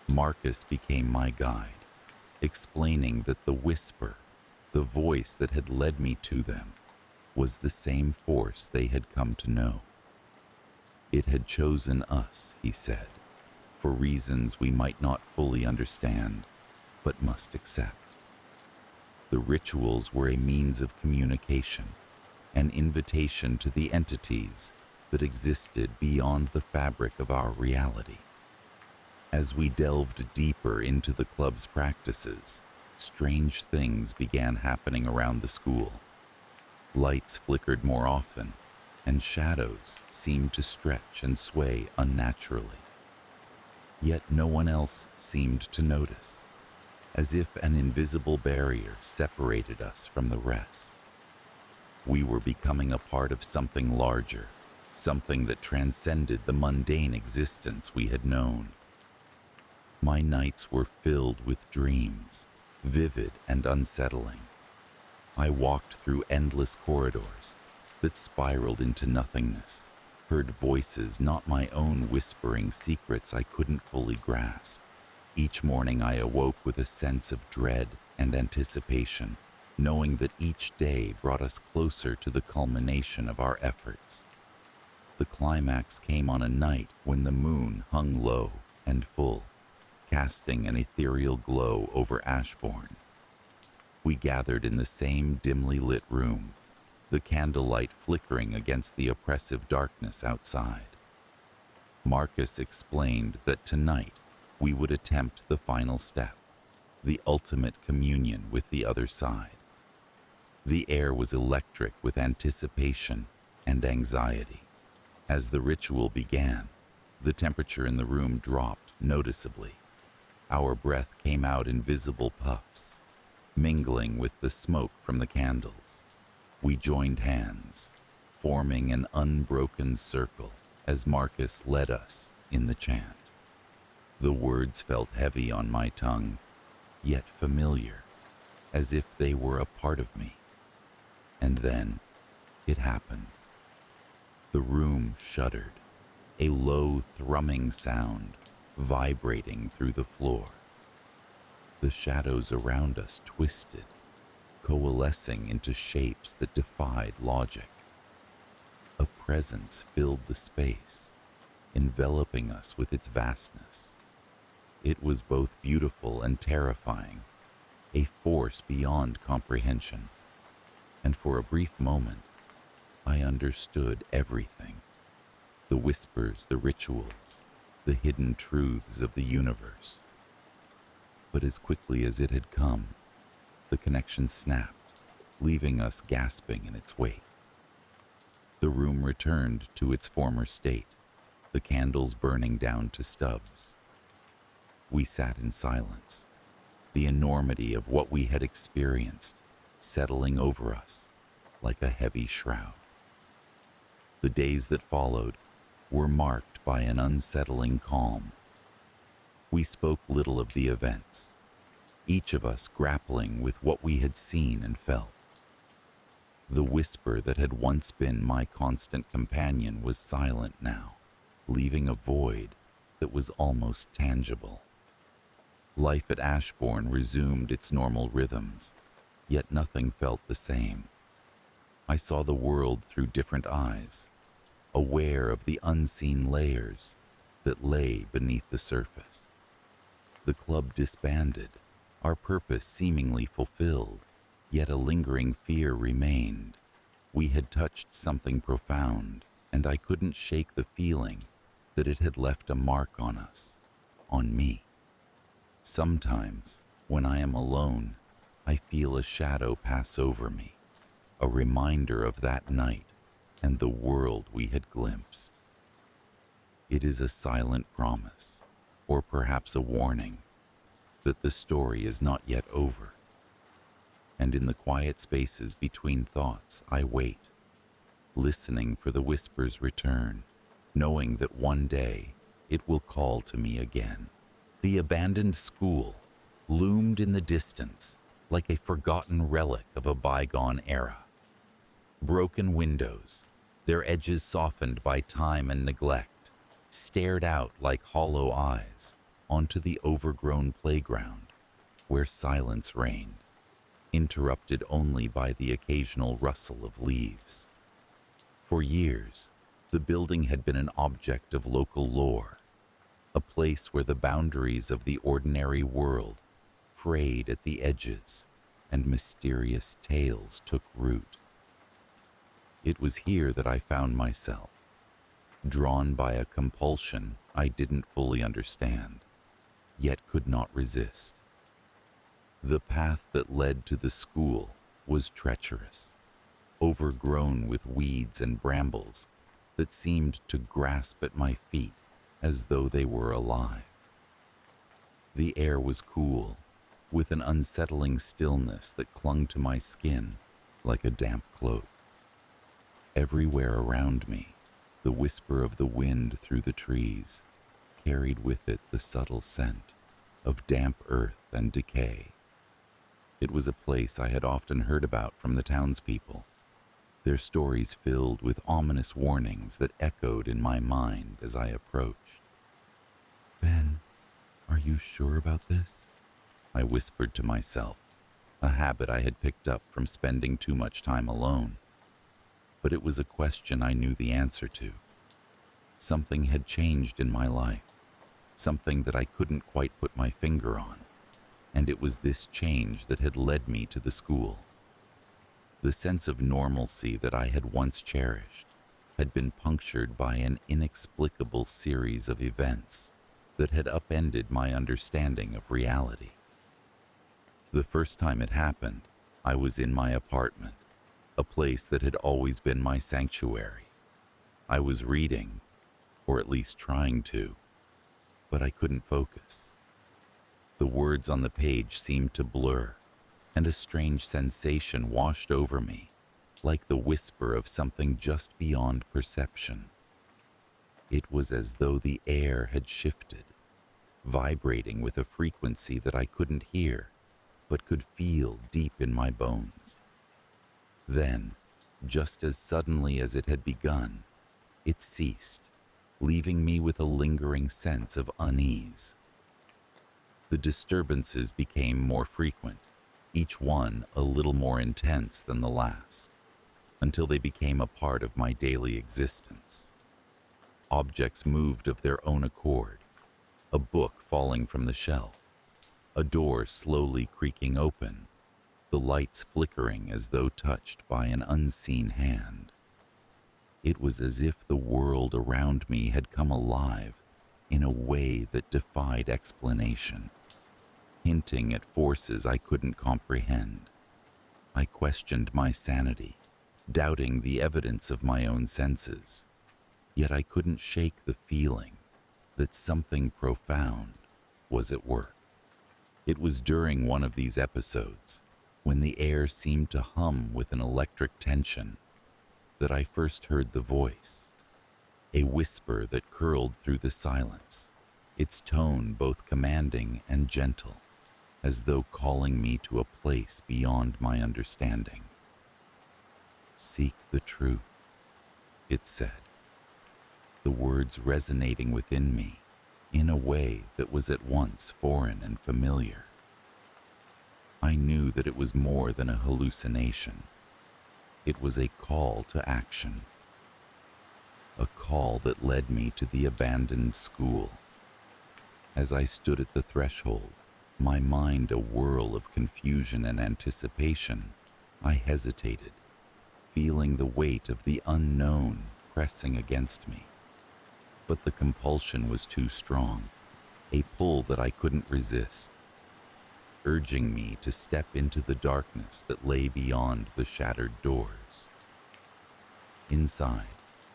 Marcus became my guide, explaining that the whisper, the voice that had led me to them, was the same force they had come to know. It had chosen us, he said, for reasons we might not fully understand, but must accept. The rituals were a means of communication, an invitation to the entities that existed beyond the fabric of our reality. As we delved deeper into the club's practices, strange things began happening around the school. Lights flickered more often, and shadows seemed to stretch and sway unnaturally. Yet no one else seemed to notice, as if an invisible barrier separated us from the rest. We were becoming a part of something larger, something that transcended the mundane existence we had known. My nights were filled with dreams, vivid and unsettling. I walked through endless corridors that spiraled into nothingness, heard voices not my own whispering secrets I couldn't fully grasp. Each morning I awoke with a sense of dread and anticipation, knowing that each day brought us closer to the culmination of our efforts. The climax came on a night when the moon hung low and full, casting an ethereal glow over Ashbourne. We gathered in the same dimly lit room, the candlelight flickering against the oppressive darkness outside. Marcus explained that tonight we would attempt the final step, the ultimate communion with the other side. The air was electric with anticipation and anxiety. As the ritual began, the temperature in the room dropped noticeably. Our breath came out in visible puffs, mingling with the smoke from the candles. We joined hands, forming an unbroken circle as Marcus led us in the chant. The words felt heavy on my tongue, yet familiar, as if they were a part of me. And then it happened. The room shuddered, a low thrumming sound vibrating through the floor. The shadows around us twisted, coalescing into shapes that defied logic. A presence filled the space, enveloping us with its vastness. It was both beautiful and terrifying, a force beyond comprehension. And for a brief moment, I understood everything. The whispers, the rituals, the hidden truths of the universe. But as quickly as it had come, the connection snapped, leaving us gasping in its wake. The room returned to its former state, the candles burning down to stubs. We sat in silence, the enormity of what we had experienced settling over us like a heavy shroud. The days that followed were marked by an unsettling calm. We spoke little of the events, each of us grappling with what we had seen and felt. The whisper that had once been my constant companion was silent now, leaving a void that was almost tangible. Life at Ashbourne resumed its normal rhythms, yet nothing felt the same. I saw the world through different eyes, aware of the unseen layers that lay beneath the surface. The club disbanded, our purpose seemingly fulfilled, yet a lingering fear remained. We had touched something profound, and I couldn't shake the feeling that it had left a mark on us, on me. Sometimes, when I am alone, I feel a shadow pass over me, a reminder of that night and the world we had glimpsed. It is a silent promise, or perhaps a warning, that the story is not yet over. And in the quiet spaces between thoughts, I wait, listening for the whisper's return, knowing that one day it will call to me again. The abandoned school, loomed in the distance like a forgotten relic of a bygone era. Broken windows, their edges softened by time and neglect, stared out like hollow eyes onto the overgrown playground where silence reigned, interrupted only by the occasional rustle of leaves. For years, the building had been an object of local lore, a place where the boundaries of the ordinary world frayed at the edges and mysterious tales took root. It was here that I found myself, drawn by a compulsion I didn't fully understand, yet could not resist. The path that led to the school was treacherous, overgrown with weeds and brambles that seemed to grasp at my feet as though they were alive. The air was cool, with an unsettling stillness that clung to my skin like a damp cloak. Everywhere around me, the whisper of the wind through the trees carried with it the subtle scent of damp earth and decay. It was a place I had often heard about from the townspeople, their stories filled with ominous warnings that echoed in my mind as I approached. "Ben, are you sure about this?" I whispered to myself, a habit I had picked up from spending too much time alone. But it was a question I knew the answer to. Something had changed in my life, something that I couldn't quite put my finger on, and it was this change that had led me to the school. The sense of normalcy that I had once cherished had been punctured by an inexplicable series of events that had upended my understanding of reality. The first time it happened, I was in my apartment, a place that had always been my sanctuary. I was reading, or at least trying to, but I couldn't focus. The words on the page seemed to blur, and a strange sensation washed over me, like the whisper of something just beyond perception. It was as though the air had shifted, vibrating with a frequency that I couldn't hear, but could feel deep in my bones. Then, just as suddenly as it had begun, it ceased, leaving me with a lingering sense of unease. The disturbances became more frequent, each one a little more intense than the last, until they became a part of my daily existence. Objects moved of their own accord, a book falling from the shelf, a door slowly creaking open, the lights flickering as though touched by an unseen hand. It was as if the world around me had come alive in a way that defied explanation, hinting at forces I couldn't comprehend. I questioned my sanity, doubting the evidence of my own senses, yet I couldn't shake the feeling that something profound was at work. It was during one of these episodes, when the air seemed to hum with an electric tension, that I first heard the voice, a whisper that curled through the silence, its tone both commanding and gentle, as though calling me to a place beyond my understanding. "Seek the truth," it said, the words resonating within me in a way that was at once foreign and familiar. I knew that it was more than a hallucination. It was a call to action, a call that led me to the abandoned school. As I stood at the threshold, my mind a whirl of confusion and anticipation, I hesitated, feeling the weight of the unknown pressing against me. But the compulsion was too strong, a pull that I couldn't resist, urging me to step into the darkness that lay beyond the shattered doors. Inside,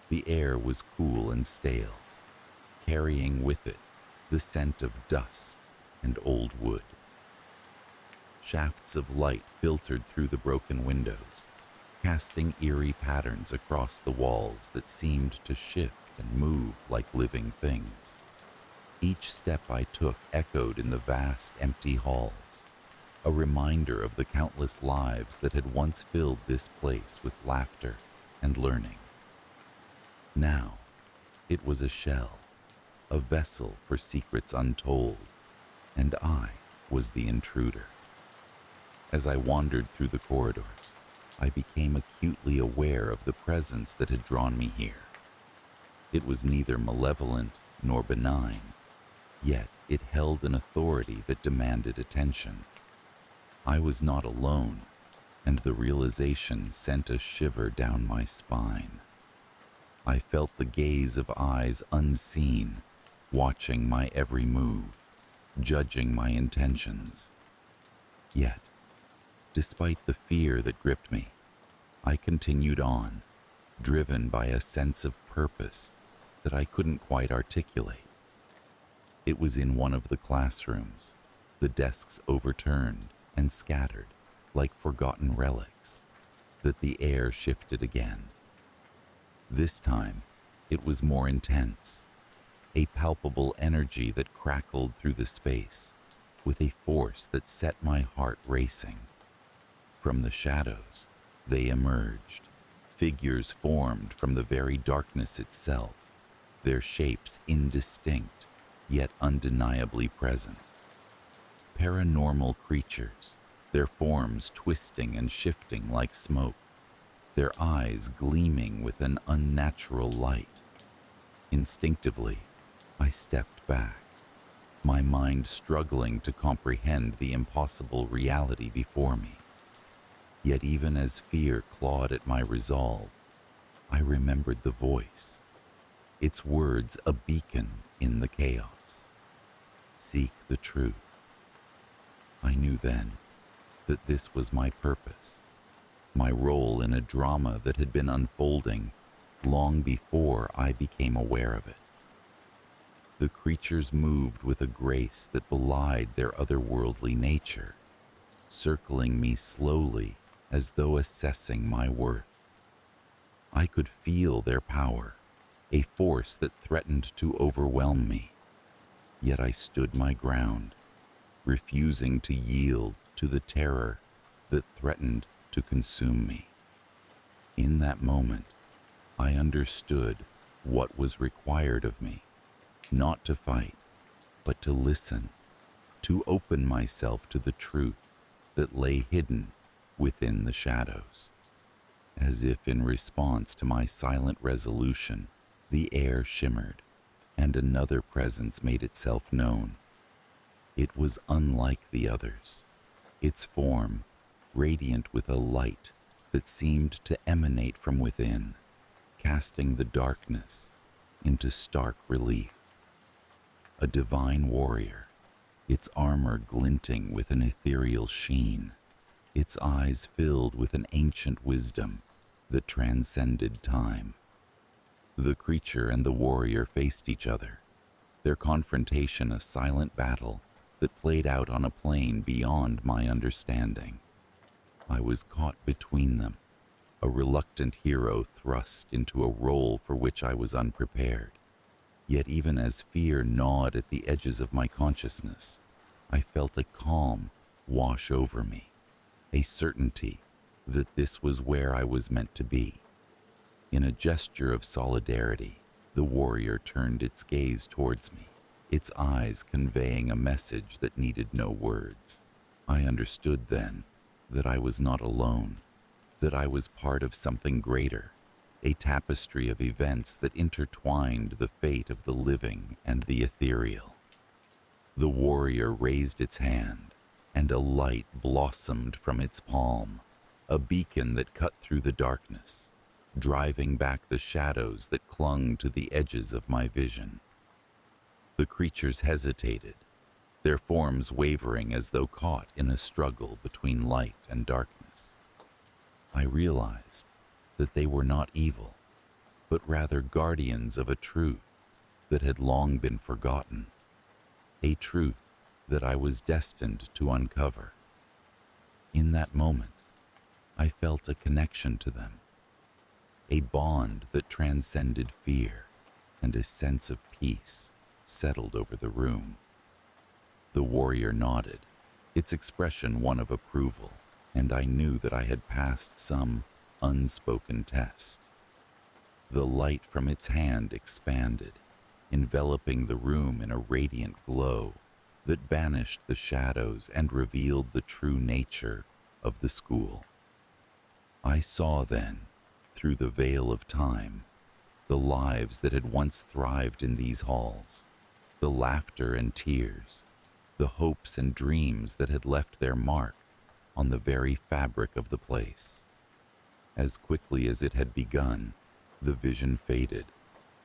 the air was cool and stale, carrying with it the scent of dust and old wood. Shafts of light filtered through the broken windows, casting eerie patterns across the walls that seemed to shift and move like living things. Each step I took echoed in the vast, empty halls, a reminder of the countless lives that had once filled this place with laughter and learning. Now, it was a shell, a vessel for secrets untold, and I was the intruder. As I wandered through the corridors, I became acutely aware of the presence that had drawn me here. It was neither malevolent nor benign, yet it held an authority that demanded attention. I was not alone, and the realization sent a shiver down my spine. I felt the gaze of eyes unseen, watching my every move, judging my intentions. Yet, despite the fear that gripped me, I continued on, driven by a sense of purpose that I couldn't quite articulate. It was in one of the classrooms, the desks overturned and scattered like forgotten relics, that the air shifted again. This time, it was more intense, a palpable energy that crackled through the space with a force that set my heart racing. From the shadows, they emerged, figures formed from the very darkness itself, their shapes indistinct, yet undeniably present. Paranormal creatures, their forms twisting and shifting like smoke, their eyes gleaming with an unnatural light. Instinctively, I stepped back, my mind struggling to comprehend the impossible reality before me. Yet even as fear clawed at my resolve, I remembered the voice, its words a beacon in the chaos. Seek the truth. I knew then that this was my purpose, my role in a drama that had been unfolding long before I became aware of it. The creatures moved with a grace that belied their otherworldly nature, circling me slowly as though assessing my worth. I could feel their power, a force that threatened to overwhelm me. Yet I stood my ground, refusing to yield to the terror that threatened to consume me. In that moment, I understood what was required of me, not to fight, but to listen, to open myself to the truth that lay hidden within the shadows. As if in response to my silent resolution, the air shimmered, and another presence made itself known. It was unlike the others, its form radiant with a light that seemed to emanate from within, casting the darkness into stark relief. A divine warrior, its armor glinting with an ethereal sheen, its eyes filled with an ancient wisdom that transcended time. The creature and the warrior faced each other, their confrontation a silent battle that played out on a plane beyond my understanding. I was caught between them, a reluctant hero thrust into a role for which I was unprepared. Yet even as fear gnawed at the edges of my consciousness, I felt a calm wash over me, a certainty that this was where I was meant to be. In a gesture of solidarity, the warrior turned its gaze towards me, its eyes conveying a message that needed no words. I understood then that I was not alone, that I was part of something greater, a tapestry of events that intertwined the fate of the living and the ethereal. The warrior raised its hand, and a light blossomed from its palm, a beacon that cut through the darkness, driving back the shadows that clung to the edges of my vision. The creatures hesitated, their forms wavering as though caught in a struggle between light and darkness. I realized that they were not evil, but rather guardians of a truth that had long been forgotten, a truth that I was destined to uncover. In that moment, I felt a connection to them, a bond that transcended fear and a sense of peace settled over the room. The warrior nodded, its expression one of approval, and I knew that I had passed some unspoken test. The light from its hand expanded, enveloping the room in a radiant glow that banished the shadows and revealed the true nature of the school. I saw then, through the veil of time, the lives that had once thrived in these halls, the laughter and tears, the hopes and dreams that had left their mark on the very fabric of the place. As quickly as it had begun, the vision faded,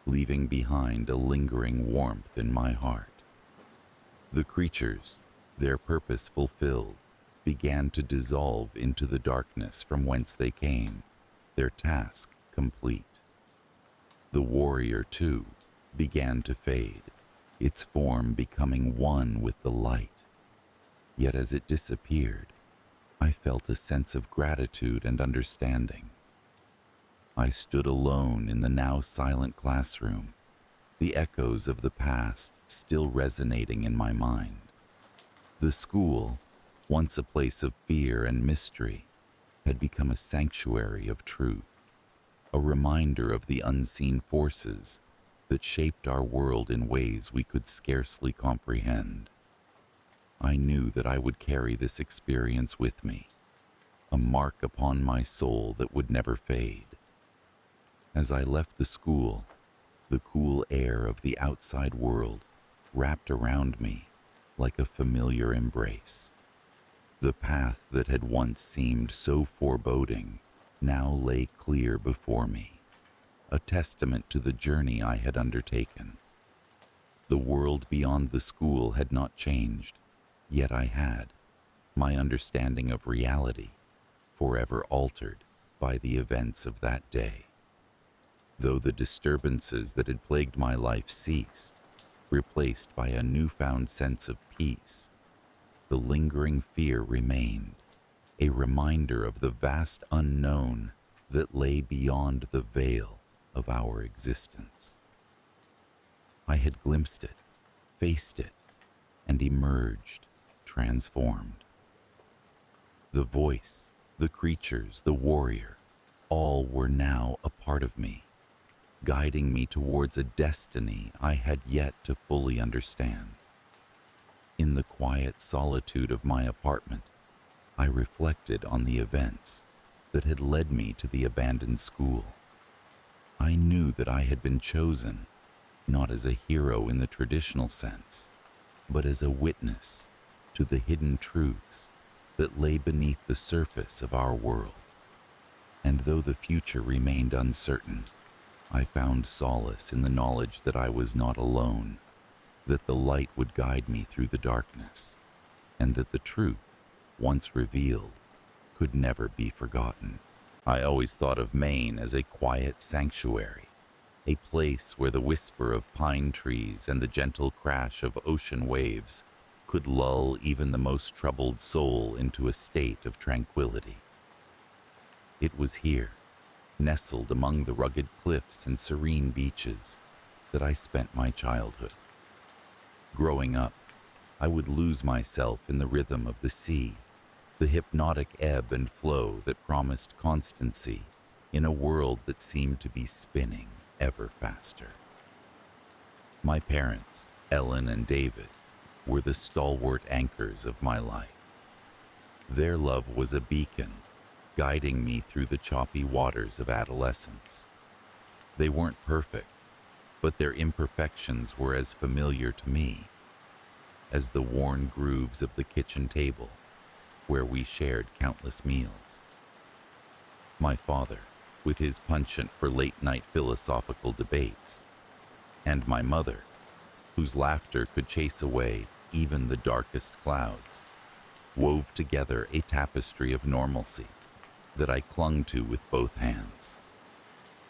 leaving behind a lingering warmth in my heart. The creatures, their purpose fulfilled, began to dissolve into the darkness from whence they came, their task complete. The warrior, too, began to fade, its form becoming one with the light. Yet as it disappeared, I felt a sense of gratitude and understanding. I stood alone in the now silent classroom, the echoes of the past still resonating in my mind. The school, once a place of fear and mystery, had become a sanctuary of truth, a reminder of the unseen forces that shaped our world in ways we could scarcely comprehend. I knew that I would carry this experience with me, a mark upon my soul that would never fade. As I left the school, the cool air of the outside world wrapped around me like a familiar embrace. The path that had once seemed so foreboding now lay clear before me, a testament to the journey I had undertaken. The world beyond the school had not changed, yet I had, my understanding of reality, forever altered by the events of that day. Though the disturbances that had plagued my life ceased, replaced by a newfound sense of peace, the lingering fear remained, a reminder of the vast unknown that lay beyond the veil of our existence. I had glimpsed it, faced it, and emerged, transformed. The voice, the creatures, the warrior, all were now a part of me, guiding me towards a destiny I had yet to fully understand. In the quiet solitude of my apartment, I reflected on the events that had led me to the abandoned school. I knew that I had been chosen, not as a hero in the traditional sense, but as a witness to the hidden truths that lay beneath the surface of our world. And though the future remained uncertain, I found solace in the knowledge that I was not alone, that the light would guide me through the darkness, and that the truth, once revealed, could never be forgotten. I always thought of Maine as a quiet sanctuary, a place where the whisper of pine trees and the gentle crash of ocean waves could lull even the most troubled soul into a state of tranquility. It was here, nestled among the rugged cliffs and serene beaches, that I spent my childhood. Growing up, I would lose myself in the rhythm of the sea, the hypnotic ebb and flow that promised constancy in a world that seemed to be spinning ever faster. My parents, Ellen and David, were the stalwart anchors of my life. Their love was a beacon, guiding me through the choppy waters of adolescence. They weren't perfect, but their imperfections were as familiar to me as the worn grooves of the kitchen table where we shared countless meals. My father, with his penchant for late-night philosophical debates, and my mother, whose laughter could chase away even the darkest clouds, wove together a tapestry of normalcy that I clung to with both hands.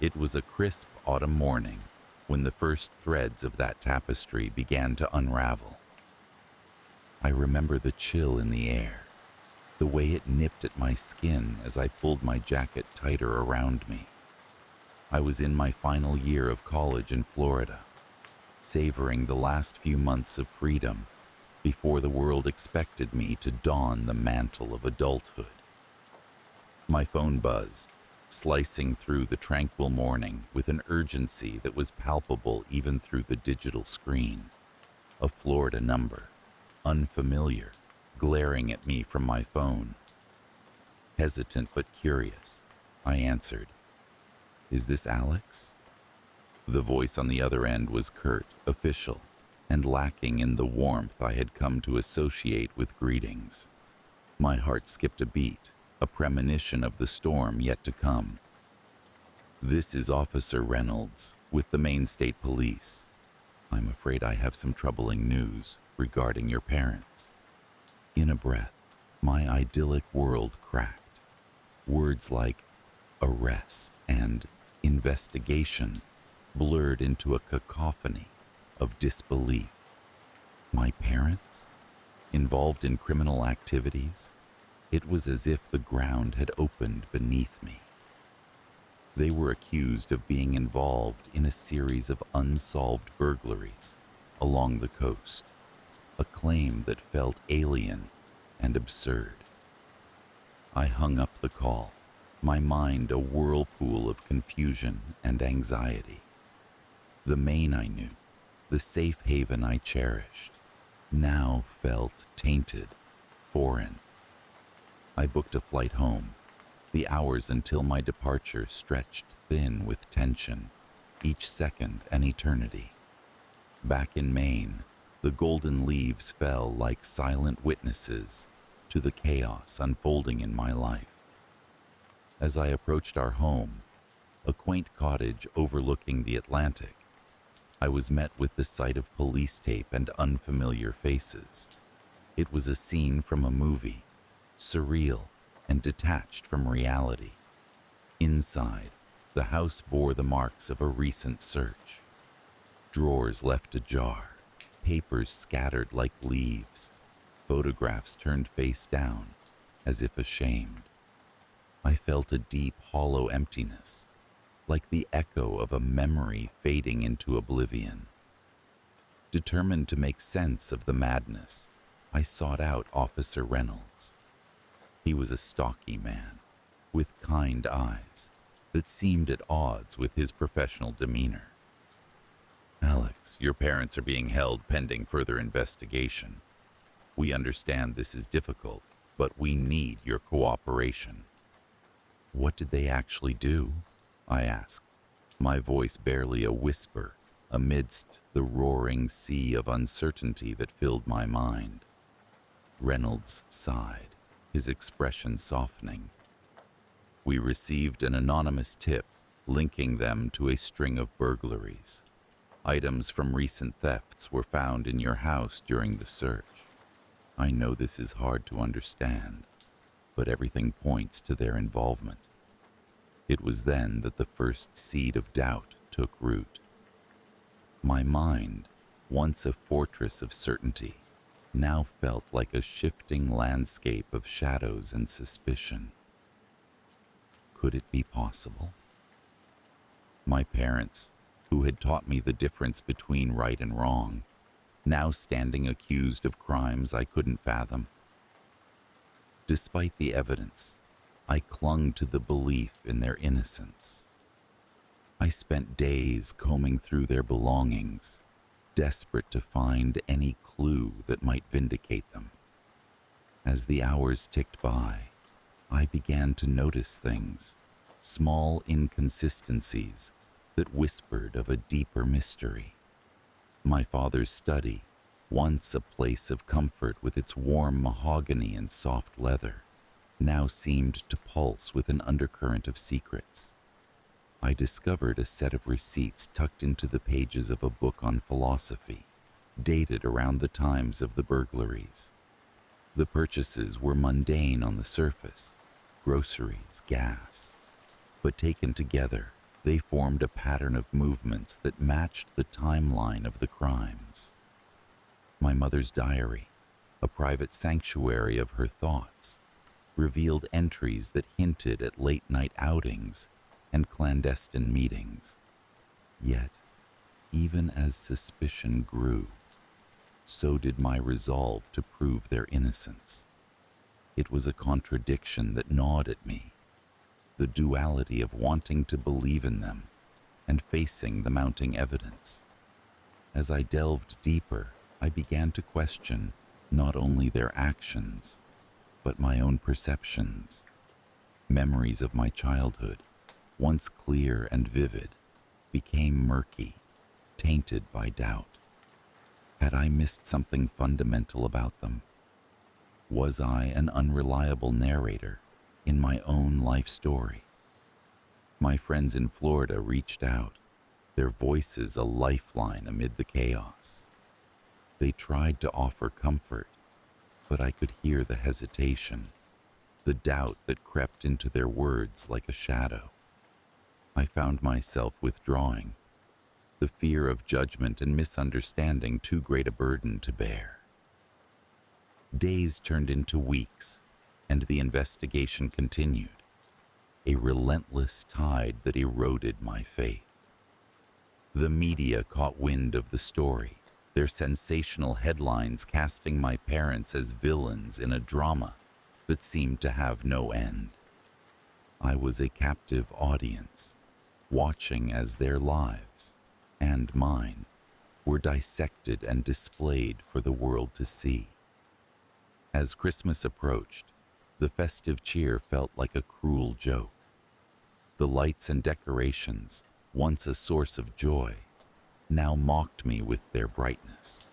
It was a crisp autumn morning when the first threads of that tapestry began to unravel. I remember the chill in the air, the way it nipped at my skin as I pulled my jacket tighter around me. I was in my final year of college in Florida, savoring the last few months of freedom before the world expected me to don the mantle of adulthood. My phone buzzed, slicing through the tranquil morning with an urgency that was palpable even through the digital screen. A Florida number, unfamiliar, glaring at me from my phone. Hesitant but curious, I answered, "Is this Alex?" The voice on the other end was curt, official, and lacking in the warmth I had come to associate with greetings. My heart skipped a beat, a premonition of the storm yet to come. "This is Officer Reynolds with the Maine State Police. I'm afraid I have some troubling news regarding your parents." In a breath, my idyllic world cracked. Words like arrest and investigation blurred into a cacophony of disbelief. My parents? Involved in criminal activities? It was as if the ground had opened beneath me. They were accused of being involved in a series of unsolved burglaries along the coast, a claim that felt alien and absurd. I hung up the call, my mind a whirlpool of confusion and anxiety. The Maine I knew, the safe haven I cherished, now felt tainted, foreign. I booked a flight home. The hours until my departure stretched thin with tension, each second an eternity. Back in Maine, the golden leaves fell like silent witnesses to the chaos unfolding in my life. As I approached our home, a quaint cottage overlooking the Atlantic, I was met with the sight of police tape and unfamiliar faces. It was a scene from a movie, surreal and detached from reality. Inside, the house bore the marks of a recent search. Drawers left ajar, papers scattered like leaves, photographs turned face down, as if ashamed. I felt a deep, hollow emptiness, like the echo of a memory fading into oblivion. Determined to make sense of the madness, I sought out Officer Reynolds. He was a stocky man, with kind eyes that seemed at odds with his professional demeanor. "Alex, your parents are being held pending further investigation. We understand this is difficult, but we need your cooperation." "What did they actually do?" I asked, my voice barely a whisper amidst the roaring sea of uncertainty that filled my mind. Reynolds sighed, his expression softening. "We received an anonymous tip linking them to a string of burglaries. Items from recent thefts were found in your house during the search. I know this is hard to understand, but everything points to their involvement." It was then that the first seed of doubt took root. My mind, once a fortress of certainty, now felt like a shifting landscape of shadows and suspicion. Could it be possible? My parents, who had taught me the difference between right and wrong, now standing accused of crimes I couldn't fathom. Despite the evidence, I clung to the belief in their innocence. I spent days combing through their belongings, desperate to find any clue that might vindicate them. As the hours ticked by, I began to notice things, small inconsistencies that whispered of a deeper mystery. My father's study, once a place of comfort with its warm mahogany and soft leather, now seemed to pulse with an undercurrent of secrets. I discovered a set of receipts tucked into the pages of a book on philosophy, dated around the times of the burglaries. The purchases were mundane on the surface, groceries, gas, but taken together, they formed a pattern of movements that matched the timeline of the crimes. My mother's diary, a private sanctuary of her thoughts, revealed entries that hinted at late-night outings and clandestine meetings. Yet, even as suspicion grew, so did my resolve to prove their innocence. It was a contradiction that gnawed at me, the duality of wanting to believe in them and facing the mounting evidence. As I delved deeper, I began to question not only their actions, but my own perceptions. Memories of my childhood, once clear and vivid, became murky, tainted by doubt. Had I missed something fundamental about them? Was I an unreliable narrator in my own life story? My friends in Florida reached out, their voices a lifeline amid the chaos. They tried to offer comfort, but I could hear the hesitation, the doubt that crept into their words like a shadow. I found myself withdrawing, the fear of judgment and misunderstanding too great a burden to bear. Days turned into weeks, and the investigation continued, a relentless tide that eroded my faith. The media caught wind of the story, their sensational headlines casting my parents as villains in a drama that seemed to have no end. I was a captive audience, watching as their lives, and mine, were dissected and displayed for the world to see. As Christmas approached, the festive cheer felt like a cruel joke. The lights and decorations, once a source of joy, now mocked me with their brightness.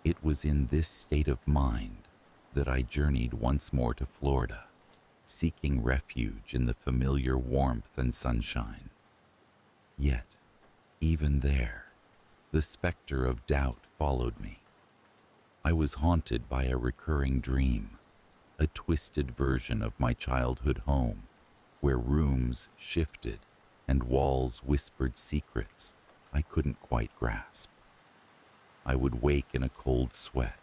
It was in this state of mind that I journeyed once more to Florida, seeking refuge in the familiar warmth and sunshine. Yet, even there, the specter of doubt followed me. I was haunted by a recurring dream, a twisted version of my childhood home, where rooms shifted and walls whispered secrets I couldn't quite grasp. I would wake in a cold sweat,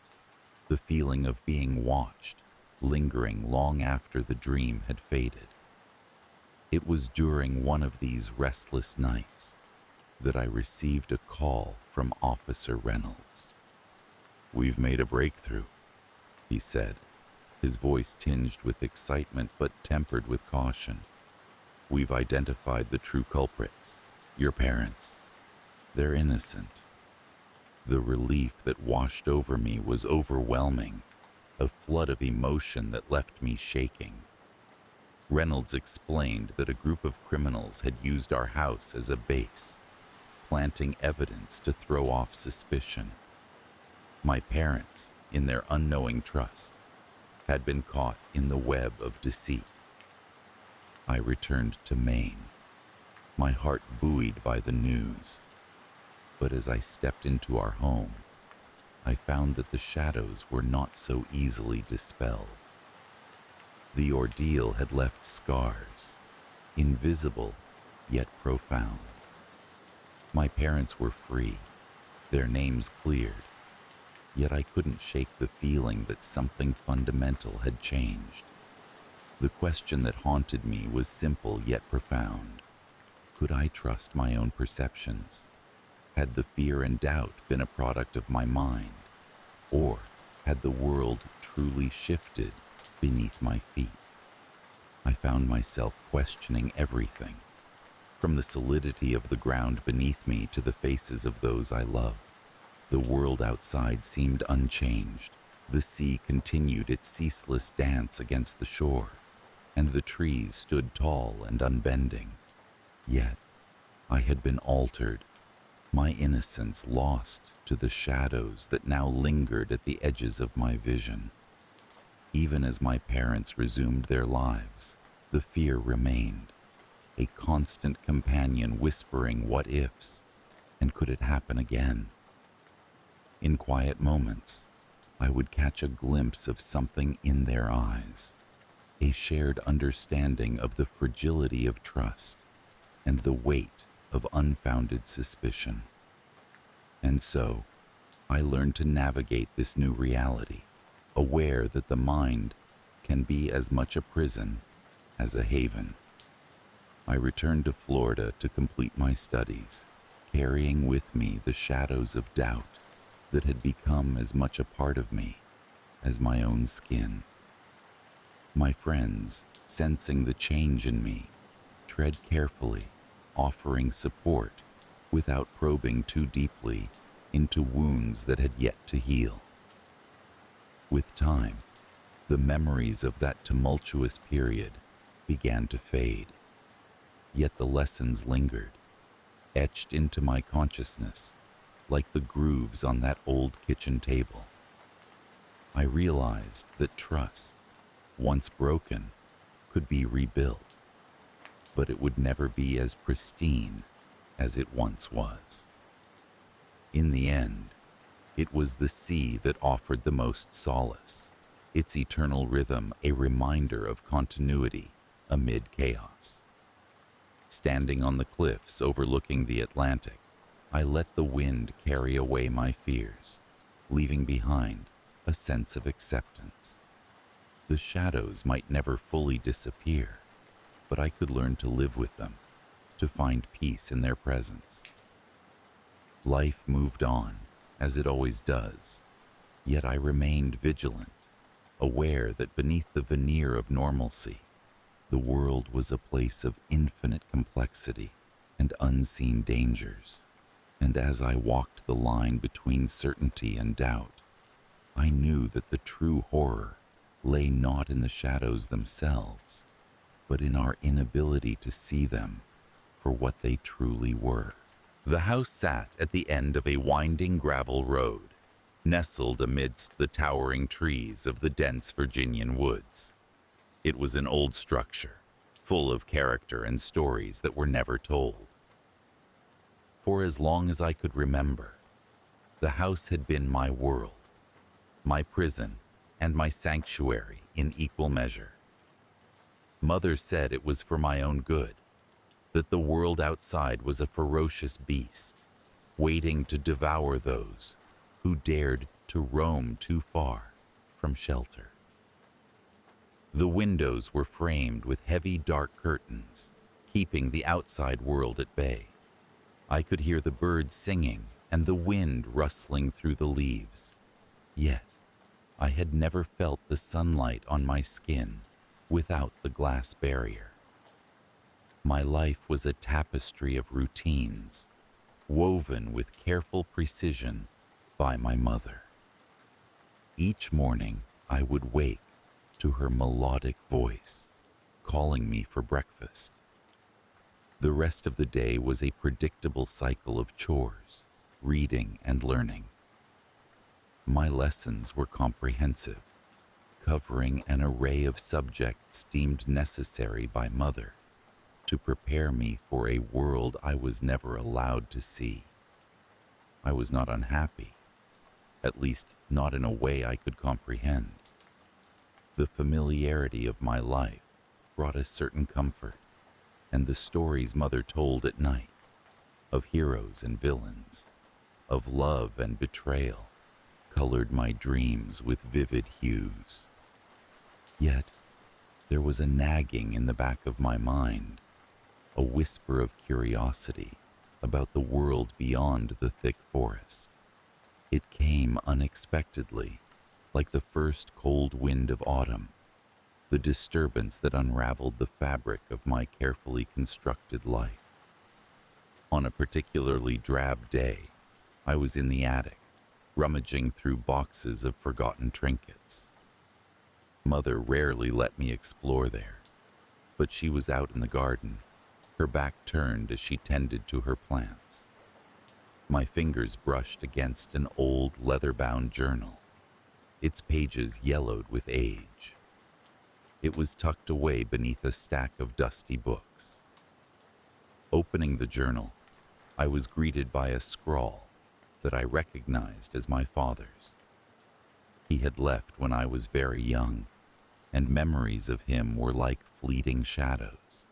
the feeling of being watched, lingering long after the dream had faded. It was during one of these restless nights that I received a call from Officer Reynolds. "We've made a breakthrough," he said, his voice tinged with excitement but tempered with caution. "We've identified the true culprits, your parents. They're innocent." The relief that washed over me was overwhelming, a flood of emotion that left me shaking. Reynolds explained that a group of criminals had used our house as a base, planting evidence to throw off suspicion. My parents, in their unknowing trust, had been caught in the web of deceit. I returned to Maine, my heart buoyed by the news. But as I stepped into our home, I found that the shadows were not so easily dispelled. The ordeal had left scars, invisible yet profound. My parents were free, their names cleared, yet I couldn't shake the feeling that something fundamental had changed. The question that haunted me was simple yet profound. Could I trust my own perceptions? Had the fear and doubt been a product of my mind, or had the world truly shifted beneath my feet? I found myself questioning everything, from the solidity of the ground beneath me to the faces of those I loved. The world outside seemed unchanged. The sea continued its ceaseless dance against the shore, and the trees stood tall and unbending. Yet, I had been altered, my innocence lost to the shadows that now lingered at the edges of my vision. Even as my parents resumed their lives, the fear remained, a constant companion whispering what ifs, and could it happen again? In quiet moments, I would catch a glimpse of something in their eyes, a shared understanding of the fragility of trust and the weight of unfounded suspicion. And so, I learned to navigate this new reality, aware that the mind can be as much a prison as a haven. I returned to Florida to complete my studies, carrying with me the shadows of doubt that had become as much a part of me as my own skin. My friends, sensing the change in me, tread carefully, offering support without probing too deeply into wounds that had yet to heal. With time, the memories of that tumultuous period began to fade, yet the lessons lingered, etched into my consciousness like the grooves on that old kitchen table. I realized that trust, once broken, could be rebuilt, but it would never be as pristine as it once was. In the end, it was the sea that offered the most solace, its eternal rhythm a reminder of continuity amid chaos. Standing on the cliffs overlooking the Atlantic, I let the wind carry away my fears, leaving behind a sense of acceptance. The shadows might never fully disappear, but I could learn to live with them, to find peace in their presence. Life moved on, as it always does, yet I remained vigilant, aware that beneath the veneer of normalcy, the world was a place of infinite complexity and unseen dangers. And as I walked the line between certainty and doubt, I knew that the true horror lay not in the shadows themselves, but in our inability to see them for what they truly were. The house sat at the end of a winding gravel road, nestled amidst the towering trees of the dense Virginian woods. It was an old structure, full of character and stories that were never told. For as long as I could remember, the house had been my world, my prison, and my sanctuary in equal measure. Mother said it was for my own good, that the world outside was a ferocious beast, waiting to devour those who dared to roam too far from shelter. The windows were framed with heavy dark curtains, keeping the outside world at bay. I could hear the birds singing and the wind rustling through the leaves. Yet, I had never felt the sunlight on my skin without the glass barrier. My life was a tapestry of routines, woven with careful precision by my mother. Each morning, I would wake to her melodic voice, calling me for breakfast. The rest of the day was a predictable cycle of chores, reading, and learning. My lessons were comprehensive, covering an array of subjects deemed necessary by Mother to prepare me for a world I was never allowed to see. I was not unhappy, at least not in a way I could comprehend. The familiarity of my life brought a certain comfort, and the stories Mother told at night, of heroes and villains, of love and betrayal, colored my dreams with vivid hues. Yet, there was a nagging in the back of my mind, a whisper of curiosity about the world beyond the thick forest. It came unexpectedly, like the first cold wind of autumn, the disturbance that unraveled the fabric of my carefully constructed life. On a particularly drab day, I was in the attic, rummaging through boxes of forgotten trinkets. Mother rarely let me explore there, but she was out in the garden, her back turned as she tended to her plants. My fingers brushed against an old leather-bound journal, its pages yellowed with age. It was tucked away beneath a stack of dusty books. Opening the journal, I was greeted by a scrawl that I recognized as my father's. He had left when I was very young, and memories of him were like fleeting shadows.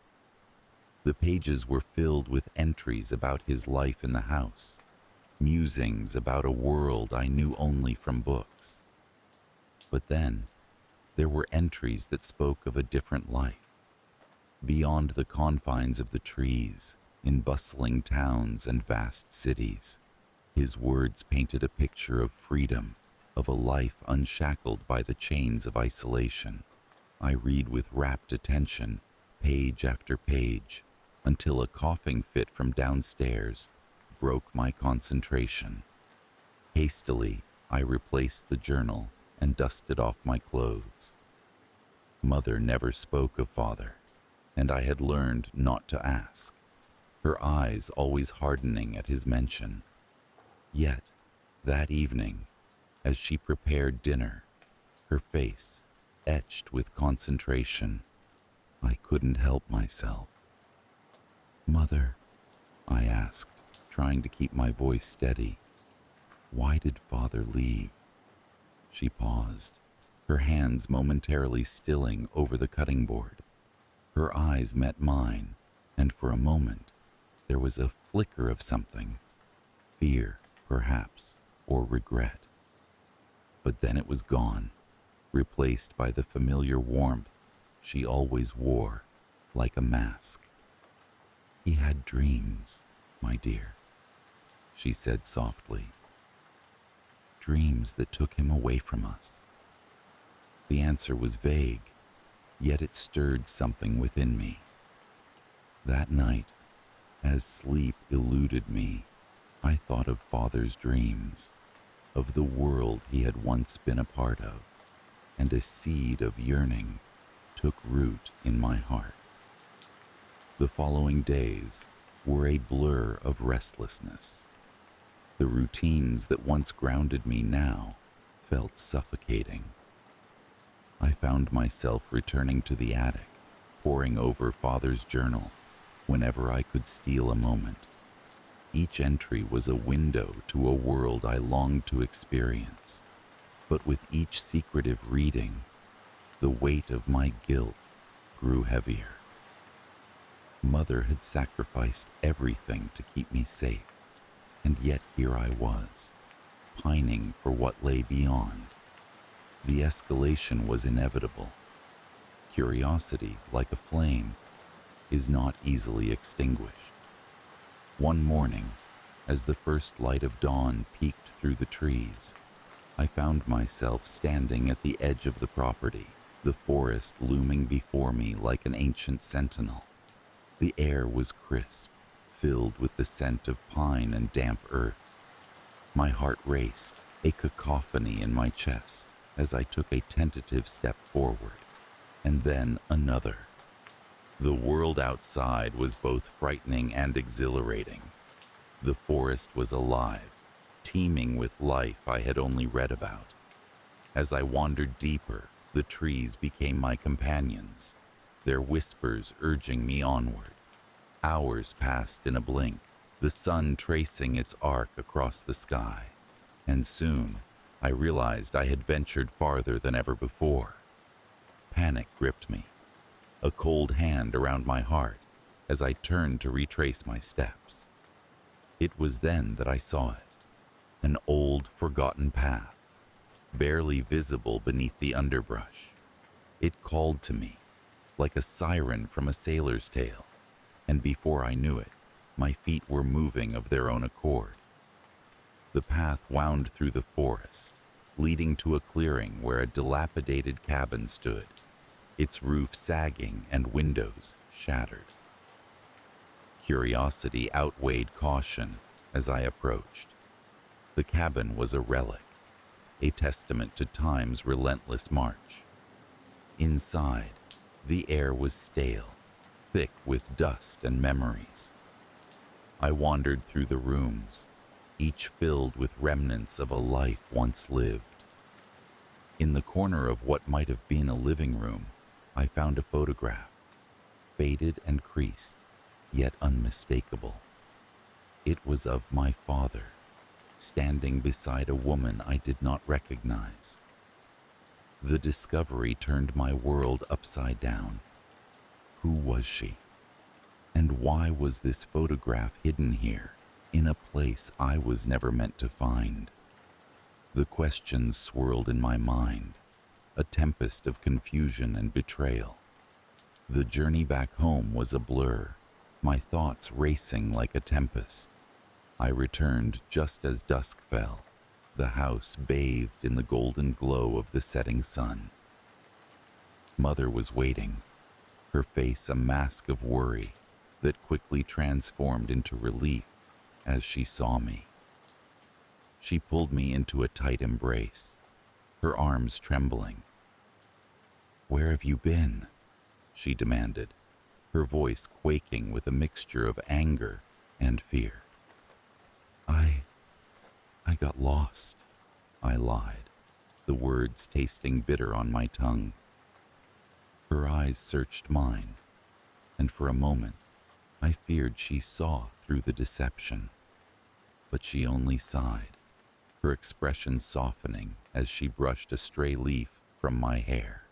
The pages were filled with entries about his life in the house, musings about a world I knew only from books. But then, there were entries that spoke of a different life, beyond the confines of the trees In bustling towns and vast cities, his words painted a picture of freedom, of a life unshackled by the chains of isolation. I read with rapt attention, page after page, until a coughing fit from downstairs broke my concentration. Hastily, I replaced the journal and dusted off my clothes. Mother never spoke of father, and I had learned not to ask, her eyes always hardening at his mention. Yet, that evening, as she prepared dinner, her face etched with concentration, I couldn't help myself. "Mother," I asked, trying to keep my voice steady, "why did father leave?" She paused, her hands momentarily stilling over the cutting board. Her eyes met mine, and for a moment, there was a flicker of something, fear, perhaps, or regret. But then it was gone, replaced by the familiar warmth she always wore, like a mask. "He had dreams, my dear," she said softly. "Dreams that took him away from us." The answer was vague, yet it stirred something within me. That night, as sleep eluded me, I thought of father's dreams, of the world he had once been a part of, and a seed of yearning took root in my heart. The following days were a blur of restlessness. The routines that once grounded me now felt suffocating. I found myself returning to the attic, poring over father's journal whenever I could steal a moment. Each entry was a window to a world I longed to experience, but with each secretive reading, the weight of my guilt grew heavier. Mother had sacrificed everything to keep me safe, and yet here I was, pining for what lay beyond. The escalation was inevitable. Curiosity, like a flame, is not easily extinguished. One morning, as the first light of dawn peeked through the trees, I found myself standing at the edge of the property, the forest looming before me like an ancient sentinel. The air was crisp, filled with the scent of pine and damp earth. My heart raced, a cacophony in my chest, as I took a tentative step forward, and then another. The world outside was both frightening and exhilarating. The forest was alive, teeming with life I had only read about. As I wandered deeper, the trees became my companions, their whispers urging me onward. Hours passed in a blink, the sun tracing its arc across the sky, and soon I realized I had ventured farther than ever before. Panic gripped me, a cold hand around my heart as I turned to retrace my steps. It was then that I saw it, an old, forgotten path, barely visible beneath the underbrush. It called to me, like a siren from a sailor's tale, and before I knew it, my feet were moving of their own accord. The path wound through the forest, leading to a clearing where a dilapidated cabin stood, its roof sagging and windows shattered. Curiosity outweighed caution as I approached. The cabin was a relic, a testament to time's relentless march. Inside, the air was stale, thick with dust and memories. I wandered through the rooms, each filled with remnants of a life once lived. In the corner of what might have been a living room, I found a photograph, faded and creased, yet unmistakable. It was of my father, standing beside a woman I did not recognize. The discovery turned my world upside down. Who was she? And why was this photograph hidden here, in a place I was never meant to find? The questions swirled in my mind, a tempest of confusion and betrayal. The journey back home was a blur, my thoughts racing like a tempest. I returned just as dusk fell, the house bathed in the golden glow of the setting sun. Mother was waiting, her face a mask of worry that quickly transformed into relief as she saw me. She pulled me into a tight embrace, her arms trembling. "Where have you been?" she demanded, her voice quaking with a mixture of anger and fear. I got lost," I lied, the words tasting bitter on my tongue. Her eyes searched mine, and for a moment I feared she saw through the deception. But she only sighed, her expression softening as she brushed a stray leaf from my hair.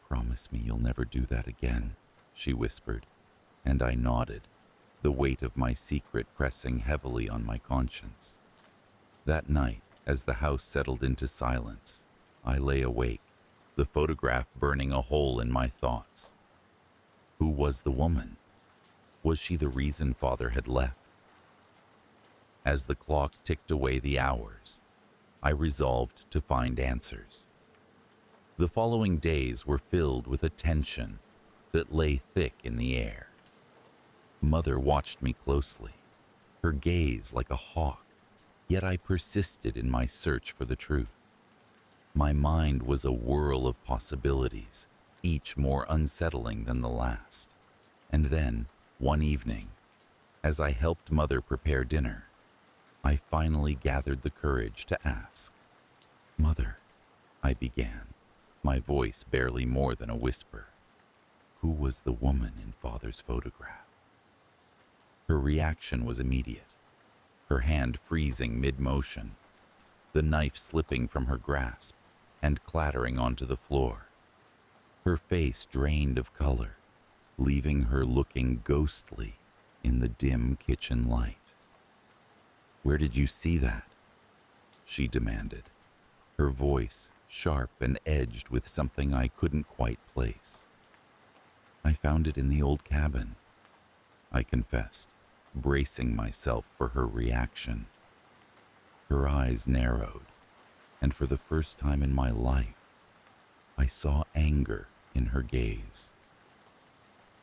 "Promise me you'll never do that again," she whispered, and I nodded, the weight of my secret pressing heavily on my conscience. That night, as the house settled into silence, I lay awake, the photograph burning a hole in my thoughts. Who was the woman? Was she the reason Father had left? As the clock ticked away the hours, I resolved to find answers. The following days were filled with a tension that lay thick in the air. Mother watched me closely, her gaze like a hawk, yet I persisted in my search for the truth. My mind was a whirl of possibilities, each more unsettling than the last. And then, one evening, as I helped Mother prepare dinner, I finally gathered the courage to ask. "Mother," I began, my voice barely more than a whisper, "who was the woman in Father's photograph?" Her reaction was immediate, her hand freezing mid-motion, the knife slipping from her grasp and clattering onto the floor. Her face drained of color, leaving her looking ghostly in the dim kitchen light. "Where did you see that?" she demanded, her voice sharp and edged with something I couldn't quite place. "I found it in the old cabin," I confessed, bracing myself for her reaction. Her eyes narrowed, and for the first time in my life, I saw anger in her gaze.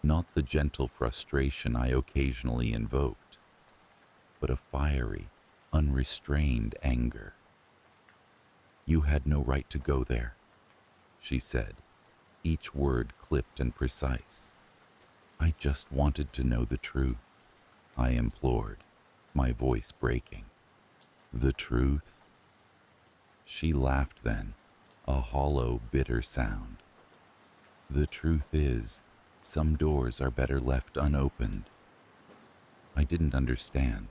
Not the gentle frustration I occasionally invoked, but a fiery, unrestrained anger. "You had no right to go there," she said, each word clipped and precise. "I just wanted to know the truth," I implored, my voice breaking. "The truth?" She laughed then, a hollow, bitter sound. "The truth is, some doors are better left unopened." I didn't understand,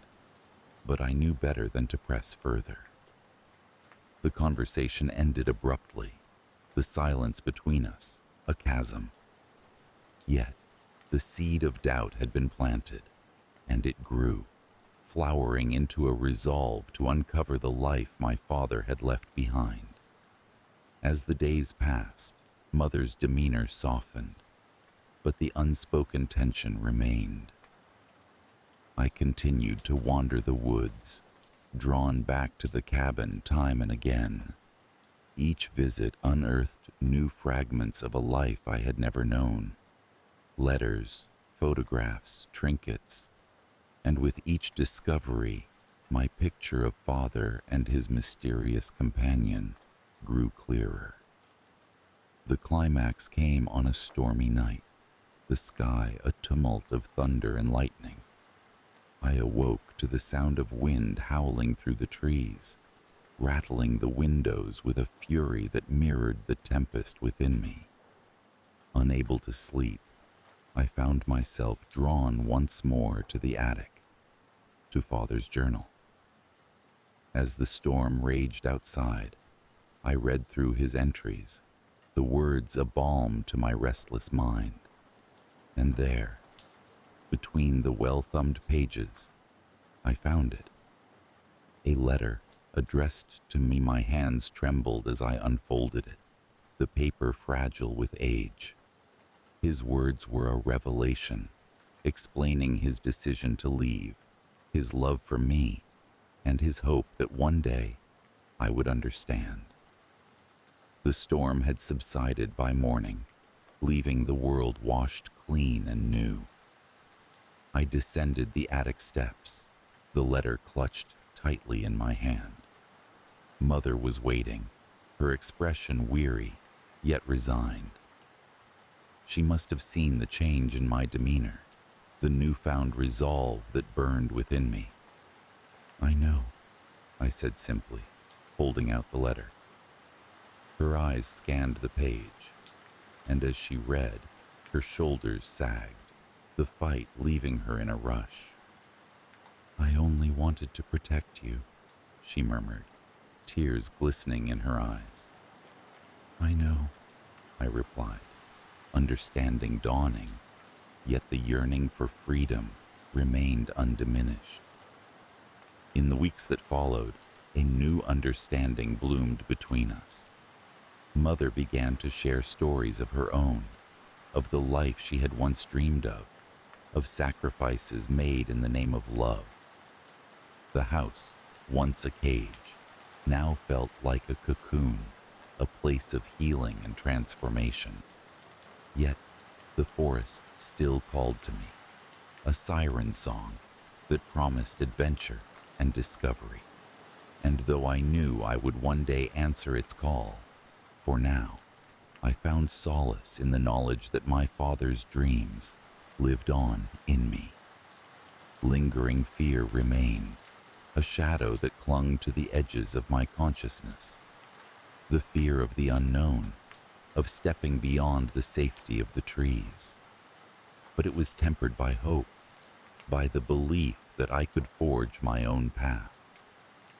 but I knew better than to press further. The conversation ended abruptly, the silence between us a chasm. Yet, the seed of doubt had been planted, and it grew, flowering into a resolve to uncover the life my father had left behind. As the days passed, Mother's demeanor softened, but the unspoken tension remained. I continued to wander the woods, drawn back to the cabin time and again. Each visit unearthed new fragments of a life I had never known. Letters, photographs, trinkets, and with each discovery, my picture of Father and his mysterious companion grew clearer. The climax came on a stormy night, the sky a tumult of thunder and lightning. I awoke to the sound of wind howling through the trees, rattling the windows with a fury that mirrored the tempest within me. Unable to sleep, I found myself drawn once more to the attic, to Father's journal. As the storm raged outside, I read through his entries, the words a balm to my restless mind. And there, between the well-thumbed pages, I found it. A letter addressed to me. My hands trembled as I unfolded it, the paper fragile with age. His words were a revelation, explaining his decision to leave, his love for me, and his hope that one day I would understand. The storm had subsided by morning, leaving the world washed clean and new. I descended the attic steps, the letter clutched tightly in my hand. Mother was waiting, her expression weary, yet resigned. She must have seen the change in my demeanor, the newfound resolve that burned within me. "I know," I said simply, holding out the letter. Her eyes scanned the page, and as she read, her shoulders sagged, the fight leaving her in a rush. "I only wanted to protect you," she murmured, tears glistening in her eyes. "I know," I replied, understanding dawning, yet the yearning for freedom remained undiminished. In the weeks that followed, a new understanding bloomed between us. Mother began to share stories of her own, of the life she had once dreamed of sacrifices made in the name of love. The house, once a cage, now felt like a cocoon, a place of healing and transformation. Yet, the forest still called to me, a siren song that promised adventure and discovery. And though I knew I would one day answer its call, for now, I found solace in the knowledge that my father's dreams lived on in me. Lingering fear remained, a shadow that clung to the edges of my consciousness. The fear of the unknown, of stepping beyond the safety of the trees. But it was tempered by hope, by the belief that I could forge my own path,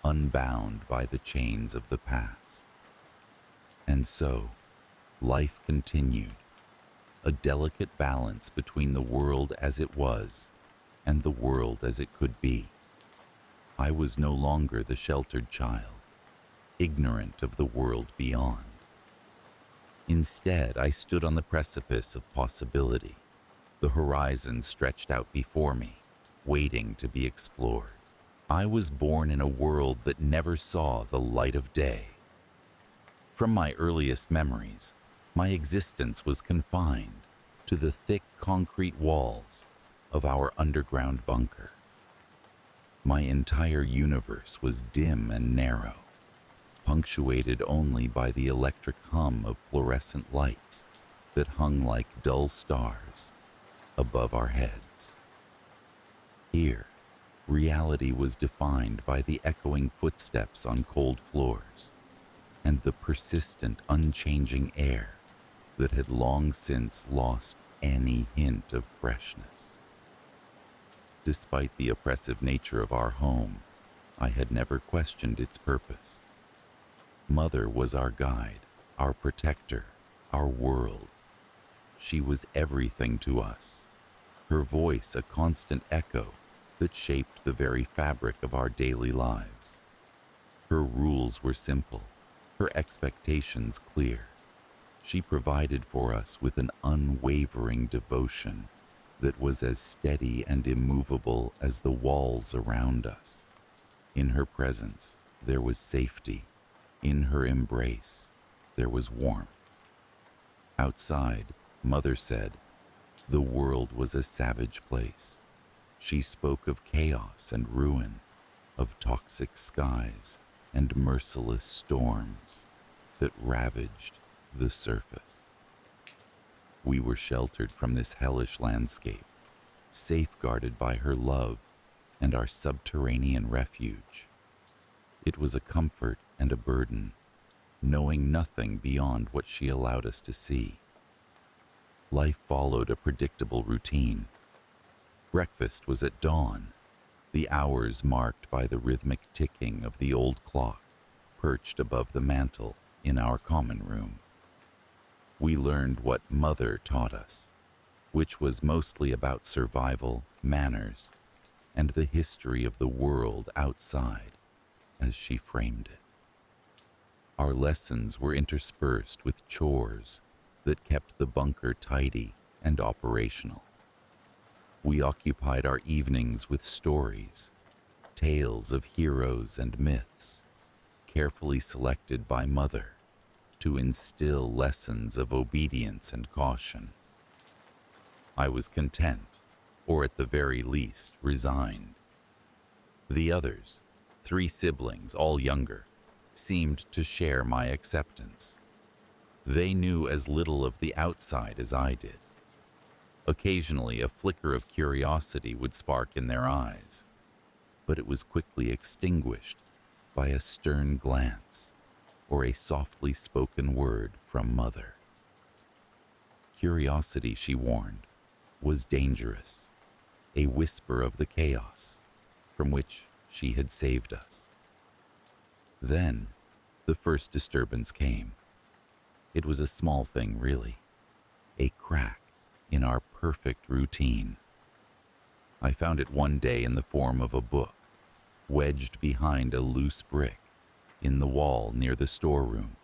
unbound by the chains of the past. And so, life continued, a delicate balance between the world as it was and the world as it could be. I was no longer the sheltered child, ignorant of the world beyond. Instead, I stood on the precipice of possibility, the horizon stretched out before me, waiting to be explored. I was born in a world that never saw the light of day. From my earliest memories, my existence was confined to the thick concrete walls of our underground bunker. My entire universe was dim and narrow, punctuated only by the electric hum of fluorescent lights that hung like dull stars above our heads. Here, reality was defined by the echoing footsteps on cold floors and the persistent, unchanging air that had long since lost any hint of freshness. Despite the oppressive nature of our home, I had never questioned its purpose. Mother was our guide, our protector, our world. She was everything to us, her voice a constant echo that shaped the very fabric of our daily lives. Her rules were simple, her expectations clear. She provided for us with an unwavering devotion that was as steady and immovable as the walls around us. In her presence, there was safety. In her embrace, there was warmth. Outside, Mother said, the world was a savage place. She spoke of chaos and ruin, of toxic skies and merciless storms that ravaged the surface. We were sheltered from this hellish landscape, safeguarded by her love and our subterranean refuge. It was a comfort and a burden, knowing nothing beyond what she allowed us to see. Life followed a predictable routine. Breakfast was at dawn, the hours marked by the rhythmic ticking of the old clock perched above the mantel in our common room. We learned what Mother taught us, which was mostly about survival, manners, and the history of the world outside, as she framed it. Our lessons were interspersed with chores that kept the bunker tidy and operational. We occupied our evenings with stories, tales of heroes and myths, carefully selected by Mother to instill lessons of obedience and caution. I was content, or at the very least resigned. The others, 3 siblings, all younger, seemed to share my acceptance. They knew as little of the outside as I did. Occasionally, a flicker of curiosity would spark in their eyes, but it was quickly extinguished by a stern glance or a softly spoken word from Mother. Curiosity, she warned, was dangerous, a whisper of the chaos from which she had saved us. Then, the first disturbance came. It was a small thing, really, a crack in our perfect routine. I found it one day in the form of a book, wedged behind a loose brick in the wall near the storeroom.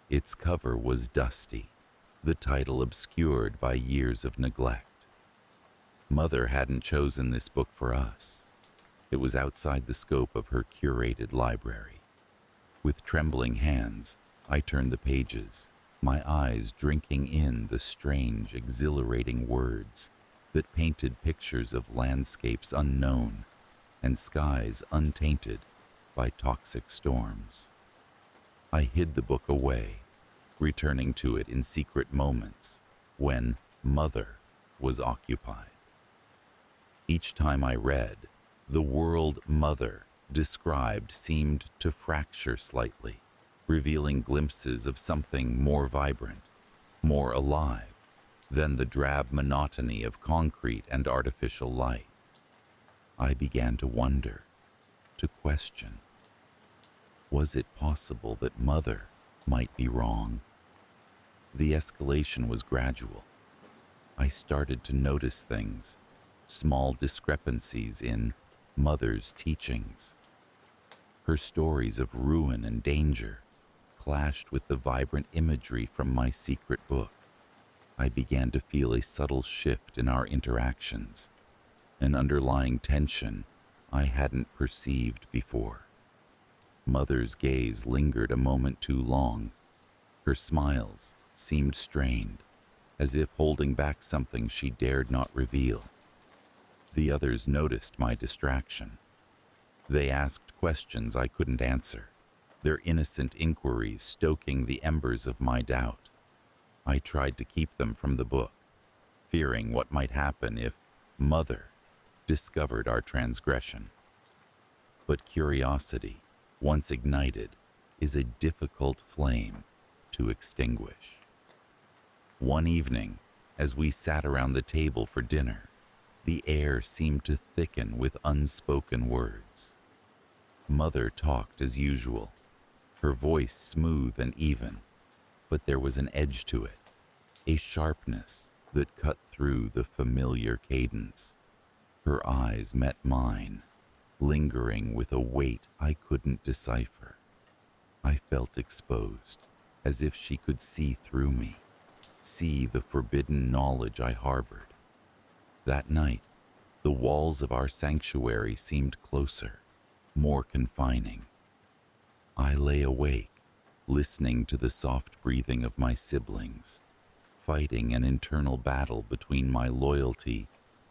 Its cover was dusty, the title obscured by years of neglect. Mother hadn't chosen this book for us. It was outside the scope of her curated library. With trembling hands, I turned the pages, my eyes drinking in the strange, exhilarating words that painted pictures of landscapes unknown and skies untainted by toxic storms. I hid the book away, returning to it in secret moments when Mother was occupied. Each time I read, the world Mother described seemed to fracture slightly, revealing glimpses of something more vibrant, more alive than the drab monotony of concrete and artificial light. I began to wonder, to question. Was it possible that Mother might be wrong? The escalation was gradual. I started to notice things, small discrepancies in Mother's teachings. Her stories of ruin and danger clashed with the vibrant imagery from my secret book. I began to feel a subtle shift in our interactions, an underlying tension I hadn't perceived before. Mother's gaze lingered a moment too long. Her smiles seemed strained, as if holding back something she dared not reveal. The others noticed my distraction. They asked questions I couldn't answer, their innocent inquiries stoking the embers of my doubt. I tried to keep them from the book, fearing what might happen if Mother discovered our transgression. But curiosity, once ignited, is a difficult flame to extinguish. One evening, as we sat around the table for dinner, the air seemed to thicken with unspoken words. Mother talked as usual, her voice smooth and even, but there was an edge to it, a sharpness that cut through the familiar cadence. Her eyes met mine, lingering with a weight I couldn't decipher. I felt exposed, as if she could see through me, see the forbidden knowledge I harbored. That night, the walls of our sanctuary seemed closer, more confining. I lay awake, listening to the soft breathing of my siblings, fighting an internal battle between my loyalty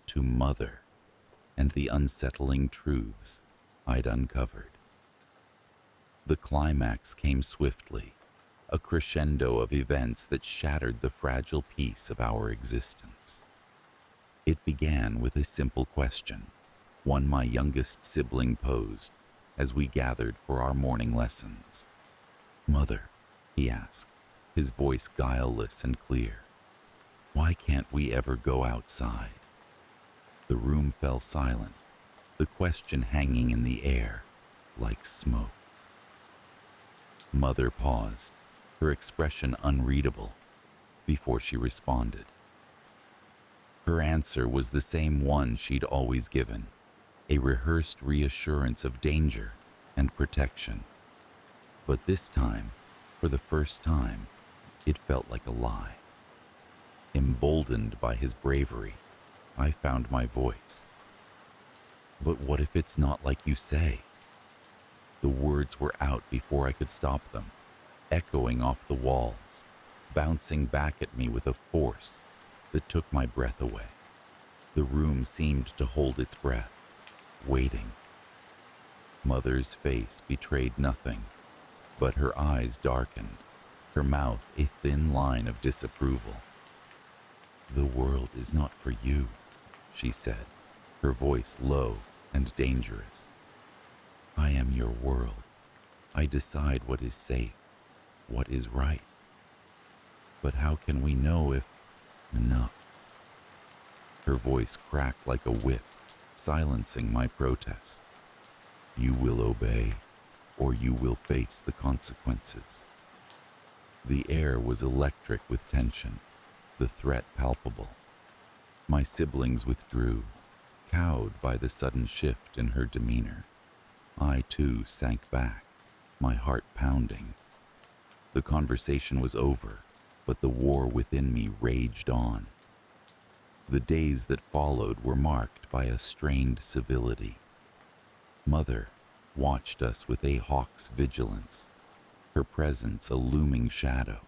to Mother and the unsettling truths I'd uncovered. The climax came swiftly, a crescendo of events that shattered the fragile peace of our existence. It began with a simple question, one my youngest sibling posed as we gathered for our morning lessons. "Mother," he asked, his voice guileless and clear, "why can't we ever go outside?" The room fell silent, the question hanging in the air like smoke. Mother paused, her expression unreadable, before she responded. Her answer was the same one she'd always given, a rehearsed reassurance of danger and protection. But this time, for the first time, it felt like a lie. Emboldened by his bravery, I found my voice. But what if it's not like you say? The words were out before I could stop them, echoing off the walls, bouncing back at me with a force that took my breath away. The room seemed to hold its breath, waiting. Mother's face betrayed nothing, but her eyes darkened, her mouth a thin line of disapproval. "The world is not for you," she said, her voice low and dangerous. "I am your world. I decide what is safe, what is right. But how can we know if enough?" Her voice cracked like a whip, silencing my protest. "You will obey, or you will face the consequences." The air was electric with tension, the threat palpable. My siblings withdrew, cowed by the sudden shift in her demeanor. I too sank back, my heart pounding. The conversation was over, but the war within me raged on. The days that followed were marked by a strained civility. Mother watched us with a hawk's vigilance, her presence a looming shadow.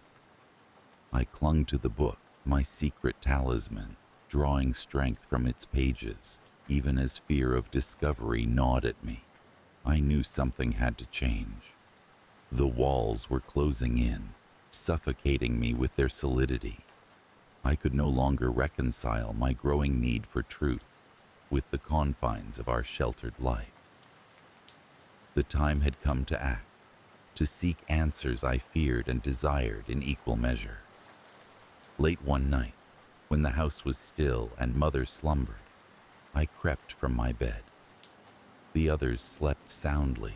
I clung to the book, my secret talisman, drawing strength from its pages, even as fear of discovery gnawed at me. I knew something had to change. The walls were closing in, suffocating me with their solidity. I could no longer reconcile my growing need for truth with the confines of our sheltered life. The time had come to act, to seek answers I feared and desired in equal measure. Late one night, when the house was still and Mother slumbered, I crept from my bed. The others slept soundly,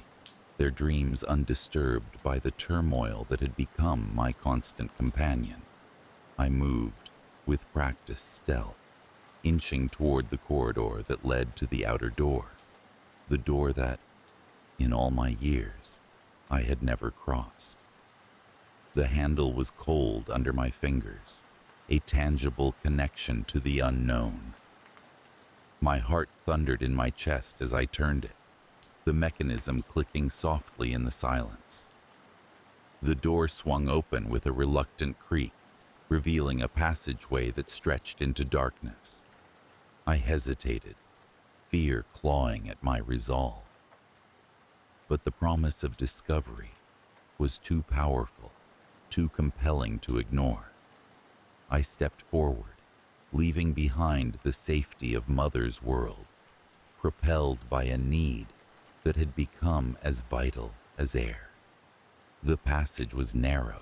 their dreams undisturbed by the turmoil that had become my constant companion. I moved, with practiced stealth, inching toward the corridor that led to the outer door, the door that, in all my years, I had never crossed. The handle was cold under my fingers, a tangible connection to the unknown. My heart thundered in my chest as I turned it, the mechanism clicking softly in the silence. The door swung open with a reluctant creak, revealing a passageway that stretched into darkness. I hesitated, fear clawing at my resolve. But the promise of discovery was too powerful, too compelling to ignore. I stepped forward, leaving behind the safety of Mother's world, propelled by a need that had become as vital as air. The passage was narrow,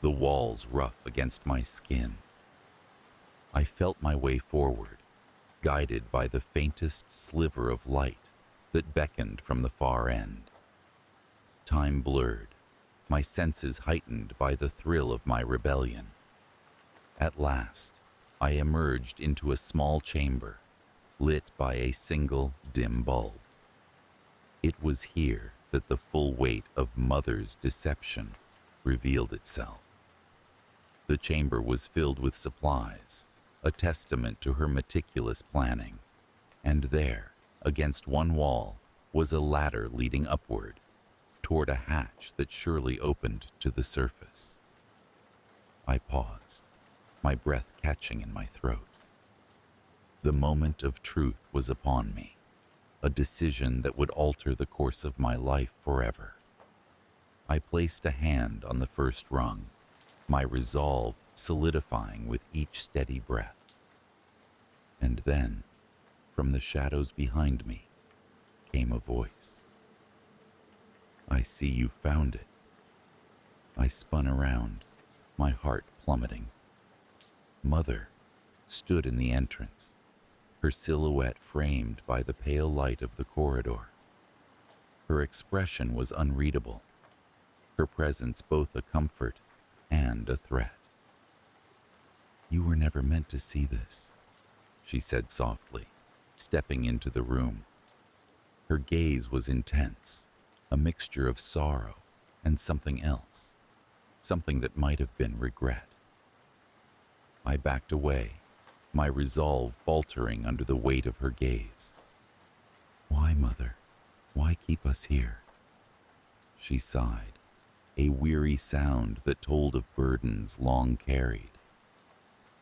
the walls rough against my skin. I felt my way forward, guided by the faintest sliver of light that beckoned from the far end. Time blurred, my senses heightened by the thrill of my rebellion. At last, I emerged into a small chamber, lit by a single dim bulb. It was here that the full weight of Mother's deception revealed itself. The chamber was filled with supplies, a testament to her meticulous planning, and there, against one wall, was a ladder leading upward, toward a hatch that surely opened to the surface. I paused, my breath catching in my throat. The moment of truth was upon me, a decision that would alter the course of my life forever. I placed a hand on the first rung, my resolve solidifying with each steady breath. And then, from the shadows behind me, came a voice. "I see you found it." I spun around, my heart plummeting. Mother stood in the entrance, her silhouette framed by the pale light of the corridor. Her expression was unreadable, her presence both a comfort and a threat. "You were never meant to see this," she said softly, stepping into the room. Her gaze was intense, a mixture of sorrow and something else, something that might have been regret. I backed away, my resolve faltering under the weight of her gaze. "Why, Mother? Why keep us here?" She sighed, a weary sound that told of burdens long carried.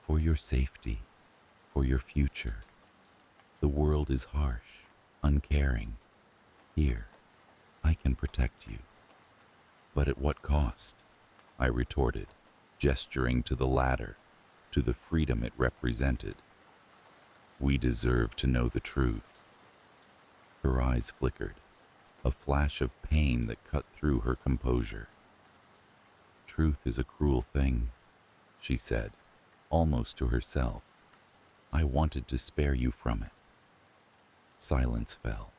"For your safety, for your future. The world is harsh, uncaring. Here, I can protect you." "But at what cost?" I retorted, gesturing to the ladder, to the freedom it represented. "We deserve to know the truth." Her eyes flickered, a flash of pain that cut through her composure. "Truth is a cruel thing," she said, almost to herself. "I wanted to spare you from it." Silence fell,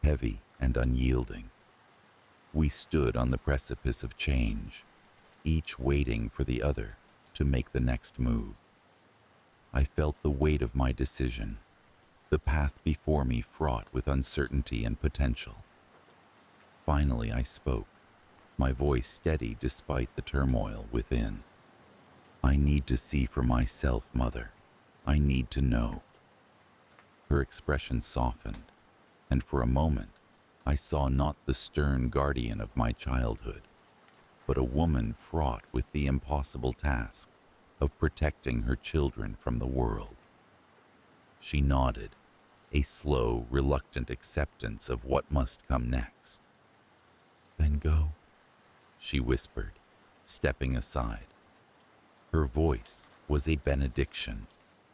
heavy and unyielding. We stood on the precipice of change, each waiting for the other to make the next move. I felt the weight of my decision, the path before me fraught with uncertainty and potential. Finally, I spoke, my voice steady despite the turmoil within. "I need to see for myself, Mother. I need to know." Her expression softened, and for a moment, I saw not the stern guardian of my childhood, but a woman fraught with the impossible task of protecting her children from the world. She nodded, a slow, reluctant acceptance of what must come next. "Then go," she whispered, stepping aside. Her voice was a benediction,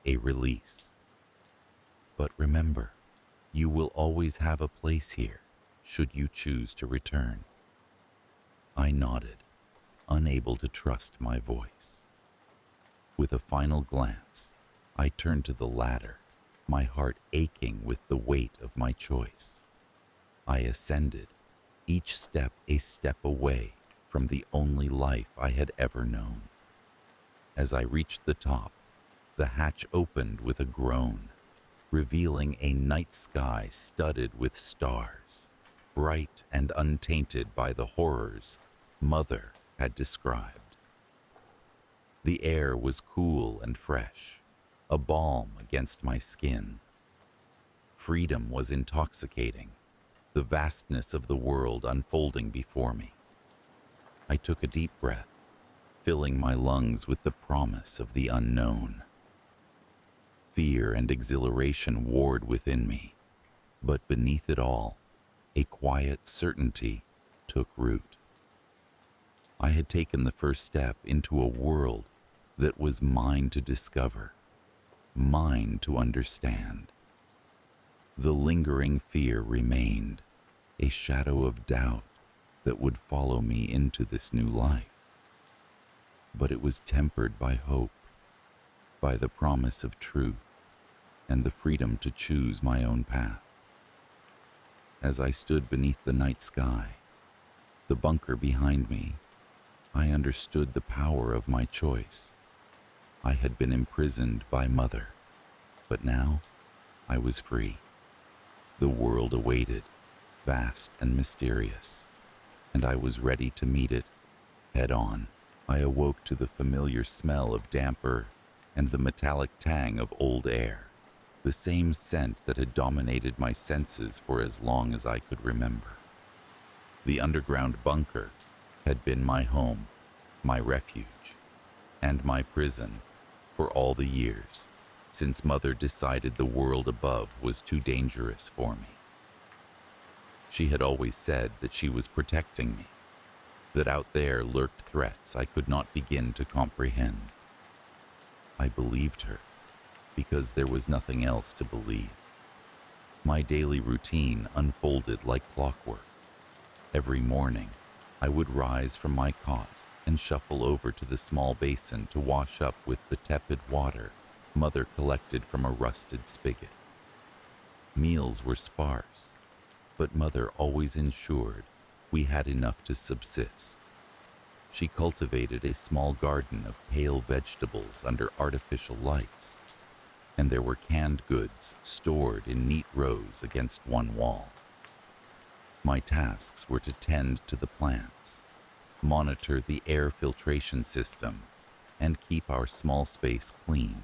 a release. "But remember, you will always have a place here, should you choose to return." I nodded, unable to trust my voice. With a final glance, I turned to the ladder, my heart aching with the weight of my choice. I ascended, each step a step away from the only life I had ever known. As I reached the top, the hatch opened with a groan, revealing a night sky studded with stars, bright and untainted by the horrors Mother had described. The air was cool and fresh, a balm against my skin. Freedom was intoxicating, the vastness of the world unfolding before me. I took a deep breath, filling my lungs with the promise of the unknown. Fear and exhilaration warred within me, but beneath it all, a quiet certainty took root. I had taken the first step into a world that was mine to discover, mine to understand. The lingering fear remained, a shadow of doubt that would follow me into this new life. But it was tempered by hope, by the promise of truth, and the freedom to choose my own path. As I stood beneath the night sky, the bunker behind me, I understood the power of my choice. I had been imprisoned by Mother, but now I was free. The world awaited, vast and mysterious, and I was ready to meet it head on. I awoke to the familiar smell of damp earth and the metallic tang of old air, the same scent that had dominated my senses for as long as I could remember. The underground bunker had been my home, my refuge, and my prison for all the years since Mother decided the world above was too dangerous for me. She had always said that she was protecting me, that out there lurked threats I could not begin to comprehend. I believed her because there was nothing else to believe. My daily routine unfolded like clockwork. Every morning, I would rise from my cot and shuffle over to the small basin to wash up with the tepid water Mother collected from a rusted spigot. Meals were sparse, but Mother always ensured we had enough to subsist. She cultivated a small garden of pale vegetables under artificial lights, and there were canned goods stored in neat rows against one wall. My tasks were to tend to the plants, monitor the air filtration system, and keep our small space clean.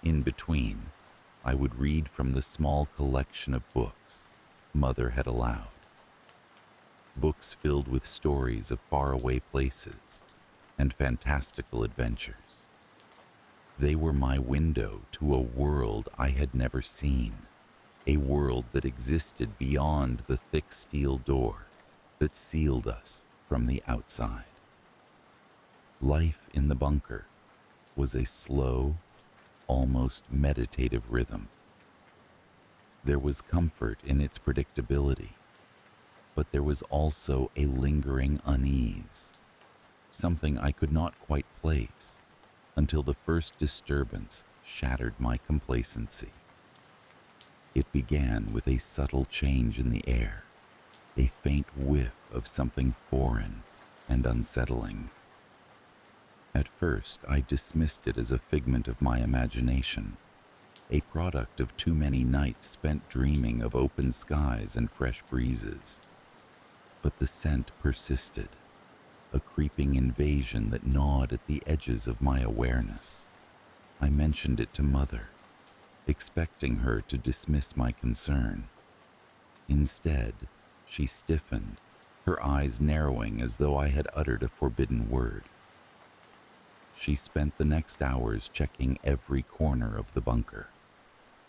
In between, I would read from the small collection of books Mother had allowed. Books filled with stories of faraway places and fantastical adventures. They were my window to a world I had never seen, a world that existed beyond the thick steel door that sealed us from the outside. Life in the bunker was a slow, almost meditative rhythm. There was comfort in its predictability, but there was also a lingering unease, something I could not quite place until the first disturbance shattered my complacency. It began with a subtle change in the air, a faint whiff of something foreign and unsettling. At first, I dismissed it as a figment of my imagination, a product of too many nights spent dreaming of open skies and fresh breezes. But the scent persisted, a creeping invasion that gnawed at the edges of my awareness. I mentioned it to Mother, expecting her to dismiss my concern. Instead, she stiffened, her eyes narrowing as though I had uttered a forbidden word. She spent the next hours checking every corner of the bunker,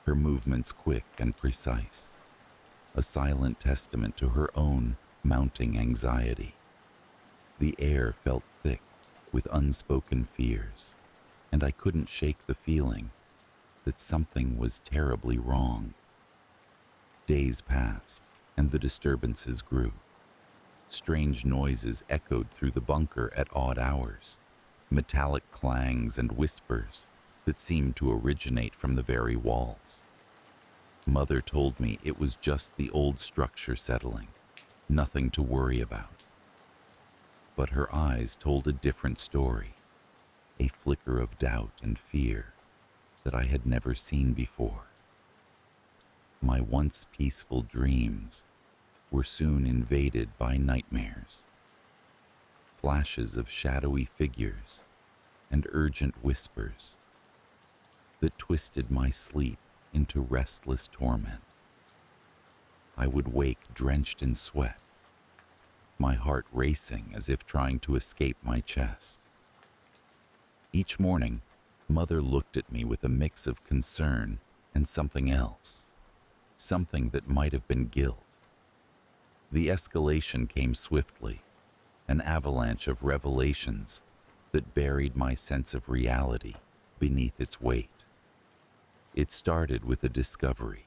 her movements quick and precise, a silent testament to her own mounting anxiety. The air felt thick with unspoken fears, and I couldn't shake the feeling that something was terribly wrong. Days passed, and the disturbances grew. Strange noises echoed through the bunker at odd hours, metallic clangs and whispers that seemed to originate from the very walls. Mother told me it was just the old structure settling, nothing to worry about. But her eyes told a different story, a flicker of doubt and fear that I had never seen before. My once peaceful dreams were soon invaded by nightmares. Flashes of shadowy figures and urgent whispers that twisted my sleep into restless torment. I would wake drenched in sweat, my heart racing as if trying to escape my chest. Each morning, Mother looked at me with a mix of concern and something else, something that might have been guilt. The escalation came swiftly, an avalanche of revelations that buried my sense of reality beneath its weight. It started with a discovery,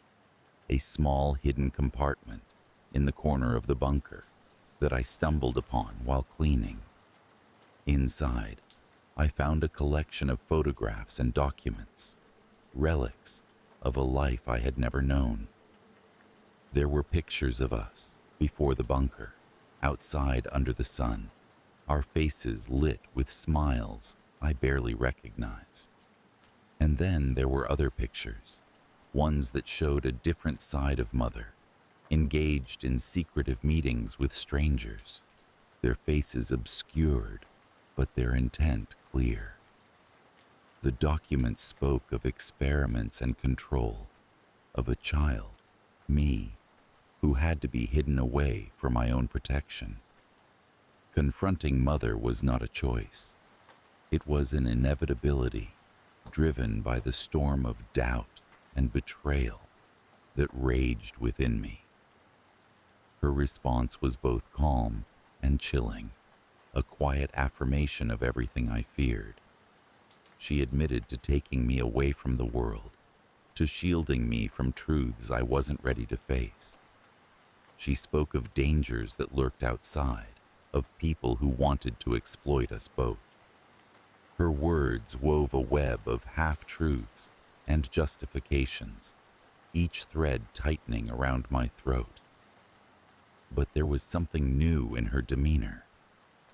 a small hidden compartment in the corner of the bunker that I stumbled upon while cleaning. Inside, I found a collection of photographs and documents, relics of a life I had never known. There were pictures of us before the bunker, outside under the sun, our faces lit with smiles I barely recognized. And then there were other pictures, ones that showed a different side of Mother, engaged in secretive meetings with strangers, their faces obscured, but their intent clear. The documents spoke of experiments and control, of a child, me, who had to be hidden away for my own protection. Confronting Mother was not a choice. It was an inevitability, driven by the storm of doubt and betrayal that raged within me. Her response was both calm and chilling, a quiet affirmation of everything I feared. She admitted to taking me away from the world, to shielding me from truths I wasn't ready to face. She spoke of dangers that lurked outside, of people who wanted to exploit us both. Her words wove a web of half-truths and justifications, each thread tightening around my throat. But there was something new in her demeanor,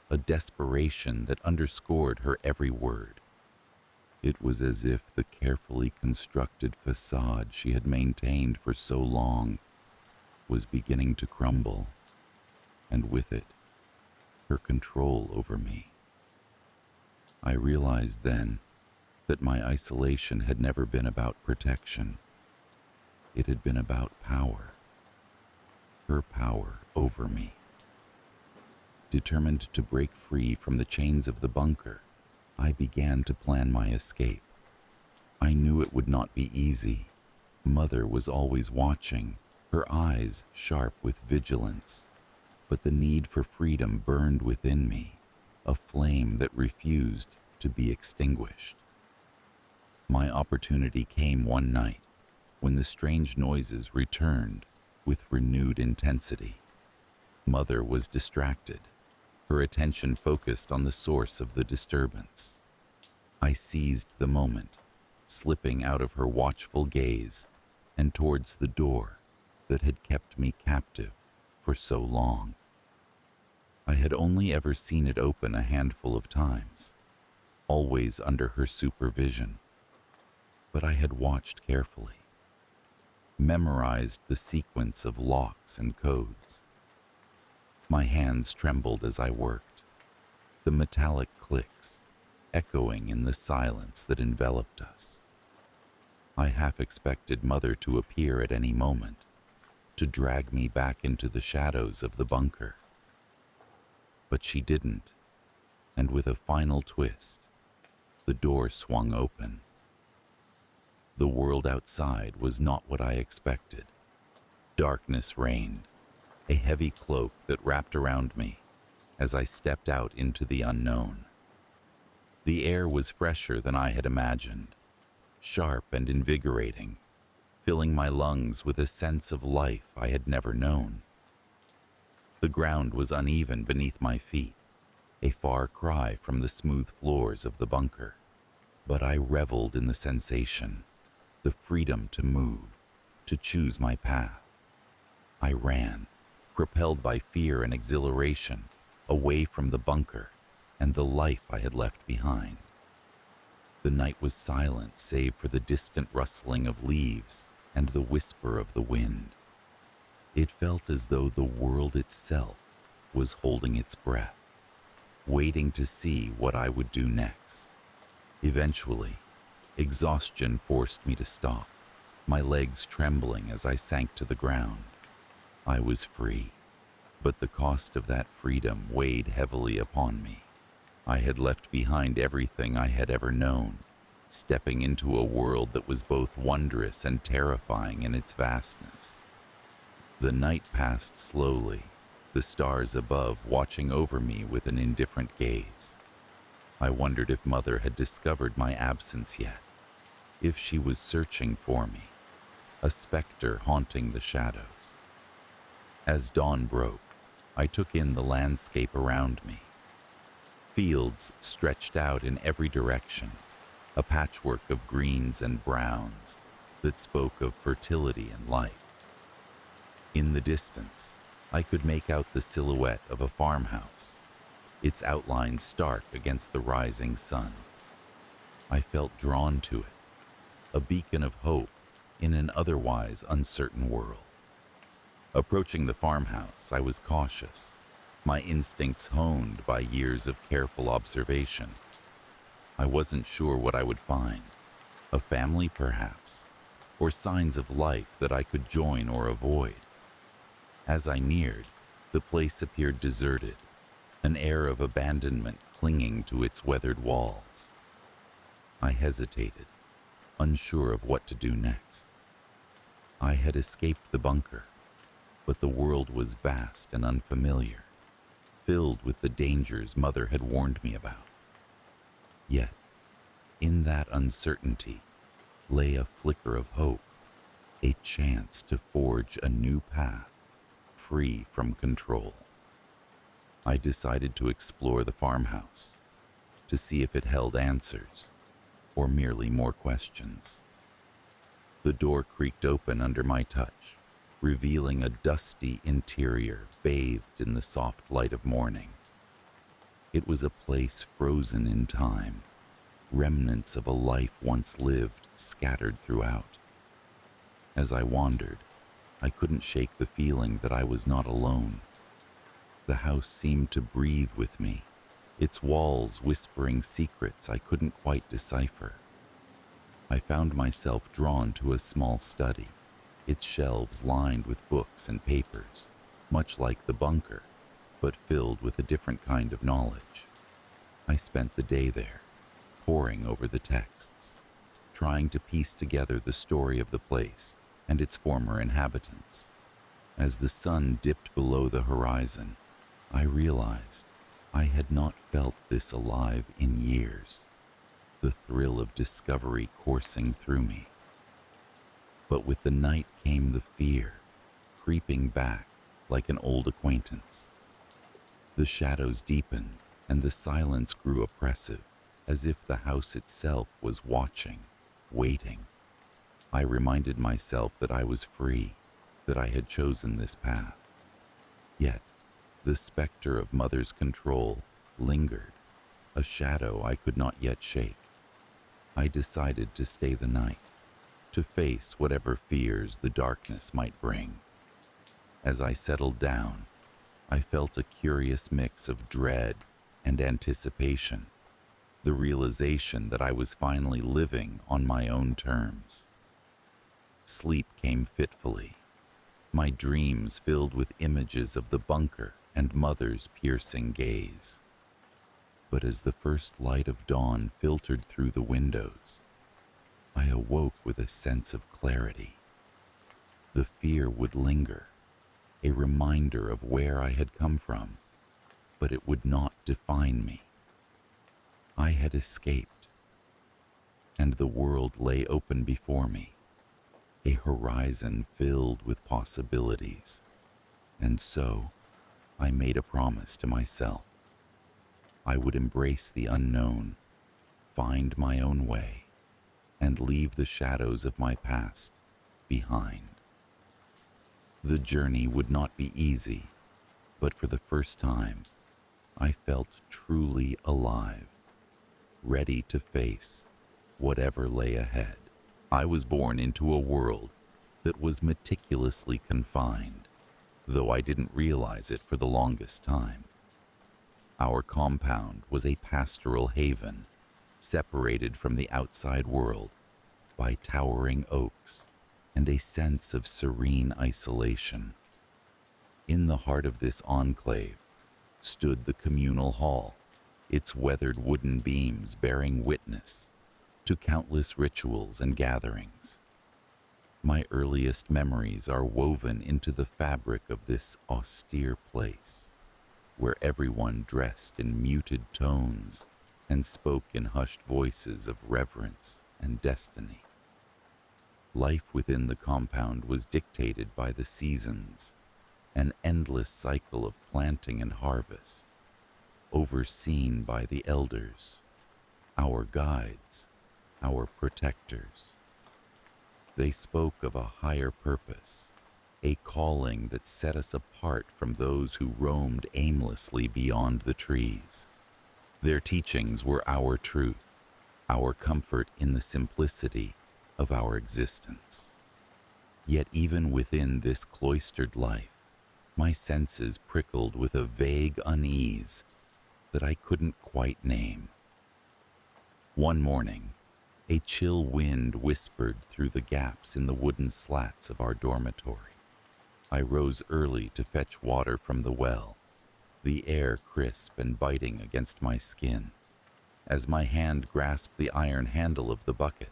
a desperation that underscored her every word. It was as if the carefully constructed facade she had maintained for so long was beginning to crumble, and with it, her control over me. I realized then that my isolation had never been about protection. It had been about power, her power over me. Determined to break free from the chains of the bunker, I began to plan my escape. I knew it would not be easy. Mother was always watching, her eyes sharp with vigilance, but the need for freedom burned within me, a flame that refused to be extinguished. My opportunity came one night when the strange noises returned with renewed intensity. Mother was distracted, her attention focused on the source of the disturbance. I seized the moment, slipping out of her watchful gaze and towards the door that had kept me captive for so long. I had only ever seen it open a handful of times, always under her supervision, but I had watched carefully, memorized the sequence of locks and codes. My hands trembled as I worked, the metallic clicks echoing in the silence that enveloped us. I half expected Mother to appear at any moment, to drag me back into the shadows of the bunker. But she didn't, and with a final twist, the door swung open. The world outside was not what I expected. Darkness reigned, a heavy cloak that wrapped around me as I stepped out into the unknown. The air was fresher than I had imagined, sharp and invigorating, filling my lungs with a sense of life I had never known. The ground was uneven beneath my feet, a far cry from the smooth floors of the bunker, but I reveled in the sensation, the freedom to move, to choose my path. I ran, propelled by fear and exhilaration, away from the bunker and the life I had left behind. The night was silent save for the distant rustling of leaves and the whisper of the wind. It felt as though the world itself was holding its breath, waiting to see what I would do next. Eventually, exhaustion forced me to stop, my legs trembling as I sank to the ground. I was free, but the cost of that freedom weighed heavily upon me. I had left behind everything I had ever known, stepping into a world that was both wondrous and terrifying in its vastness. The night passed slowly, the stars above watching over me with an indifferent gaze. I wondered if Mother had discovered my absence yet, if she was searching for me, a specter haunting the shadows. As dawn broke, I took in the landscape around me. Fields stretched out in every direction, a patchwork of greens and browns that spoke of fertility and life. In the distance, I could make out the silhouette of a farmhouse, its outline stark against the rising sun. I felt drawn to it, a beacon of hope in an otherwise uncertain world. Approaching the farmhouse, I was cautious, my instincts honed by years of careful observation. I wasn't sure what I would find, a family perhaps, or signs of life that I could join or avoid. As I neared, the place appeared deserted, an air of abandonment clinging to its weathered walls. I hesitated, unsure of what to do next. I had escaped the bunker, but the world was vast and unfamiliar, filled with the dangers Mother had warned me about. Yet, in that uncertainty lay a flicker of hope, a chance to forge a new path, free from control. I decided to explore the farmhouse, to see if it held answers, or merely more questions. The door creaked open under my touch, revealing a dusty interior bathed in the soft light of morning. It was a place frozen in time, remnants of a life once lived scattered throughout. As I wandered, I couldn't shake the feeling that I was not alone. The house seemed to breathe with me, its walls whispering secrets I couldn't quite decipher. I found myself drawn to a small study, its shelves lined with books and papers, much like the bunker, but filled with a different kind of knowledge. I spent the day there, poring over the texts, trying to piece together the story of the place and its former inhabitants. As the sun dipped below the horizon, I realized I had not felt this alive in years, the thrill of discovery coursing through me. But with the night came the fear, creeping back like an old acquaintance. The shadows deepened and the silence grew oppressive, as if the house itself was watching, waiting. I reminded myself that I was free, that I had chosen this path. Yet, the specter of Mother's control lingered, a shadow I could not yet shake. I decided to stay the night, to face whatever fears the darkness might bring. As I settled down, I felt a curious mix of dread and anticipation, the realization that I was finally living on my own terms. Sleep came fitfully, my dreams filled with images of the bunker and Mother's piercing gaze. But as the first light of dawn filtered through the windows, I awoke with a sense of clarity. The fear would linger, a reminder of where I had come from, but it would not define me. I had escaped, and the world lay open before me, a horizon filled with possibilities. And so, I made a promise to myself. I would embrace the unknown, find my own way, and leave the shadows of my past behind. The journey would not be easy, but for the first time, I felt truly alive, ready to face whatever lay ahead. I was born into a world that was meticulously confined, though I didn't realize it for the longest time. Our compound was a pastoral haven, separated from the outside world by towering oaks and a sense of serene isolation. In the heart of this enclave stood the communal hall, its weathered wooden beams bearing witness to countless rituals and gatherings. My earliest memories are woven into the fabric of this austere place, where everyone dressed in muted tones and spoke in hushed voices of reverence and destiny. Life within the compound was dictated by the seasons, an endless cycle of planting and harvest, overseen by the elders, our guides, our protectors. They spoke of a higher purpose, a calling that set us apart from those who roamed aimlessly beyond the trees. Their teachings were our truth, our comfort in the simplicity of our existence. Yet even within this cloistered life, my senses prickled with a vague unease that I couldn't quite name. One morning, a chill wind whispered through the gaps in the wooden slats of our dormitory. I rose early to fetch water from the well, the air crisp and biting against my skin. As my hand grasped the iron handle of the bucket,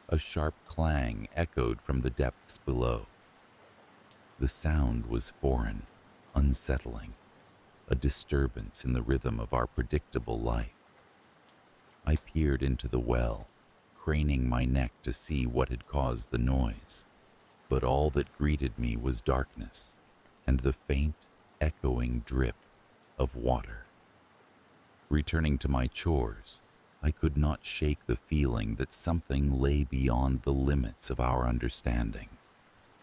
a sharp clang echoed from the depths below. The sound was foreign, unsettling, a disturbance in the rhythm of our predictable life. I peered into the well, craning my neck to see what had caused the noise, but all that greeted me was darkness and the faint, echoing drip of water. Returning to my chores, I could not shake the feeling that something lay beyond the limits of our understanding,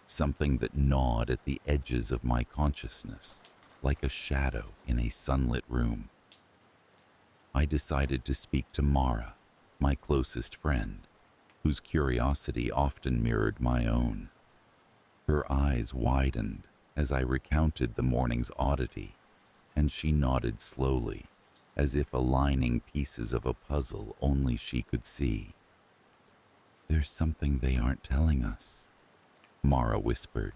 something that gnawed at the edges of my consciousness, like a shadow in a sunlit room. I decided to speak to Mara, my closest friend, whose curiosity often mirrored my own. Her eyes widened as I recounted the morning's oddity, and she nodded slowly, as if aligning pieces of a puzzle only she could see. There's something they aren't telling us, Mara whispered,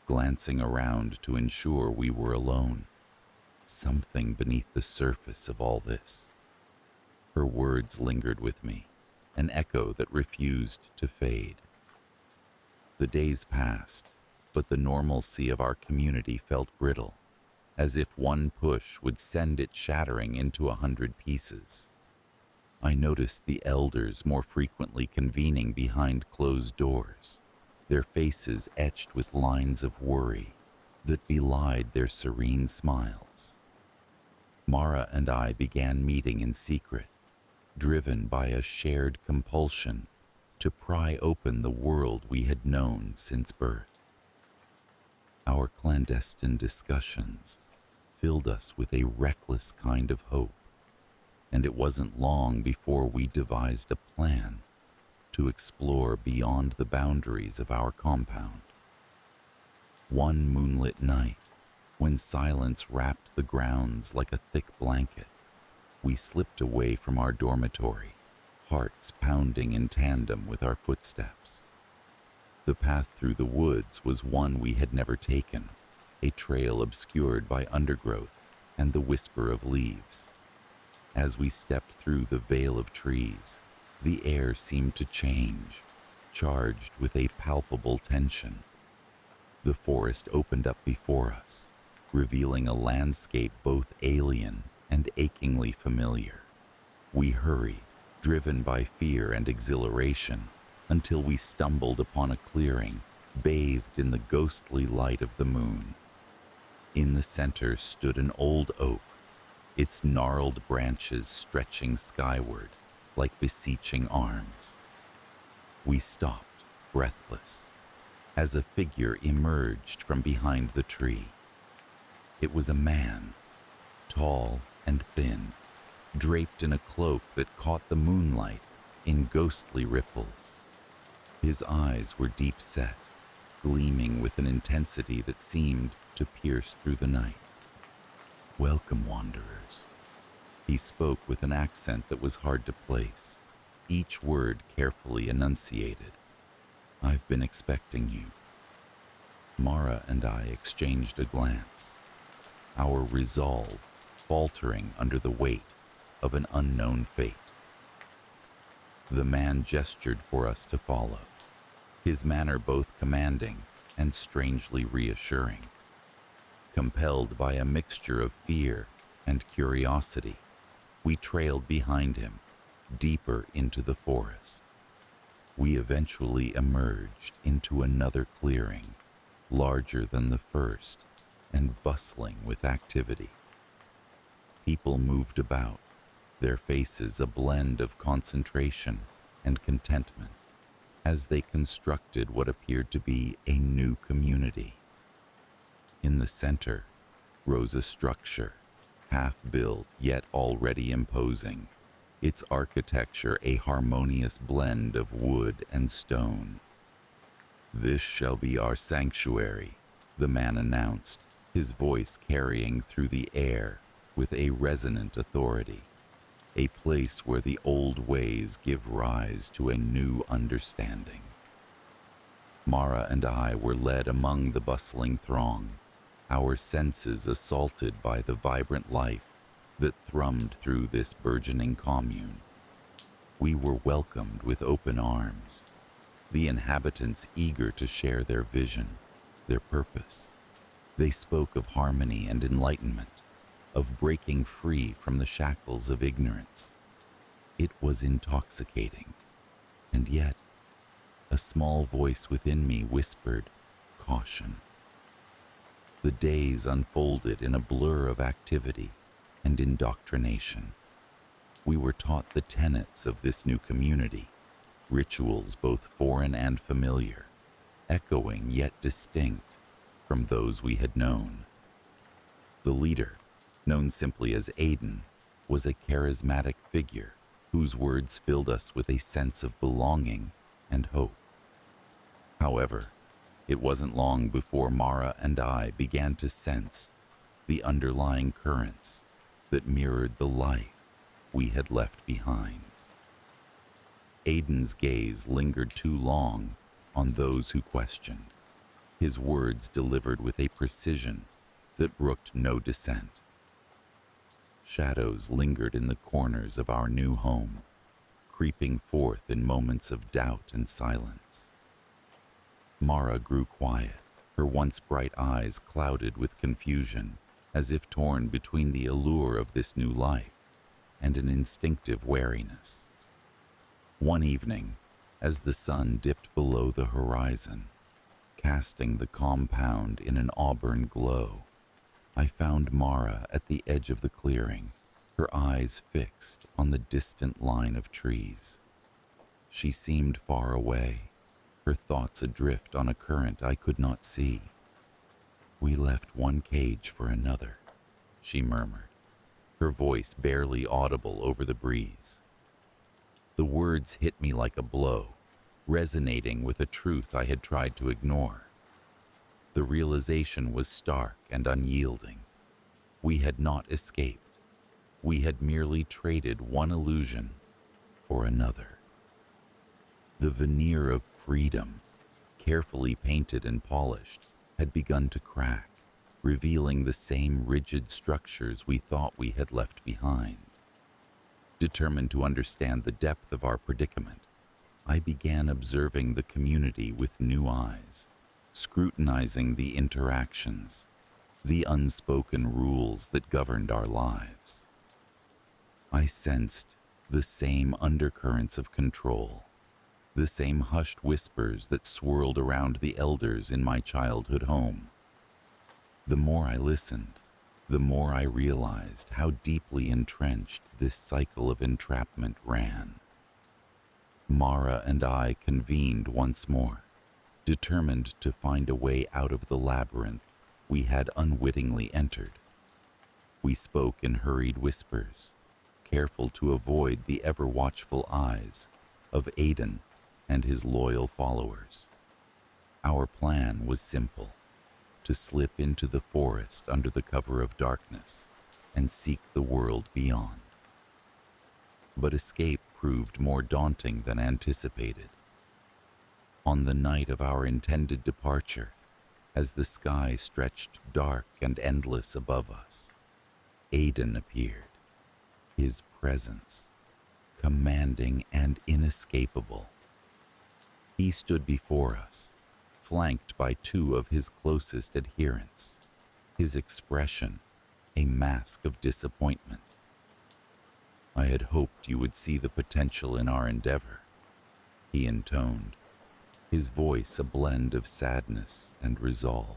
glancing around to ensure we were alone. Something beneath the surface of all this. Her words lingered with me, an echo that refused to fade. The days passed, but the normalcy of our community felt brittle, as if one push would send it shattering into 100 pieces. I noticed the elders more frequently convening behind closed doors, their faces etched with lines of worry that belied their serene smiles. Mara and I began meeting in secret, driven by a shared compulsion to pry open the world we had known since birth. Our clandestine discussions filled us with a reckless kind of hope, and it wasn't long before we devised a plan to explore beyond the boundaries of our compound. One moonlit night, when silence wrapped the grounds like a thick blanket, we slipped away from our dormitory, hearts pounding in tandem with our footsteps. The path through the woods was one we had never taken, a trail obscured by undergrowth and the whisper of leaves. As we stepped through the veil of trees, the air seemed to change, charged with a palpable tension. The forest opened up before us, revealing a landscape both alien and achingly familiar. We hurried, driven by fear and exhilaration, until we stumbled upon a clearing bathed in the ghostly light of the moon. In the center stood an old oak, its gnarled branches stretching skyward like beseeching arms. We stopped, breathless, as a figure emerged from behind the tree. It was a man, tall and thin, draped in a cloak that caught the moonlight in ghostly ripples. His eyes were deep set, gleaming with an intensity that seemed to pierce through the night. "Welcome, wanderers." He spoke with an accent that was hard to place, each word carefully enunciated. "I've been expecting you." Mara and I exchanged a glance, our resolve faltering under the weight of an unknown fate. The man gestured for us to follow, his manner both commanding and strangely reassuring. Compelled by a mixture of fear and curiosity, we trailed behind him, deeper into the forest. We eventually emerged into another clearing, larger than the first and bustling with activity. People moved about, their faces a blend of concentration and contentment, as they constructed what appeared to be a new community. In the center rose a structure, half-built yet already imposing, its architecture a harmonious blend of wood and stone. "This shall be our sanctuary," the man announced, his voice carrying through the air with a resonant authority. "A place where the old ways give rise to a new understanding." Mara and I were led among the bustling throng, our senses assaulted by the vibrant life that thrummed through this burgeoning commune. We were welcomed with open arms, the inhabitants eager to share their vision, their purpose. They spoke of harmony and enlightenment, of breaking free from the shackles of ignorance. It was intoxicating, and yet a small voice within me whispered caution. The days unfolded in a blur of activity and indoctrination. We were taught the tenets of this new community, rituals both foreign and familiar, echoing yet distinct from those we had known. The leader, known simply as Aiden, was a charismatic figure whose words filled us with a sense of belonging and hope. However, it wasn't long before Mara and I began to sense the underlying currents that mirrored the life we had left behind. Aiden's gaze lingered too long on those who questioned, his words delivered with a precision that brooked no dissent. Shadows lingered in the corners of our new home, creeping forth in moments of doubt and silence. Mara grew quiet, her once bright eyes clouded with confusion, as if torn between the allure of this new life and an instinctive wariness. One evening, as the sun dipped below the horizon, casting the compound in an auburn glow, I found Mara at the edge of the clearing, her eyes fixed on the distant line of trees. She seemed far away, her thoughts adrift on a current I could not see. "We left one cage for another," she murmured, her voice barely audible over the breeze. The words hit me like a blow, resonating with a truth I had tried to ignore. The realization was stark and unyielding. We had not escaped. We had merely traded one illusion for another. The veneer of freedom, carefully painted and polished, had begun to crack, revealing the same rigid structures we thought we had left behind. Determined to understand the depth of our predicament, I began observing the community with new eyes, scrutinizing the interactions, the unspoken rules that governed our lives. I sensed the same undercurrents of control, the same hushed whispers that swirled around the elders in my childhood home. The more I listened, the more I realized how deeply entrenched this cycle of entrapment ran. Mara and I convened once more, determined to find a way out of the labyrinth we had unwittingly entered. We spoke in hurried whispers, careful to avoid the ever-watchful eyes of Aiden and his loyal followers. Our plan was simple: to slip into the forest under the cover of darkness and seek the world beyond. But escape proved more daunting than anticipated. On the night of our intended departure, as the sky stretched dark and endless above us, Aiden appeared, his presence commanding and inescapable. He stood before us, flanked by two of his closest adherents, his expression a mask of disappointment. "I had hoped you would see the potential in our endeavor," he intoned, his voice a blend of sadness and resolve.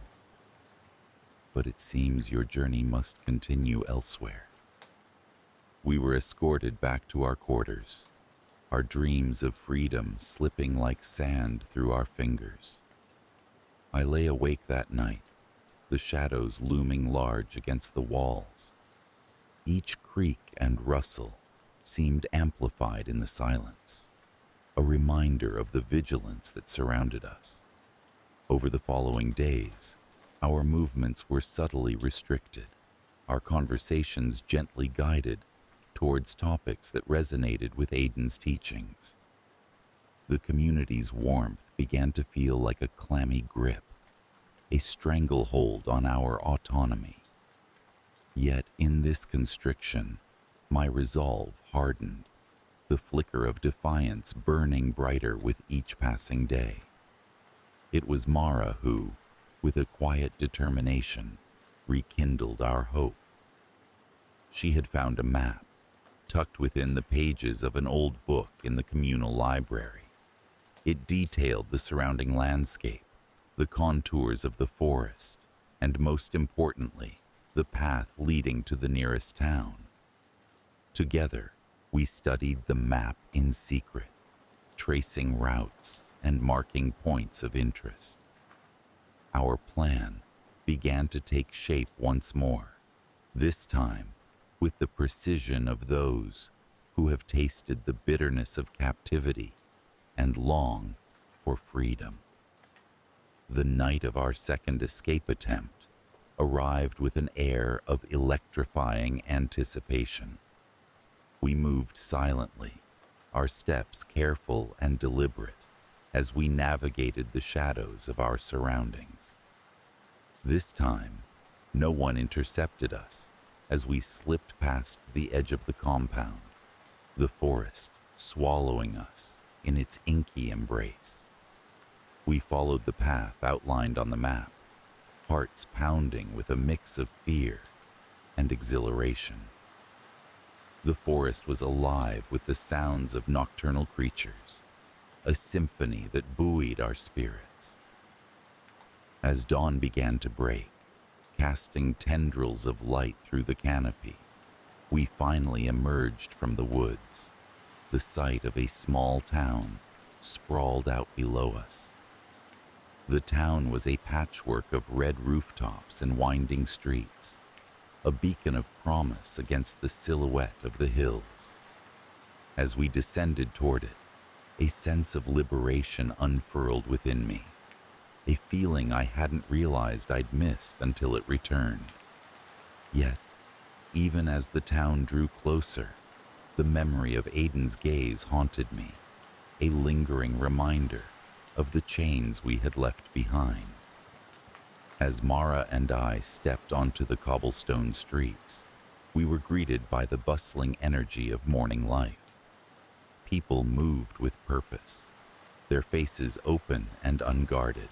"But it seems your journey must continue elsewhere." We were escorted back to our quarters, our dreams of freedom slipping like sand through our fingers. I lay awake that night, the shadows looming large against the walls. Each creak and rustle seemed amplified in the silence, a reminder of the vigilance that surrounded us. Over the following days, our movements were subtly restricted, our conversations gently guided towards topics that resonated with Aiden's teachings. The community's warmth began to feel like a clammy grip, a stranglehold on our autonomy. Yet in this constriction, my resolve hardened, the flicker of defiance burning brighter with each passing day. It was Mara who, with a quiet determination, rekindled our hope. She had found a map, tucked within the pages of an old book in the communal library. It detailed the surrounding landscape, the contours of the forest, and most importantly, the path leading to the nearest town. Together, we studied the map in secret, tracing routes and marking points of interest. Our plan began to take shape once more, this time with the precision of those who have tasted the bitterness of captivity and long for freedom. The night of our second escape attempt arrived with an air of electrifying anticipation. We moved silently, our steps careful and deliberate as we navigated the shadows of our surroundings. This time, no one intercepted us as we slipped past the edge of the compound, the forest swallowing us in its inky embrace. We followed the path outlined on the map, hearts pounding with a mix of fear and exhilaration. The forest was alive with the sounds of nocturnal creatures, a symphony that buoyed our spirits. As dawn began to break, casting tendrils of light through the canopy, we finally emerged from the woods, the sight of a small town sprawled out below us. The town was a patchwork of red rooftops and winding streets, a beacon of promise against the silhouette of the hills. As we descended toward it, a sense of liberation unfurled within me, a feeling I hadn't realized I'd missed until it returned. Yet, even as the town drew closer, the memory of Aiden's gaze haunted me, a lingering reminder of the chains we had left behind. As Mara and I stepped onto the cobblestone streets, we were greeted by the bustling energy of morning life. People moved with purpose, their faces open and unguarded,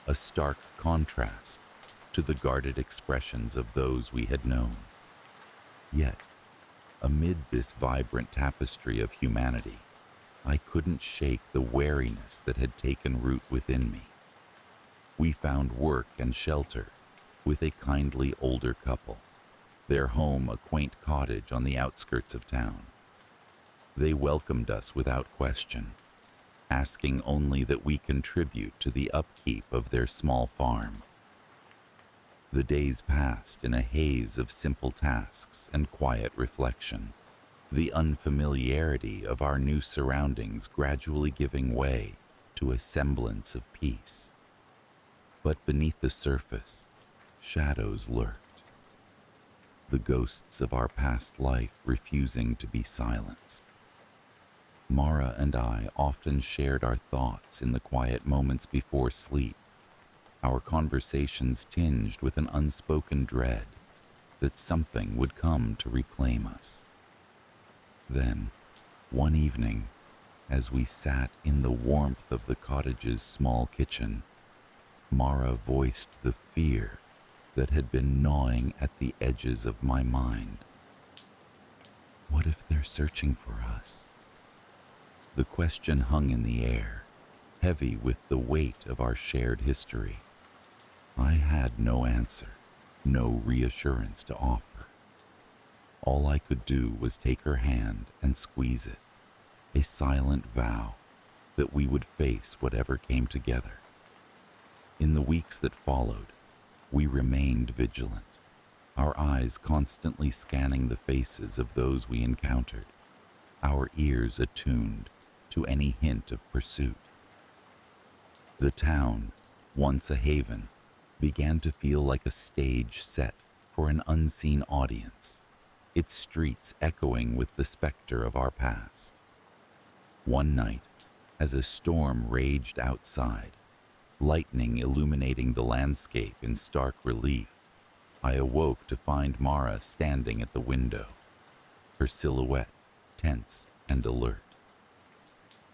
a stark contrast to the guarded expressions of those we had known. Yet, amid this vibrant tapestry of humanity, I couldn't shake the wariness that had taken root within me. We found work and shelter with a kindly older couple, their home a quaint cottage on the outskirts of town. They welcomed us without question, asking only that we contribute to the upkeep of their small farm. The days passed in a haze of simple tasks and quiet reflection, the unfamiliarity of our new surroundings gradually giving way to a semblance of peace. But beneath the surface, shadows lurked, the ghosts of our past life refusing to be silenced. Mara and I often shared our thoughts in the quiet moments before sleep, our conversations tinged with an unspoken dread that something would come to reclaim us. Then, one evening, as we sat in the warmth of the cottage's small kitchen, Mara voiced the fear that had been gnawing at the edges of my mind. What if they're searching for us? The question hung in the air, heavy with the weight of our shared history. I had no answer, no reassurance to offer. All I could do was take her hand and squeeze it, a silent vow that we would face whatever came together. In the weeks that followed, we remained vigilant, our eyes constantly scanning the faces of those we encountered, our ears attuned to any hint of pursuit. The town, once a haven, began to feel like a stage set for an unseen audience, its streets echoing with the specter of our past. One night, as a storm raged outside, lightning illuminating the landscape in stark relief, I awoke to find Mara standing at the window, her silhouette tense and alert.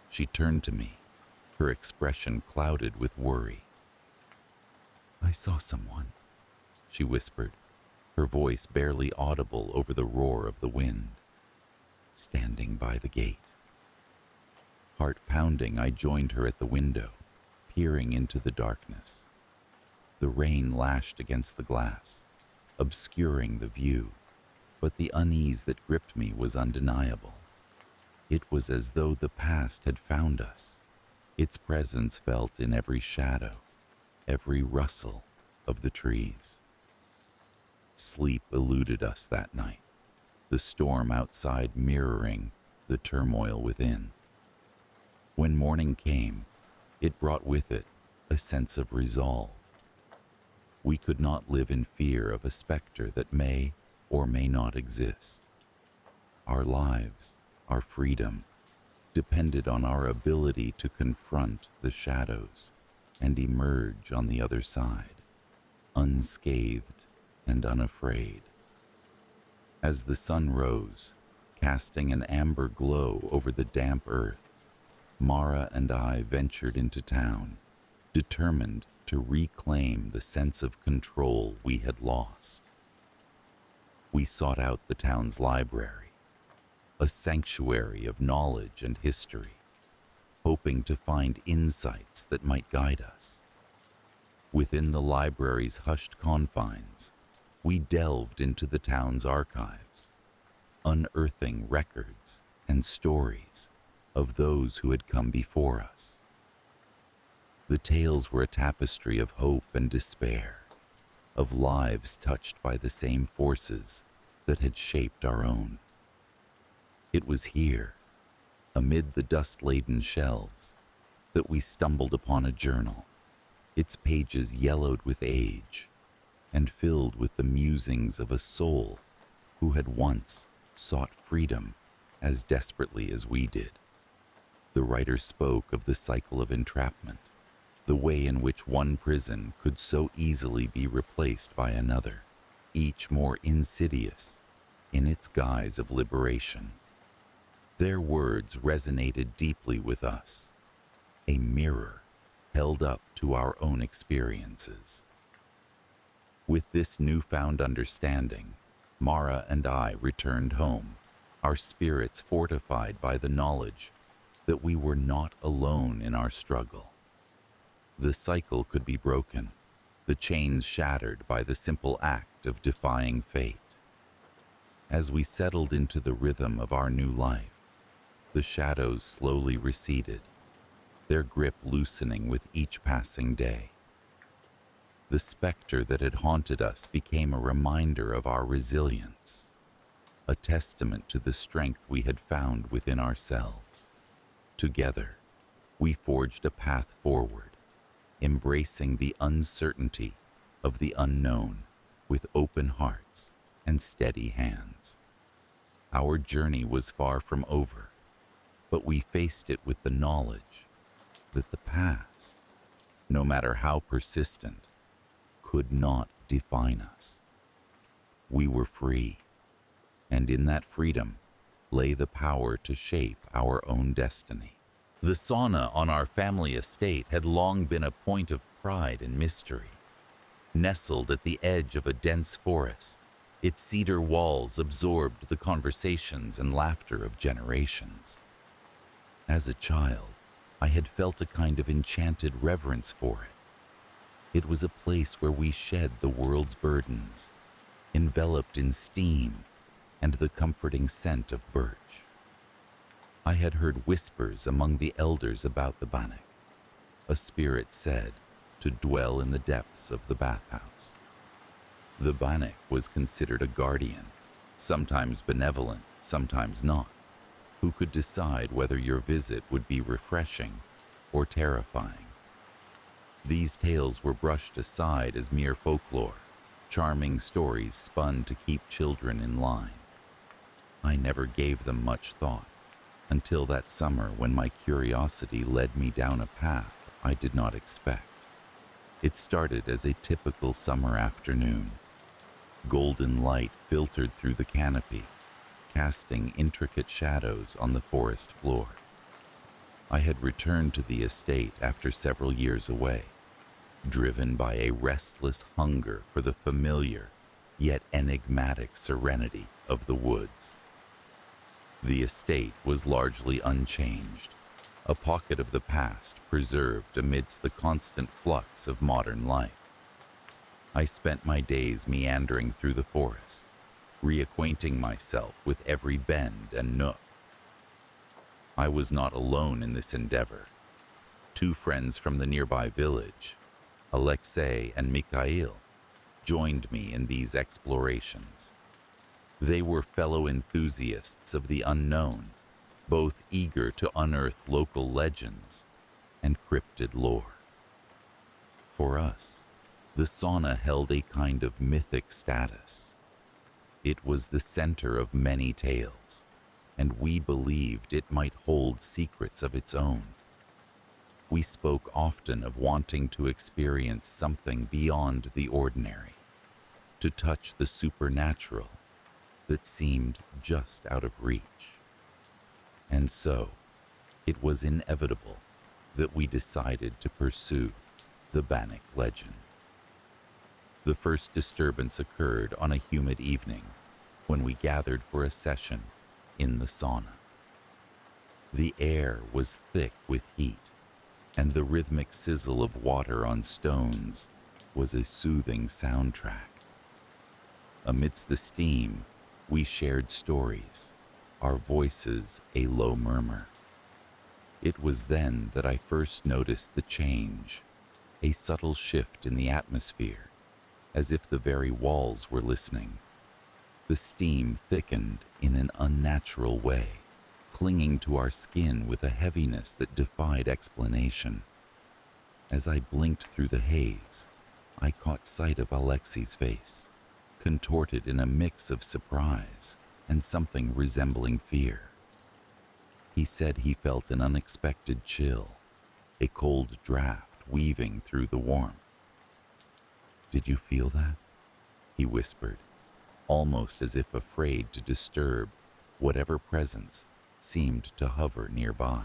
She turned to me, her expression clouded with worry. "I saw someone," she whispered, her voice barely audible over the roar of the wind, "standing by the gate." Heart pounding, I joined her at the window, peering into the darkness. The rain lashed against the glass, obscuring the view, but the unease that gripped me was undeniable. It was as though the past had found us, its presence felt in every shadow, every rustle of the trees. Sleep eluded us that night, the storm outside mirroring the turmoil within. When morning came, it brought with it a sense of resolve. We could not live in fear of a specter that may or may not exist. Our lives, our freedom, depended on our ability to confront the shadows and emerge on the other side, unscathed and unafraid. As the sun rose, casting an amber glow over the damp earth, Mara and I ventured into town, determined to reclaim the sense of control we had lost. We sought out the town's library, a sanctuary of knowledge and history, hoping to find insights that might guide us. Within the library's hushed confines, we delved into the town's archives, unearthing records and stories of those who had come before us. The tales were a tapestry of hope and despair, of lives touched by the same forces that had shaped our own. It was here, amid the dust-laden shelves, that we stumbled upon a journal, its pages yellowed with age and filled with the musings of a soul who had once sought freedom as desperately as we did. The writer spoke of the cycle of entrapment, the way in which one prison could so easily be replaced by another, each more insidious in its guise of liberation. Their words resonated deeply with us, a mirror held up to our own experiences. With this newfound understanding, Mara and I returned home, our spirits fortified by the knowledge that we were not alone in our struggle. The cycle could be broken, the chains shattered by the simple act of defying fate. As we settled into the rhythm of our new life, the shadows slowly receded, their grip loosening with each passing day. The specter that had haunted us became a reminder of our resilience, a testament to the strength we had found within ourselves. Together, we forged a path forward, embracing the uncertainty of the unknown with open hearts and steady hands. Our journey was far from over, but we faced it with the knowledge that the past, no matter how persistent, could not define us. We were free, and in that freedom lay the power to shape our own destiny. The sauna on our family estate had long been a point of pride and mystery. Nestled at the edge of a dense forest, its cedar walls absorbed the conversations and laughter of generations. As a child, I had felt a kind of enchanted reverence for it. It was a place where we shed the world's burdens, enveloped in steam and the comforting scent of birch. I had heard whispers among the elders about the Bannock, a spirit said to dwell in the depths of the bathhouse. The Bannock was considered a guardian, sometimes benevolent, sometimes not, who could decide whether your visit would be refreshing or terrifying. These tales were brushed aside as mere folklore, charming stories spun to keep children in line. I never gave them much thought, until that summer when my curiosity led me down a path I did not expect. It started as a typical summer afternoon. Golden light filtered through the canopy, casting intricate shadows on the forest floor. I had returned to the estate after several years away, driven by a restless hunger for the familiar yet enigmatic serenity of the woods. The estate was largely unchanged, a pocket of the past preserved amidst the constant flux of modern life. I spent my days meandering through the forest, reacquainting myself with every bend and nook. I was not alone in this endeavor. Two friends from the nearby village, Alexei and Mikhail, joined me in these explorations. They were fellow enthusiasts of the unknown, both eager to unearth local legends and cryptid lore. For us, the sauna held a kind of mythic status. It was the center of many tales, and we believed it might hold secrets of its own. We spoke often of wanting to experience something beyond the ordinary, to touch the supernatural that seemed just out of reach. And so, it was inevitable that we decided to pursue the Bannack legend. The first disturbance occurred on a humid evening when we gathered for a session in the sauna. The air was thick with heat, and the rhythmic sizzle of water on stones was a soothing soundtrack. Amidst the steam, we shared stories, our voices a low murmur. It was then that I first noticed the change, a subtle shift in the atmosphere, as if the very walls were listening. The steam thickened in an unnatural way, clinging to our skin with a heaviness that defied explanation. As I blinked through the haze, I caught sight of Alexei's face, contorted in a mix of surprise and something resembling fear. He said he felt an unexpected chill, a cold draft weaving through the warmth. "Did you feel that?" he whispered, almost as if afraid to disturb whatever presence seemed to hover nearby.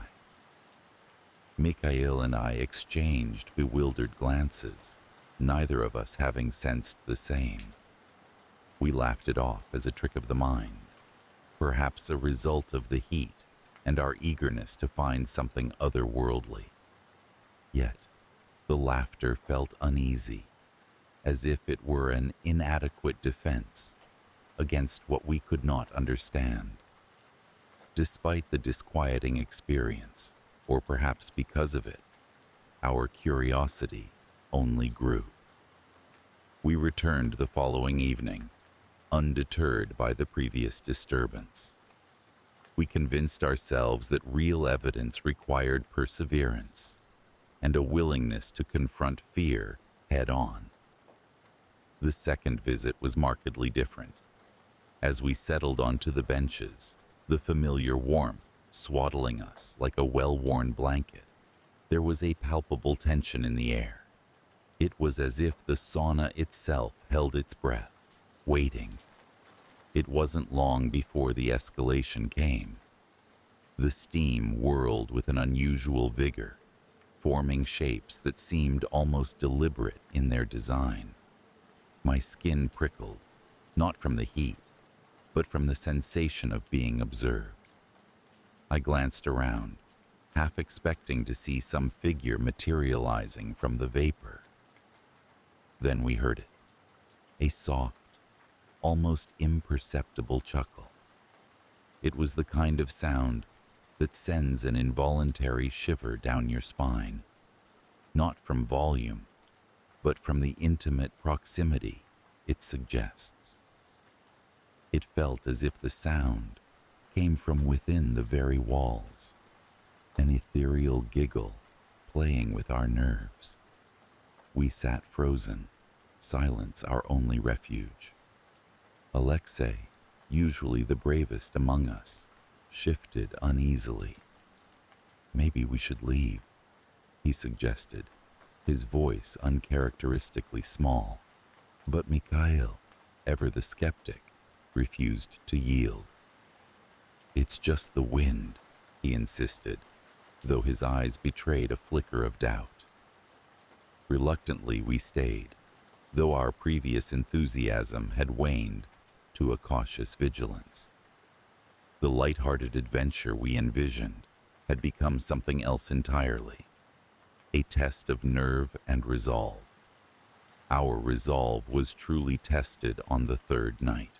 Mikhail and I exchanged bewildered glances, neither of us having sensed the same. We laughed it off as a trick of the mind, perhaps a result of the heat and our eagerness to find something otherworldly. Yet, the laughter felt uneasy, as if it were an inadequate defense against what we could not understand. Despite the disquieting experience, or perhaps because of it, our curiosity only grew. We returned the following evening, undeterred by the previous disturbance. We convinced ourselves that real evidence required perseverance and a willingness to confront fear head-on. The second visit was markedly different. As we settled onto the benches, the familiar warmth swaddling us like a well-worn blanket, there was a palpable tension in the air. It was as if the sauna itself held its breath, waiting. It wasn't long before the escalation came. The steam whirled with an unusual vigor, forming shapes that seemed almost deliberate in their design. My skin prickled, not from the heat, but from the sensation of being observed. I glanced around, half expecting to see some figure materializing from the vapor. Then we heard it, a soft, almost imperceptible chuckle. It was the kind of sound that sends an involuntary shiver down your spine, not from volume, but from the intimate proximity it suggests. It felt as if the sound came from within the very walls, an ethereal giggle playing with our nerves. We sat frozen, silence our only refuge. Alexei, usually the bravest among us, shifted uneasily. "Maybe we should leave," he suggested, his voice uncharacteristically small. But Mikhail, ever the skeptic, refused to yield. "It's just the wind," he insisted, though his eyes betrayed a flicker of doubt. Reluctantly we stayed, though our previous enthusiasm had waned to a cautious vigilance. The light-hearted adventure we envisioned had become something else entirely, a test of nerve and resolve. Our resolve was truly tested on the third night.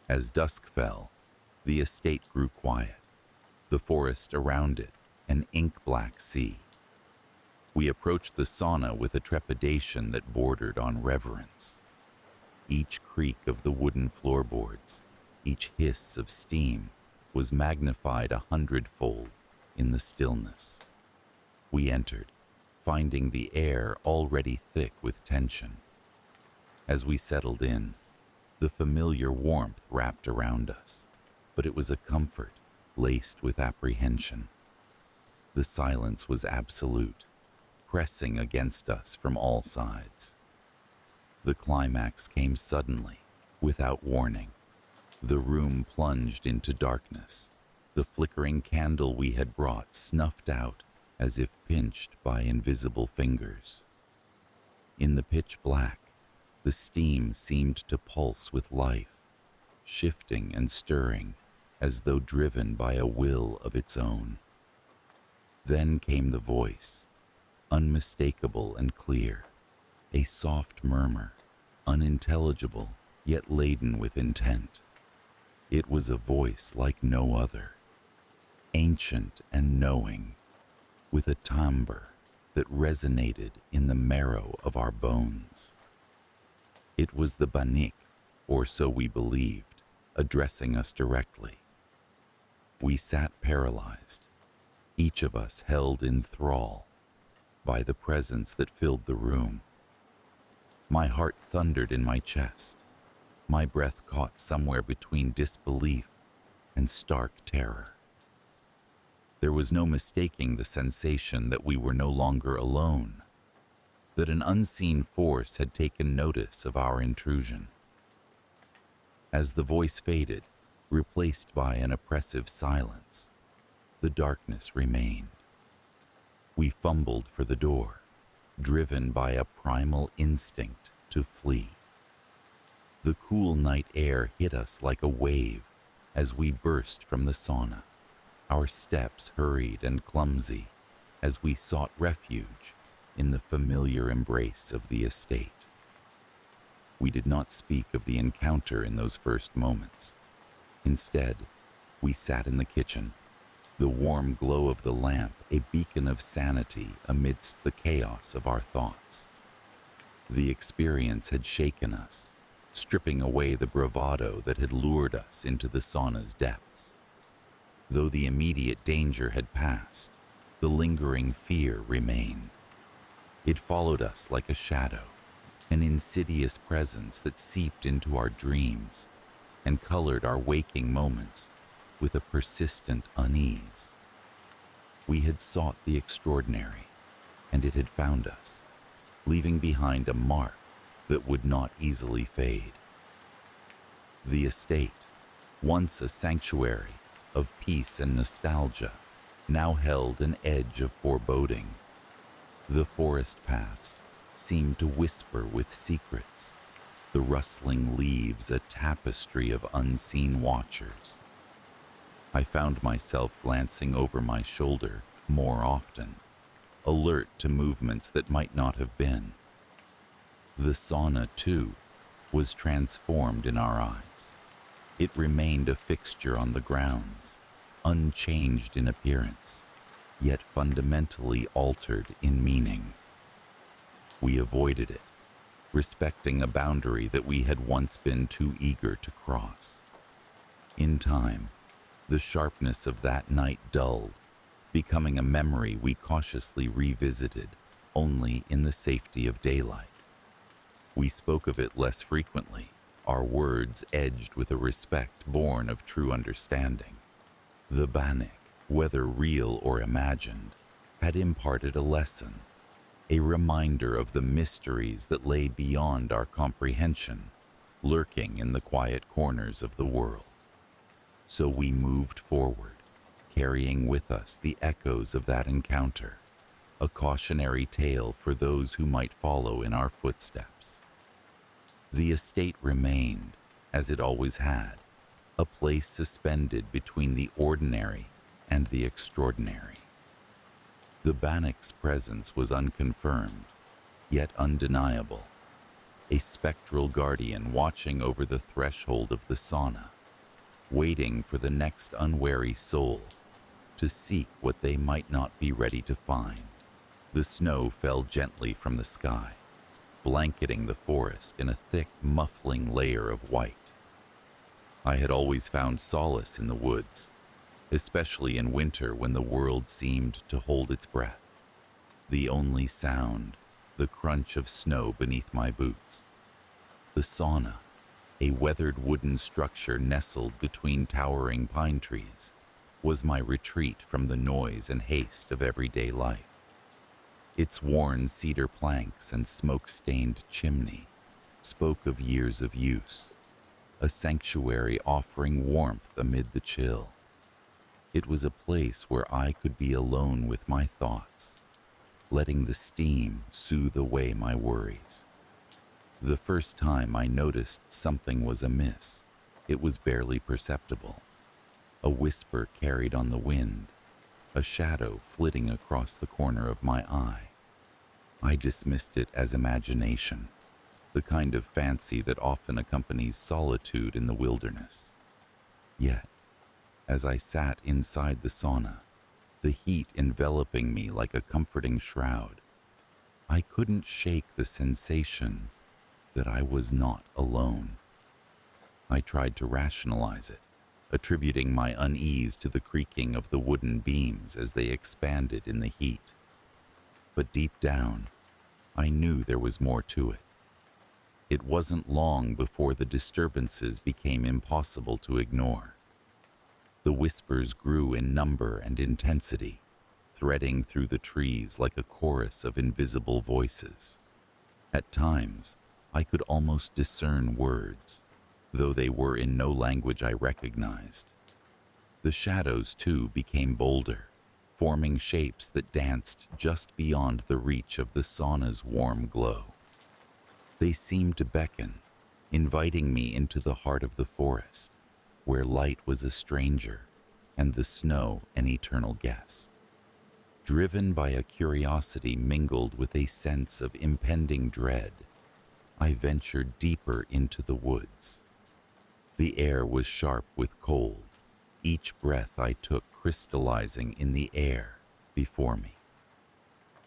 As dusk fell, the estate grew quiet, the forest around it an ink-black sea. We approached the sauna with a trepidation that bordered on reverence. Each creak of the wooden floorboards, each hiss of steam was magnified 100-fold in the stillness. We entered, finding the air already thick with tension. As we settled in, the familiar warmth wrapped around us, but it was a comfort laced with apprehension. The silence was absolute, pressing against us from all sides. The climax came suddenly, without warning. The room plunged into darkness, the flickering candle we had brought snuffed out as if pinched by invisible fingers. In the pitch black, the steam seemed to pulse with life, shifting and stirring as though driven by a will of its own. Then came the voice, unmistakable and clear, a soft murmur, unintelligible yet laden with intent. It was a voice like no other, ancient and knowing, with a timbre that resonated in the marrow of our bones. It was the Bannik, or so we believed, addressing us directly. We sat paralyzed, each of us held in thrall by the presence that filled the room. My heart thundered in my chest, my breath caught somewhere between disbelief and stark terror. There was no mistaking the sensation that we were no longer alone, that an unseen force had taken notice of our intrusion. As the voice faded, replaced by an oppressive silence, the darkness remained. We fumbled for the door, driven by a primal instinct to flee. The cool night air hit us like a wave as we burst from the sauna. Our steps hurried and clumsy as we sought refuge in the familiar embrace of the estate. We did not speak of the encounter in those first moments. Instead, we sat in the kitchen, the warm glow of the lamp a beacon of sanity amidst the chaos of our thoughts. The experience had shaken us, stripping away the bravado that had lured us into the sauna's depths. Though the immediate danger had passed, the lingering fear remained. It followed us like a shadow, an insidious presence that seeped into our dreams and colored our waking moments with a persistent unease. We had sought the extraordinary, and it had found us, leaving behind a mark that would not easily fade. The estate, once a sanctuary of peace and nostalgia, now held an edge of foreboding. The forest paths seemed to whisper with secrets, the rustling leaves a tapestry of unseen watchers. I found myself glancing over my shoulder more often, alert to movements that might not have been. The sauna, too, was transformed in our eyes. It remained a fixture on the grounds, unchanged in appearance, yet fundamentally altered in meaning. We avoided it, respecting a boundary that we had once been too eager to cross. In time, the sharpness of that night dulled, becoming a memory we cautiously revisited only in the safety of daylight. We spoke of it less frequently, our words edged with a respect born of true understanding. The Bannik, whether real or imagined, had imparted a lesson, a reminder of the mysteries that lay beyond our comprehension, lurking in the quiet corners of the world. So we moved forward, carrying with us the echoes of that encounter, a cautionary tale for those who might follow in our footsteps. The estate remained, as it always had, a place suspended between the ordinary and the extraordinary. The Bannik's presence was unconfirmed, yet undeniable, a spectral guardian watching over the threshold of the sauna, waiting for the next unwary soul to seek what they might not be ready to find. The snow fell gently from the sky, blanketing the forest in a thick, muffling layer of white. I had always found solace in the woods, especially in winter when the world seemed to hold its breath. The only sound, the crunch of snow beneath my boots. The sauna, A weathered wooden structure nestled between towering pine trees was my retreat from the noise and haste of everyday life. Its worn cedar planks and smoke-stained chimney spoke of years of use, a sanctuary offering warmth amid the chill. It was a place where I could be alone with my thoughts, letting the steam soothe away my worries. The first time I noticed something was amiss, it was barely perceptible. A whisper carried on the wind, a shadow flitting across the corner of my eye. I dismissed it as imagination, the kind of fancy that often accompanies solitude in the wilderness. Yet, as I sat inside the sauna, the heat enveloping me like a comforting shroud, I couldn't shake the sensation that I was not alone. I tried to rationalize it, attributing my unease to the creaking of the wooden beams as they expanded in the heat. But deep down, I knew there was more to it. It wasn't long before the disturbances became impossible to ignore. The whispers grew in number and intensity, threading through the trees like a chorus of invisible voices. At times, I could almost discern words, though they were in no language I recognized. The shadows, too, became bolder, forming shapes that danced just beyond the reach of the sauna's warm glow. They seemed to beckon, inviting me into the heart of the forest, where light was a stranger and the snow an eternal guest. Driven by a curiosity mingled with a sense of impending dread, I ventured deeper into the woods. The air was sharp with cold, each breath I took crystallizing in the air before me.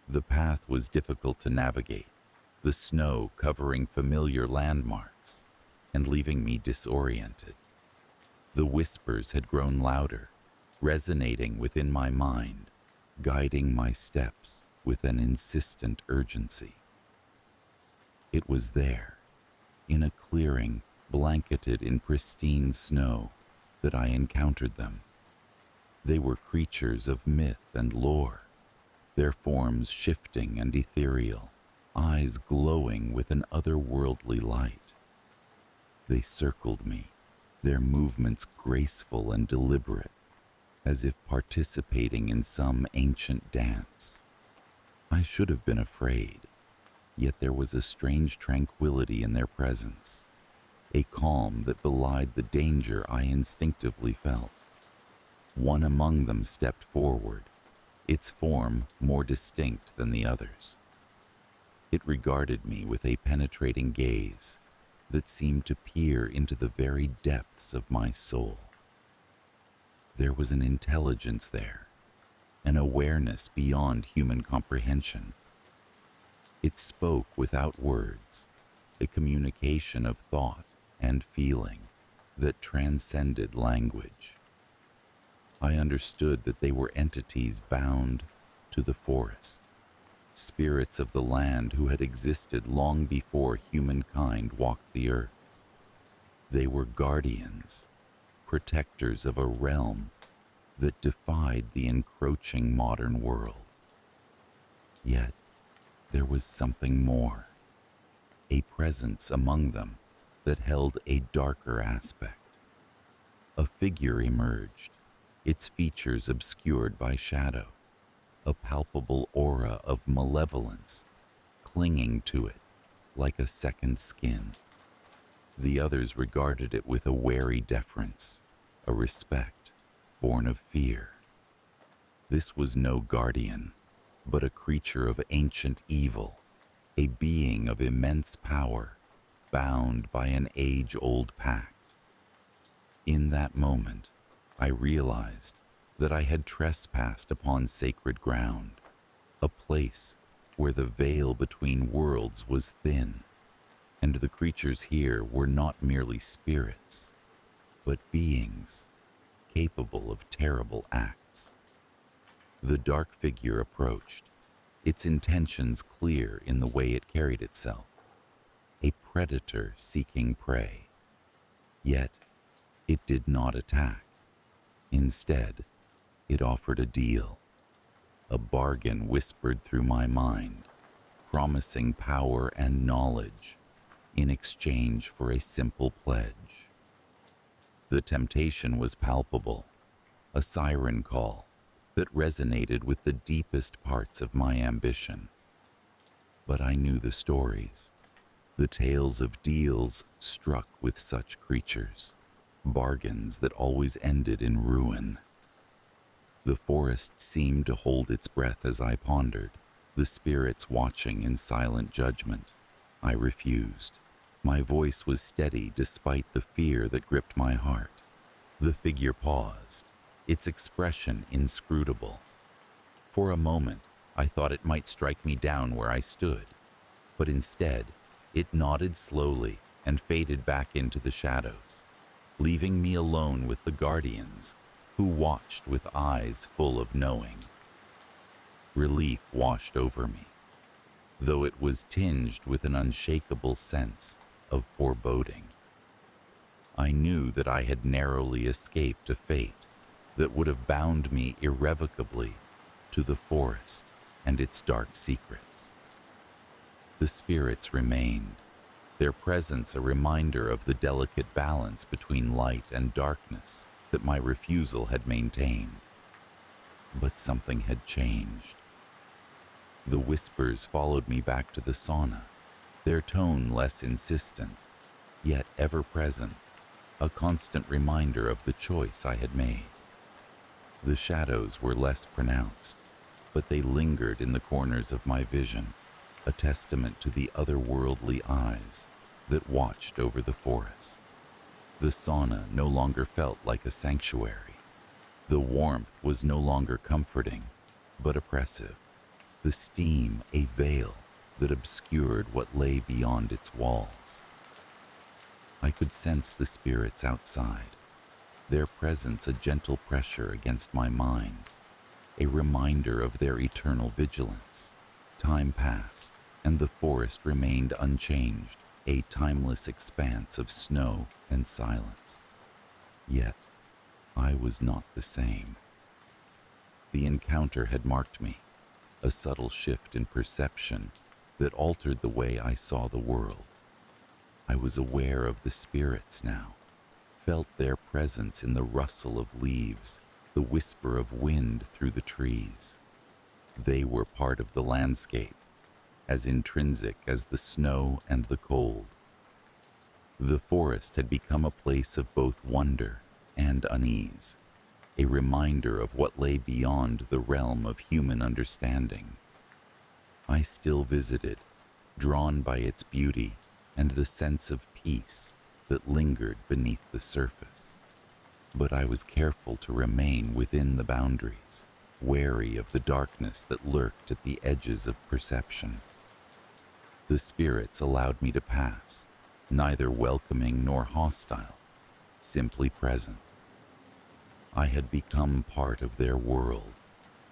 The path was difficult to navigate, the snow covering familiar landmarks and leaving me disoriented. The whispers had grown louder, resonating within my mind, guiding my steps with an insistent urgency. It was there, in a clearing blanketed in pristine snow, that I encountered them. They were creatures of myth and lore, their forms shifting and ethereal, eyes glowing with an otherworldly light. They circled me, their movements graceful and deliberate, as if participating in some ancient dance. I should have been afraid, yet there was a strange tranquility in their presence, a calm that belied the danger I instinctively felt. One among them stepped forward, its form more distinct than the others. It regarded me with a penetrating gaze that seemed to peer into the very depths of my soul. There was an intelligence there, an awareness beyond human comprehension. It spoke without words, a communication of thought and feeling that transcended language. I understood that they were entities bound to the forest, spirits of the land who had existed long before humankind walked the earth. They were guardians, protectors of a realm that defied the encroaching modern world. Yet, there was something more, a presence among them that held a darker aspect. A figure emerged, its features obscured by shadow, a palpable aura of malevolence clinging to it like a second skin. The others regarded it with a wary deference, a respect born of fear. This was no guardian, but a creature of ancient evil, a being of immense power, bound by an age-old pact. In that moment, I realized that I had trespassed upon sacred ground, a place where the veil between worlds was thin, and the creatures here were not merely spirits, but beings capable of terrible acts. The dark figure approached, its intentions clear in the way it carried itself, a predator seeking prey, Yet, it did not attack. Instead, it offered a deal, a bargain whispered through my mind, promising power and knowledge in exchange for a simple pledge. The temptation was palpable, a siren call that resonated with the deepest parts of my ambition. But I knew the stories, the tales of deals struck with such creatures, bargains that always ended in ruin. The forest seemed to hold its breath as I pondered, the spirits watching in silent judgment. I refused. My voice was steady despite the fear that gripped my heart. The figure paused, its expression inscrutable. For a moment, I thought it might strike me down where I stood, but instead, it nodded slowly and faded back into the shadows, leaving me alone with the guardians, who watched with eyes full of knowing. Relief washed over me, though it was tinged with an unshakable sense of foreboding. I knew that I had narrowly escaped a fate that would have bound me irrevocably to the forest and its dark secrets. The spirits remained, their presence a reminder of the delicate balance between light and darkness that my refusal had maintained. But something had changed. The whispers followed me back to the sauna, their tone less insistent, yet ever present, a constant reminder of the choice I had made. The shadows were less pronounced, but they lingered in the corners of my vision, a testament to the otherworldly eyes that watched over the forest. The sauna no longer felt like a sanctuary. The warmth was no longer comforting, but oppressive. The steam a veil that obscured what lay beyond its walls. I could sense the spirits outside, their presence a gentle pressure against my mind, a reminder of their eternal vigilance. Time passed, and the forest remained unchanged, a timeless expanse of snow and silence. Yet, I was not the same. The encounter had marked me, a subtle shift in perception that altered the way I saw the world. I was aware of the spirits now, felt their presence in the rustle of leaves, the whisper of wind through the trees. They were part of the landscape, as intrinsic as the snow and the cold. The forest had become a place of both wonder and unease, a reminder of what lay beyond the realm of human understanding. I still visited, drawn by its beauty and the sense of peace that lingered beneath the surface. But I was careful to remain within the boundaries, wary of the darkness that lurked at the edges of perception. The spirits allowed me to pass, neither welcoming nor hostile, simply present. I had become part of their world,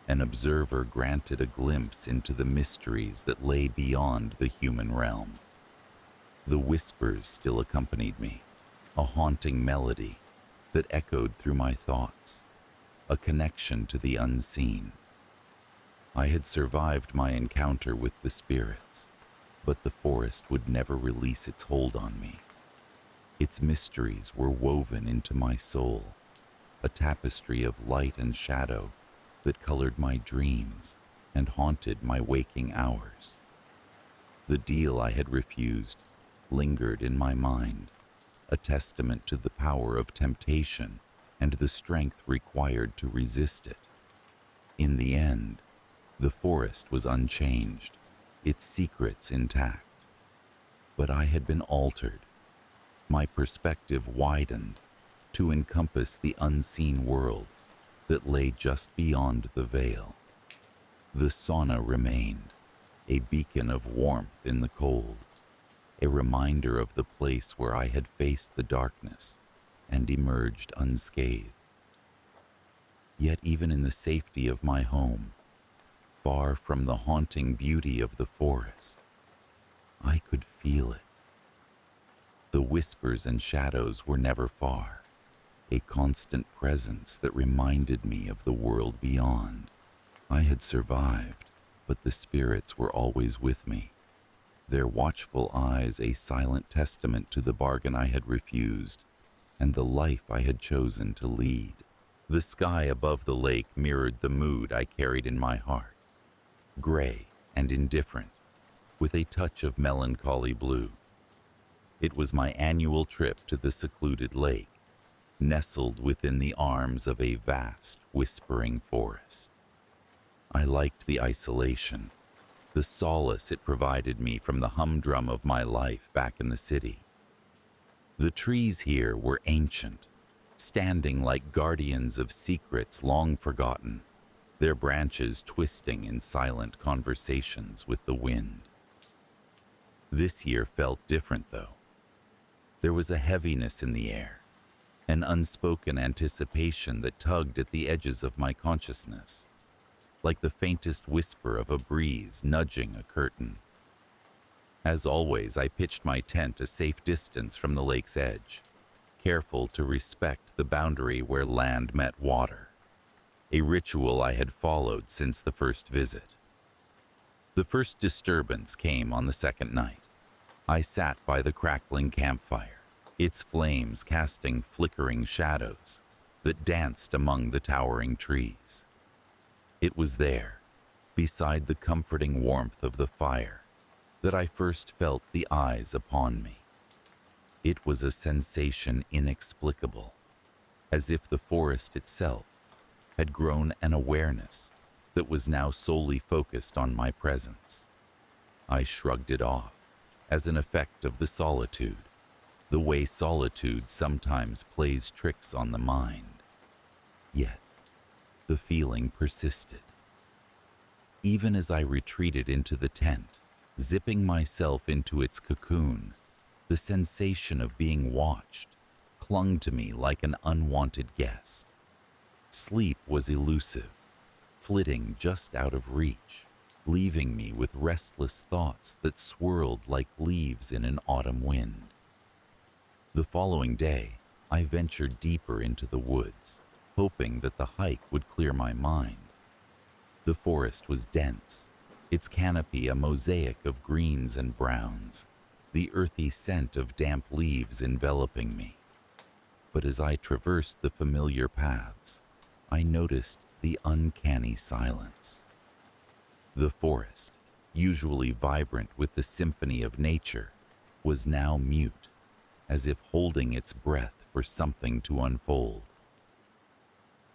an observer granted a glimpse into the mysteries that lay beyond the human realm. The whispers still accompanied me, a haunting melody that echoed through my thoughts, a connection to the unseen. I had survived my encounter with the spirits, but the forest would never release its hold on me. Its mysteries were woven into my soul, a tapestry of light and shadow that colored my dreams and haunted my waking hours. The deal I had refused lingered in my mind, a testament to the power of temptation and the strength required to resist it. In the end, the forest was unchanged, its secrets intact. But I had been altered. My perspective widened to encompass the unseen world that lay just beyond the veil. The sauna remained, a beacon of warmth in the cold, a reminder of the place where I had faced the darkness and emerged unscathed. Yet even in the safety of my home, far from the haunting beauty of the forest, I could feel it. The whispers and shadows were never far, a constant presence that reminded me of the world beyond. I had survived, but the spirits were always with me, their watchful eyes a silent testament to the bargain I had refused and the life I had chosen to lead. The sky above the lake mirrored the mood I carried in my heart, gray and indifferent, with a touch of melancholy blue. It was my annual trip to the secluded lake, nestled within the arms of a vast, whispering forest. I liked the isolation, the solace it provided me from the humdrum of my life back in the city. The trees here were ancient, standing like guardians of secrets long forgotten, their branches twisting in silent conversations with the wind. This year felt different, though. There was a heaviness in the air, an unspoken anticipation that tugged at the edges of my consciousness, like the faintest whisper of a breeze nudging a curtain. As always, I pitched my tent a safe distance from the lake's edge, careful to respect the boundary where land met water, a ritual I had followed since the first visit. The first disturbance came on the second night. I sat by the crackling campfire, its flames casting flickering shadows that danced among the towering trees. It was there, beside the comforting warmth of the fire, that I first felt the eyes upon me. It was a sensation inexplicable, as if the forest itself had grown an awareness that was now solely focused on my presence. I shrugged it off as an effect of the solitude, the way solitude sometimes plays tricks on the mind. Yet, the feeling persisted. Even as I retreated into the tent, zipping myself into its cocoon, the sensation of being watched clung to me like an unwanted guest. Sleep was elusive, flitting just out of reach, leaving me with restless thoughts that swirled like leaves in an autumn wind. The following day, I ventured deeper into the woods, hoping that the hike would clear my mind. The forest was dense, its canopy a mosaic of greens and browns, the earthy scent of damp leaves enveloping me. But as I traversed the familiar paths, I noticed the uncanny silence. The forest, usually vibrant with the symphony of nature, was now mute, as if holding its breath for something to unfold.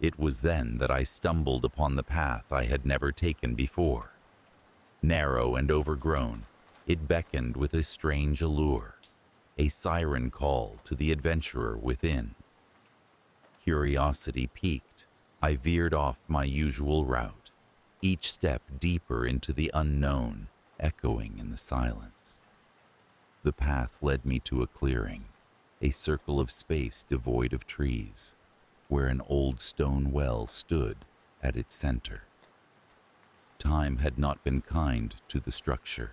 It was then that I stumbled upon the path I had never taken before. Narrow and overgrown, it beckoned with a strange allure, a siren call to the adventurer within. Curiosity piqued, I veered off my usual route, each step deeper into the unknown, echoing in the silence. The path led me to a clearing, a circle of space devoid of trees, where an old stone well stood at its center. Time had not been kind to the structure.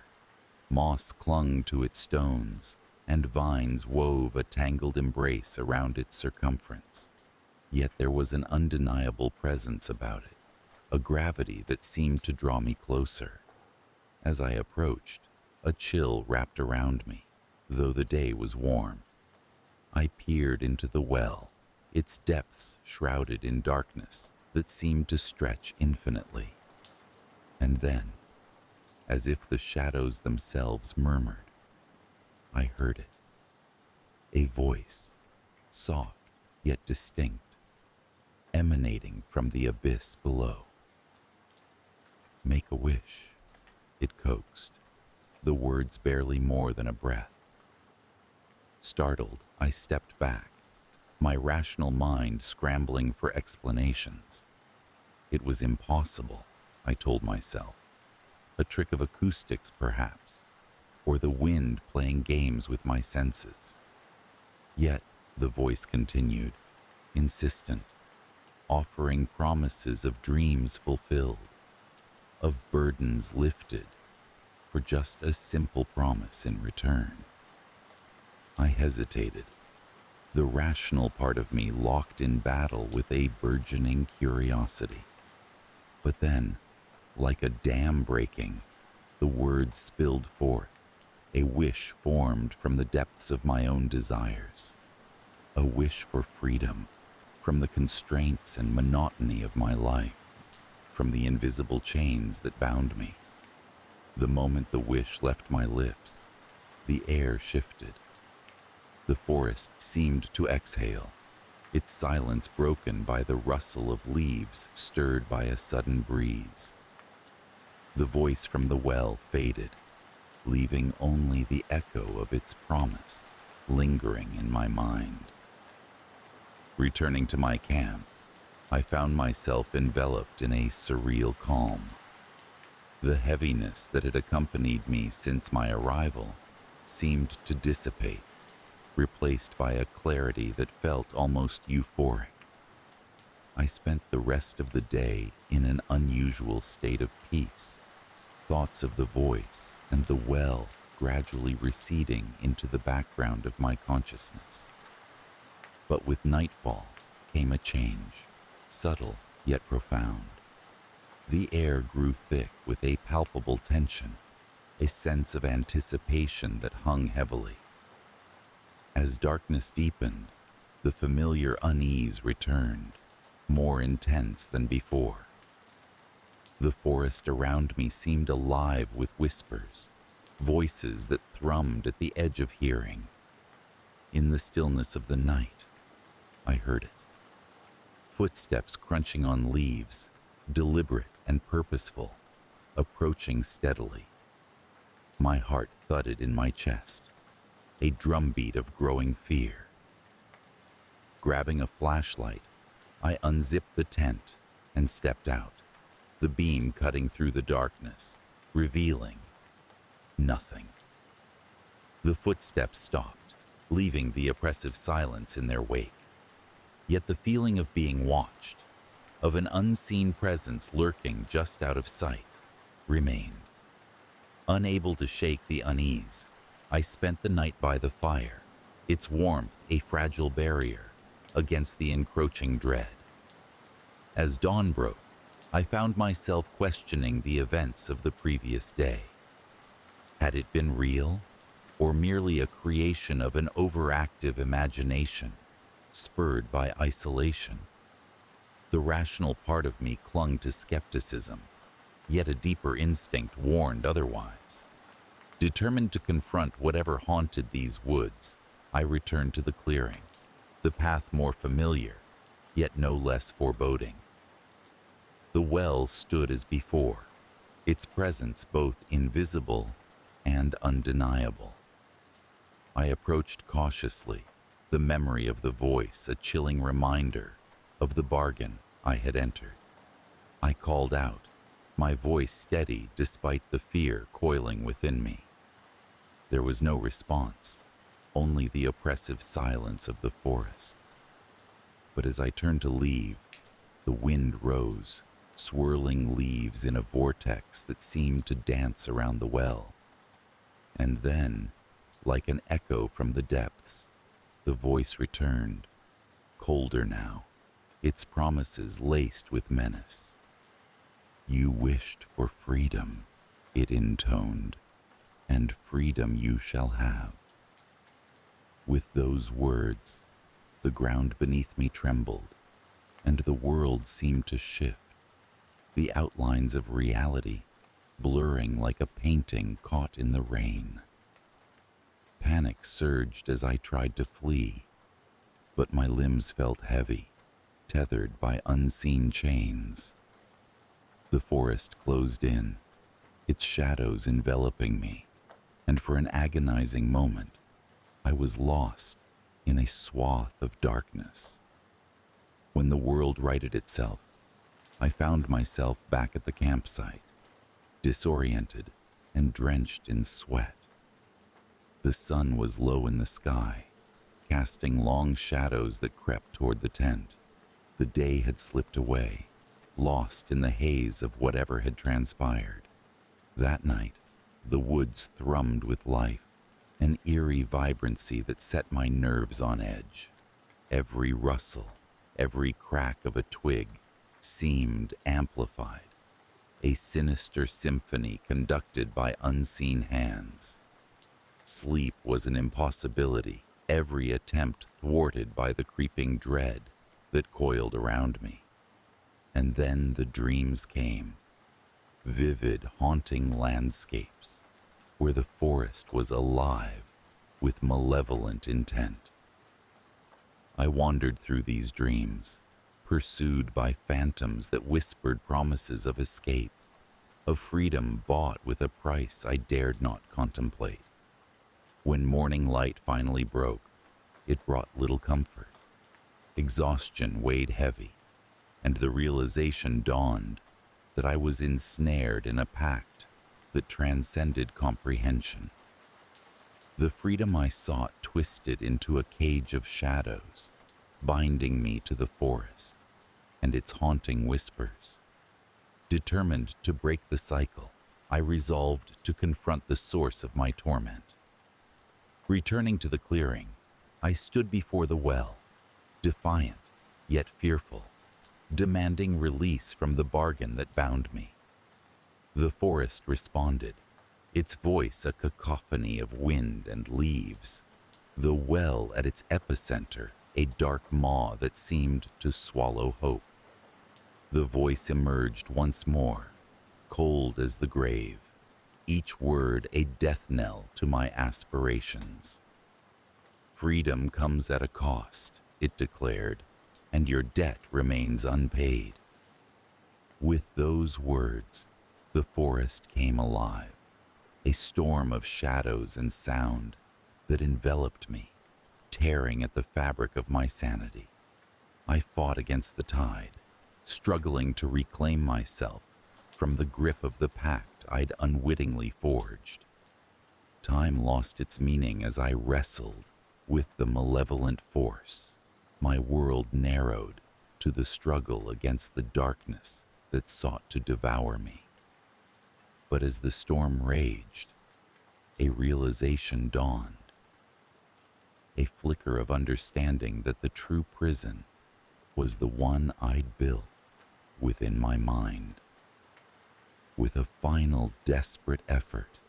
Moss clung to its stones, and vines wove a tangled embrace around its circumference. Yet there was an undeniable presence about it, a gravity that seemed to draw me closer. As I approached, a chill wrapped around me, though the day was warm. I peered into the well, its depths shrouded in darkness that seemed to stretch infinitely. And then, as if the shadows themselves murmured, I heard it. A voice, soft yet distinct, emanating from the abyss below. "Make a wish," it coaxed, the words barely more than a breath. Startled, I stepped back, my rational mind scrambling for explanations. It was impossible, I told myself. A trick of acoustics, perhaps, or the wind playing games with my senses. Yet, the voice continued, insistent, offering promises of dreams fulfilled, of burdens lifted, for just a simple promise in return. I hesitated, the rational part of me locked in battle with a burgeoning curiosity. But then, like a dam breaking, the words spilled forth, a wish formed from the depths of my own desires, a wish for freedom from the constraints and monotony of my life, from the invisible chains that bound me. The moment the wish left my lips, the air shifted. The forest seemed to exhale, its silence broken by the rustle of leaves stirred by a sudden breeze. The voice from the well faded, leaving only the echo of its promise lingering in my mind. Returning to my camp, I found myself enveloped in a surreal calm. The heaviness that had accompanied me since my arrival seemed to dissipate, replaced by a clarity that felt almost euphoric. I spent the rest of the day in an unusual state of peace, thoughts of the voice and the well gradually receding into the background of my consciousness. But with nightfall came a change, subtle yet profound. The air grew thick with a palpable tension, a sense of anticipation that hung heavily. As darkness deepened, the familiar unease returned, more intense than before. The forest around me seemed alive with whispers, voices that thrummed at the edge of hearing. In the stillness of the night, I heard it. Footsteps crunching on leaves, deliberate and purposeful, approaching steadily. My heart thudded in my chest, a drumbeat of growing fear. Grabbing a flashlight, I unzipped the tent and stepped out, the beam cutting through the darkness, revealing nothing. The footsteps stopped, leaving the oppressive silence in their wake. Yet the feeling of being watched, of an unseen presence lurking just out of sight, remained. Unable to shake the unease, I spent the night by the fire, its warmth a fragile barrier against the encroaching dread. As dawn broke, I found myself questioning the events of the previous day. Had it been real, or merely a creation of an overactive imagination, spurred by isolation? The rational part of me clung to skepticism, yet a deeper instinct warned otherwise. Determined to confront whatever haunted these woods, I returned to the clearing, the path more familiar, yet no less foreboding. The well stood as before, its presence both invisible and undeniable. I approached cautiously, the memory of the voice a chilling reminder of the bargain I had entered. I called out, my voice steady despite the fear coiling within me. There was no response, only the oppressive silence of the forest. But as I turned to leave, the wind rose, swirling leaves in a vortex that seemed to dance around the well. And then, like an echo from the depths, the voice returned, colder now, its promises laced with menace. You wished for freedom, it intoned, and freedom you shall have. With those words, the ground beneath me trembled, and the world seemed to shift, the outlines of reality blurring like a painting caught in the rain. Panic surged as I tried to flee, but my limbs felt heavy, tethered by unseen chains. The forest closed in, its shadows enveloping me, and for an agonizing moment, I was lost in a swath of darkness. When the world righted itself, I found myself back at the campsite, disoriented and drenched in sweat. The sun was low in the sky, casting long shadows that crept toward the tent. The day had slipped away, lost in the haze of whatever had transpired. That night, the woods thrummed with life, an eerie vibrancy that set my nerves on edge. Every rustle, every crack of a twig seemed amplified, a sinister symphony conducted by unseen hands. Sleep was an impossibility, every attempt thwarted by the creeping dread that coiled around me. And then the dreams came, vivid, haunting landscapes, where the forest was alive with malevolent intent. I wandered through these dreams, pursued by phantoms that whispered promises of escape, of freedom bought with a price I dared not contemplate. When morning light finally broke, it brought little comfort. Exhaustion weighed heavy, and the realization dawned that I was ensnared in a pact that transcended comprehension. The freedom I sought twisted into a cage of shadows, binding me to the forest and its haunting whispers. Determined to break the cycle, I resolved to confront the source of my torment. Returning to the clearing, I stood before the well, defiant yet fearful, demanding release from the bargain that bound me. The forest responded, its voice a cacophony of wind and leaves, the well at its epicenter a dark maw that seemed to swallow hope. The voice emerged once more, cold as the grave, each word a death knell to my aspirations. Freedom comes at a cost, it declared, and your debt remains unpaid. With those words, the forest came alive, a storm of shadows and sound that enveloped me, tearing at the fabric of my sanity. I fought against the tide, struggling to reclaim myself from the grip of the pact I'd unwittingly forged. Time lost its meaning as I wrestled with the malevolent force. My world narrowed to the struggle against the darkness that sought to devour me. But as the storm raged, a realization dawned, a flicker of understanding that the true prison was the one I'd built within my mind. With a final desperate effort,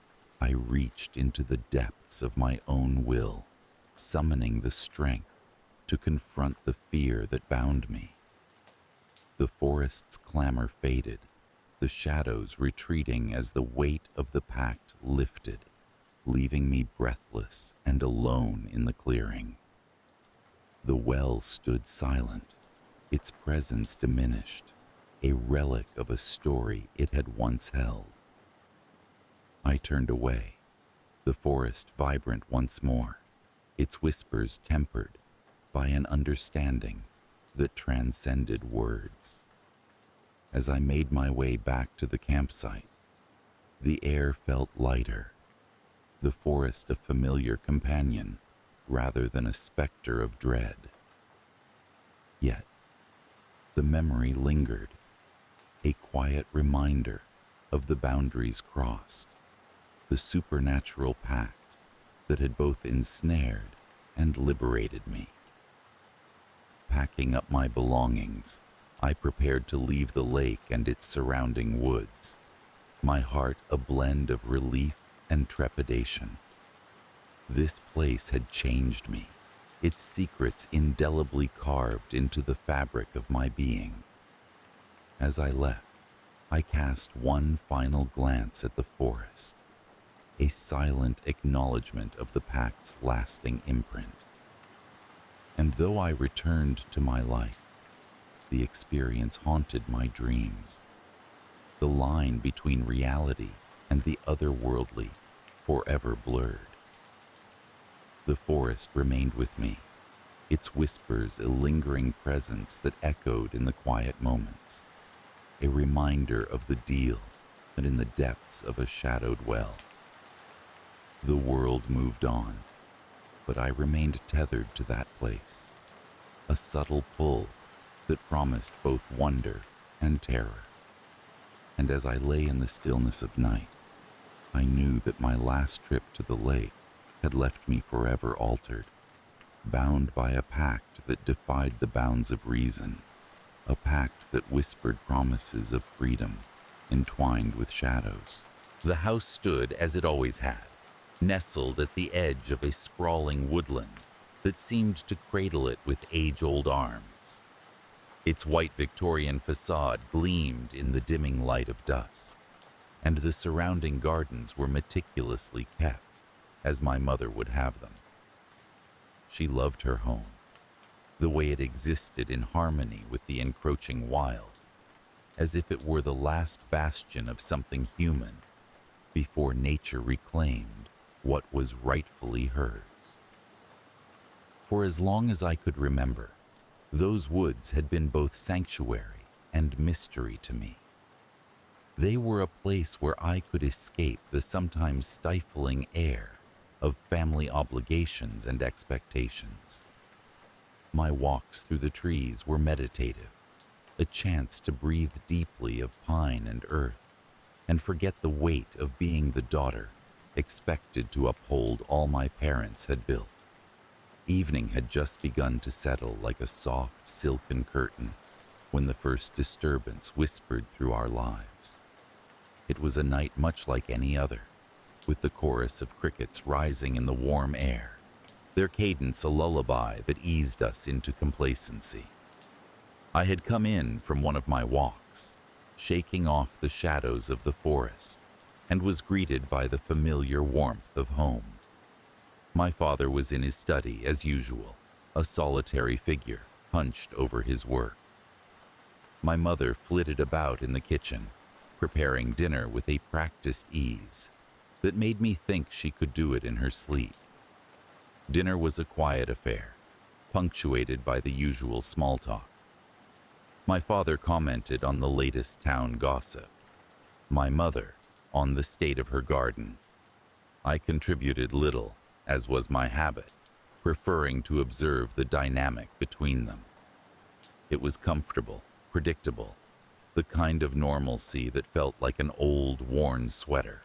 I reached into the depths of my own will, summoning the strength to confront the fear that bound me. The forest's clamor faded, the shadows retreating as the weight of the pact lifted, leaving me breathless and alone in the clearing. The well stood silent, its presence diminished, a relic of a story it had once held. I turned away, the forest vibrant once more, its whispers tempered by an understanding that transcended words. As I made my way back to the campsite, the air felt lighter, the forest a familiar companion rather than a specter of dread. Yet, the memory lingered, a quiet reminder of the boundaries crossed, the supernatural pact that had both ensnared and liberated me. Packing up my belongings, I prepared to leave the lake and its surrounding woods, my heart a blend of relief and trepidation. This place had changed me, its secrets indelibly carved into the fabric of my being. As I left, I cast one final glance at the forest, a silent acknowledgement of the pact's lasting imprint. And though I returned to my life, the experience haunted my dreams. The line between reality and the otherworldly forever blurred. The forest remained with me, its whispers a lingering presence that echoed in the quiet moments, a reminder of the deal that in the depths of a shadowed well. The world moved on, but I remained tethered to that place, a subtle pull that promised both wonder and terror. And as I lay in the stillness of night, I knew that my last trip to the lake had left me forever altered, bound by a pact that defied the bounds of reason, a pact that whispered promises of freedom entwined with shadows. The house stood as it always had, nestled at the edge of a sprawling woodland that seemed to cradle it with age-old arms. Its white Victorian facade gleamed in the dimming light of dusk, and the surrounding gardens were meticulously kept, as my mother would have them. She loved her home, the way it existed in harmony with the encroaching wild, as if it were the last bastion of something human before nature reclaimed what was rightfully hers. For as long as I could remember, those woods had been both sanctuary and mystery to me. They were a place where I could escape the sometimes stifling air of family obligations and expectations. My walks through the trees were meditative, a chance to breathe deeply of pine and earth and forget the weight of being the daughter expected to uphold all my parents had built. Evening had just begun to settle like a soft, silken curtain when the first disturbance whispered through our lives. It was a night much like any other, with the chorus of crickets rising in the warm air, their cadence a lullaby that eased us into complacency. I had come in from one of my walks, shaking off the shadows of the forest, and was greeted by the familiar warmth of home. My father was in his study as usual, a solitary figure hunched over his work. My mother flitted about in the kitchen, preparing dinner with a practiced ease that made me think she could do it in her sleep. Dinner was a quiet affair, punctuated by the usual small talk. My father commented on the latest town gossip. My mother on the state of her garden. I contributed little, as was my habit, preferring to observe the dynamic between them. It was comfortable, predictable, the kind of normalcy that felt like an old, worn sweater.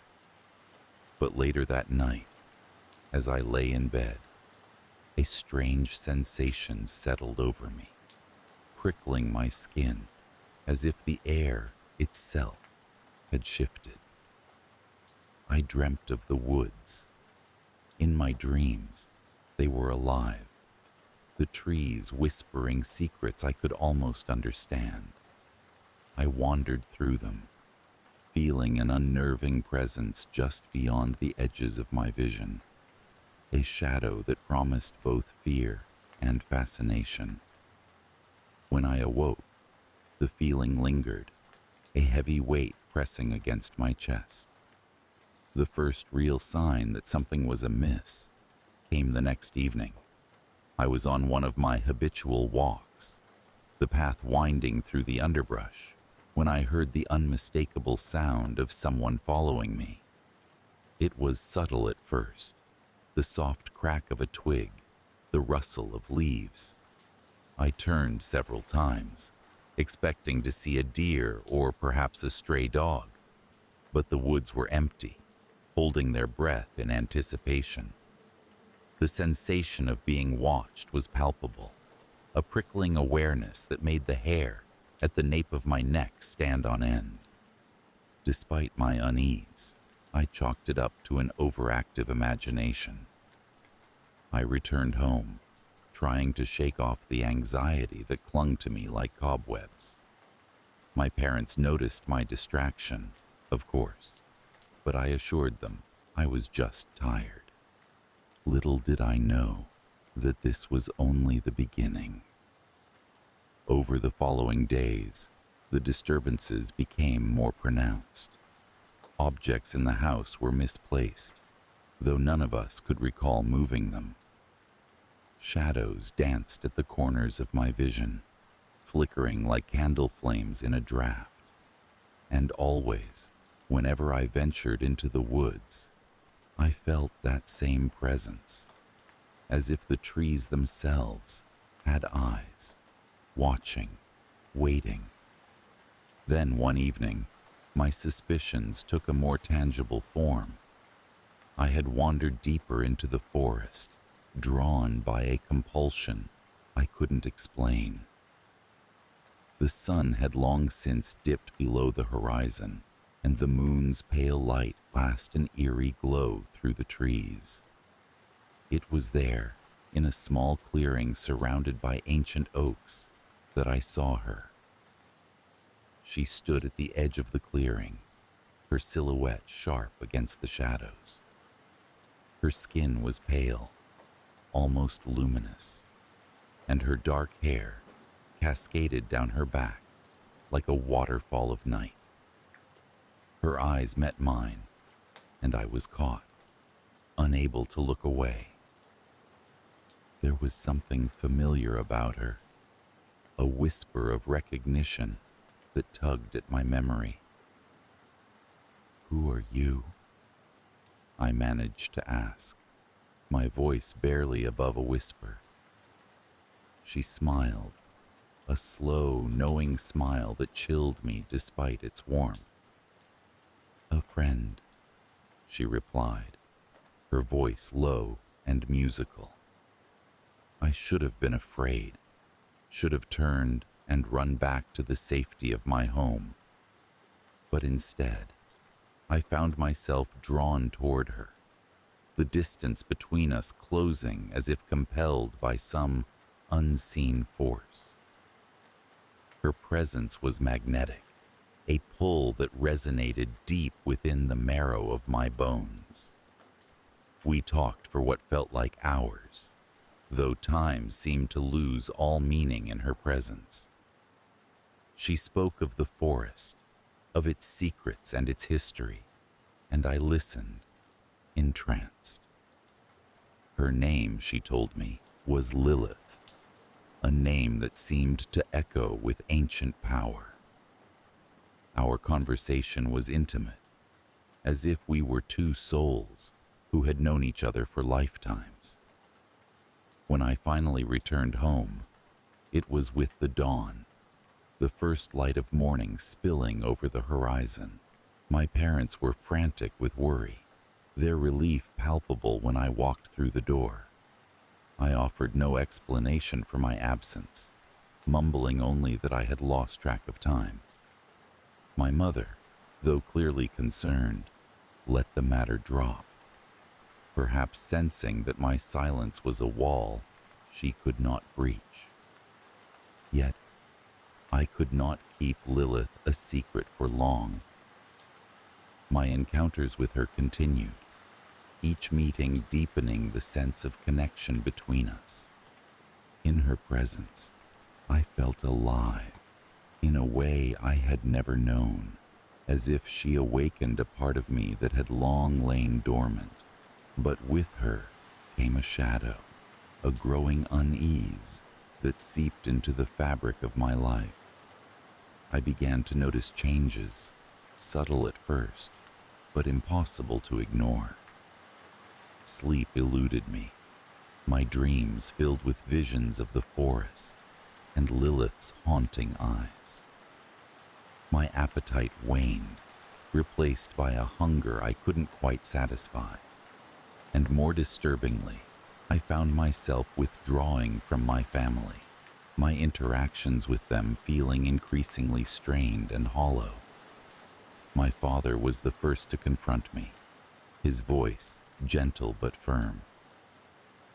But later that night, as I lay in bed, a strange sensation settled over me, prickling my skin as if the air itself had shifted. I dreamt of the woods. In my dreams, they were alive, the trees whispering secrets I could almost understand. I wandered through them, feeling an unnerving presence just beyond the edges of my vision, a shadow that promised both fear and fascination. When I awoke, the feeling lingered, a heavy weight pressing against my chest. The first real sign that something was amiss came the next evening. I was on one of my habitual walks, the path winding through the underbrush, when I heard the unmistakable sound of someone following me. It was subtle at first, the soft crack of a twig, the rustle of leaves. I turned several times, expecting to see a deer or perhaps a stray dog, but the woods were empty, holding their breath in anticipation. The sensation of being watched was palpable, a prickling awareness that made the hair at the nape of my neck stand on end. Despite my unease, I chalked it up to an overactive imagination. I returned home, trying to shake off the anxiety that clung to me like cobwebs. My parents noticed my distraction, of course, but I assured them I was just tired. Little did I know that this was only the beginning. Over the following days, the disturbances became more pronounced. Objects in the house were misplaced, though none of us could recall moving them. Shadows danced at the corners of my vision, flickering like candle flames in a draft. And always, whenever I ventured into the woods, I felt that same presence, as if the trees themselves had eyes, watching, waiting. Then one evening, my suspicions took a more tangible form. I had wandered deeper into the forest, drawn by a compulsion I couldn't explain. The sun had long since dipped below the horizon, and the moon's pale light cast an eerie glow through the trees. It was there, in a small clearing surrounded by ancient oaks, that I saw her. She stood at the edge of the clearing, her silhouette sharp against the shadows. Her skin was pale, almost luminous, and her dark hair cascaded down her back like a waterfall of night. Her eyes met mine, and I was caught, unable to look away. There was something familiar about her, a whisper of recognition that tugged at my memory. "Who are you?" I managed to ask, my voice barely above a whisper. She smiled, a slow, knowing smile that chilled me despite its warmth. "A friend," she replied, her voice low and musical. I should have been afraid, should have turned and run back to the safety of my home. But instead, I found myself drawn toward her, the distance between us closing as if compelled by some unseen force. Her presence was magnetic, a pull that resonated deep within the marrow of my bones. We talked for what felt like hours, though time seemed to lose all meaning in her presence. She spoke of the forest, of its secrets and its history, and I listened, entranced. Her name, she told me, was Lilith, a name that seemed to echo with ancient power. Our conversation was intimate, as if we were two souls who had known each other for lifetimes. When I finally returned home, it was with the dawn, the first light of morning spilling over the horizon. My parents were frantic with worry, their relief palpable when I walked through the door. I offered no explanation for my absence, mumbling only that I had lost track of time. My mother, though clearly concerned, let the matter drop, perhaps sensing that my silence was a wall she could not breach. Yet, I could not keep Lilith a secret for long. My encounters with her continued, each meeting deepening the sense of connection between us. In her presence, I felt alive, in a way I had never known, as if she awakened a part of me that had long lain dormant. But with her came a shadow, a growing unease that seeped into the fabric of my life. I began to notice changes, subtle at first, but impossible to ignore. Sleep eluded me, my dreams filled with visions of the forest and Lilith's haunting eyes. My appetite waned, replaced by a hunger I couldn't quite satisfy. And more disturbingly, I found myself withdrawing from my family, my interactions with them feeling increasingly strained and hollow. My father was the first to confront me, his voice gentle but firm.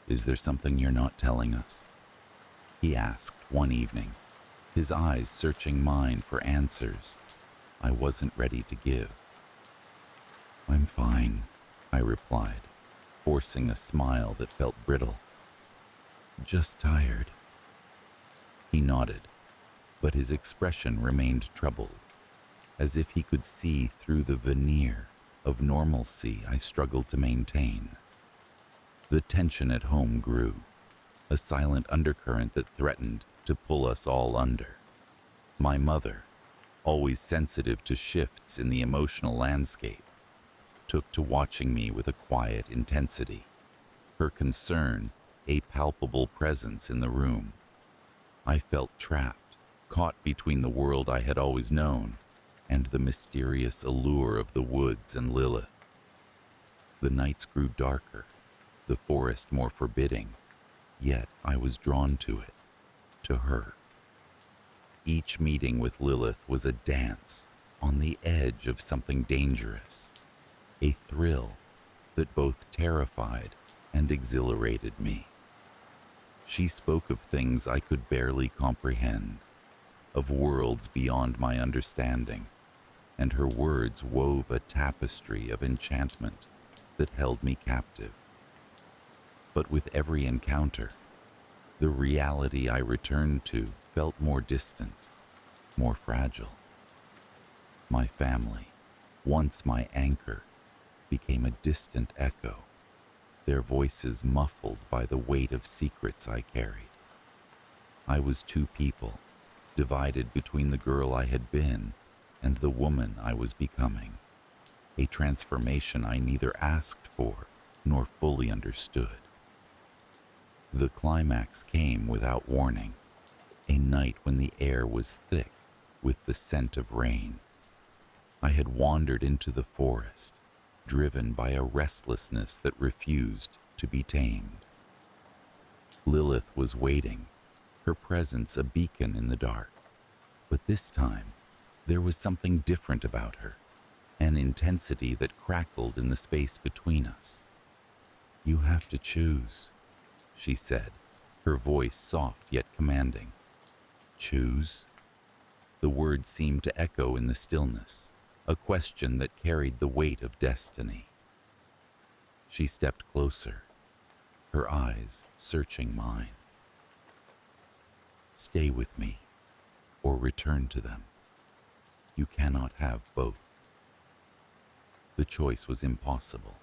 "Is there something you're not telling us?" he asked one evening, his eyes searching mine for answers I wasn't ready to give. "I'm fine," I replied, forcing a smile that felt brittle. "Just tired." He nodded, but his expression remained troubled, as if he could see through the veneer of normalcy I struggled to maintain. The tension at home grew, a silent undercurrent that threatened to pull us all under. My mother, always sensitive to shifts in the emotional landscape, took to watching me with a quiet intensity, her concern a palpable presence in the room. I felt trapped, caught between the world I had always known and the mysterious allure of the woods and Lilith. The nights grew darker, the forest more forbidding, yet I was drawn to it, to her. Each meeting with Lilith was a dance on the edge of something dangerous, a thrill that both terrified and exhilarated me. She spoke of things I could barely comprehend, of worlds beyond my understanding, and her words wove a tapestry of enchantment that held me captive. But with every encounter, the reality I returned to felt more distant, more fragile. My family, once my anchor, became a distant echo, their voices muffled by the weight of secrets I carried. I was two people, divided between the girl I had been and the woman I was becoming, a transformation I neither asked for nor fully understood. The climax came without warning, a night when the air was thick with the scent of rain. I had wandered into the forest, driven by a restlessness that refused to be tamed. Lilith was waiting, her presence a beacon in the dark. But this time, there was something different about her, an intensity that crackled in the space between us. "You have to choose," she said, her voice soft yet commanding. "Choose?" The words seemed to echo in the stillness, a question that carried the weight of destiny. She stepped closer, her eyes searching mine. "Stay with me, or return to them. You cannot have both." The choice was impossible,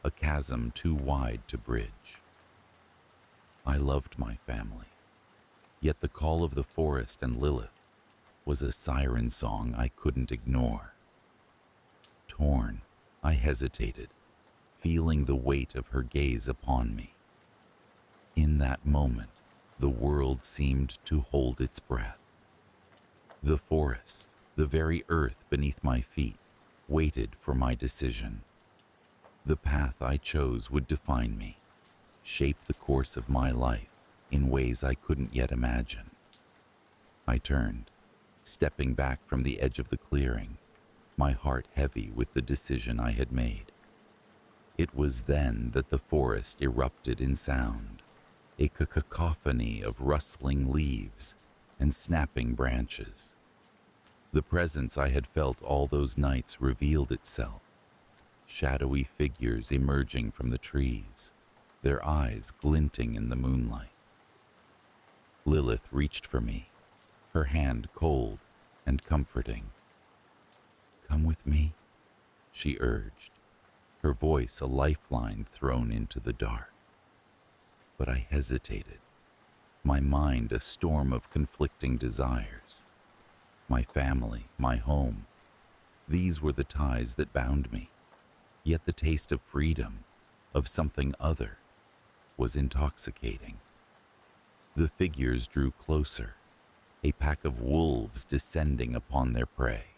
a chasm too wide to bridge. I loved my family, yet the call of the forest and Lilith was a siren song I couldn't ignore. Torn, I hesitated, feeling the weight of her gaze upon me. In that moment, the world seemed to hold its breath. The forest, the very earth beneath my feet, waited for my decision. The path I chose would define me, shape the course of my life in ways I couldn't yet imagine. I turned, stepping back from the edge of the clearing, my heart heavy with the decision I had made. It was then that the forest erupted in sound, a cacophony of rustling leaves and snapping branches. The presence I had felt all those nights revealed itself, shadowy figures emerging from the trees, their eyes glinting in the moonlight. Lilith reached for me, her hand cold and comforting. "Come with me," she urged, her voice a lifeline thrown into the dark. But I hesitated, my mind a storm of conflicting desires. My family, my home, these were the ties that bound me. Yet the taste of freedom, of something other, was intoxicating. The figures drew closer, a pack of wolves descending upon their prey.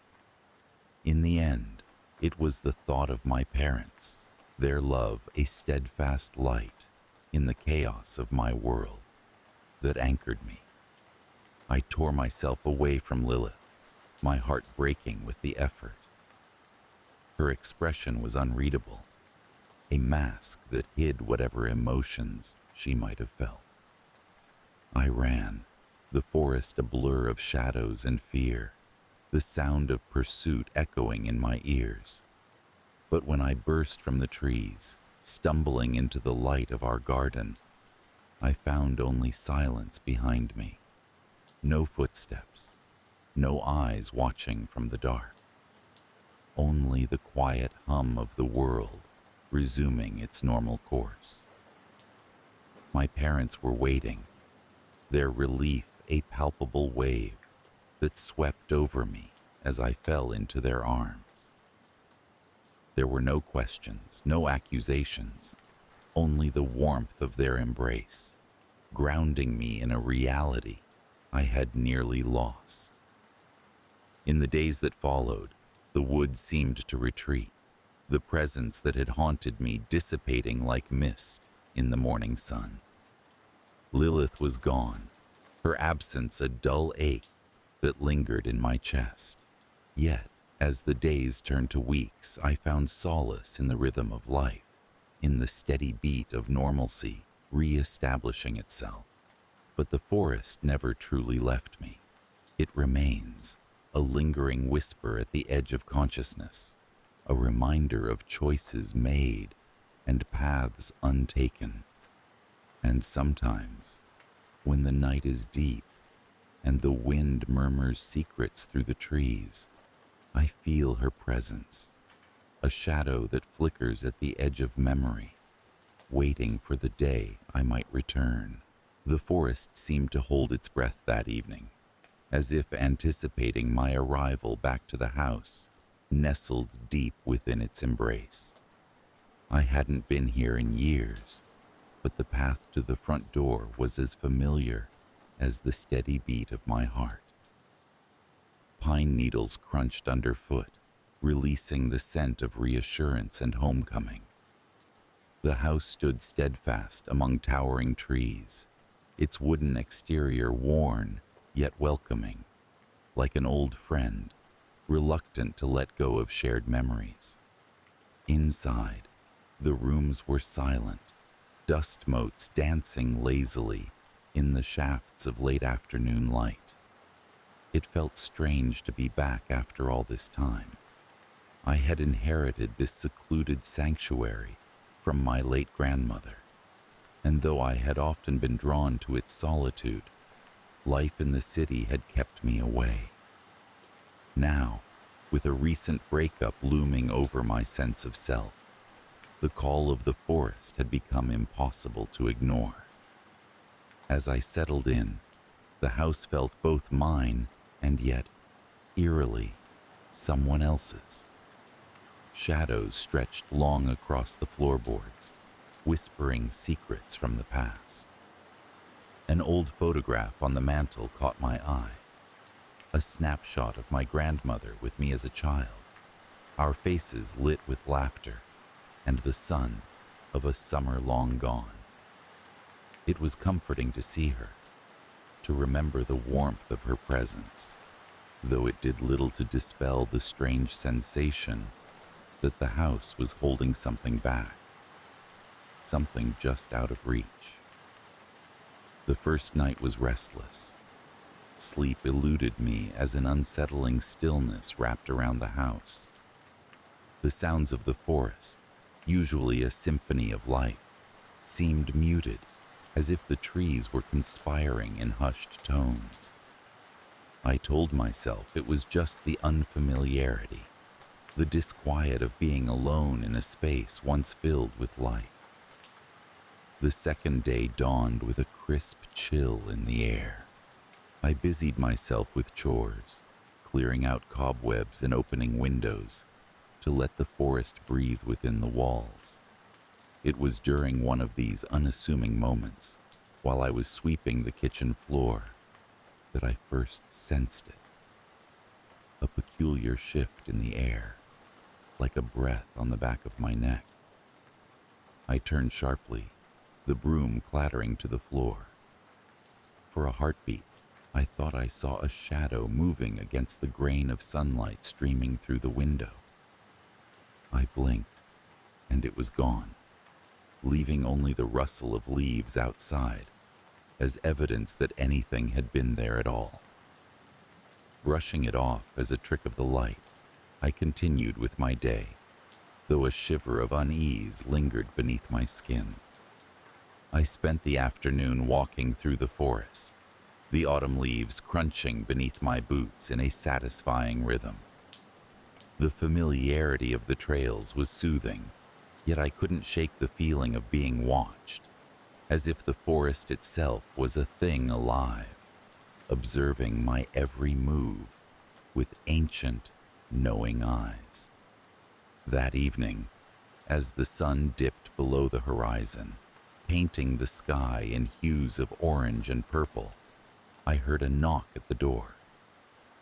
In the end, it was the thought of my parents, their love a steadfast light in the chaos of my world, that anchored me. I tore myself away from Lilith, my heart breaking with the effort. Her expression was unreadable, a mask that hid whatever emotions she might have felt. I ran, the forest a blur of shadows and fear, the sound of pursuit echoing in my ears. But when I burst from the trees, stumbling into the light of our garden, I found only silence behind me. No footsteps, no eyes watching from the dark. Only the quiet hum of the world resuming its normal course. My parents were waiting, their relief a palpable wave that swept over me as I fell into their arms. There were no questions, no accusations, only the warmth of their embrace, grounding me in a reality I had nearly lost. In the days that followed, the woods seemed to retreat, the presence that had haunted me dissipating like mist in the morning sun. Lilith was gone, her absence a dull ache that lingered in my chest. Yet, as the days turned to weeks, I found solace in the rhythm of life, in the steady beat of normalcy re-establishing itself. But the forest never truly left me. It remains, a lingering whisper at the edge of consciousness, a reminder of choices made and paths untaken. And sometimes, when the night is deep and the wind murmurs secrets through the trees, I feel her presence, a shadow that flickers at the edge of memory, waiting for the day I might return. The forest seemed to hold its breath that evening, as if anticipating my arrival back to the house, nestled deep within its embrace. I hadn't been here in years, but the path to the front door was as familiar as the steady beat of my heart. Pine needles crunched underfoot, releasing the scent of reassurance and homecoming. The house stood steadfast among towering trees, its wooden exterior worn yet welcoming, like an old friend, reluctant to let go of shared memories. Inside, the rooms were silent, dust motes dancing lazily in the shafts of late afternoon light. It felt strange to be back after all this time. I had inherited this secluded sanctuary from my late grandmother, and though I had often been drawn to its solitude, life in the city had kept me away. Now, with a recent breakup looming over my sense of self, the call of the forest had become impossible to ignore. As I settled in, the house felt both mine and yet, eerily, someone else's. Shadows stretched long across the floorboards, whispering secrets from the past. An old photograph on the mantel caught my eye, a snapshot of my grandmother with me as a child, our faces lit with laughter and the sun of a summer long gone. It was comforting to see her, to remember the warmth of her presence, though it did little to dispel the strange sensation that the house was holding something back, something just out of reach. The first night was restless. Sleep eluded me as an unsettling stillness wrapped around the house. The sounds of the forest, usually a symphony of life, seemed muted, as if the trees were conspiring in hushed tones. I told myself it was just the unfamiliarity, the disquiet of being alone in a space once filled with life. The second day dawned with a crisp chill in the air. I busied myself with chores, clearing out cobwebs and opening windows to let the forest breathe within the walls. It was during one of these unassuming moments, while I was sweeping the kitchen floor, that I first sensed it. A peculiar shift in the air, like a breath on the back of my neck. I turned sharply, the broom clattering to the floor. For a heartbeat, I thought I saw a shadow moving against the grain of sunlight streaming through the window. I blinked, and it was gone, leaving only the rustle of leaves outside as evidence that anything had been there at all. Brushing it off as a trick of the light, I continued with my day, though a shiver of unease lingered beneath my skin. I spent the afternoon walking through the forest, the autumn leaves crunching beneath my boots in a satisfying rhythm. The familiarity of the trails was soothing, yet I couldn't shake the feeling of being watched, as if the forest itself was a thing alive, observing my every move with ancient, knowing eyes. That evening, as the sun dipped below the horizon, painting the sky in hues of orange and purple, I heard a knock at the door.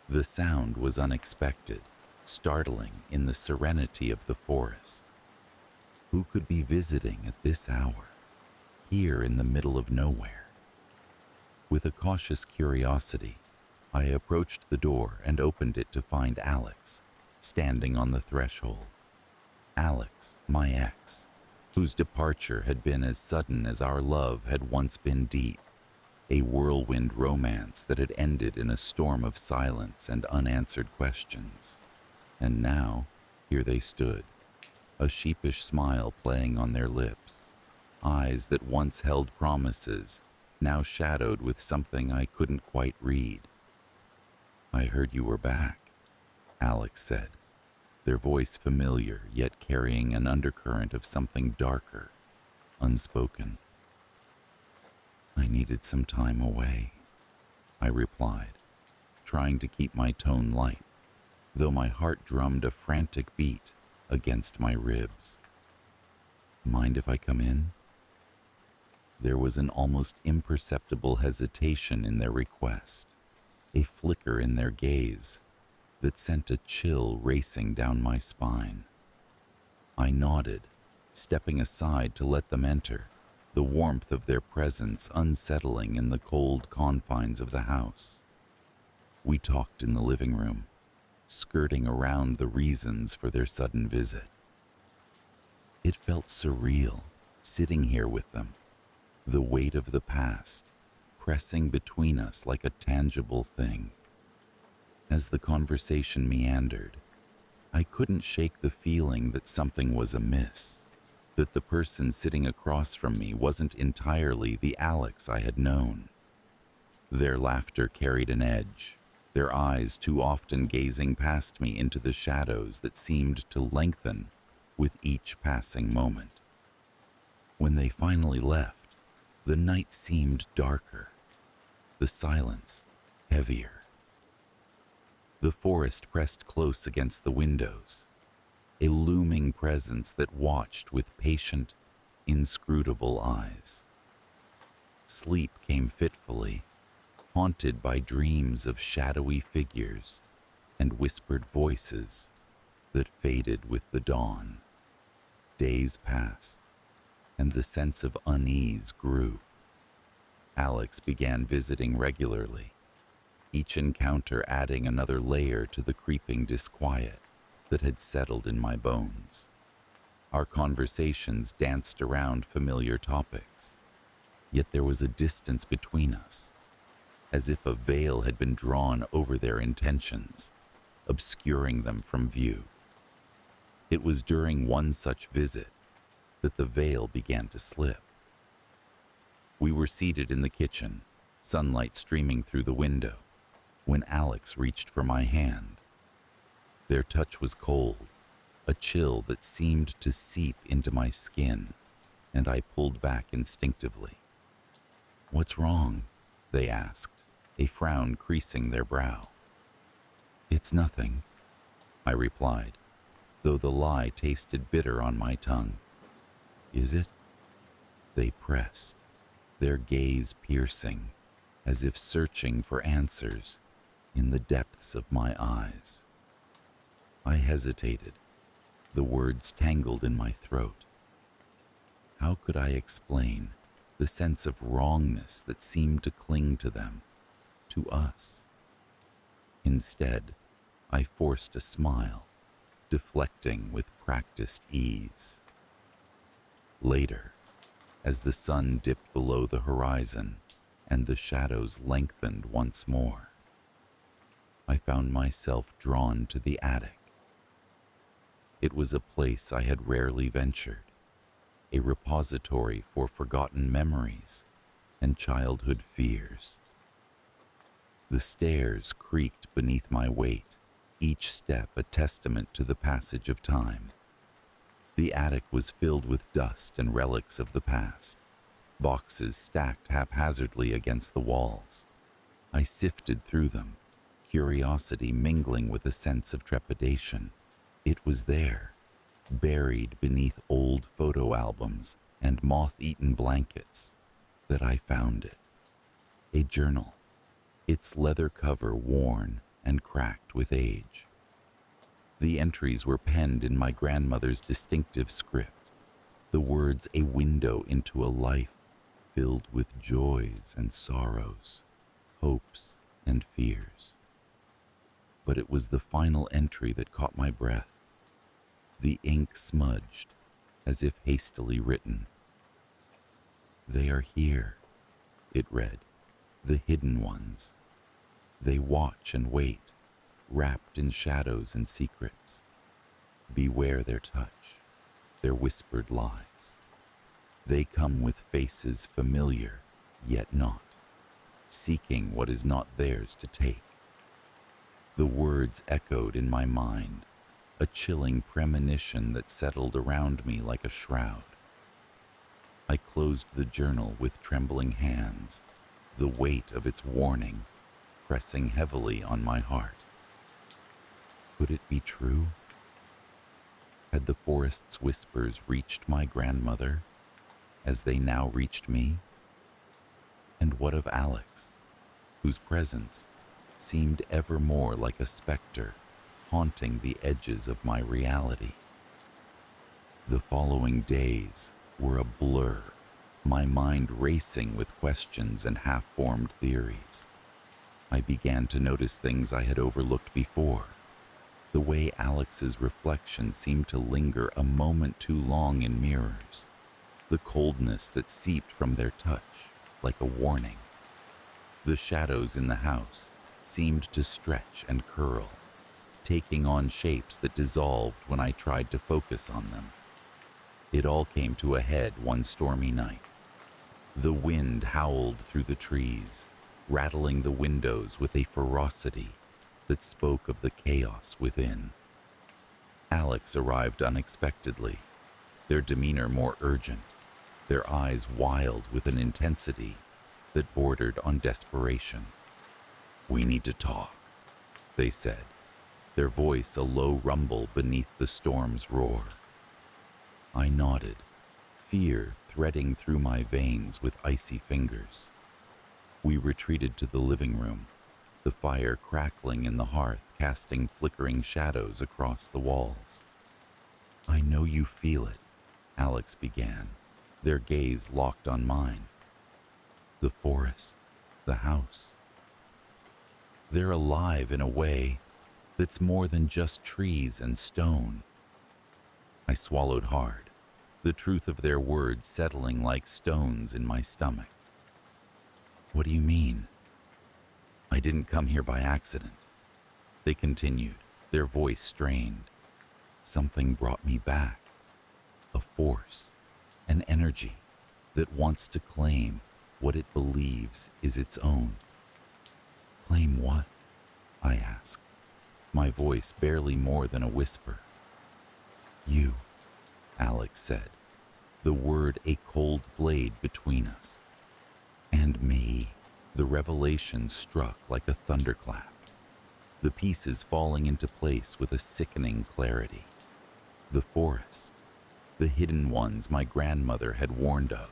The sound was unexpected, startling in the serenity of the forest. Who could be visiting at this hour, here in the middle of nowhere? With a cautious curiosity, I approached the door and opened it to find Alex, standing on the threshold. Alex, my ex, whose departure had been as sudden as our love had once been deep, a whirlwind romance that had ended in a storm of silence and unanswered questions. And now, here they stood, a sheepish smile playing on their lips, eyes that once held promises, now shadowed with something I couldn't quite read. "I heard you were back," Alex said, their voice familiar yet carrying an undercurrent of something darker, unspoken. "I needed some time away," I replied, trying to keep my tone light, though my heart drummed a frantic beat against my ribs. "Mind if I come in?" There was an almost imperceptible hesitation in their request, a flicker in their gaze that sent a chill racing down my spine. I nodded, stepping aside to let them enter, the warmth of their presence unsettling in the cold confines of the house. We talked in the living room, skirting around the reasons for their sudden visit. It felt surreal, sitting here with them, the weight of the past pressing between us like a tangible thing. As the conversation meandered, I couldn't shake the feeling that something was amiss, that the person sitting across from me wasn't entirely the Alex I had known. Their laughter carried an edge, their eyes too often gazing past me into the shadows that seemed to lengthen with each passing moment. When they finally left, the night seemed darker, the silence heavier. The forest pressed close against the windows, a looming presence that watched with patient, inscrutable eyes. Sleep came fitfully, haunted by dreams of shadowy figures and whispered voices that faded with the dawn. Days passed, and the sense of unease grew. Alex began visiting regularly, each encounter adding another layer to the creeping disquiet that had settled in my bones. Our conversations danced around familiar topics, yet there was a distance between us, as if a veil had been drawn over their intentions, obscuring them from view. It was during one such visit that the veil began to slip. We were seated in the kitchen, sunlight streaming through the window, when Alex reached for my hand. Their touch was cold, a chill that seemed to seep into my skin, and I pulled back instinctively. "What's wrong?" they asked, a frown creasing their brow. "It's nothing," I replied, though the lie tasted bitter on my tongue. "Is it?" They pressed, their gaze piercing, as if searching for answers in the depths of my eyes. I hesitated, the words tangled in my throat. How could I explain the sense of wrongness that seemed to cling to them, to us? Instead, I forced a smile, deflecting with practiced ease. Later, as the sun dipped below the horizon and the shadows lengthened once more, I found myself drawn to the attic. It was a place I had rarely ventured, a repository for forgotten memories and childhood fears. The stairs creaked beneath my weight, each step a testament to the passage of time. The attic was filled with dust and relics of the past, boxes stacked haphazardly against the walls. I sifted through them, curiosity mingling with a sense of trepidation. It was there, buried beneath old photo albums and moth-eaten blankets, that I found it. A journal, its leather cover worn and cracked with age. The entries were penned in my grandmother's distinctive script, the words a window into a life filled with joys and sorrows, hopes and fears. But it was the final entry that caught my breath. The ink smudged, as if hastily written. "They are here," it read, "the hidden ones. They watch and wait, wrapped in shadows and secrets. Beware their touch, their whispered lies. They come with faces familiar, yet not, seeking what is not theirs to take." The words echoed in my mind, a chilling premonition that settled around me like a shroud. I closed the journal with trembling hands, the weight of its warning pressing heavily on my heart. Could it be true? Had the forest's whispers reached my grandmother, as they now reached me? And what of Alex, whose presence seemed ever more like a specter haunting the edges of my reality? The following days were a blur, my mind racing with questions and half-formed theories. I began to notice things I had overlooked before. The way Alex's reflection seemed to linger a moment too long in mirrors. The coldness that seeped from their touch, like a warning. The shadows in the house seemed to stretch and curl, taking on shapes that dissolved when I tried to focus on them. It all came to a head one stormy night. The wind howled through the trees, rattling the windows with a ferocity that spoke of the chaos within. Alex arrived unexpectedly, their demeanor more urgent, their eyes wild with an intensity that bordered on desperation. "We need to talk," they said, their voice a low rumble beneath the storm's roar. I nodded, fear threading through my veins with icy fingers. We retreated to the living room, the fire crackling in the hearth, casting flickering shadows across the walls. "I know you feel it," Alex began, their gaze locked on mine. "The forest, the house. They're alive in a way that's more than just trees and stone." I swallowed hard, the truth of their words settling like stones in my stomach. "What do you mean?" "I didn't come here by accident," they continued, their voice strained. "Something brought me back. A force, an energy that wants to claim what it believes is its own." "Claim what?" I asked, my voice barely more than a whisper. "You," Alex said, the word a cold blade between us. "And me." The revelation struck like a thunderclap, the pieces falling into place with a sickening clarity. The forest, the hidden ones my grandmother had warned of.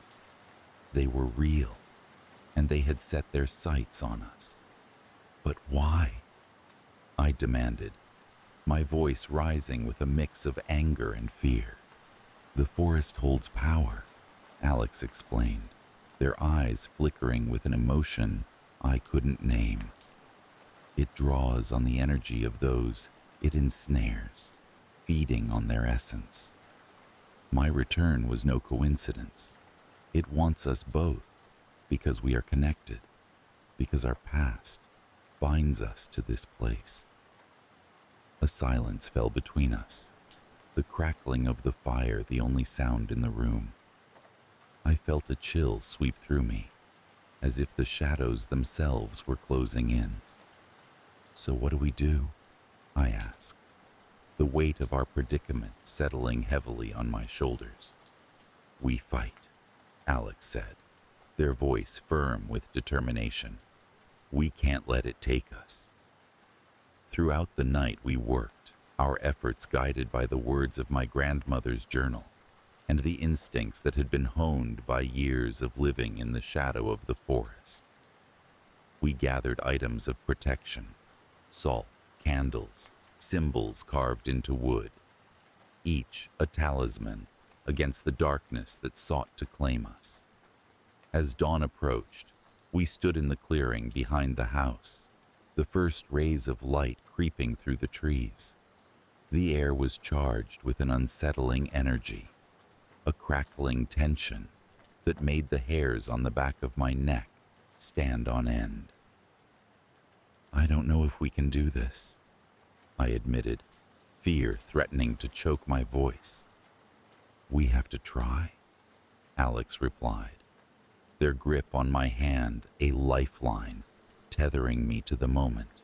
They were real, and they had set their sights on us. But why? I demanded, my voice rising with a mix of anger and fear. "The forest holds power," Alex explained, their eyes flickering with an emotion I couldn't name. "It draws on the energy of those it ensnares, feeding on their essence. My return was no coincidence. It wants us both, because we are connected, because our past binds us to this place." A silence fell between us, the crackling of the fire the only sound in the room. I felt a chill sweep through me, as if the shadows themselves were closing in. "So what do we do?" I asked, the weight of our predicament settling heavily on my shoulders. "We fight," Alex said, their voice firm with determination. "We can't let it take us." Throughout the night we worked, our efforts guided by the words of my grandmother's journal and the instincts that had been honed by years of living in the shadow of the forest. We gathered items of protection, salt, candles, symbols carved into wood, each a talisman against the darkness that sought to claim us. As dawn approached, we stood in the clearing behind the house, the first rays of light creeping through the trees. The air was charged with an unsettling energy, a crackling tension that made the hairs on the back of my neck stand on end. "I don't know if we can do this," I admitted, fear threatening to choke my voice. "We have to try," Alex replied, their grip on my hand a lifeline tethering me to the moment.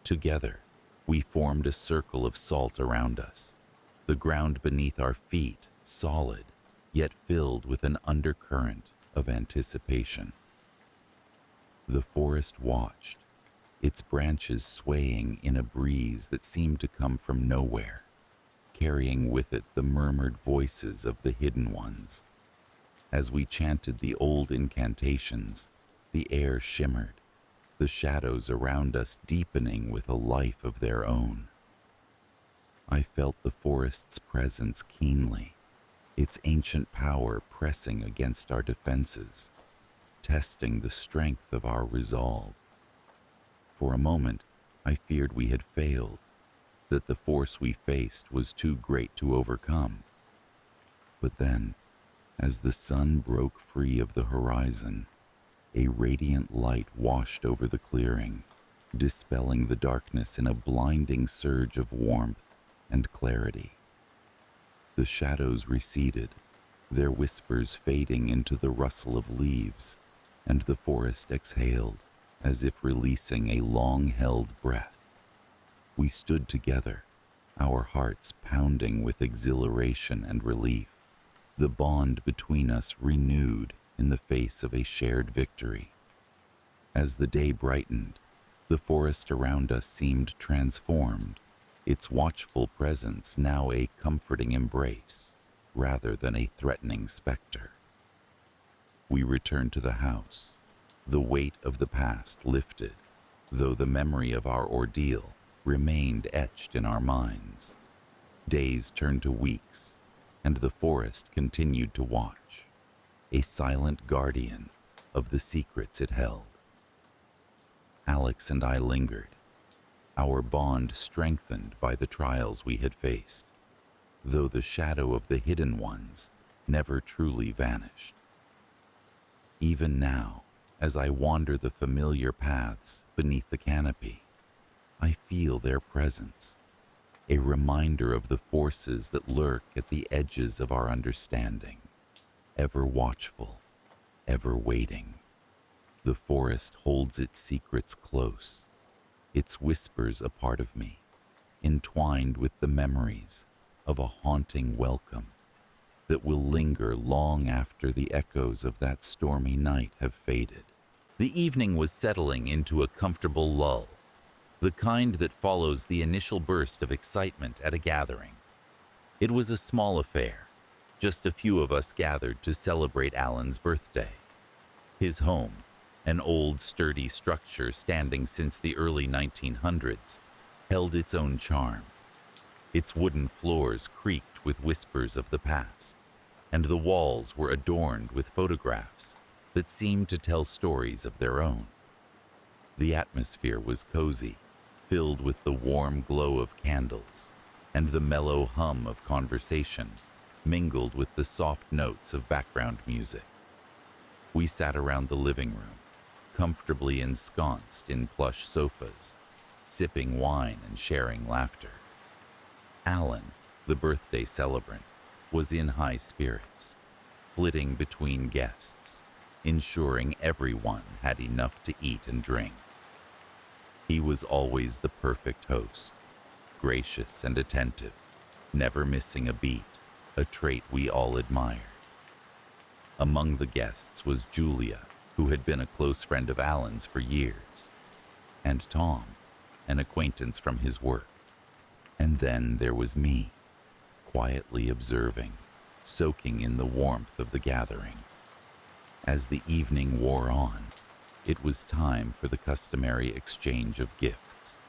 Together, we formed a circle of salt around us, the ground beneath our feet solid, yet filled with an undercurrent of anticipation. The forest watched, its branches swaying in a breeze that seemed to come from nowhere, carrying with it the murmured voices of the hidden ones. As we chanted the old incantations, the air shimmered, the shadows around us deepening with a life of their own. I felt the forest's presence keenly, its ancient power pressing against our defenses, testing the strength of our resolve. For a moment, I feared we had failed, that the force we faced was too great to overcome. But then, as the sun broke free of the horizon, a radiant light washed over the clearing, dispelling the darkness in a blinding surge of warmth and clarity. The shadows receded, their whispers fading into the rustle of leaves, and the forest exhaled, as if releasing a long-held breath. We stood together, our hearts pounding with exhilaration and relief, the bond between us renewed in the face of a shared victory. As the day brightened, the forest around us seemed transformed, its watchful presence now a comforting embrace rather than a threatening specter. We returned to the house, the weight of the past lifted, though the memory of our ordeal remained etched in our minds. Days turned to weeks, and the forest continued to watch, a silent guardian of the secrets it held. Alex and I lingered, our bond strengthened by the trials we had faced, though the shadow of the hidden ones never truly vanished. Even now, as I wander the familiar paths beneath the canopy, I feel their presence, a reminder of the forces that lurk at the edges of our understanding, ever watchful, ever waiting. The forest holds its secrets close, its whispers a part of me, entwined with the memories of a haunting welcome that will linger long after the echoes of that stormy night have faded. The evening was settling into a comfortable lull, the kind that follows the initial burst of excitement at a gathering. It was a small affair, just a few of us gathered to celebrate Alan's birthday. His home, an old sturdy structure standing since the early 1900s, held its own charm. Its wooden floors creaked with whispers of the past, and the walls were adorned with photographs that seemed to tell stories of their own. The atmosphere was cozy, filled with the warm glow of candles, and the mellow hum of conversation mingled with the soft notes of background music. We sat around the living room, comfortably ensconced in plush sofas, sipping wine and sharing laughter. Alan, the birthday celebrant, was in high spirits, flitting between guests, ensuring everyone had enough to eat and drink. He was always the perfect host, gracious and attentive, never missing a beat, a trait we all admired. Among the guests was Julia, who had been a close friend of Alan's for years, and Tom, an acquaintance from his work. And then there was me, quietly observing, soaking in the warmth of the gathering. As the evening wore on, it was time for the customary exchange of gifts.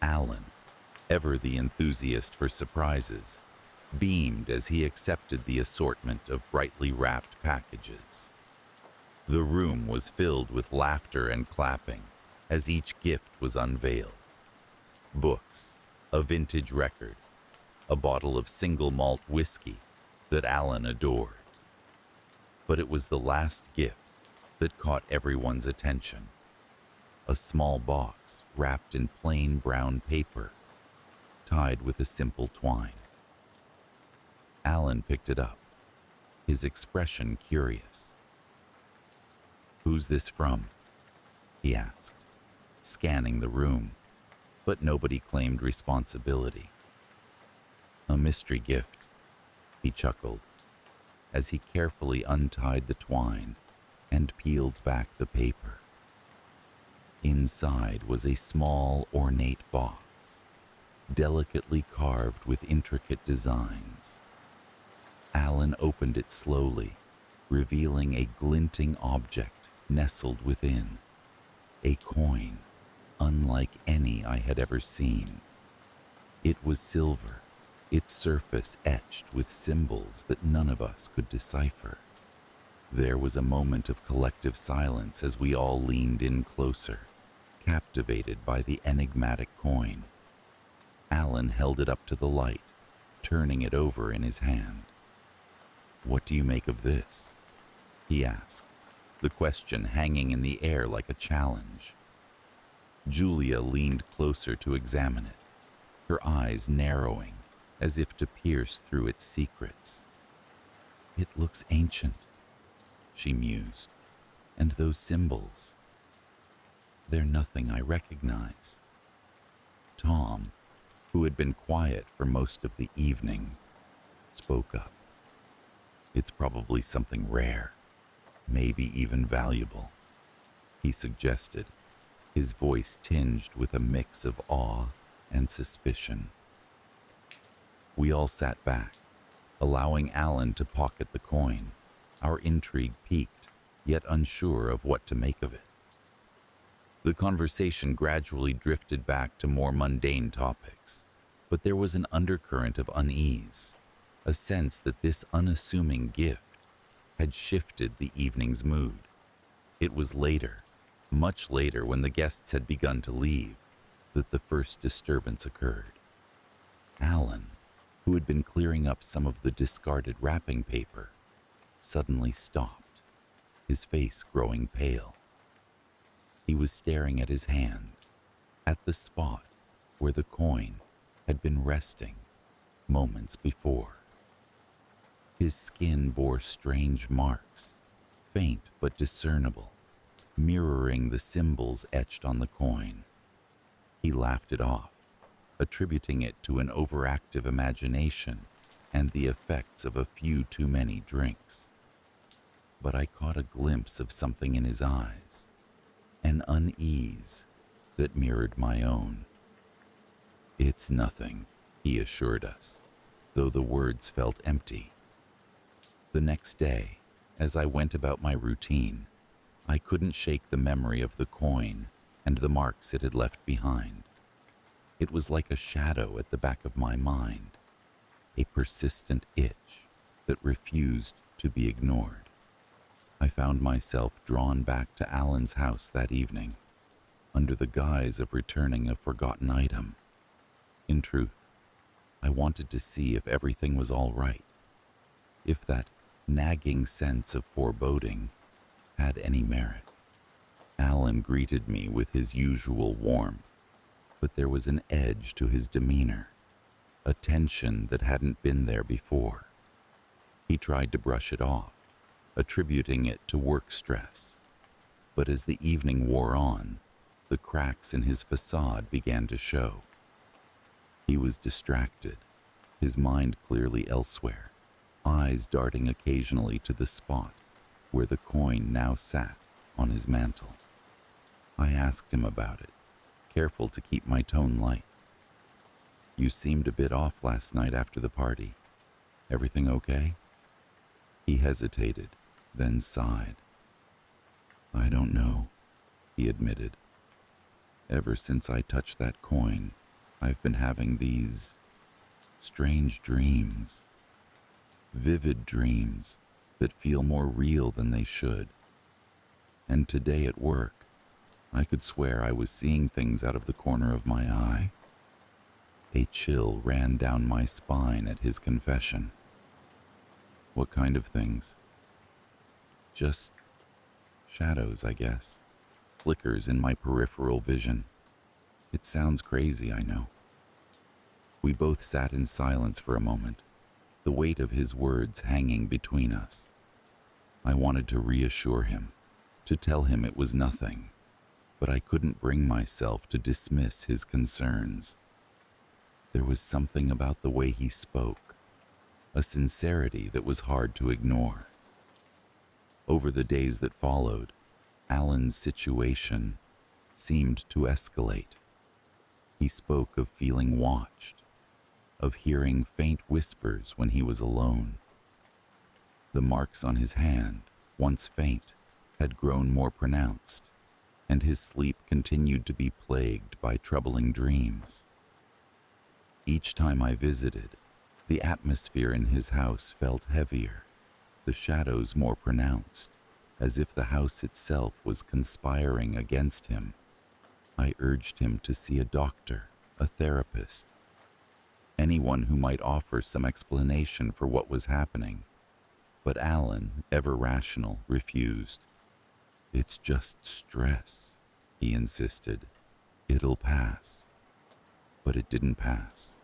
Alan, ever the enthusiast for surprises, beamed as he accepted the assortment of brightly wrapped packages. The room was filled with laughter and clapping as each gift was unveiled. Books, a vintage record, a bottle of single malt whiskey that Alan adored. But it was the last gift that caught everyone's attention. A small box wrapped in plain brown paper, tied with a simple twine. Alan picked it up, his expression curious. "Who's this from?" he asked, scanning the room, but nobody claimed responsibility. "A mystery gift," he chuckled, as he carefully untied the twine and peeled back the paper. Inside was a small, ornate box, delicately carved with intricate designs. Alan opened it slowly, revealing a glinting object nestled within, a coin unlike any I had ever seen. It was silver, its surface etched with symbols that none of us could decipher. There was a moment of collective silence as we all leaned in closer, captivated by the enigmatic coin. Alan held it up to the light, turning it over in his hand. "What do you make of this?" he asked, the question hanging in the air like a challenge. Julia leaned closer to examine it, her eyes narrowing as if to pierce through its secrets. "It looks ancient," she mused, "and those symbols, they're nothing I recognize." Tom, who had been quiet for most of the evening, spoke up. "It's probably something rare, maybe even valuable," he suggested, his voice tinged with a mix of awe and suspicion. We all sat back, allowing Alan to pocket the coin, our intrigue piqued, yet unsure of what to make of it. The conversation gradually drifted back to more mundane topics, but there was an undercurrent of unease, a sense that this unassuming gift had shifted the evening's mood. It was later, much later when the guests had begun to leave, that the first disturbance occurred. Alan, who had been clearing up some of the discarded wrapping paper, suddenly stopped, his face growing pale. He was staring at his hand, at the spot where the coin had been resting moments before. His skin bore strange marks, faint but discernible, mirroring the symbols etched on the coin. He laughed it off, attributing it to an overactive imagination and the effects of a few too many drinks. But I caught a glimpse of something in his eyes, an unease that mirrored my own. "It's nothing," he assured us, though the words felt empty. The next day, as I went about my routine, I couldn't shake the memory of the coin and the marks it had left behind. It was like a shadow at the back of my mind, a persistent itch that refused to be ignored. I found myself drawn back to Alan's house that evening, under the guise of returning a forgotten item. In truth, I wanted to see if everything was all right, if that nagging sense of foreboding had any merit. Alan greeted me with his usual warmth, but there was an edge to his demeanor, a tension that hadn't been there before. He tried to brush it off, attributing it to work stress, but as the evening wore on, the cracks in his facade began to show. He was distracted, his mind clearly elsewhere, eyes darting occasionally to the spot where the coin now sat on his mantle. I asked him about it, careful to keep my tone light. "You seemed a bit off last night after the party. Everything okay?" He hesitated, then sighed. "I don't know," he admitted. "Ever since I touched that coin, I've been having these strange dreams, vivid dreams that feel more real than they should. And today at work, I could swear I was seeing things out of the corner of my eye. A chill ran down my spine at his confession. What kind of things? Just shadows, I guess. Flickers in my peripheral vision. It sounds crazy, I know. We both sat in silence for a moment, the weight of his words hanging between us. I wanted to reassure him, to tell him it was nothing, but I couldn't bring myself to dismiss his concerns. There was something about the way he spoke, a sincerity that was hard to ignore. Over the days that followed, Alan's situation seemed to escalate. He spoke of feeling watched, of hearing faint whispers when he was alone. The marks on his hand, once faint, had grown more pronounced, and his sleep continued to be plagued by troubling dreams. Each time I visited, the atmosphere in his house felt heavier, the shadows more pronounced, as if the house itself was conspiring against him. I urged him to see a doctor, a therapist, anyone who might offer some explanation for what was happening. But Alan, ever rational, refused. "It's just stress," he insisted. "It'll pass." But it didn't pass.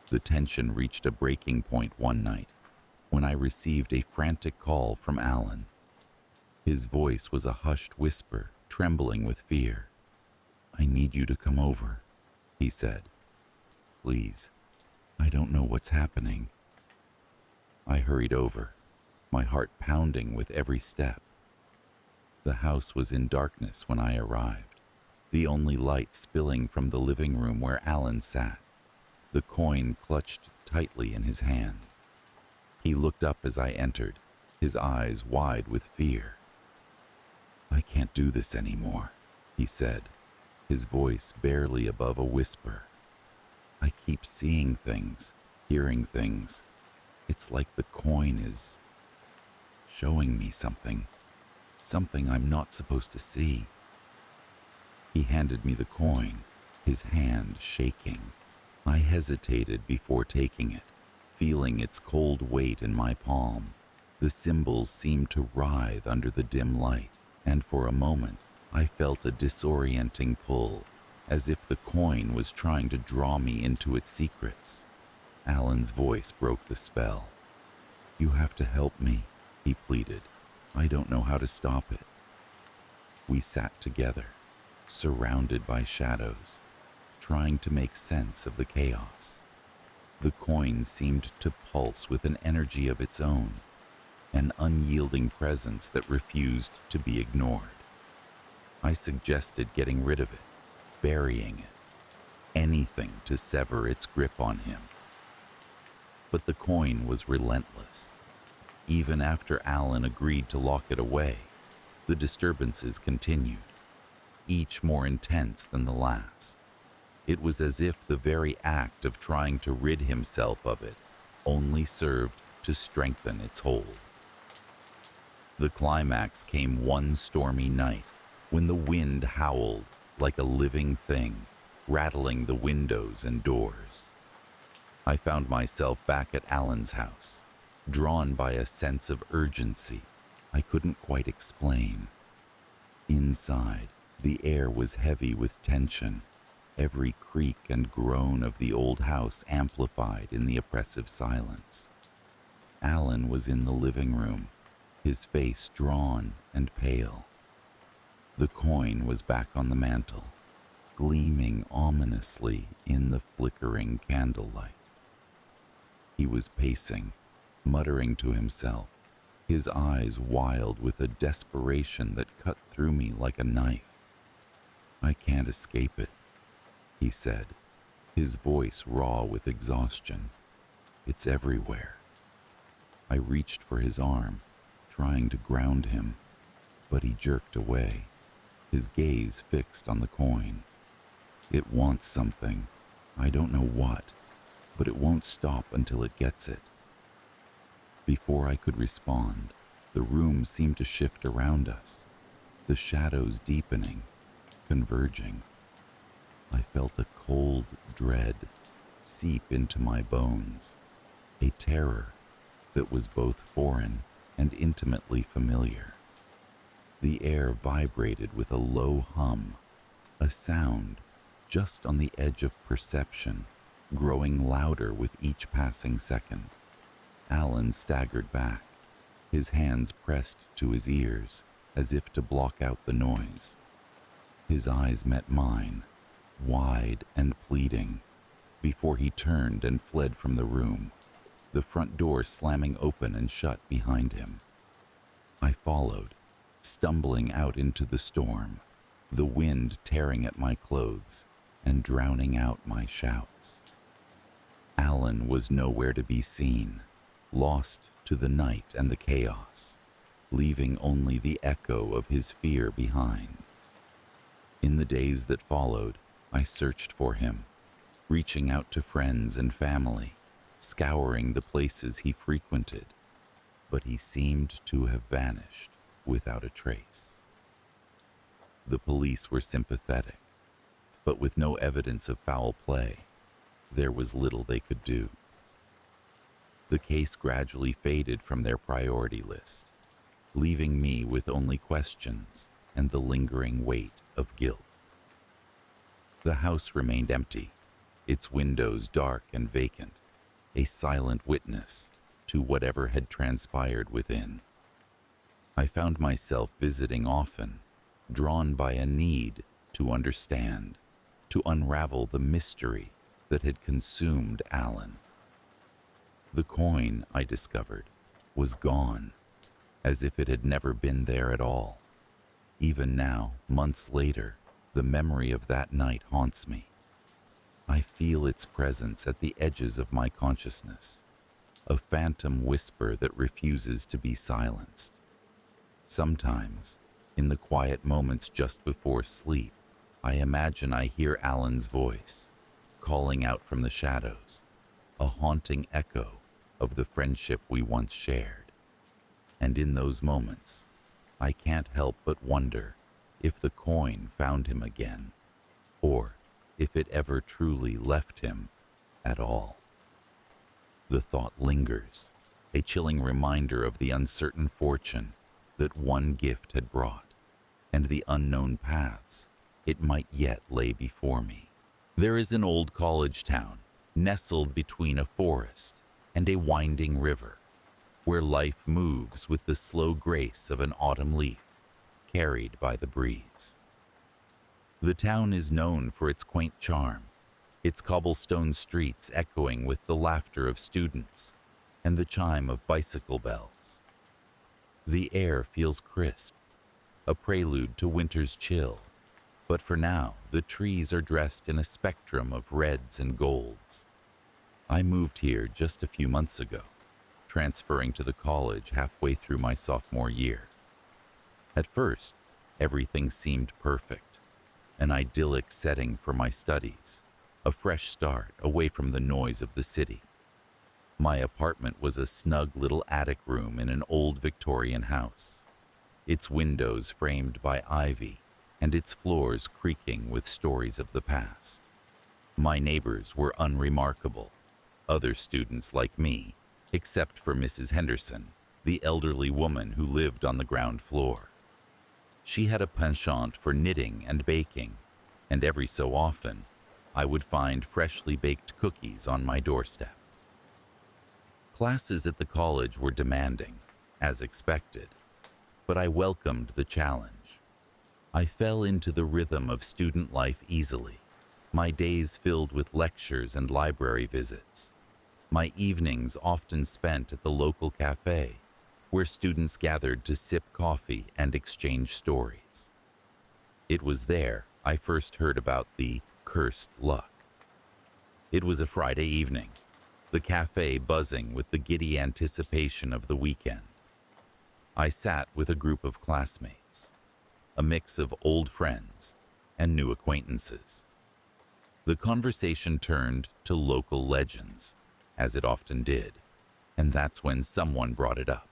The tension reached a breaking point one night when I received a frantic call from Alan. His voice was a hushed whisper, trembling with fear. "I need you to come over," he said. "Please, I don't know what's happening." I hurried over, my heart pounding with every step. The house was in darkness when I arrived, the only light spilling from the living room where Alan sat, the coin clutched tightly in his hand. He looked up as I entered, his eyes wide with fear. "I can't do this anymore," he said, his voice barely above a whisper. "I keep seeing things, hearing things. It's like the coin is showing me something I'm not supposed to see." He handed me the coin, his hand shaking. I hesitated before taking it, feeling its cold weight in my palm. The symbols seemed to writhe under the dim light, and for a moment I felt a disorienting pull, as if the coin was trying to draw me into its secrets. Alan's voice broke the spell. "You have to help me," he pleaded. "I don't know how to stop it." We sat together, surrounded by shadows, trying to make sense of the chaos. The coin seemed to pulse with an energy of its own, an unyielding presence that refused to be ignored. I suggested getting rid of it, burying it, anything to sever its grip on him. But the coin was relentless. Even after Alan agreed to lock it away, the disturbances continued, each more intense than the last. It was as if the very act of trying to rid himself of it only served to strengthen its hold. The climax came one stormy night when the wind howled like a living thing, rattling the windows and doors. I found myself back at Alan's house, drawn by a sense of urgency I couldn't quite explain. Inside, the air was heavy with tension, every creak and groan of the old house amplified in the oppressive silence. Alan was in the living room, his face drawn and pale. The coin was back on the mantel, gleaming ominously in the flickering candlelight. He was pacing, muttering to himself, his eyes wild with a desperation that cut through me like a knife. "I can't escape it," he said, his voice raw with exhaustion. "It's everywhere." I reached for his arm, trying to ground him, but he jerked away, his gaze fixed on the coin. "It wants something," I don't know what, but it won't stop until it gets it. Before I could respond, the room seemed to shift around us, the shadows deepening, converging. I felt a cold dread seep into my bones, a terror that was both foreign and intimately familiar. The air vibrated with a low hum, a sound just on the edge of perception, growing louder with each passing second. Alan staggered back, his hands pressed to his ears as if to block out the noise. His eyes met mine, wide and pleading, before he turned and fled from the room, the front door slamming open and shut behind him. I followed, stumbling out into the storm, the wind tearing at my clothes and drowning out my shouts. Alan was nowhere to be seen, lost to the night and the chaos, leaving only the echo of his fear behind. In the days that followed, I searched for him, reaching out to friends and family, scouring the places he frequented, but he seemed to have vanished without a trace. The police were sympathetic, but with no evidence of foul play, there was little they could do. The case gradually faded from their priority list, leaving me with only questions and the lingering weight of guilt. The house remained empty, its windows dark and vacant, a silent witness to whatever had transpired within. I found myself visiting often, drawn by a need to understand, to unravel the mystery that had consumed Alan. The coin, I discovered, was gone, as if it had never been there at all. Even now, months later, the memory of that night haunts me. I feel its presence at the edges of my consciousness, a phantom whisper that refuses to be silenced. Sometimes, in the quiet moments just before sleep, I imagine I hear Alan's voice, calling out from the shadows, a haunting echo of the friendship we once shared. And in those moments, I can't help but wonder if the coin found him again, or if it ever truly left him at all. The thought lingers, a chilling reminder of the uncertain fortune that one gift had brought, and the unknown paths it might yet lay before me. There is an old college town, nestled between a forest and a winding river, where life moves with the slow grace of an autumn leaf carried by the breeze. The town is known for its quaint charm, its cobblestone streets echoing with the laughter of students and the chime of bicycle bells. The air feels crisp, a prelude to winter's chill, but for now, the trees are dressed in a spectrum of reds and golds. I moved here just a few months ago, transferring to the college halfway through my sophomore year. At first, everything seemed perfect, an idyllic setting for my studies, a fresh start away from the noise of the city. My apartment was a snug little attic room in an old Victorian house, its windows framed by ivy and its floors creaking with stories of the past. My neighbors were unremarkable, other students like me, except for Mrs. Henderson, the elderly woman who lived on the ground floor. She had a penchant for knitting and baking, and every so often, I would find freshly baked cookies on my doorstep. Classes at the college were demanding, as expected, but I welcomed the challenge. I fell into the rhythm of student life easily, my days filled with lectures and library visits, my evenings often spent at the local cafe, where students gathered to sip coffee and exchange stories. It was there I first heard about the cursed luck. It was a Friday evening, the cafe buzzing with the giddy anticipation of the weekend. I sat with a group of classmates, a mix of old friends and new acquaintances. The conversation turned to local legends, as it often did, and that's when someone brought it up.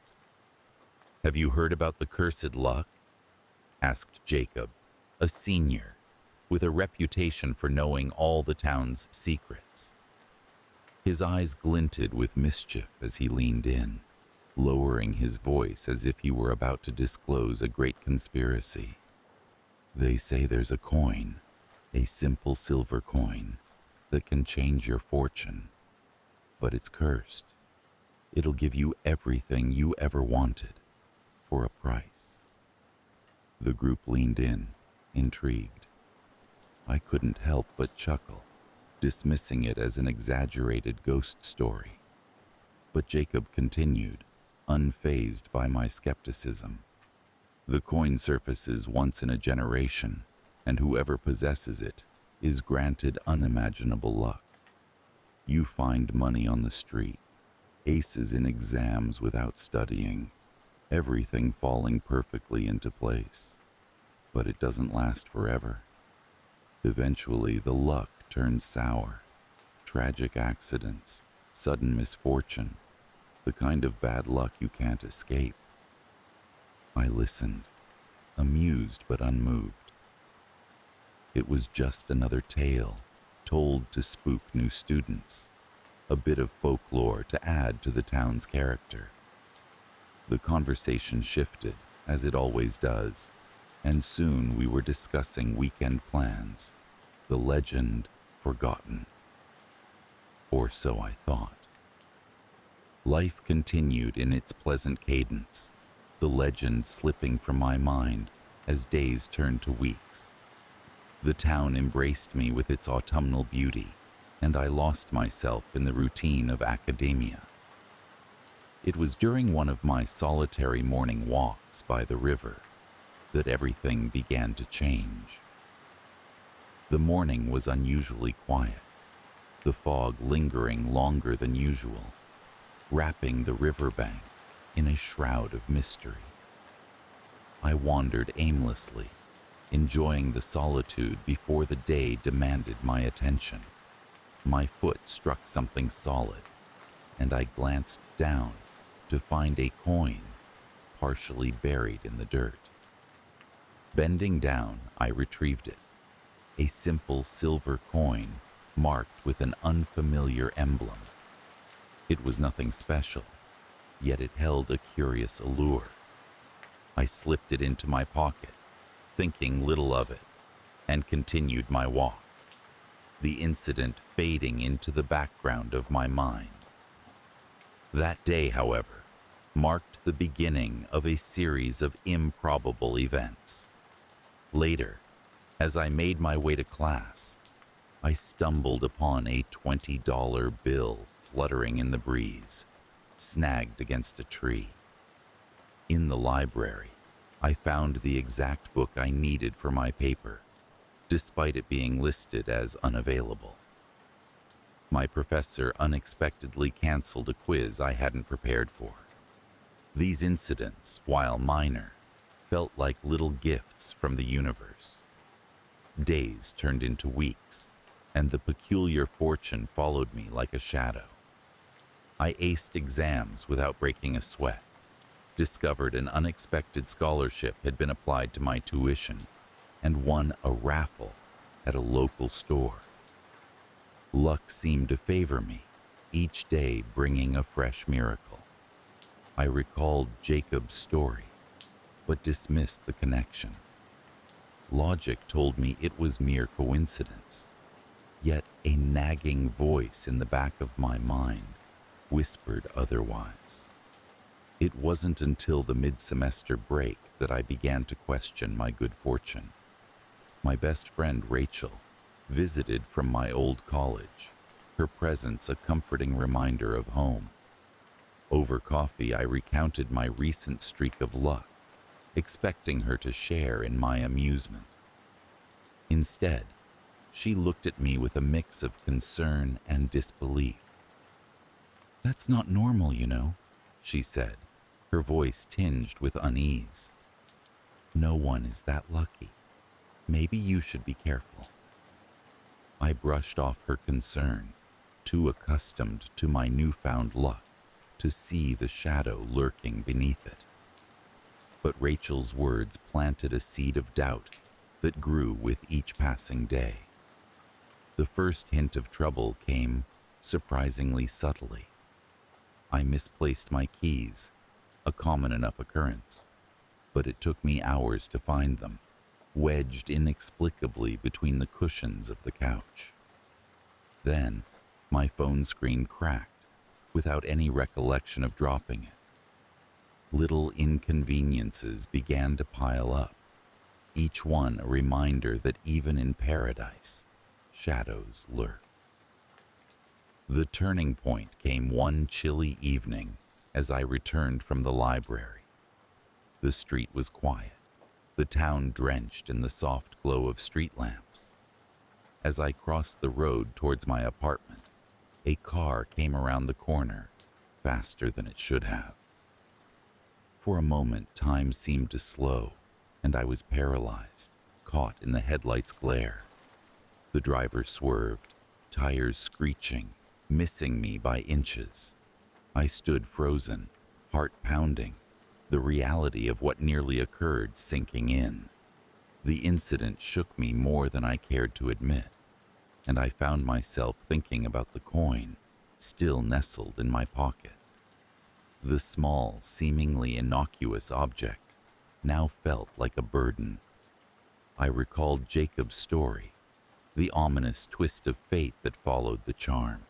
"Have you heard about the cursed luck?" asked Jacob, a senior, with a reputation for knowing all the town's secrets. His eyes glinted with mischief as he leaned in, lowering his voice as if he were about to disclose a great conspiracy. "They say there's a coin, a simple silver coin, that can change your fortune. But it's cursed. It'll give you everything you ever wanted, for a price." The group leaned in, intrigued. I couldn't help but chuckle, dismissing it as an exaggerated ghost story. But Jacob continued, unfazed by my skepticism. "The coin surfaces once in a generation, and whoever possesses it is granted unimaginable luck. You find money on the street, aces in exams without studying, everything falling perfectly into place. But it doesn't last forever. Eventually, the luck turns sour. Tragic accidents, sudden misfortune, the kind of bad luck you can't escape." I listened, amused but unmoved. It was just another tale, told to spook new students, a bit of folklore to add to the town's character. The conversation shifted, as it always does, and soon we were discussing weekend plans, the legend forgotten. Or so I thought. Life continued in its pleasant cadence, the legend slipping from my mind as days turned to weeks. The town embraced me with its autumnal beauty, and I lost myself in the routine of academia. It was during one of my solitary morning walks by the river that everything began to change. The morning was unusually quiet, the fog lingering longer than usual, wrapping the riverbank in a shroud of mystery. I wandered aimlessly, enjoying the solitude before the day demanded my attention. My foot struck something solid, and I glanced down to find a coin partially buried in the dirt. Bending down, I retrieved it, a simple silver coin marked with an unfamiliar emblem. It was nothing special, yet it held a curious allure. I slipped it into my pocket, thinking little of it, and continued my walk, the incident fading into the background of my mind. That day, however, marked the beginning of a series of improbable events. Later, as I made my way to class, I stumbled upon a $20 bill fluttering in the breeze, snagged against a tree. In the library, I found the exact book I needed for my paper, despite it being listed as unavailable. My professor unexpectedly canceled a quiz I hadn't prepared for. These incidents, while minor, felt like little gifts from the universe. Days turned into weeks, and the peculiar fortune followed me like a shadow. I aced exams without breaking a sweat, discovered an unexpected scholarship had been applied to my tuition, and won a raffle at a local store. Luck seemed to favor me, each day bringing a fresh miracle. I recalled Jacob's story, but dismissed the connection. Logic told me it was mere coincidence, yet a nagging voice in the back of my mind whispered otherwise. It wasn't until the mid-semester break that I began to question my good fortune. My best friend Rachel visited from my old college, her presence a comforting reminder of home. Over coffee, I recounted my recent streak of luck, expecting her to share in my amusement. Instead, she looked at me with a mix of concern and disbelief. "That's not normal, you know," she said, her voice tinged with unease. "No one is that lucky. Maybe you should be careful." I brushed off her concern, too accustomed to my newfound luck to see the shadow lurking beneath it. But Rachel's words planted a seed of doubt that grew with each passing day. The first hint of trouble came surprisingly subtly. I misplaced my keys, a common enough occurrence, but it took me hours to find them, wedged inexplicably between the cushions of the couch. Then, my phone screen cracked without any recollection of dropping it. Little inconveniences began to pile up, each one a reminder that even in paradise, shadows lurk. The turning point came one chilly evening as I returned from the library. The street was quiet, the town drenched in the soft glow of street lamps. As I crossed the road towards my apartment, a car came around the corner, faster than it should have. For a moment, time seemed to slow, and I was paralyzed, caught in the headlights' glare. The driver swerved, tires screeching, missing me by inches. I stood frozen, heart pounding, the reality of what nearly occurred sinking in. The incident shook me more than I cared to admit, and I found myself thinking about the coin still nestled in my pocket. The small, seemingly innocuous object now felt like a burden. I recalled Jacob's story, the ominous twist of fate that followed the charm,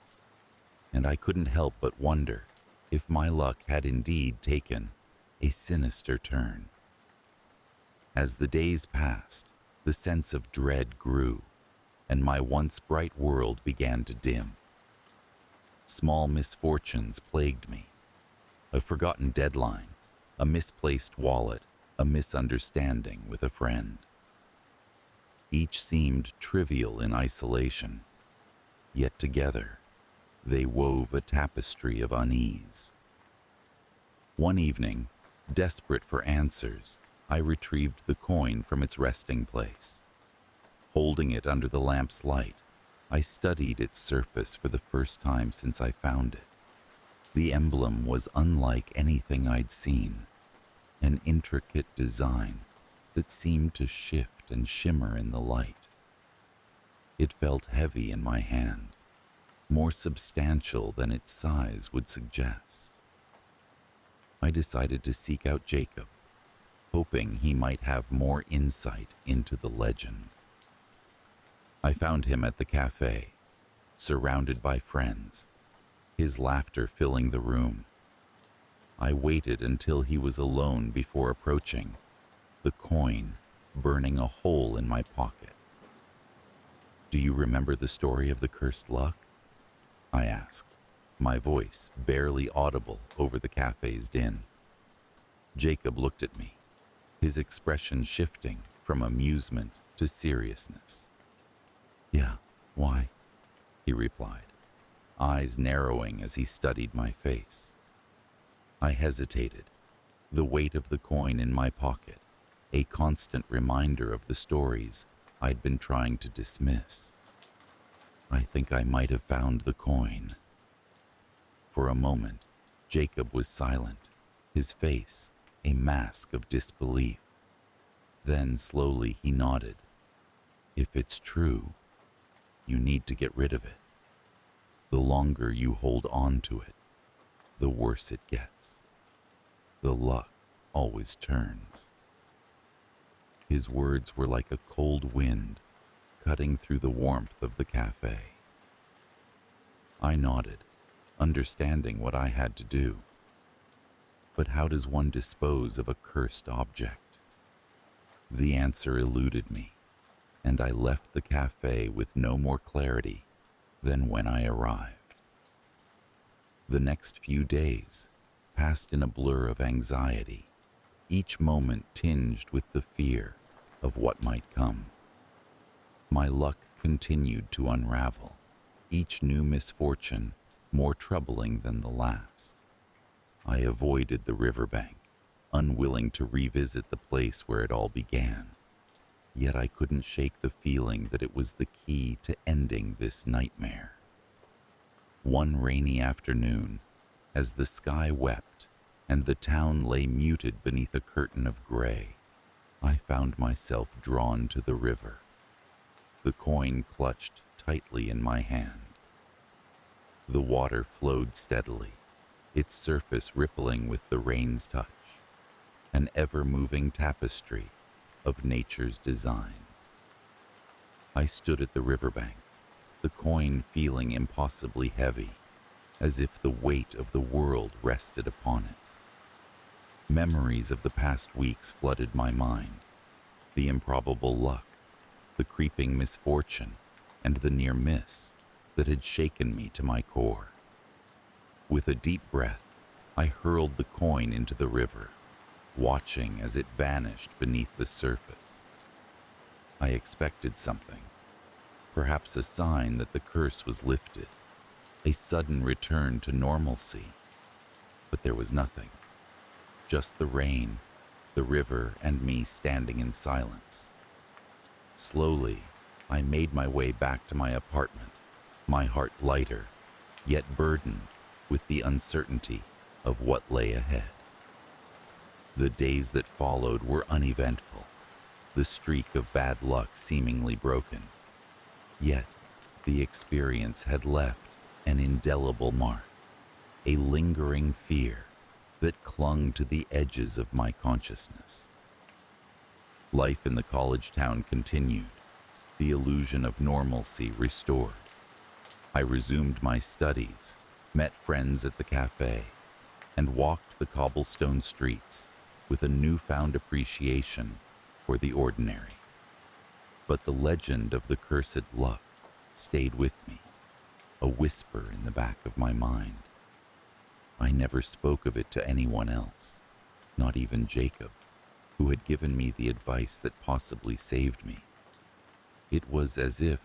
and I couldn't help but wonder if my luck had indeed taken a sinister turn. As the days passed, the sense of dread grew, and my once bright world began to dim. Small misfortunes plagued me. A forgotten deadline, a misplaced wallet, a misunderstanding with a friend. Each seemed trivial in isolation, yet together they wove a tapestry of unease. One evening, desperate for answers, I retrieved the coin from its resting place. Holding it under the lamp's light, I studied its surface for the first time since I found it. The emblem was unlike anything I'd seen, an intricate design that seemed to shift and shimmer in the light. It felt heavy in my hand, more substantial than its size would suggest. I decided to seek out Jacob, hoping he might have more insight into the legend. I found him at the cafe, surrounded by friends, his laughter filling the room. I waited until he was alone before approaching, the coin burning a hole in my pocket. "Do you remember the story of the cursed luck?" I asked, my voice barely audible over the cafe's din. Jacob looked at me, his expression shifting from amusement to seriousness. "Yeah, why?" he replied, eyes narrowing as he studied my face. I hesitated, the weight of the coin in my pocket, a constant reminder of the stories I'd been trying to dismiss. "I think I might have found the coin." For a moment, Jacob was silent, his face a mask of disbelief. Then slowly he nodded. "If it's true, you need to get rid of it. The longer you hold on to it, the worse it gets. The luck always turns." His words were like a cold wind cutting through the warmth of the cafe. I nodded, understanding what I had to do. But how does one dispose of a cursed object? The answer eluded me, and I left the cafe with no more clarity than when I arrived. The next few days passed in a blur of anxiety, each moment tinged with the fear of what might come. My luck continued to unravel, each new misfortune more troubling than the last. I avoided the riverbank, unwilling to revisit the place where it all began. yet I couldn't shake the feeling that it was the key to ending this nightmare. One rainy afternoon, as the sky wept and the town lay muted beneath a curtain of gray, I found myself drawn to the river, the coin clutched tightly in my hand. The water flowed steadily, its surface rippling with the rain's touch, an ever-moving tapestry of nature's design. I stood at the riverbank, the coin feeling impossibly heavy, as if the weight of the world rested upon it. Memories of the past weeks flooded my mind, the improbable luck, the creeping misfortune, and the near miss that had shaken me to my core. With a deep breath, I hurled the coin into the river, watching as it vanished beneath the surface. I expected something, perhaps a sign that the curse was lifted, a sudden return to normalcy. But there was nothing, just the rain, the river, and me standing in silence. Slowly, I made my way back to my apartment, my heart lighter, yet burdened with the uncertainty of what lay ahead. The days that followed were uneventful, the streak of bad luck seemingly broken. Yet, the experience had left an indelible mark, a lingering fear that clung to the edges of my consciousness. Life in the college town continued, the illusion of normalcy restored. I resumed my studies, met friends at the cafe, and walked the cobblestone streets with a newfound appreciation for the ordinary. But the legend of the cursed luck stayed with me, a whisper in the back of my mind. I never spoke of it to anyone else, not even Jacob, who had given me the advice that possibly saved me. It was as if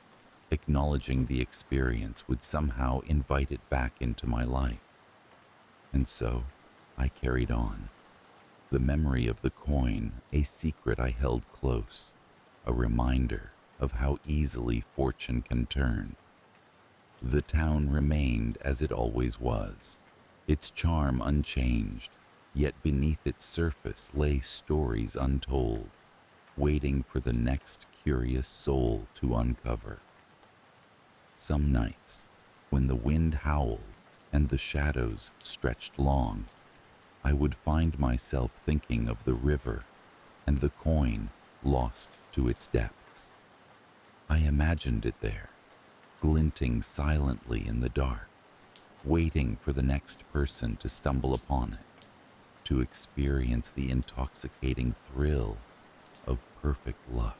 acknowledging the experience would somehow invite it back into my life. And so I carried on, the memory of the coin a secret I held close, a reminder of how easily fortune can turn. The town remained as it always was, its charm unchanged, yet beneath its surface lay stories untold, waiting for the next curious soul to uncover. Some nights, when the wind howled and the shadows stretched long, I would find myself thinking of the river and the coin lost to its depths. I imagined it there, glinting silently in the dark, waiting for the next person to stumble upon it, to experience the intoxicating thrill of perfect luck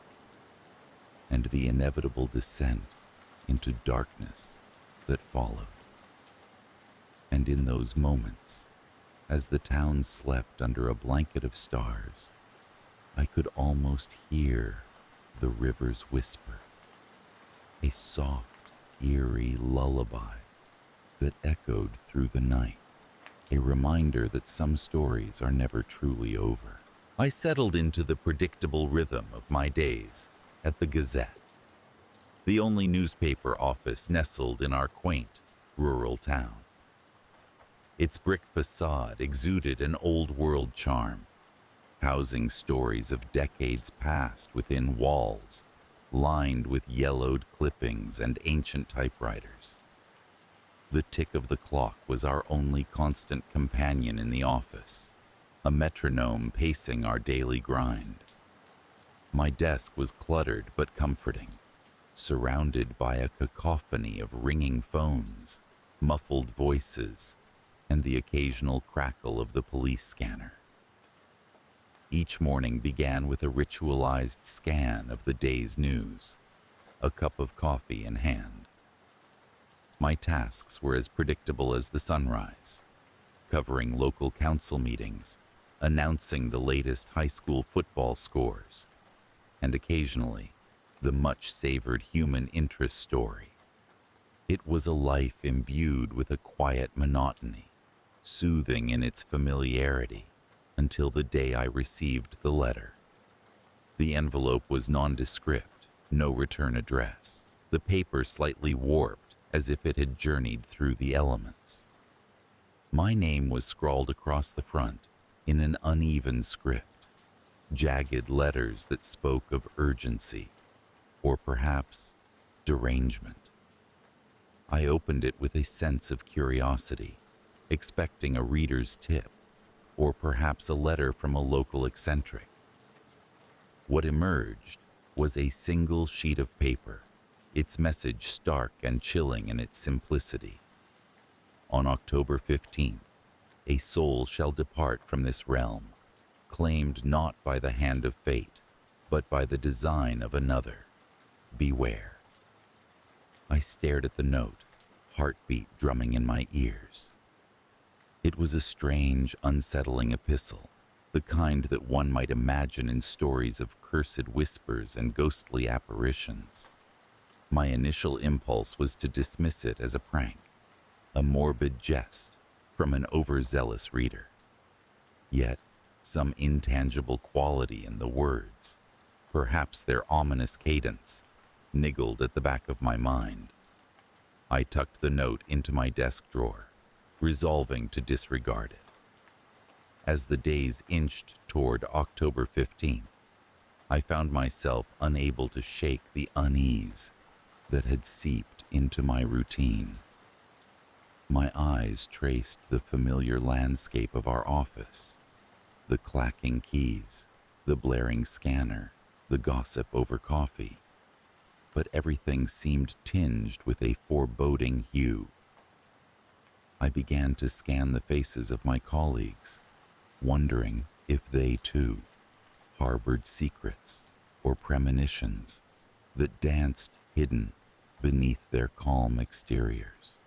and the inevitable descent into darkness that followed. And in those moments, as the town slept under a blanket of stars, I could almost hear the river's whisper, a soft, eerie lullaby that echoed through the night, a reminder that some stories are never truly over. I settled into the predictable rhythm of my days at the Gazette, the only newspaper office nestled in our quaint, rural town. Its brick facade exuded an old-world charm, housing stories of decades past within walls lined with yellowed clippings and ancient typewriters. The tick of the clock was our only constant companion in the office, a metronome pacing our daily grind. My desk was cluttered but comforting, surrounded by a cacophony of ringing phones, muffled voices, and the occasional crackle of the police scanner. Each morning began with a ritualized scan of the day's news, a cup of coffee in hand. My tasks were as predictable as the sunrise, covering local council meetings, announcing the latest high school football scores, and occasionally the much-savored human interest story. It was a life imbued with a quiet monotony, soothing in its familiarity, until the day I received the letter. The envelope was nondescript, no return address, the paper slightly warped as if it had journeyed through the elements. My name was scrawled across the front in an uneven script, jagged letters that spoke of urgency, or perhaps derangement. I opened it with a sense of curiosity, expecting a reader's tip, or perhaps a letter from a local eccentric. What emerged was a single sheet of paper, its message stark and chilling in its simplicity. On October 15th, a soul shall depart from this realm, claimed not by the hand of fate, but by the design of another. Beware. I stared at the note, heartbeat drumming in my ears. It was a strange, unsettling epistle, the kind that one might imagine in stories of cursed whispers and ghostly apparitions. My initial impulse was to dismiss it as a prank, a morbid jest from an overzealous reader. Yet, some intangible quality in the words, perhaps their ominous cadence, niggled at the back of my mind. I tucked the note into my desk drawer, resolving to disregard it. As the days inched toward October 15th, I found myself unable to shake the unease that had seeped into my routine. My eyes traced the familiar landscape of our office, the clacking keys, the blaring scanner, the gossip over coffee, but everything seemed tinged with a foreboding hue. I began to scan the faces of my colleagues, wondering if they too harbored secrets or premonitions that danced hidden beneath their calm exteriors.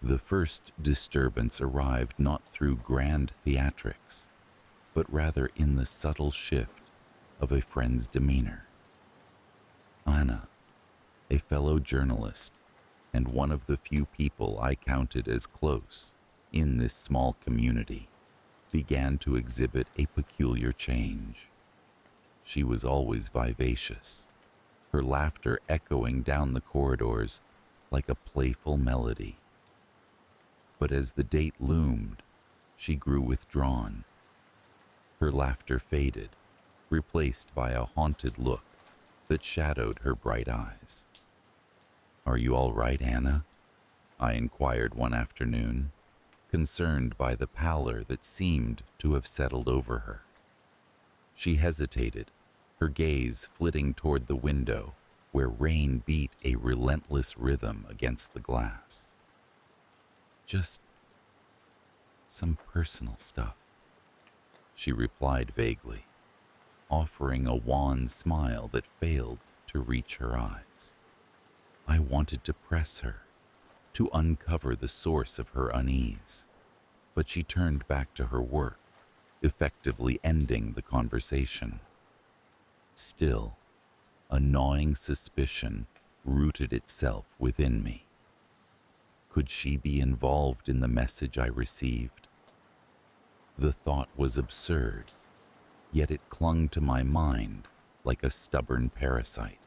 The first disturbance arrived not through grand theatrics, but rather in the subtle shift of a friend's demeanor. Anna, a fellow journalist and one of the few people I counted as close in this small community, began to exhibit a peculiar change. She was always vivacious, her laughter echoing down the corridors like a playful melody. But as the date loomed, she grew withdrawn. Her laughter faded, replaced by a haunted look that shadowed her bright eyes. "Are you all right, Anna?" I inquired one afternoon, concerned by the pallor that seemed to have settled over her. She hesitated, her gaze flitting toward the window where rain beat a relentless rhythm against the glass. "Just some personal stuff," she replied vaguely, offering a wan smile that failed to reach her eyes. I wanted to press her, to uncover the source of her unease, but she turned back to her work, effectively ending the conversation. Still, a gnawing suspicion rooted itself within me. Could she be involved in the message I received? The thought was absurd, yet it clung to my mind like a stubborn parasite.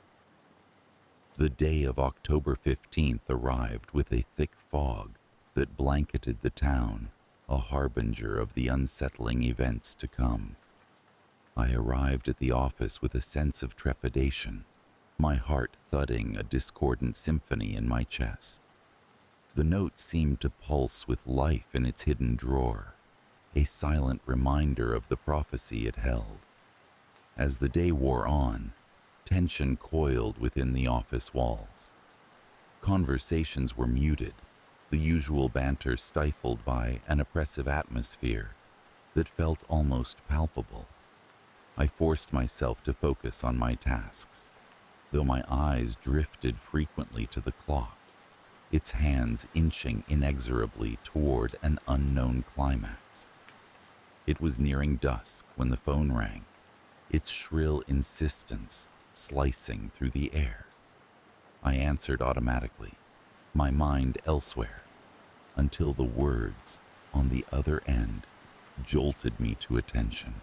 The day of October 15th arrived with a thick fog that blanketed the town, a harbinger of the unsettling events to come. I arrived at the office with a sense of trepidation, my heart thudding a discordant symphony in my chest. The note seemed to pulse with life in its hidden drawer, a silent reminder of the prophecy it held. As the day wore on, tension coiled within the office walls. Conversations were muted, the usual banter stifled by an oppressive atmosphere that felt almost palpable. I forced myself to focus on my tasks, though my eyes drifted frequently to the clock, its hands inching inexorably toward an unknown climax. It was nearing dusk when the phone rang, its shrill insistence slicing through the air. I answered automatically, my mind elsewhere, until the words on the other end jolted me to attention.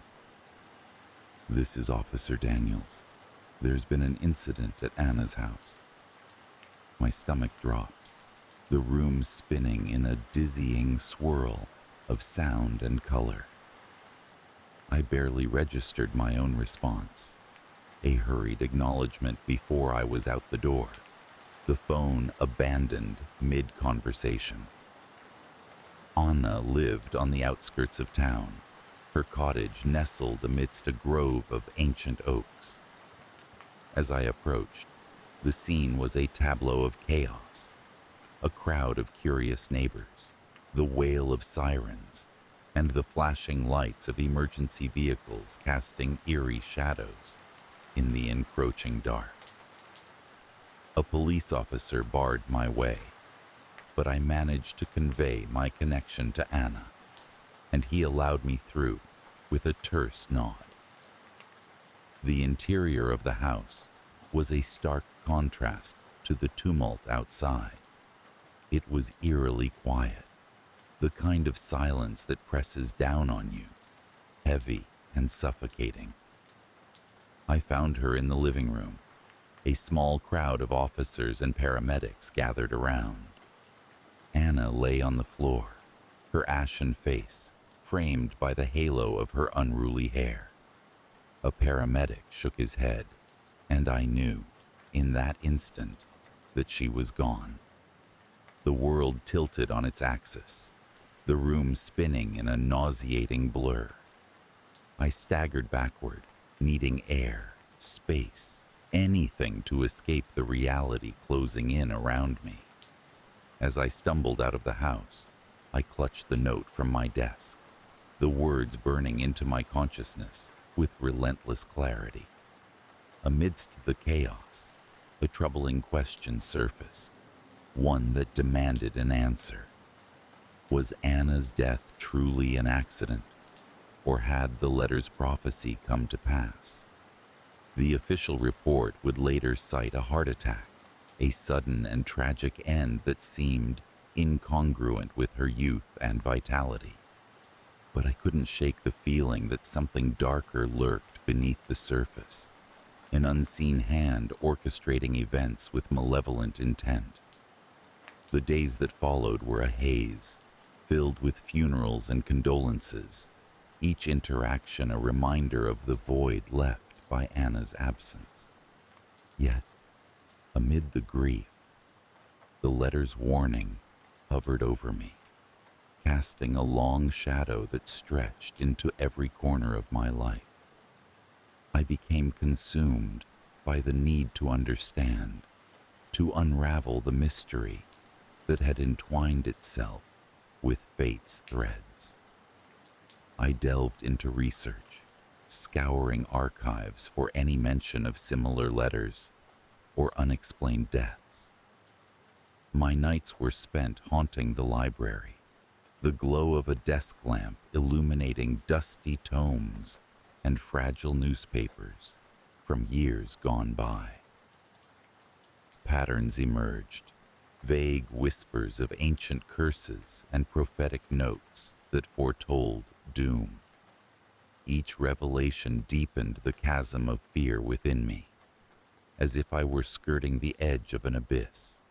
"This is Officer Daniels. There's been an incident at Anna's house." My stomach dropped, the room spinning in a dizzying swirl of sound and color. I barely registered my own response, a hurried acknowledgement before I was out the door, the phone abandoned mid-conversation. Anna lived on the outskirts of town, her cottage nestled amidst a grove of ancient oaks. As I approached, the scene was a tableau of chaos. A crowd of curious neighbors, the wail of sirens, and the flashing lights of emergency vehicles casting eerie shadows in the encroaching dark. A police officer barred my way, but I managed to convey my connection to Anna, and he allowed me through with a terse nod. The interior of the house was a stark contrast to the tumult outside. It was eerily quiet, the kind of silence that presses down on you, heavy and suffocating. I found her in the living room, a small crowd of officers and paramedics gathered around. Anna lay on the floor, her ashen face framed by the halo of her unruly hair. A paramedic shook his head, and I knew, in that instant, that she was gone. The world tilted on its axis, the room spinning in a nauseating blur. I staggered backward, needing air, space, anything to escape the reality closing in around me. As I stumbled out of the house, I clutched the note from my desk, the words burning into my consciousness with relentless clarity. Amidst the chaos, a troubling question surfaced, one that demanded an answer. Was Anna's death truly an accident, or had the letter's prophecy come to pass? The official report would later cite a heart attack, a sudden and tragic end that seemed incongruent with her youth and vitality. But I couldn't shake the feeling that something darker lurked beneath the surface, an unseen hand orchestrating events with malevolent intent. The days that followed were a haze, filled with funerals and condolences, each interaction a reminder of the void left by Anna's absence. Yet, amid the grief, the letter's warning hovered over me, casting a long shadow that stretched into every corner of my life. I became consumed by the need to understand, to unravel the mystery that had entwined itself with fate's threads. I delved into research, scouring archives for any mention of similar letters or unexplained deaths. My nights were spent haunting the library, the glow of a desk lamp illuminating dusty tomes and fragile newspapers from years gone by. Patterns emerged, vague whispers of ancient curses and prophetic notes that foretold doom. Each revelation deepened the chasm of fear within me, as if I were skirting the edge of an abyss.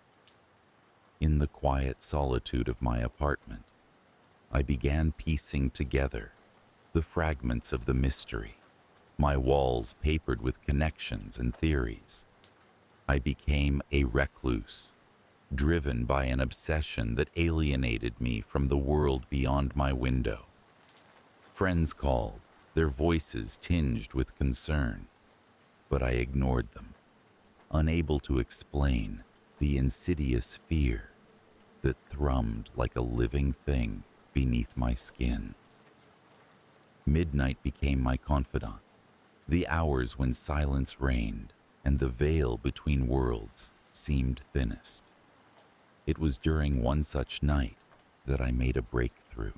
In the quiet solitude of my apartment, I began piecing together the fragments of the mystery, my walls papered with connections and theories. I became a recluse, driven by an obsession that alienated me from the world beyond my window. Friends called, their voices tinged with concern, but I ignored them, unable to explain the insidious fear that thrummed like a living thing beneath my skin. Midnight became my confidant, the hours when silence reigned and the veil between worlds seemed thinnest. It was during one such night that I made a breakthrough,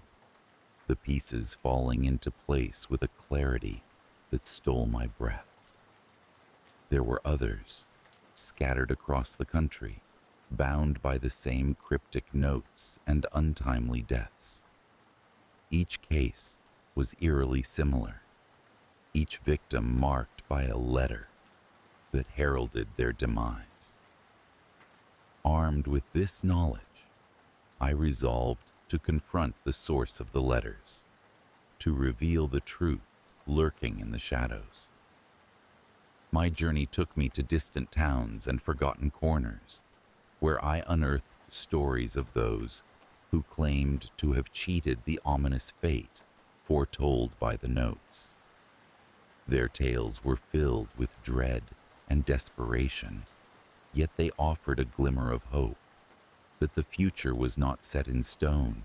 the pieces falling into place with a clarity that stole my breath. There were others, scattered across the country, bound by the same cryptic notes and untimely deaths. Each case was eerily similar, each victim marked by a letter that heralded their demise. Armed with this knowledge, I resolved to confront the source of the letters, to reveal the truth lurking in the shadows. My journey took me to distant towns and forgotten corners, where I unearthed stories of those who claimed to have cheated the ominous fate foretold by the notes. Their tales were filled with dread and desperation, yet they offered a glimmer of hope, that the future was not set in stone,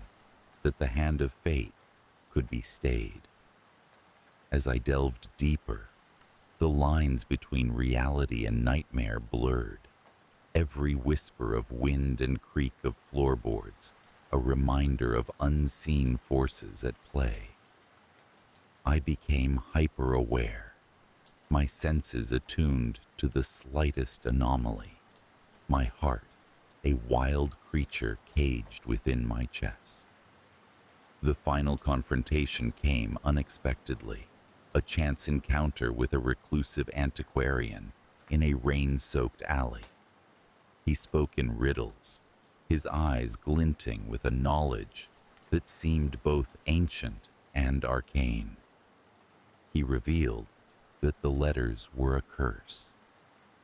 that the hand of fate could be stayed. As I delved deeper, the lines between reality and nightmare blurred, every whisper of wind and creak of floorboards a reminder of unseen forces at play. I became hyper-aware, my senses attuned to the slightest anomaly, my heart a wild creature caged within my chest. The final confrontation came unexpectedly, a chance encounter with a reclusive antiquarian in a rain-soaked alley. He spoke in riddles, his eyes glinting with a knowledge that seemed both ancient and arcane. He revealed that the letters were a curse,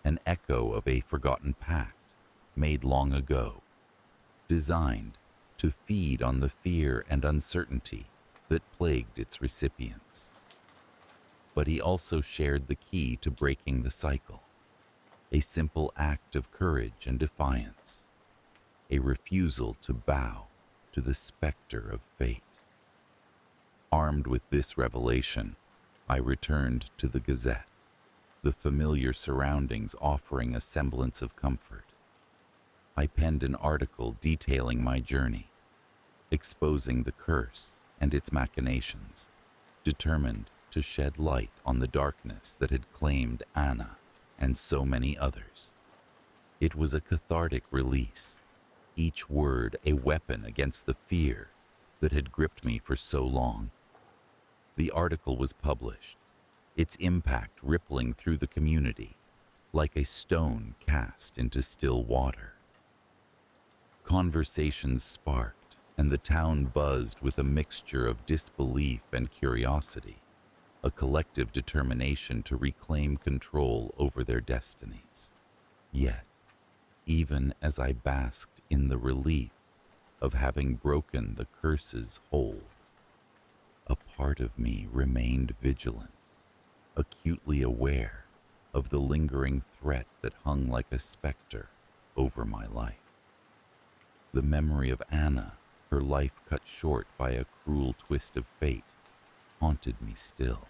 an echo of a forgotten pact made long ago, designed to feed on the fear and uncertainty that plagued its recipients. But he also shared the key to breaking the cycle, a simple act of courage and defiance, a refusal to bow to the specter of fate. Armed with this revelation, I returned to the Gazette, the familiar surroundings offering a semblance of comfort. I penned an article detailing my journey, exposing the curse and its machinations, determined to shed light on the darkness that had claimed Anna and so many others. It was a cathartic release, each word a weapon against the fear that had gripped me for so long. The article was published, its impact rippling through the community like a stone cast into still water. Conversations sparked, and the town buzzed with a mixture of disbelief and curiosity, a collective determination to reclaim control over their destinies. Yet, even as I basked in the relief of having broken the curse's hold, a part of me remained vigilant, acutely aware of the lingering threat that hung like a specter over my life. The memory of Anna, her life cut short by a cruel twist of fate, haunted me still.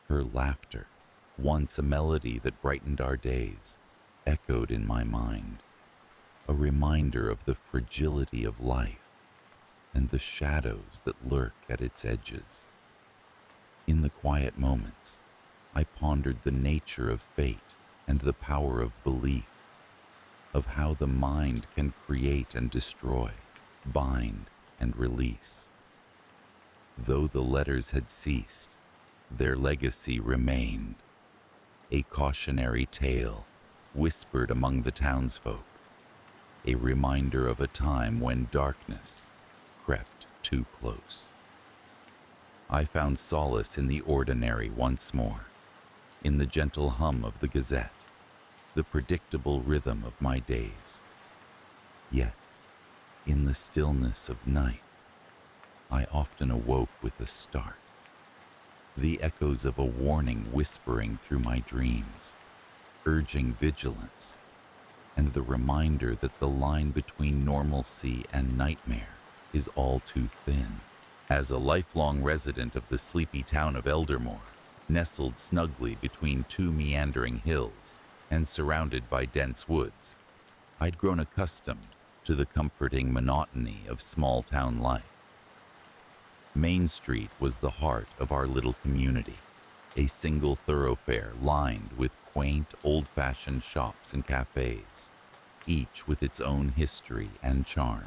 Her laughter, once a melody that brightened our days, echoed in my mind, a reminder of the fragility of life and the shadows that lurk at its edges. In the quiet moments, I pondered the nature of fate and the power of belief, of how the mind can create and destroy, bind and release. Though the letters had ceased, their legacy remained, a cautionary tale whispered among the townsfolk, a reminder of a time when darkness crept too close. I found solace in the ordinary once more, in the gentle hum of the Gazette, the predictable rhythm of my days. Yet, in the stillness of night, I often awoke with a start, the echoes of a warning whispering through my dreams, urging vigilance, and the reminder that the line between normalcy and nightmare is all too thin. As a lifelong resident of the sleepy town of Eldermore, nestled snugly between two meandering hills and surrounded by dense woods, I'd grown accustomed to the comforting monotony of small-town life. Main Street was the heart of our little community, a single thoroughfare lined with quaint, old-fashioned shops and cafes, each with its own history and charm.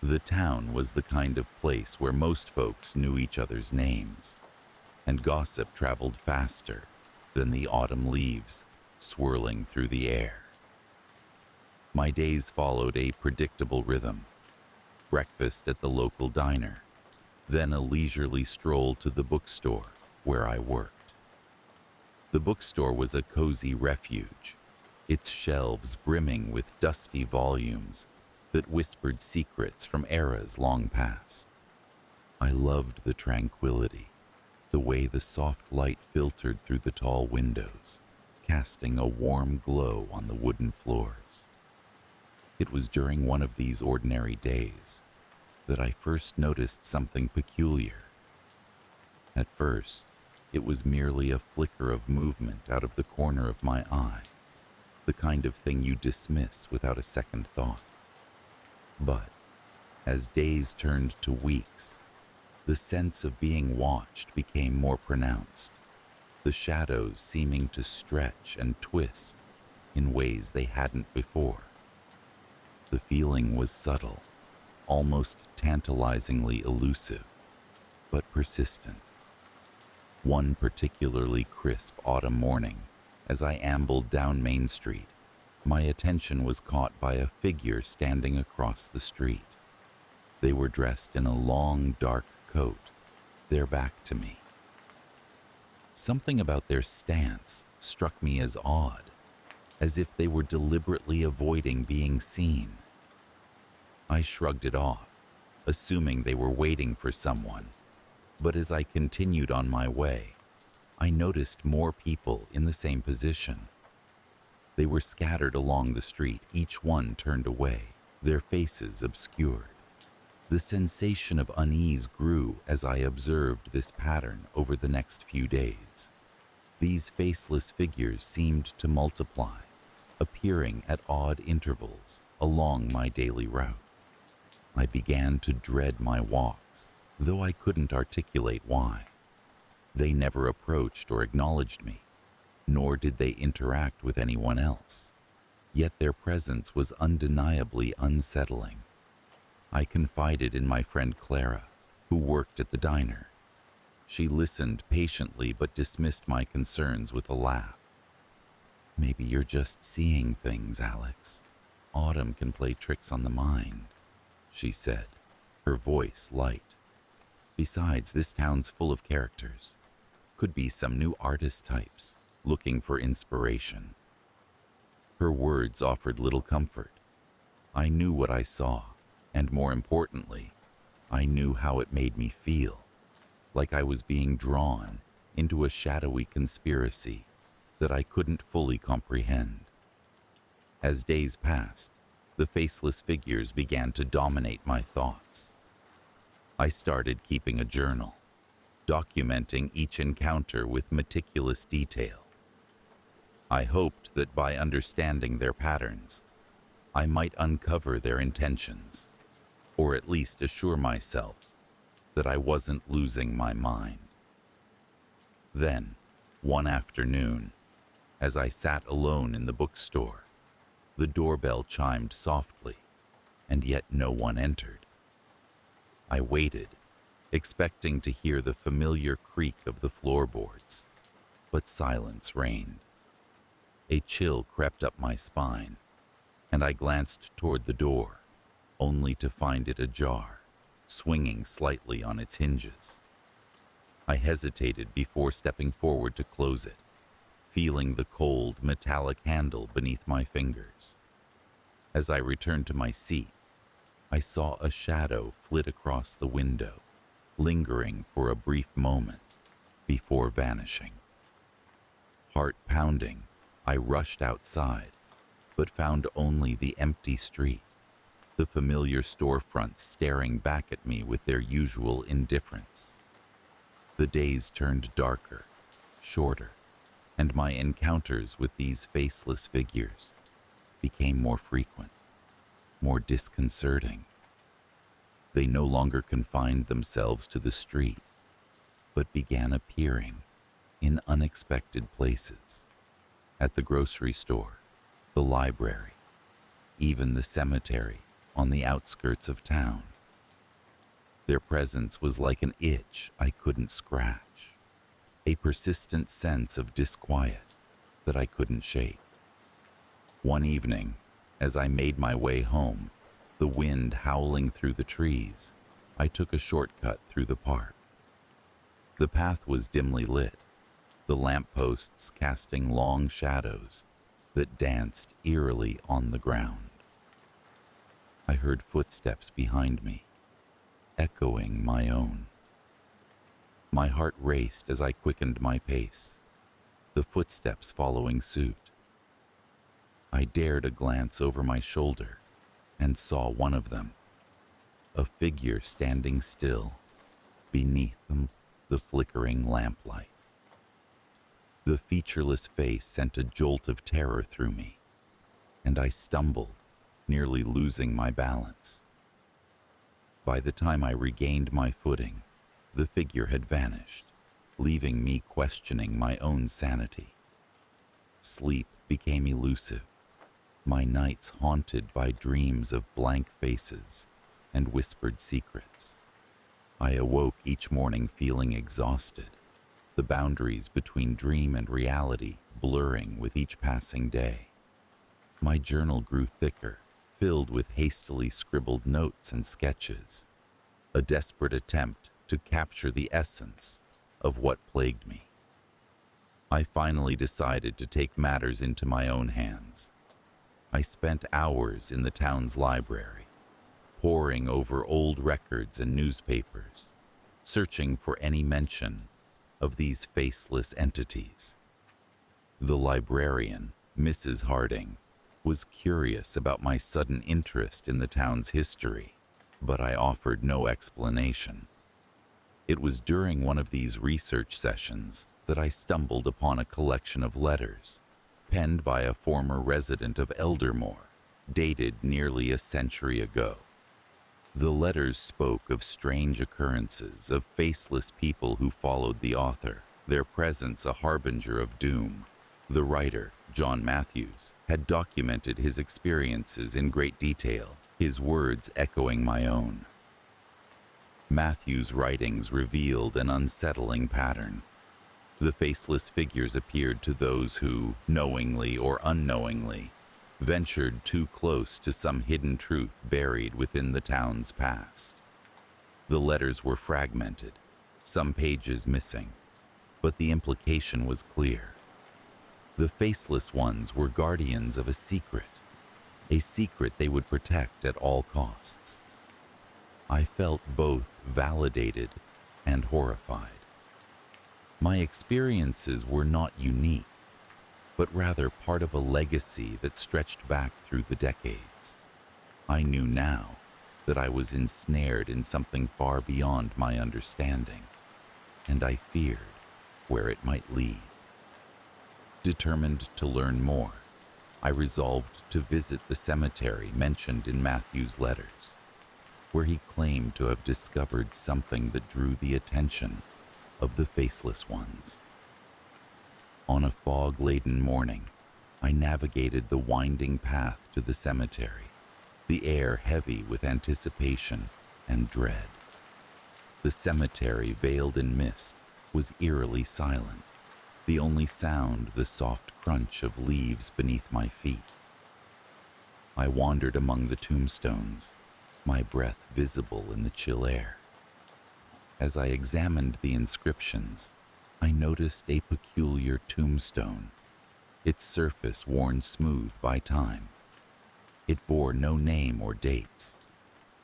The town was the kind of place where most folks knew each other's names, and gossip traveled faster than the autumn leaves swirling through the air. My days followed a predictable rhythm: breakfast at the local diner, then a leisurely stroll to the bookstore where I worked. The bookstore was a cozy refuge, its shelves brimming with dusty volumes that whispered secrets from eras long past. I loved the tranquility, the way the soft light filtered through the tall windows, casting a warm glow on the wooden floors. It was during one of these ordinary days that I first noticed something peculiar. At first, it was merely a flicker of movement out of the corner of my eye, the kind of thing you dismiss without a second thought. But as days turned to weeks, the sense of being watched became more pronounced, the shadows seeming to stretch and twist in ways they hadn't before. The feeling was subtle, almost tantalizingly elusive, but persistent. One particularly crisp autumn morning, as I ambled down Main Street, my attention was caught by a figure standing across the street. They were dressed in a long, dark coat, their back to me. Something about their stance struck me as odd, as if they were deliberately avoiding being seen. I shrugged it off, assuming they were waiting for someone, but as I continued on my way, I noticed more people in the same position. They were scattered along the street, each one turned away, their faces obscured. The sensation of unease grew as I observed this pattern over the next few days. These faceless figures seemed to multiply, appearing at odd intervals along my daily route. I began to dread my walks, though I couldn't articulate why. They never approached or acknowledged me, nor did they interact with anyone else. Yet their presence was undeniably unsettling. I confided in my friend Clara, who worked at the diner. She listened patiently but dismissed my concerns with a laugh. "Maybe you're just seeing things, Alex. Autumn can play tricks on the mind," she said, her voice light. "Besides, this town's full of characters. Could be some new artist types looking for inspiration." Her words offered little comfort. I knew what I saw, and more importantly, I knew how it made me feel, like I was being drawn into a shadowy conspiracy that I couldn't fully comprehend. As days passed, the faceless figures began to dominate my thoughts. I started keeping a journal, documenting each encounter with meticulous detail. I hoped that by understanding their patterns, I might uncover their intentions, or at least assure myself that I wasn't losing my mind. Then, one afternoon, as I sat alone in the bookstore, the doorbell chimed softly, and yet no one entered. I waited, expecting to hear the familiar creak of the floorboards, but silence reigned. A chill crept up my spine, and I glanced toward the door, only to find it ajar, swinging slightly on its hinges. I hesitated before stepping forward to close it, feeling the cold, metallic handle beneath my fingers. As I returned to my seat, I saw a shadow flit across the window, lingering for a brief moment before vanishing. Heart pounding, I rushed outside, but found only the empty street, the familiar storefronts staring back at me with their usual indifference. The days turned darker, shorter, and my encounters with these faceless figures became more frequent, more disconcerting. They no longer confined themselves to the street, but began appearing in unexpected places: at the grocery store, the library, even the cemetery on the outskirts of town. Their presence was like an itch I couldn't scratch, a persistent sense of disquiet that I couldn't shake. One evening, as I made my way home, the wind howling through the trees, I took a shortcut through the park. The path was dimly lit, the lampposts casting long shadows that danced eerily on the ground. I heard footsteps behind me, echoing my own. My heart raced as I quickened my pace, the footsteps following suit. I dared a glance over my shoulder and saw one of them, a figure standing still beneath the flickering lamplight. The featureless face sent a jolt of terror through me, and I stumbled, nearly losing my balance. By the time I regained my footing, the figure had vanished, leaving me questioning my own sanity. Sleep became elusive, my nights haunted by dreams of blank faces and whispered secrets. I awoke each morning feeling exhausted, the boundaries between dream and reality blurring with each passing day. My journal grew thicker, filled with hastily scribbled notes and sketches, a desperate attempt to capture the essence of what plagued me. I finally decided to take matters into my own hands. I spent hours in the town's library, poring over old records and newspapers, searching for any mention of these faceless entities. The librarian, Mrs. Harding, was curious about my sudden interest in the town's history, but I offered no explanation. It was during one of these research sessions that I stumbled upon a collection of letters penned by a former resident of Eldermore, dated nearly a century ago. The letters spoke of strange occurrences of faceless people who followed the author, their presence a harbinger of doom. The writer, John Matthews, had documented his experiences in great detail, his words echoing my own. Matthews' writings revealed an unsettling pattern. The faceless figures appeared to those who, knowingly or unknowingly, ventured too close to some hidden truth buried within the town's past. The letters were fragmented, some pages missing, but the implication was clear. The faceless ones were guardians of a secret they would protect at all costs. I felt both validated and horrified. My experiences were not unique, but rather part of a legacy that stretched back through the decades. I knew now that I was ensnared in something far beyond my understanding, and I feared where it might lead. Determined to learn more, I resolved to visit the cemetery mentioned in Matthew's letters, where he claimed to have discovered something that drew the attention of the faceless ones. On a fog-laden morning, I navigated the winding path to the cemetery, the air heavy with anticipation and dread. The cemetery, veiled in mist, was eerily silent, the only sound the soft crunch of leaves beneath my feet. I wandered among the tombstones, my breath visible in the chill air. As I examined the inscriptions, I noticed a peculiar tombstone, its surface worn smooth by time. It bore no name or dates,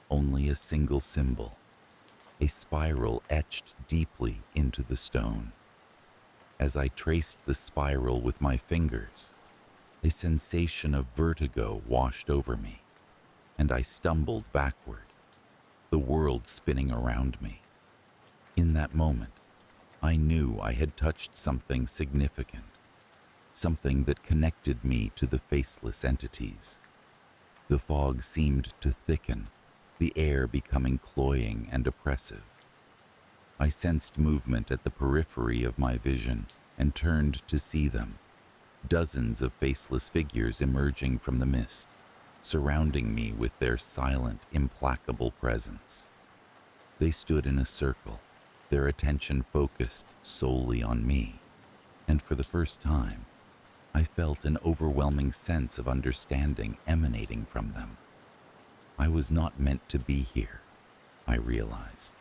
only a single symbol, a spiral etched deeply into the stone. As I traced the spiral with my fingers, a sensation of vertigo washed over me, and I stumbled backward, the world spinning around me. In that moment, I knew I had touched something significant, something that connected me to the faceless entities. The fog seemed to thicken, the air becoming cloying and oppressive. I sensed movement at the periphery of my vision and turned to see them, dozens of faceless figures emerging from the mist, surrounding me with their silent, implacable presence. They stood in a circle, their attention focused solely on me, and for the first time, I felt an overwhelming sense of understanding emanating from them. I was not meant to be here, I realized.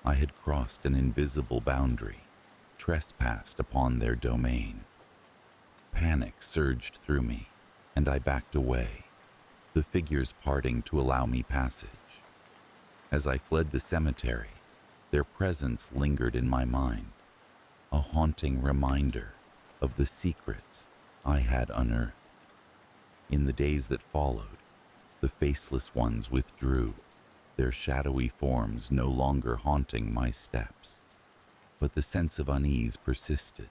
I had crossed an invisible boundary, trespassed upon their domain. Panic surged through me, and I backed away, the figures parting to allow me passage. As I fled the cemetery, their presence lingered in my mind, a haunting reminder of the secrets I had unearthed. In the days that followed, the faceless ones withdrew, their shadowy forms no longer haunting my steps. But the sense of unease persisted,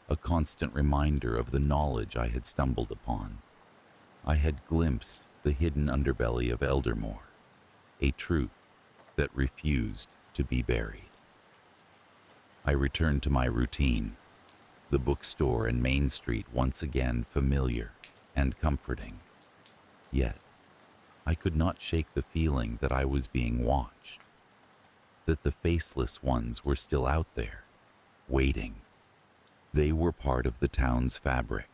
a constant reminder of the knowledge I had stumbled upon. I had glimpsed the hidden underbelly of Eldermore, a truth that refused to be buried. I returned to my routine, the bookstore and Main Street once again familiar and comforting. Yet, I could not shake the feeling that I was being watched, that the faceless ones were still out there, waiting. They were part of the town's fabric,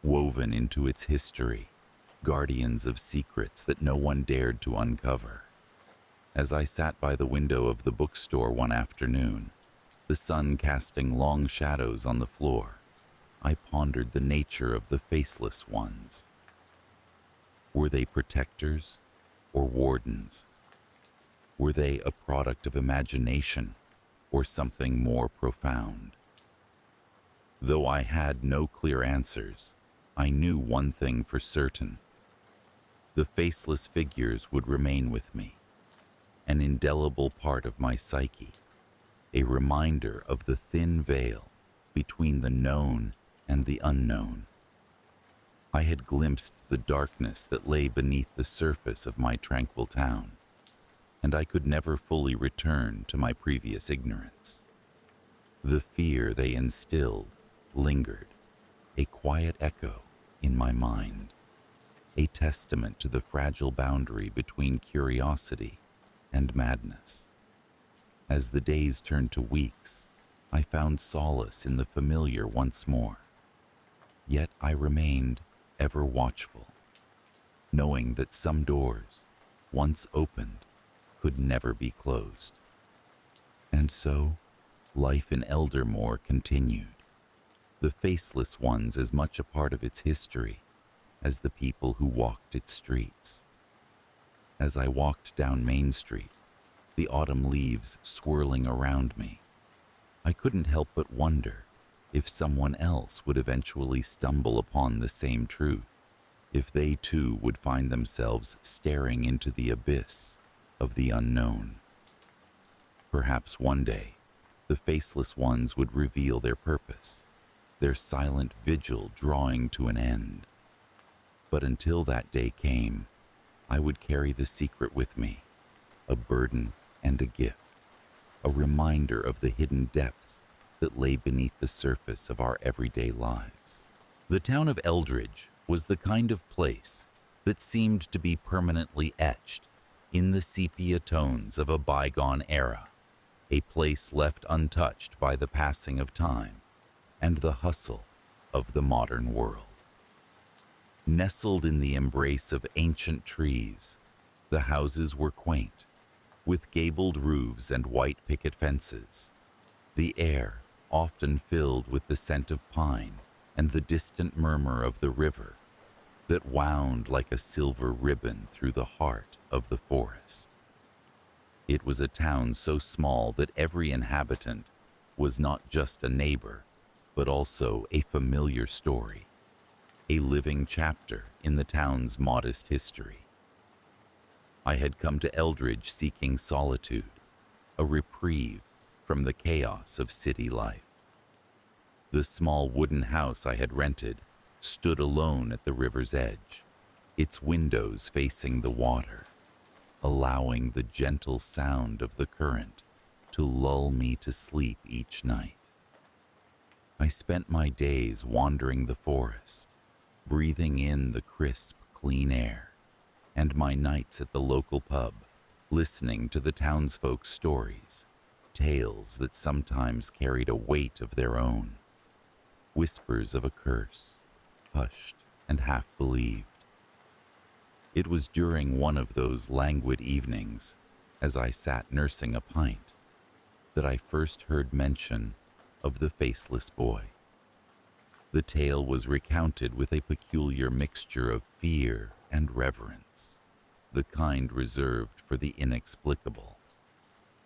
woven into its history, guardians of secrets that no one dared to uncover. As I sat by the window of the bookstore one afternoon, the sun casting long shadows on the floor, I pondered the nature of the faceless ones. Were they protectors or wardens? Were they a product of imagination or something more profound? Though I had no clear answers, I knew one thing for certain. The faceless figures would remain with me, an indelible part of my psyche, a reminder of the thin veil between the known and the unknown. I had glimpsed the darkness that lay beneath the surface of my tranquil town, and I could never fully return to my previous ignorance. The fear they instilled lingered, a quiet echo in my mind, a testament to the fragile boundary between curiosity and madness. As the days turned to weeks, I found solace in the familiar once more. Yet I remained ever watchful, knowing that some doors, once opened, could never be closed. And so, life in Eldermore continued, the faceless ones as much a part of its history as the people who walked its streets. As I walked down Main Street, the autumn leaves swirling around me, I couldn't help but wonder if someone else would eventually stumble upon the same truth, if they too would find themselves staring into the abyss of the unknown. Perhaps one day, the faceless ones would reveal their purpose, their silent vigil drawing to an end. But until that day came, I would carry the secret with me, a burden and a gift, a reminder of the hidden depths that lay beneath the surface of our everyday lives. The town of Eldridge was the kind of place that seemed to be permanently etched in the sepia tones of a bygone era, a place left untouched by the passing of time and the hustle of the modern world. Nestled in the embrace of ancient trees, the houses were quaint, with gabled roofs and white picket fences, the air often filled with the scent of pine and the distant murmur of the river that wound like a silver ribbon through the heart of the forest. It was a town so small that every inhabitant was not just a neighbor, but also a familiar story, a living chapter in the town's modest history. I had come to Eldridge seeking solitude, a reprieve from the chaos of city life. The small wooden house I had rented stood alone at the river's edge, its windows facing the water, allowing the gentle sound of the current to lull me to sleep each night. I spent my days wandering the forest, breathing in the crisp, clean air, and my nights at the local pub, listening to the townsfolk's stories, tales that sometimes carried a weight of their own, whispers of a curse, hushed and half believed. It was during one of those languid evenings, as I sat nursing a pint, that I first heard mention of the faceless boy. The tale was recounted with a peculiar mixture of fear and reverence, the kind reserved for the inexplicable.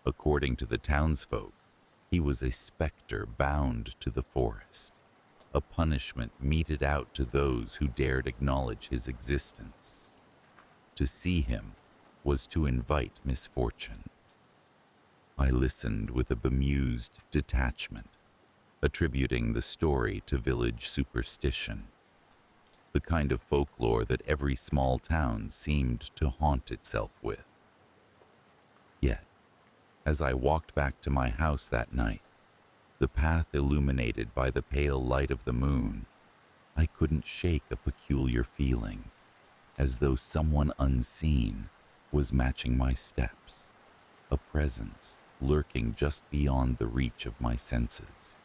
According to the townsfolk, he was a specter bound to the forest, a punishment meted out to those who dared acknowledge his existence. To see him was to invite misfortune. I listened with a bemused detachment, attributing the story to village superstition, the kind of folklore that every small town seemed to haunt itself with. Yet, as I walked back to my house that night, the path illuminated by the pale light of the moon, I couldn't shake a peculiar feeling, as though someone unseen was matching my steps, a presence lurking just beyond the reach of my senses.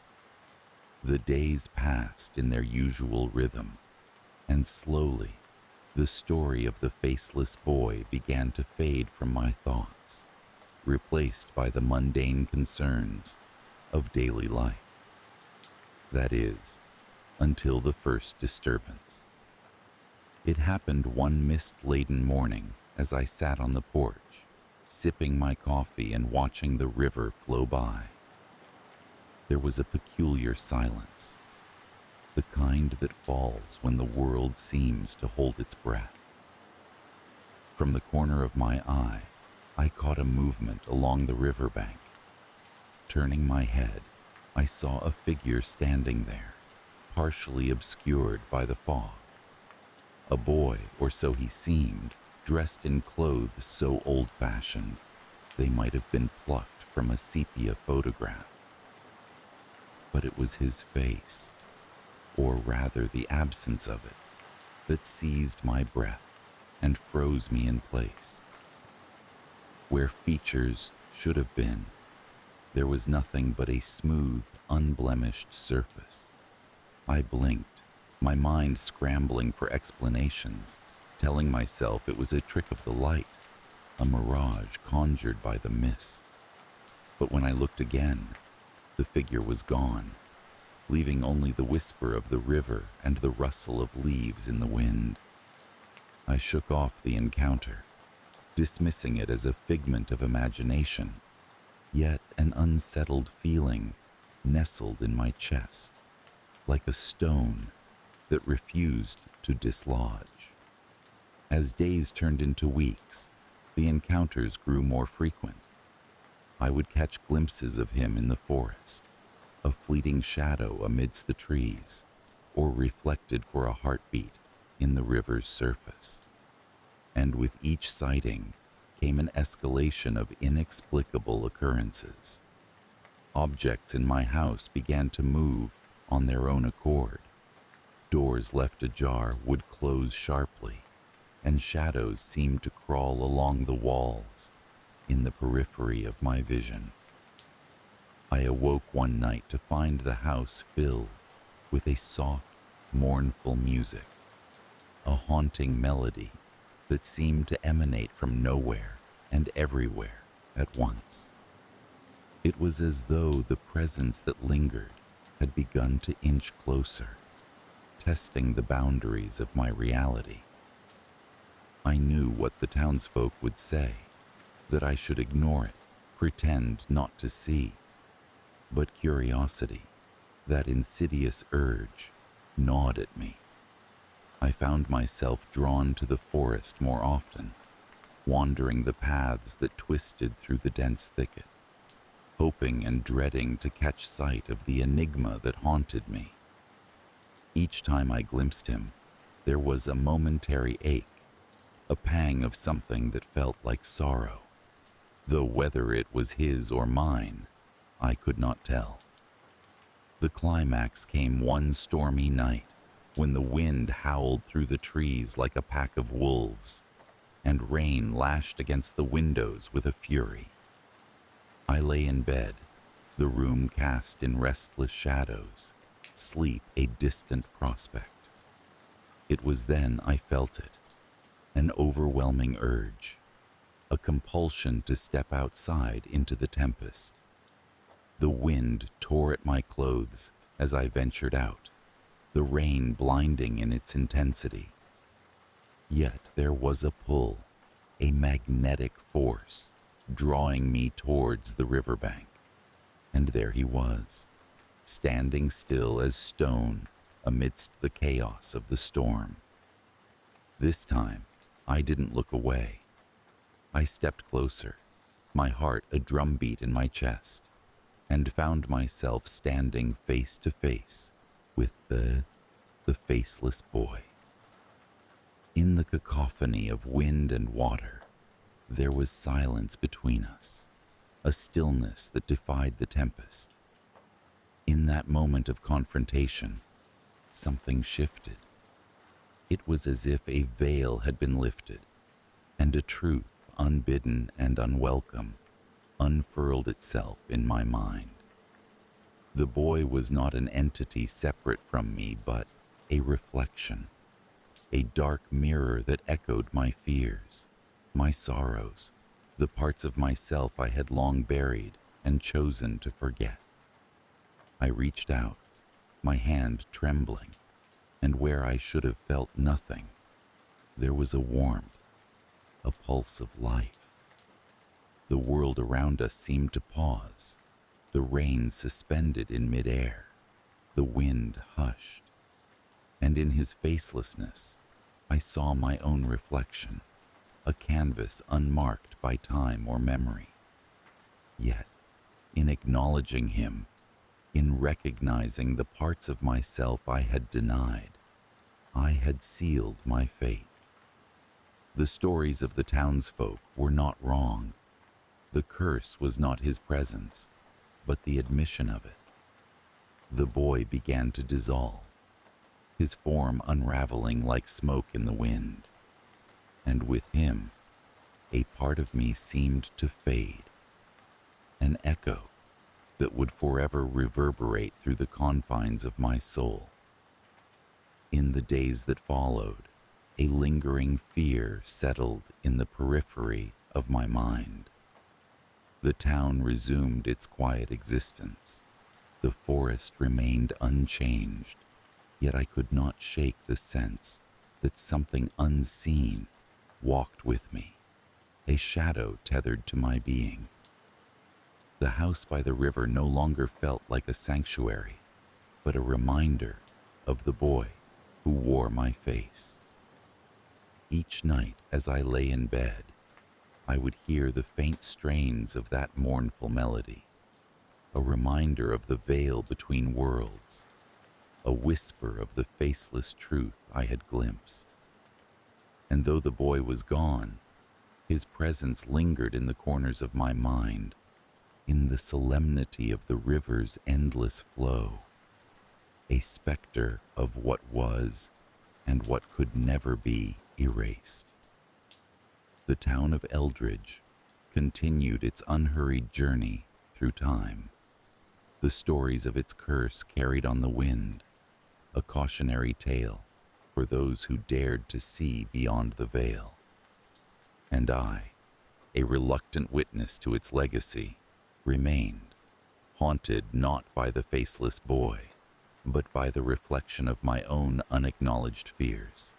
The days passed in their usual rhythm, and slowly the story of the faceless boy began to fade from my thoughts, replaced by the mundane concerns of daily life. That is, until the first disturbance. It happened one mist-laden morning as I sat on the porch, sipping my coffee and watching the river flow by. There was a peculiar silence, the kind that falls when the world seems to hold its breath. From the corner of my eye, I caught a movement along the riverbank. Turning my head, I saw a figure standing there, partially obscured by the fog. A boy, or so he seemed, dressed in clothes so old-fashioned they might have been plucked from a sepia photograph. But it was his face, or rather the absence of it, that seized my breath and froze me in place. Where features should have been, there was nothing but a smooth, unblemished surface. I blinked, my mind scrambling for explanations, telling myself it was a trick of the light, a mirage conjured by the mist. But when I looked again, the figure was gone, leaving only the whisper of the river and the rustle of leaves in the wind. I shook off the encounter, dismissing it as a figment of imagination, yet an unsettled feeling nestled in my chest, like a stone that refused to dislodge. As days turned into weeks, the encounters grew more frequent. I would catch glimpses of him in the forest, a fleeting shadow amidst the trees, or reflected for a heartbeat in the river's surface. And with each sighting came an escalation of inexplicable occurrences. Objects in my house began to move on their own accord. Doors left ajar would close sharply, and shadows seemed to crawl along the walls in the periphery of my vision. I awoke one night to find the house filled with a soft, mournful music, a haunting melody that seemed to emanate from nowhere and everywhere at once. It was as though the presence that lingered had begun to inch closer, testing the boundaries of my reality. I knew what the townsfolk would say, that I should ignore it, pretend not to see. But curiosity, that insidious urge, gnawed at me. I found myself drawn to the forest more often, wandering the paths that twisted through the dense thicket, hoping and dreading to catch sight of the enigma that haunted me. Each time I glimpsed him, there was a momentary ache, a pang of something that felt like sorrow, though whether it was his or mine, I could not tell. The climax came one stormy night when the wind howled through the trees like a pack of wolves, and rain lashed against the windows with a fury. I lay in bed, the room cast in restless shadows, sleep a distant prospect. It was then I felt it, an overwhelming urge, a compulsion to step outside into the tempest. The wind tore at my clothes as I ventured out, the rain blinding in its intensity. Yet there was a pull, a magnetic force, drawing me towards the riverbank. And there he was, standing still as stone amidst the chaos of the storm. This time, I didn't look away. I stepped closer, my heart a drumbeat in my chest, and found myself standing face to face with the faceless boy. In the cacophony of wind and water, there was silence between us, a stillness that defied the tempest. In that moment of confrontation, something shifted. It was as if a veil had been lifted, and a truth, unbidden and unwelcome, unfurled itself in my mind. The boy was not an entity separate from me, but a reflection, a dark mirror that echoed my fears, my sorrows, the parts of myself I had long buried and chosen to forget. I reached out, my hand trembling, and where I should have felt nothing, there was a warmth, a pulse of life. The world around us seemed to pause, the rain suspended in midair, the wind hushed, and in his facelessness, I saw my own reflection, a canvas unmarked by time or memory. Yet, in acknowledging him, in recognizing the parts of myself I had denied, I had sealed my fate. The stories of the townsfolk were not wrong. The curse was not his presence, but the admission of it. The boy began to dissolve, his form unraveling like smoke in the wind. And with him, a part of me seemed to fade, an echo that would forever reverberate through the confines of my soul. In the days that followed, a lingering fear settled in the periphery of my mind. The town resumed its quiet existence. The forest remained unchanged, yet I could not shake the sense that something unseen walked with me, a shadow tethered to my being. The house by the river no longer felt like a sanctuary, but a reminder of the boy who wore my face. Each night as I lay in bed, I would hear the faint strains of that mournful melody, a reminder of the veil between worlds, a whisper of the faceless truth I had glimpsed. And though the boy was gone, his presence lingered in the corners of my mind, in the solemnity of the river's endless flow, a specter of what was and what could never be erased. The town of Eldridge continued its unhurried journey through time. The stories of its curse carried on the wind, a cautionary tale for those who dared to see beyond the veil. And I, a reluctant witness to its legacy, remained, haunted not by the faceless boy, but by the reflection of my own unacknowledged fears,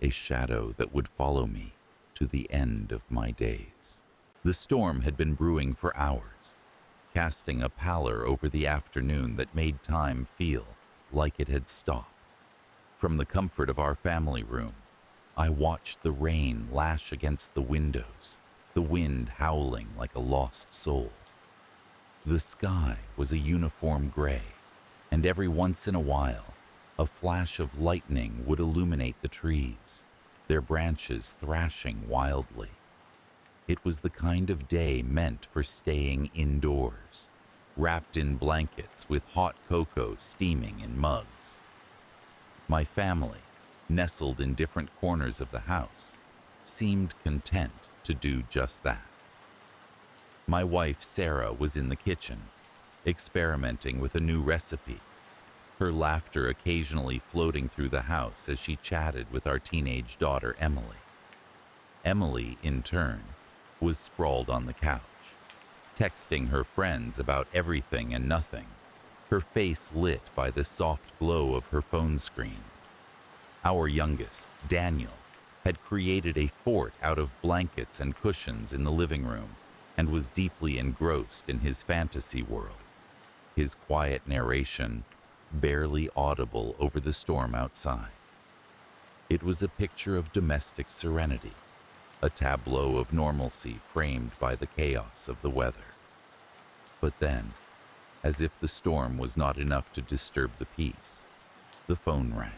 a shadow that would follow me to the end of my days. The storm had been brewing for hours, casting a pallor over the afternoon that made time feel like it had stopped. From the comfort of our family room, I watched the rain lash against the windows, the wind howling like a lost soul. The sky was a uniform gray, and every once in a while, a flash of lightning would illuminate the trees, their branches thrashing wildly. It was the kind of day meant for staying indoors, wrapped in blankets with hot cocoa steaming in mugs. My family, nestled in different corners of the house, seemed content to do just that. My wife, Sarah, was in the kitchen, experimenting with a new recipe, her laughter occasionally floating through the house as she chatted with our teenage daughter, Emily. Emily, in turn, was sprawled on the couch, texting her friends about everything and nothing, her face lit by the soft glow of her phone screen. Our youngest, Daniel, had created a fort out of blankets and cushions in the living room and was deeply engrossed in his fantasy world, his quiet narration barely audible over the storm outside. It was a picture of domestic serenity, a tableau of normalcy framed by the chaos of the weather. But then, as if the storm was not enough to disturb the peace, the phone rang.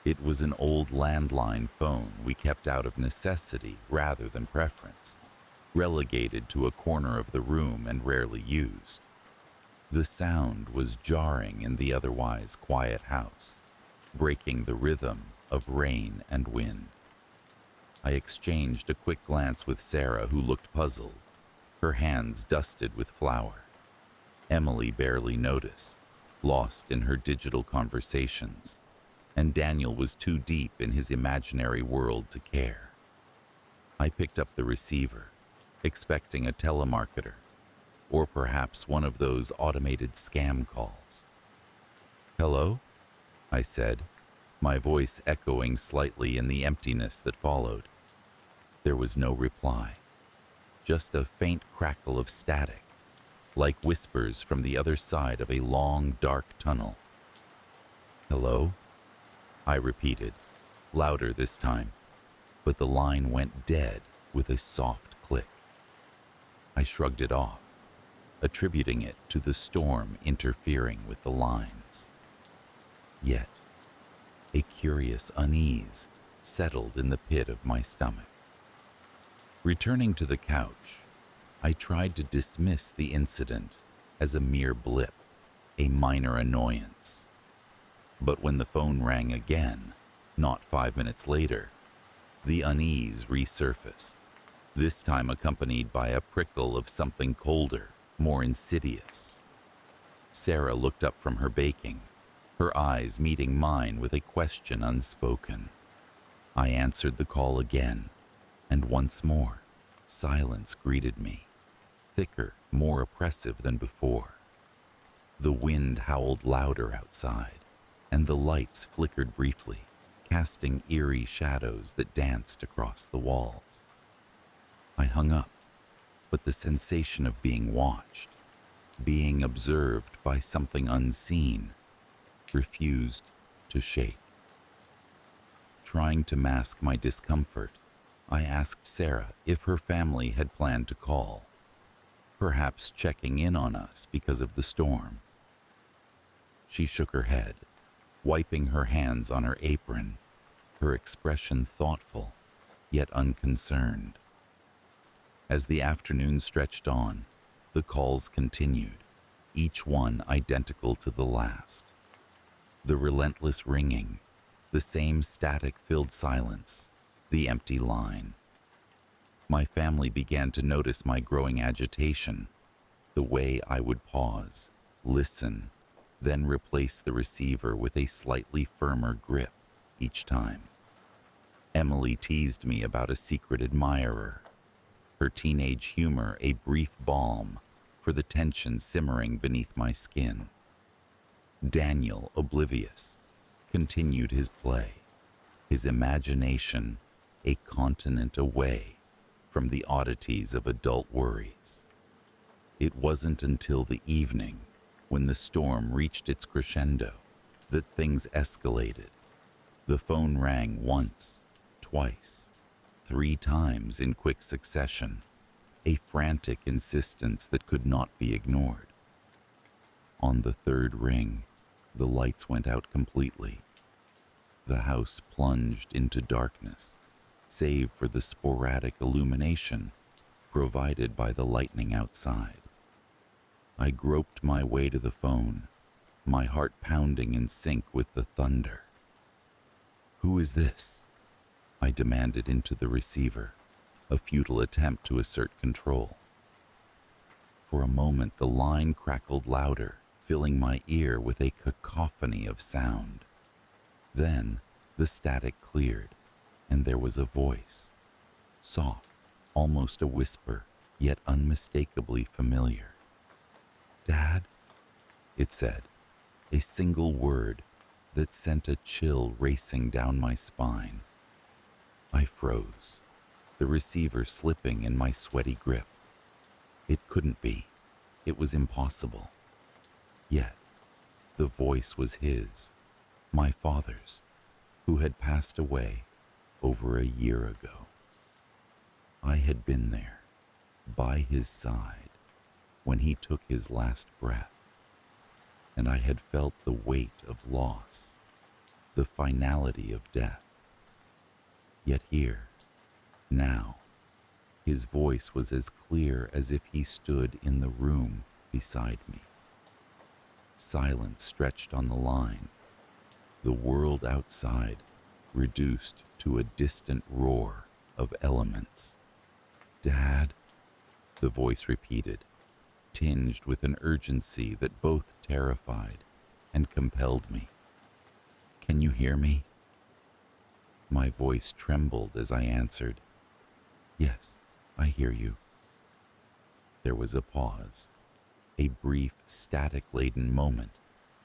It was an old landline phone we kept out of necessity rather than preference, relegated to a corner of the room and rarely used. The sound was jarring in the otherwise quiet house, breaking the rhythm of rain and wind. I exchanged a quick glance with Sarah, who looked puzzled, her hands dusted with flour. Emily barely noticed, lost in her digital conversations, and Daniel was too deep in his imaginary world to care. I picked up the receiver, expecting a telemarketer, or perhaps one of those automated scam calls. "Hello?" I said, my voice echoing slightly in the emptiness that followed. There was no reply, just a faint crackle of static, like whispers from the other side of a long, dark tunnel. "Hello?" I repeated, louder this time, but the line went dead with a soft click. I shrugged it off, attributing it to the storm interfering with the lines. Yet, a curious unease settled in the pit of my stomach. Returning to the couch, I tried to dismiss the incident as a mere blip, a minor annoyance. But when the phone rang again, not 5 minutes later, the unease resurfaced, this time accompanied by a prickle of something colder, more insidious. Sarah looked up from her baking, her eyes meeting mine with a question unspoken. I answered the call again, and once more, silence greeted me, thicker, more oppressive than before. The wind howled louder outside, and the lights flickered briefly, casting eerie shadows that danced across the walls. I hung up, but the sensation of being watched, being observed by something unseen, refused to shake. Trying to mask my discomfort, I asked Sarah if her family had planned to call, perhaps checking in on us because of the storm. She shook her head, wiping her hands on her apron, her expression thoughtful, yet unconcerned. As the afternoon stretched on, the calls continued, each one identical to the last. The relentless ringing, the same static-filled silence, the empty line. My family began to notice my growing agitation, the way I would pause, listen, then replace the receiver with a slightly firmer grip each time. Emily teased me about a secret admirer, her teenage humor a brief balm for the tension simmering beneath my skin. Daniel, oblivious, continued his play, his imagination a continent away from the oddities of adult worries. It wasn't until the evening, when the storm reached its crescendo, that things escalated. The phone rang once, twice, 3 times in quick succession, a frantic insistence that could not be ignored. On the 3rd ring, the lights went out completely. The house plunged into darkness, save for the sporadic illumination provided by the lightning outside. I groped my way to the phone, my heart pounding in sync with the thunder. "Who is this?" I demanded into the receiver, a futile attempt to assert control. For a moment, the line crackled louder, filling my ear with a cacophony of sound. Then, the static cleared, and there was a voice. Soft, almost a whisper, yet unmistakably familiar. "Dad?" it said, a single word that sent a chill racing down my spine. I froze, the receiver slipping in my sweaty grip. It couldn't be. It was impossible. Yet, the voice was his, my father's, who had passed away over a year ago. I had been there, by his side, when he took his last breath, and I had felt the weight of loss, the finality of death. Yet here, now, his voice was as clear as if he stood in the room beside me. Silence stretched on the line, the world outside reduced to a distant roar of elements. "Dad," the voice repeated, tinged with an urgency that both terrified and compelled me. "Can you hear me?" My voice trembled as I answered, "Yes, I hear you." There was a pause, a brief, static-laden moment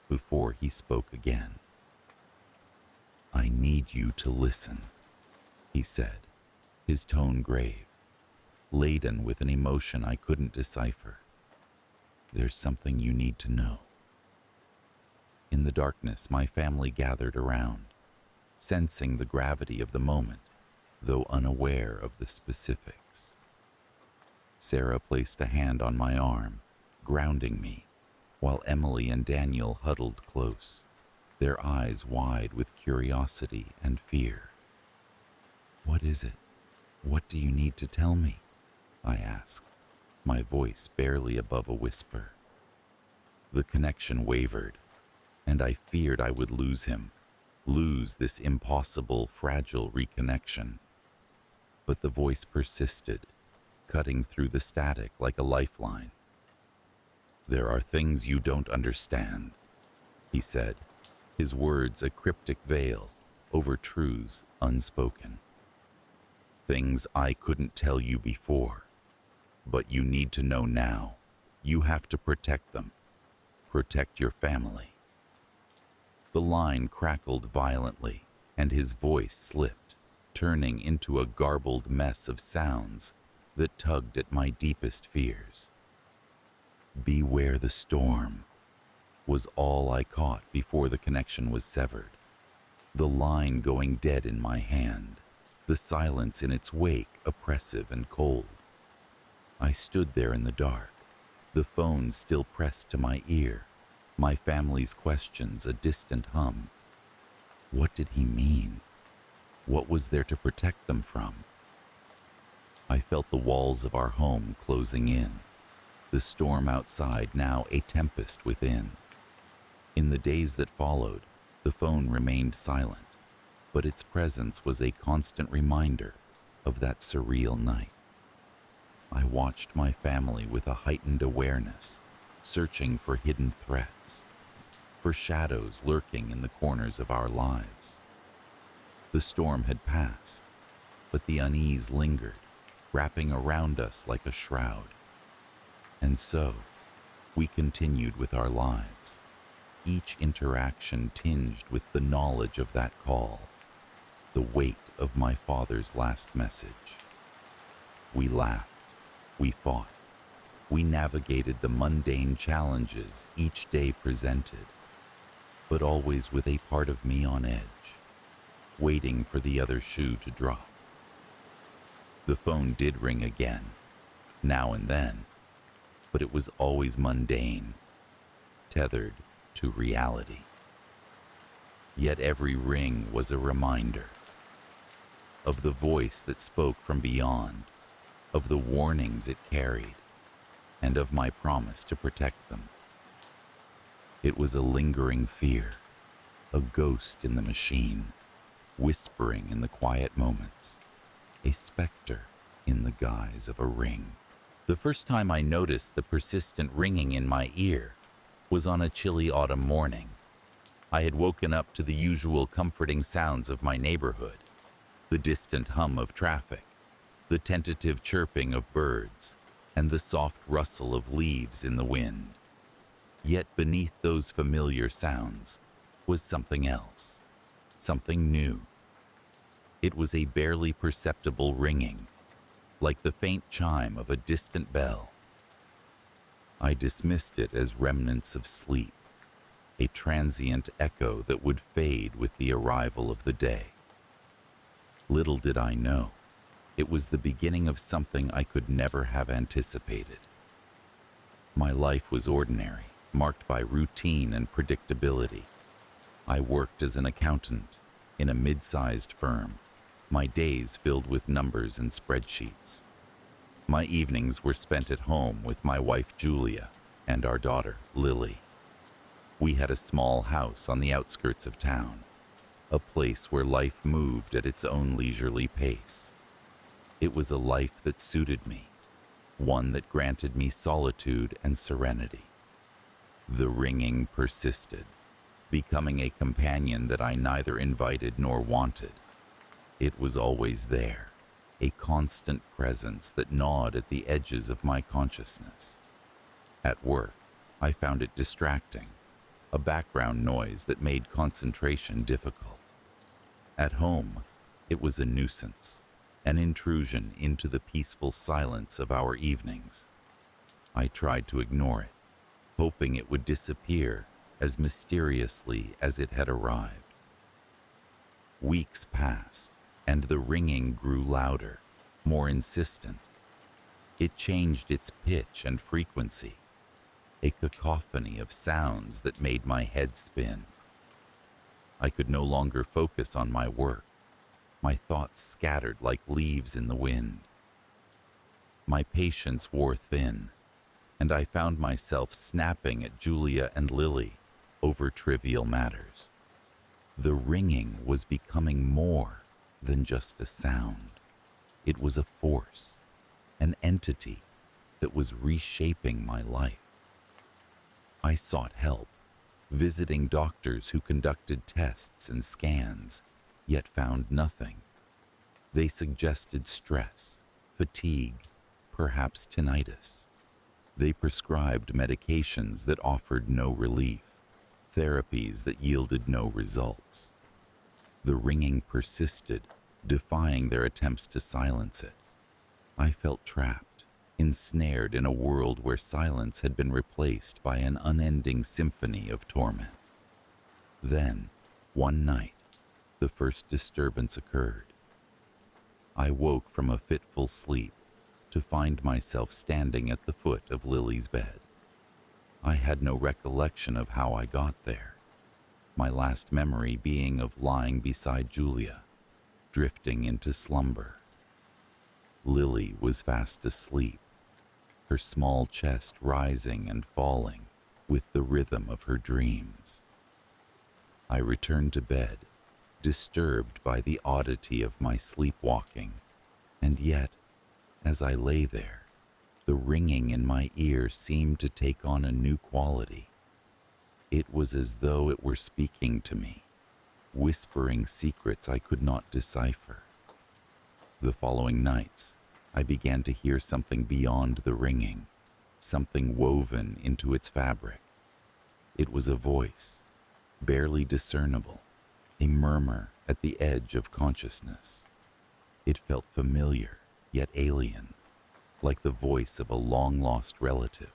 before he spoke again. "I need you to listen," he said, his tone grave, laden with an emotion I couldn't decipher. "There's something you need to know." In the darkness, my family gathered around, sensing the gravity of the moment, though unaware of the specifics. Sarah placed a hand on my arm, grounding me, while Emily and Daniel huddled close, their eyes wide with curiosity and fear. "What is it? What do you need to tell me?" I asked, my voice barely above a whisper. The connection wavered, and I feared I would lose him, lose this impossible, fragile reconnection. But the voice persisted, cutting through the static like a lifeline. "There are things you don't understand," he said, his words a cryptic veil over truths unspoken. "Things I couldn't tell you before, but you need to know now. You have to protect them. Protect your family." The line crackled violently, and his voice slipped, turning into a garbled mess of sounds that tugged at my deepest fears. "Beware the storm," was all I caught before the connection was severed. The line going dead in my hand, the silence in its wake oppressive and cold. I stood there in the dark, the phone still pressed to my ear, my family's questions a distant hum. What did he mean? What was there to protect them from? I felt the walls of our home closing in, the storm outside now a tempest within. In the days that followed, the phone remained silent, but its presence was a constant reminder of that surreal night. I watched my family with a heightened awareness, searching for hidden threats, for shadows lurking in the corners of our lives. The storm had passed, but the unease lingered, wrapping around us like a shroud. And so, we continued with our lives, each interaction tinged with the knowledge of that call, the weight of my father's last message. We laughed, we fought, we navigated the mundane challenges each day presented, but always with a part of me on edge, waiting for the other shoe to drop. The phone did ring again, now and then, but it was always mundane, tethered to reality. Yet every ring was a reminder of the voice that spoke from beyond, of the warnings it carried, and of my promise to protect them. It was a lingering fear, a ghost in the machine, whispering in the quiet moments, a specter in the guise of a ring. The first time I noticed the persistent ringing in my ear was on a chilly autumn morning. I had woken up to the usual comforting sounds of my neighborhood, the distant hum of traffic, the tentative chirping of birds, and the soft rustle of leaves in the wind. Yet beneath those familiar sounds was something else, something new. It was a barely perceptible ringing, like the faint chime of a distant bell. I dismissed it as remnants of sleep, a transient echo that would fade with the arrival of the day. Little did I know, it was the beginning of something I could never have anticipated. My life was ordinary, marked by routine and predictability. I worked as an accountant in a mid-sized firm, my days filled with numbers and spreadsheets. My evenings were spent at home with my wife Julia and our daughter Lily. We had a small house on the outskirts of town, a place where life moved at its own leisurely pace. It was a life that suited me, one that granted me solitude and serenity. The ringing persisted, becoming a companion that I neither invited nor wanted. It was always there, a constant presence that gnawed at the edges of my consciousness. At work, I found it distracting, a background noise that made concentration difficult. At home, it was a nuisance, an intrusion into the peaceful silence of our evenings. I tried to ignore it, hoping it would disappear as mysteriously as it had arrived. Weeks passed, and the ringing grew louder, more insistent. It changed its pitch and frequency, a cacophony of sounds that made my head spin. I could no longer focus on my work, my thoughts scattered like leaves in the wind. My patience wore thin, and I found myself snapping at Julia and Lily over trivial matters. The ringing was becoming more than just a sound. It was a force, an entity that was reshaping my life. I sought help, visiting doctors who conducted tests and scans, yet found nothing. They suggested stress, fatigue, perhaps tinnitus. They prescribed medications that offered no relief, therapies that yielded no results. The ringing persisted, defying their attempts to silence it. I felt trapped, ensnared in a world where silence had been replaced by an unending symphony of torment. Then, one night, the first disturbance occurred. I woke from a fitful sleep to find myself standing at the foot of Lily's bed. I had no recollection of how I got there, my last memory being of lying beside Julia, drifting into slumber. Lily was fast asleep, her small chest rising and falling with the rhythm of her dreams. I returned to bed, disturbed by the oddity of my sleepwalking, and yet, as I lay there, the ringing in my ear seemed to take on a new quality. It was as though it were speaking to me, whispering secrets I could not decipher. The following nights, I began to hear something beyond the ringing, something woven into its fabric. It was a voice, barely discernible, a murmur at the edge of consciousness. It felt familiar, yet alien, like the voice of a long-lost relative.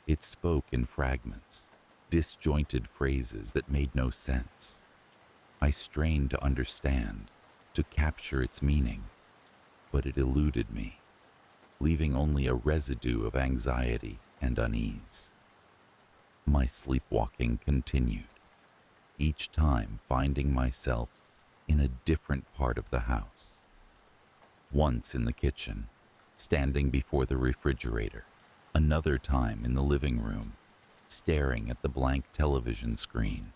It spoke in fragments, disjointed phrases that made no sense. I strained to understand, to capture its meaning, but it eluded me, leaving only a residue of anxiety and unease. My sleepwalking continued, each time finding myself in a different part of the house. Once in the kitchen, standing before the refrigerator, another time in the living room, staring at the blank television screen.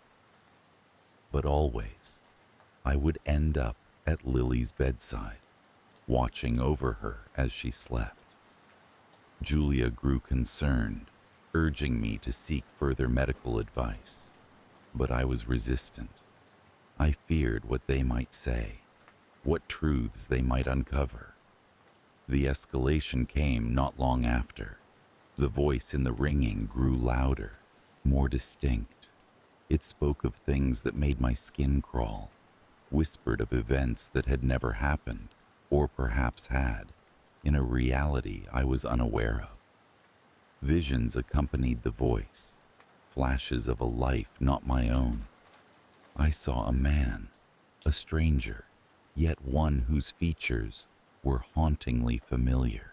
But always, I would end up at Lily's bedside, watching over her as she slept. Julia grew concerned, urging me to seek further medical advice, but I was resistant. I feared what they might say, what truths they might uncover. The escalation came not long after. The voice in the ringing grew louder, more distinct. It spoke of things that made my skin crawl, whispered of events that had never happened, or perhaps had, in a reality I was unaware of. Visions accompanied the voice, flashes of a life not my own. I saw a man, a stranger, yet one whose features were hauntingly familiar.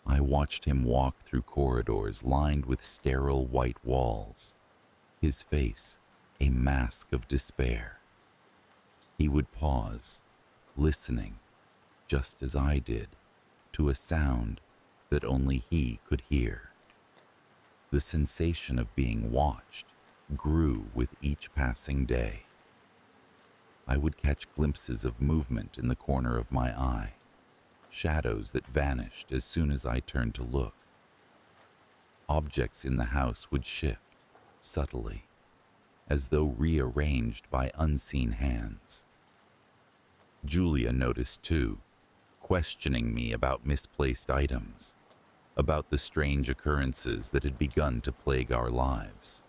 I watched him walk through corridors lined with sterile white walls, his face a mask of despair. He would pause, listening, just as I did, to a sound that only he could hear. The sensation of being watched grew with each passing day. I would catch glimpses of movement in the corner of my eye, shadows that vanished as soon as I turned to look. Objects in the house would shift, subtly, as though rearranged by unseen hands. Julia noticed too, questioning me about misplaced items, about the strange occurrences that had begun to plague our lives.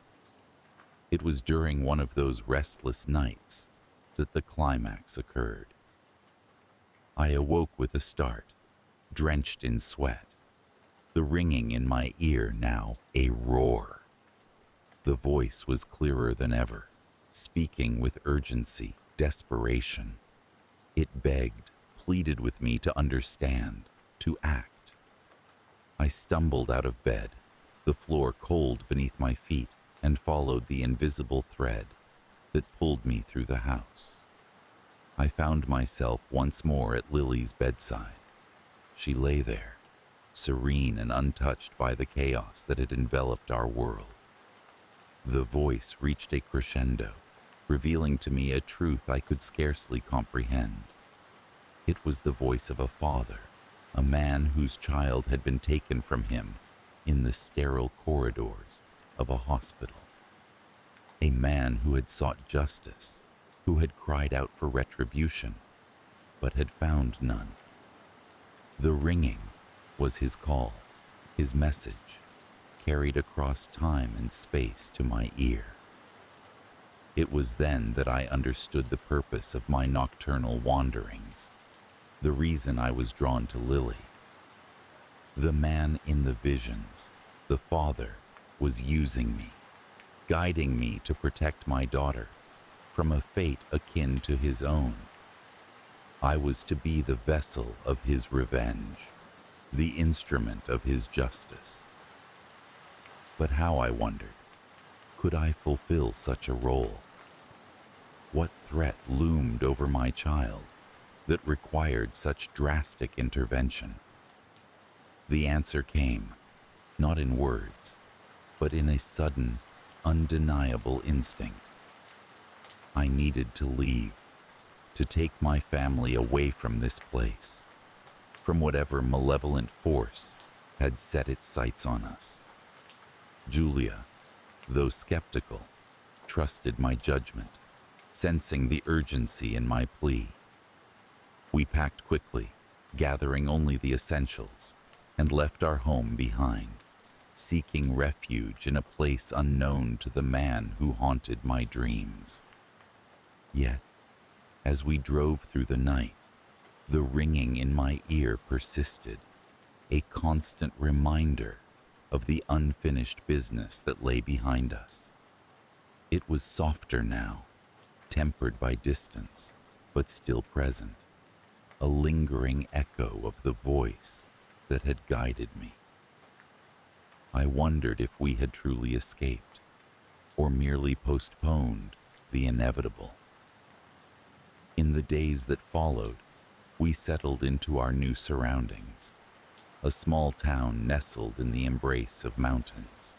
It was during one of those restless nights that the climax occurred. I awoke with a start, drenched in sweat, the ringing in my ear now a roar. The voice was clearer than ever, speaking with urgency, desperation. It begged, pleaded with me to understand, to act. I stumbled out of bed, the floor cold beneath my feet, and followed the invisible thread that pulled me through the house. I found myself once more at Lily's bedside. She lay there, serene and untouched by the chaos that had enveloped our world. The voice reached a crescendo, revealing to me a truth I could scarcely comprehend. It was the voice of a father, a man whose child had been taken from him in the sterile corridors of a hospital. A man who had sought justice, who had cried out for retribution, but had found none. The ringing was his call, his message, carried across time and space to my ear. It was then that I understood the purpose of my nocturnal wanderings, the reason I was drawn to Lily. The man in the visions, the father, was using me, guiding me to protect my daughter from a fate akin to his own. I was to be the vessel of his revenge, the instrument of his justice. But how, I wondered, could I fulfill such a role? What threat loomed over my child that required such drastic intervention? The answer came, not in words, but in a sudden, undeniable instinct. I needed to leave, to take my family away from this place, from whatever malevolent force had set its sights on us. Julia, though skeptical, trusted my judgment, sensing the urgency in my plea. We packed quickly, gathering only the essentials, and left our home behind, seeking refuge in a place unknown to the man who haunted my dreams. Yet, as we drove through the night, the ringing in my ear persisted, a constant reminder of the unfinished business that lay behind us. It was softer now, tempered by distance, but still present, a lingering echo of the voice that had guided me. I wondered if we had truly escaped, or merely postponed the inevitable. In the days that followed, we settled into our new surroundings, a small town nestled in the embrace of mountains.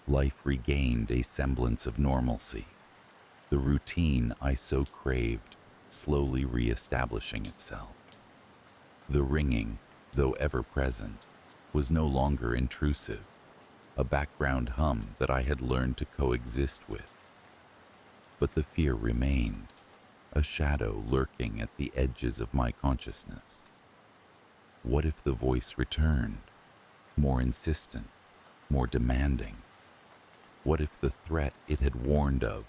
Life regained a semblance of normalcy, the routine I so craved slowly re-establishing itself. The ringing though ever present, was no longer intrusive, a background hum that I had learned to coexist with. But the fear remained, a shadow lurking at the edges of my consciousness. What if the voice returned, more insistent, more demanding? What if the threat it had warned of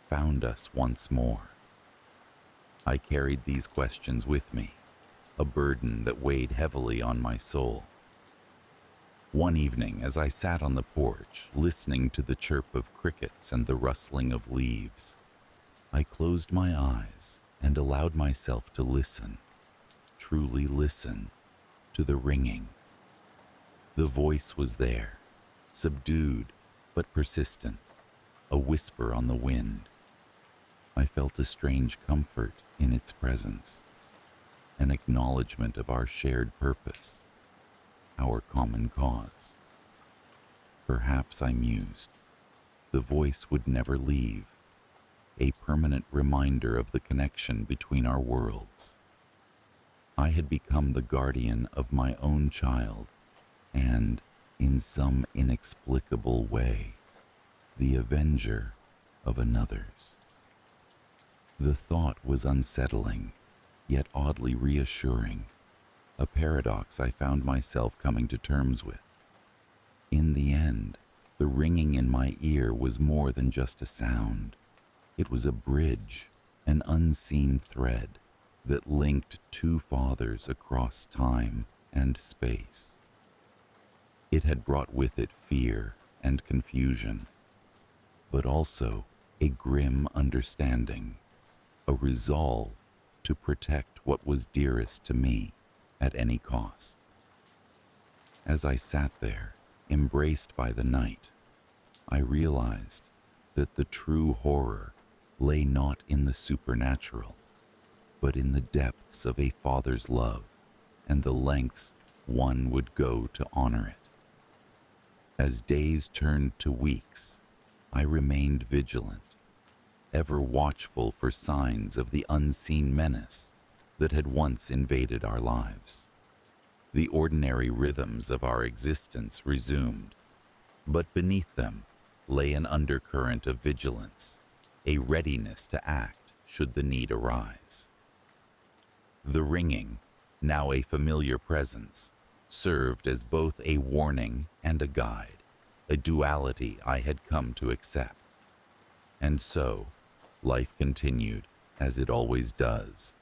found us once more? I carried these questions with me, a burden that weighed heavily on my soul. One evening, as I sat on the porch, listening to the chirp of crickets and the rustling of leaves, I closed my eyes and allowed myself to listen, truly listen, to the ringing. The voice was there, subdued but persistent, a whisper on the wind. I felt a strange comfort in its presence, an acknowledgement of our shared purpose, our common cause. Perhaps, I mused, the voice would never leave, a permanent reminder of the connection between our worlds. I had become the guardian of my own child and, in some inexplicable way, the avenger of another's. The thought was unsettling, yet oddly reassuring, a paradox I found myself coming to terms with. In the end, the ringing in my ear was more than just a sound. It was a bridge, an unseen thread that linked two fathers across time and space. It had brought with it fear and confusion, but also a grim understanding, a resolve to protect what was dearest to me at any cost. As I sat there, embraced by the night, I realized that the true horror lay not in the supernatural, but in the depths of a father's love and the lengths one would go to honor it. As days turned to weeks, I remained vigilant, ever watchful for signs of the unseen menace that had once invaded our lives. The ordinary rhythms of our existence resumed, but beneath them lay an undercurrent of vigilance, a readiness to act should the need arise. The ringing, now a familiar presence, served as both a warning and a guide, a duality I had come to accept. And so, life continued, as it always does,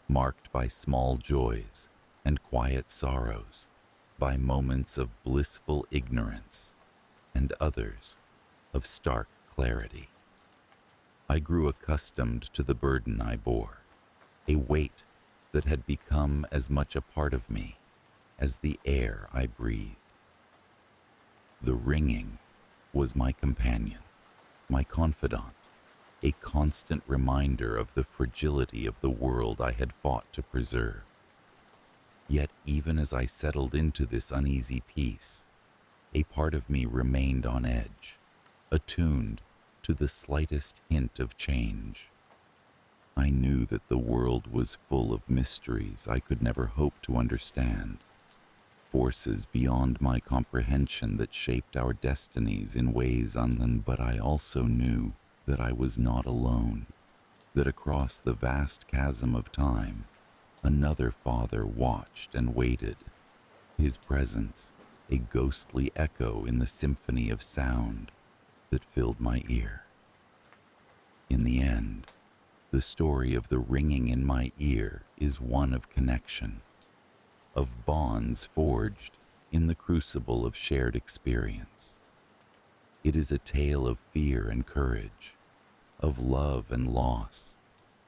marked by small joys and quiet sorrows, by moments of blissful ignorance and others of stark clarity. I grew accustomed to the burden I bore, a weight that had become as much a part of me as the air I breathed. The ringing was my companion, my confidant, a constant reminder of the fragility of the world I had fought to preserve. Yet even as I settled into this uneasy peace, a part of me remained on edge, attuned to the slightest hint of change. I knew that the world was full of mysteries I could never hope to understand, forces beyond my comprehension that shaped our destinies in ways unknown, but I also knew that I was not alone, that across the vast chasm of time, another father watched and waited, his presence a ghostly echo in the symphony of sound that filled my ear. In the end, the story of the ringing in my ear is one of connection, of bonds forged in the crucible of shared experience. It is a tale of fear and courage, of love and loss,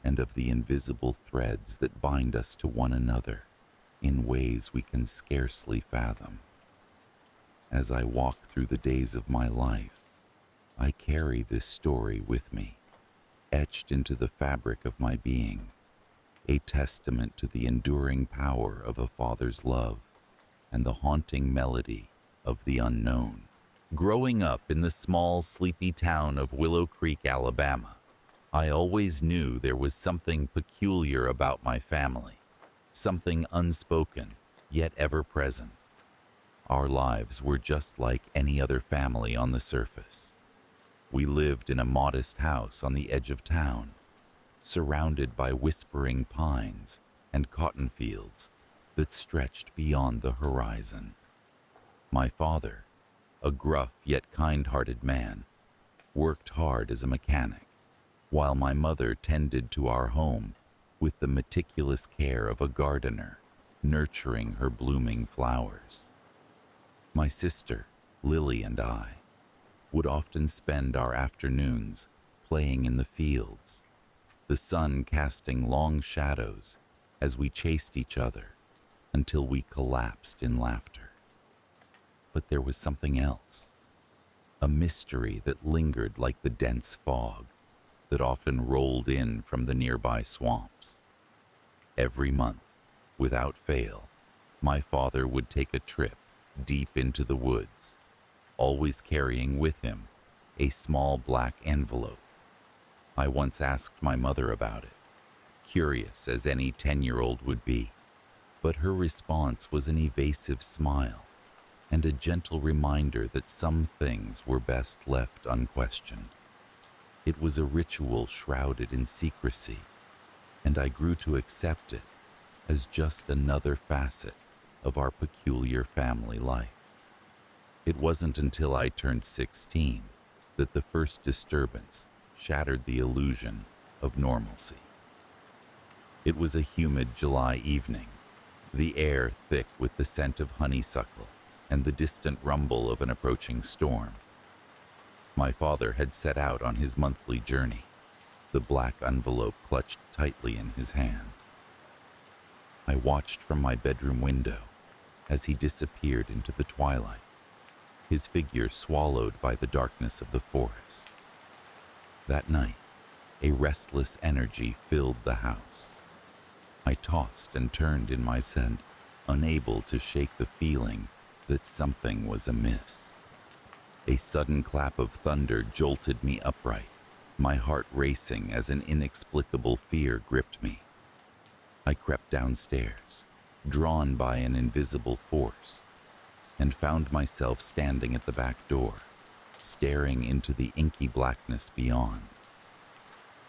and of the invisible threads that bind us to one another in ways we can scarcely fathom. As I walk through the days of my life, I carry this story with me, etched into the fabric of my being, a testament to the enduring power of a father's love and the haunting melody of the unknown. Growing up in the small, sleepy town of Willow Creek, Alabama, I always knew there was something peculiar about my family, something unspoken, yet ever present. Our lives were just like any other family on the surface. We lived in a modest house on the edge of town, surrounded by whispering pines and cotton fields that stretched beyond the horizon. My father, a gruff yet kind-hearted man, worked hard as a mechanic, while my mother tended to our home with the meticulous care of a gardener, nurturing her blooming flowers. My sister, Lily, and I would often spend our afternoons playing in the fields, the sun casting long shadows as we chased each other until we collapsed in laughter. But there was something else, a mystery that lingered like the dense fog that often rolled in from the nearby swamps. Every month, without fail, my father would take a trip deep into the woods, always carrying with him a small black envelope. I once asked my mother about it, curious as any 10-year-old would be, but her response was an evasive smile and a gentle reminder that some things were best left unquestioned. It was a ritual shrouded in secrecy, and I grew to accept it as just another facet of our peculiar family life. It wasn't until I turned 16 that the first disturbance shattered the illusion of normalcy. It was a humid July evening, the air thick with the scent of honeysuckle and the distant rumble of an approaching storm. My father had set out on his monthly journey, the black envelope clutched tightly in his hand. I watched from my bedroom window as he disappeared into the twilight, his figure swallowed by the darkness of the forest. That night, a restless energy filled the house. I tossed and turned in my bed, unable to shake the feeling that something was amiss. A sudden clap of thunder jolted me upright, my heart racing as an inexplicable fear gripped me. I crept downstairs, drawn by an invisible force, and found myself standing at the back door, staring into the inky blackness beyond.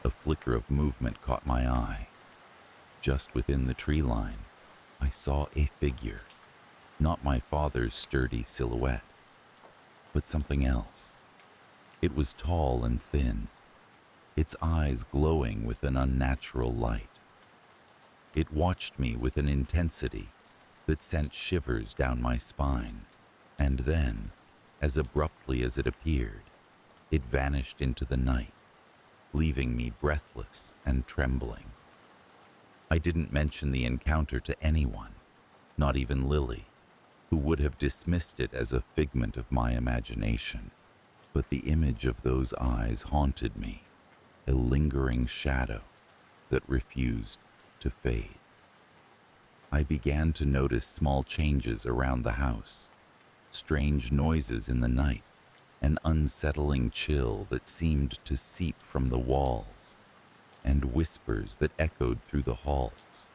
A flicker of movement caught my eye. Just within the tree line, I saw a figure, not my father's sturdy silhouette, but something else. It was tall and thin, its eyes glowing with an unnatural light. It watched me with an intensity that sent shivers down my spine, and then, as abruptly as it appeared, it vanished into the night, leaving me breathless and trembling. I didn't mention the encounter to anyone, not even Lily, who would have dismissed it as a figment of my imagination. But the image of those eyes haunted me, a lingering shadow that refused to fade. I began to notice small changes around the house, strange noises in the night, an unsettling chill that seemed to seep from the walls, and whispers that echoed through the halls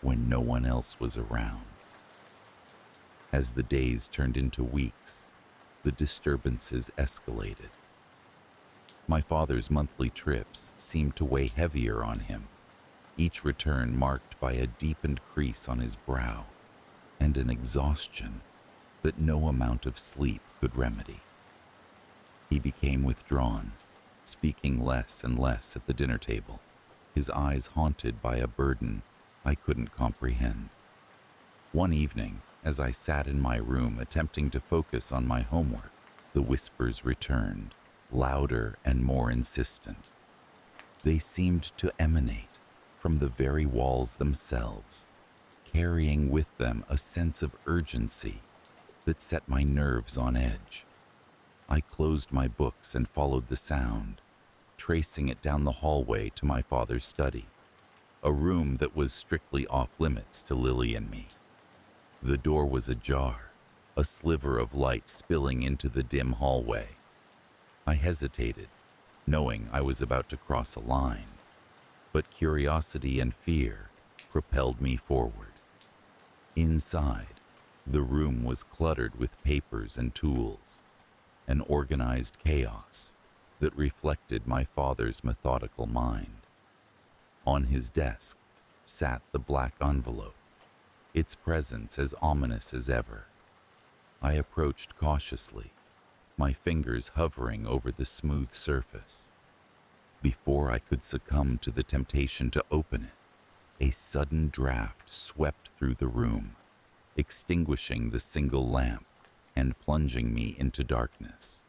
when no one else was around. As the days turned into weeks, the disturbances escalated. My father's monthly trips seemed to weigh heavier on him, each return marked by a deepened crease on his brow and an exhaustion that no amount of sleep could remedy. He became withdrawn, speaking less and less at the dinner table, his eyes haunted by a burden I couldn't comprehend. One evening, as I sat in my room attempting to focus on my homework, the whispers returned, louder and more insistent. They seemed to emanate from the very walls themselves, carrying with them a sense of urgency that set my nerves on edge. I closed my books and followed the sound, tracing it down the hallway to my father's study, a room that was strictly off limits to Lily and me. The door was ajar, a sliver of light spilling into the dim hallway. I hesitated, knowing I was about to cross a line, but curiosity and fear propelled me forward. Inside, the room was cluttered with papers and tools, an organized chaos that reflected my father's methodical mind. On his desk sat the black envelope, its presence as ominous as ever. I approached cautiously, my fingers hovering over the smooth surface. Before I could succumb to the temptation to open it, a sudden draft swept through the room, extinguishing the single lamp and plunging me into darkness.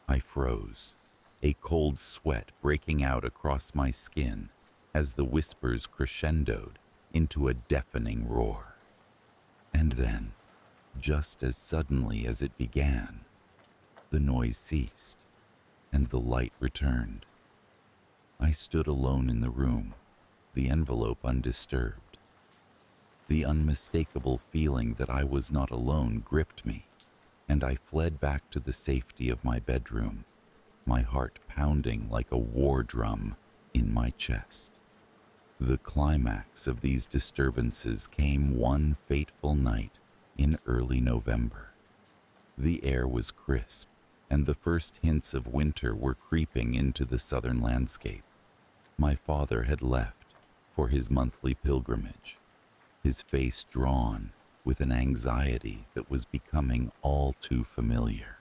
I froze, a cold sweat breaking out across my skin as the whispers crescendoed into a deafening roar. And then, just as suddenly as it began, the noise ceased and the light returned. I stood alone in the room, the envelope undisturbed. The unmistakable feeling that I was not alone gripped me, and I fled back to the safety of my bedroom, my heart pounding like a war drum in my chest. The climax of these disturbances came one fateful night in early November. The air was crisp, and the first hints of winter were creeping into the southern landscape. My father had left for his monthly pilgrimage, his face drawn with an anxiety that was becoming all too familiar.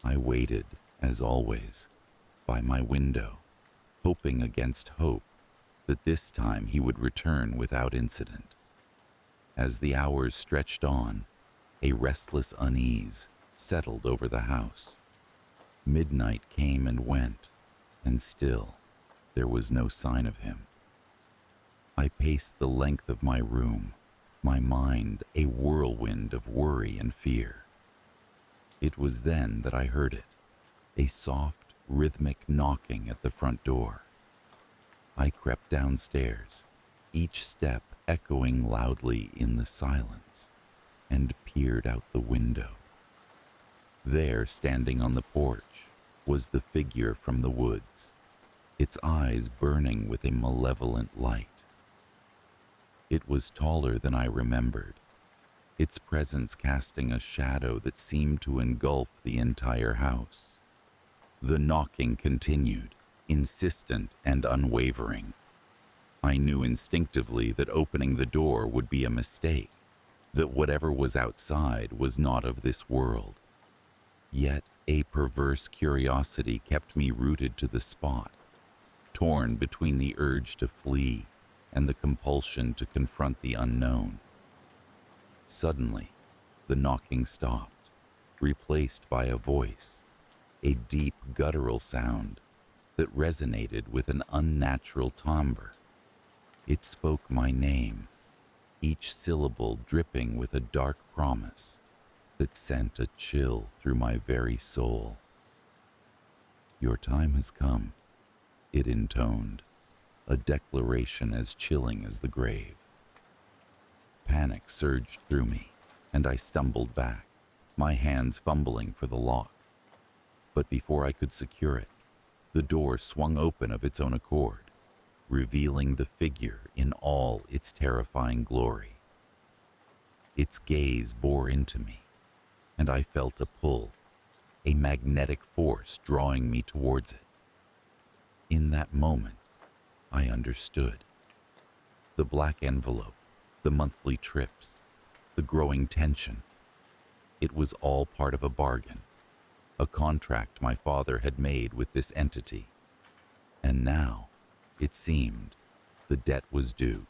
I waited, as always, by my window, hoping against hope that this time he would return without incident. As the hours stretched on, a restless unease settled over the house. Midnight came and went, and still there was no sign of him. I paced the length of my room, my mind a whirlwind of worry and fear. It was then that I heard it, a soft, rhythmic knocking at the front door. I crept downstairs, each step echoing loudly in the silence, and peered out the window. There, standing on the porch, was the figure from the woods, its eyes burning with a malevolent light. It was taller than I remembered, its presence casting a shadow that seemed to engulf the entire house. The knocking continued, insistent and unwavering. I knew instinctively that opening the door would be a mistake, that whatever was outside was not of this world. Yet a perverse curiosity kept me rooted to the spot, torn between the urge to flee and the compulsion to confront the unknown. Suddenly, the knocking stopped, replaced by a voice, a deep guttural sound that resonated with an unnatural timbre. It spoke my name, each syllable dripping with a dark promise that sent a chill through my very soul. "Your time has come," it intoned, a declaration as chilling as the grave. Panic surged through me, and I stumbled back, my hands fumbling for the lock. But before I could secure it, the door swung open of its own accord, revealing the figure in all its terrifying glory. Its gaze bore into me, and I felt a pull, a magnetic force drawing me towards it. In that moment, I understood. The black envelope, the monthly trips, the growing tension. It was all part of a bargain, a contract my father had made with this entity. And now, it seemed, the debt was due,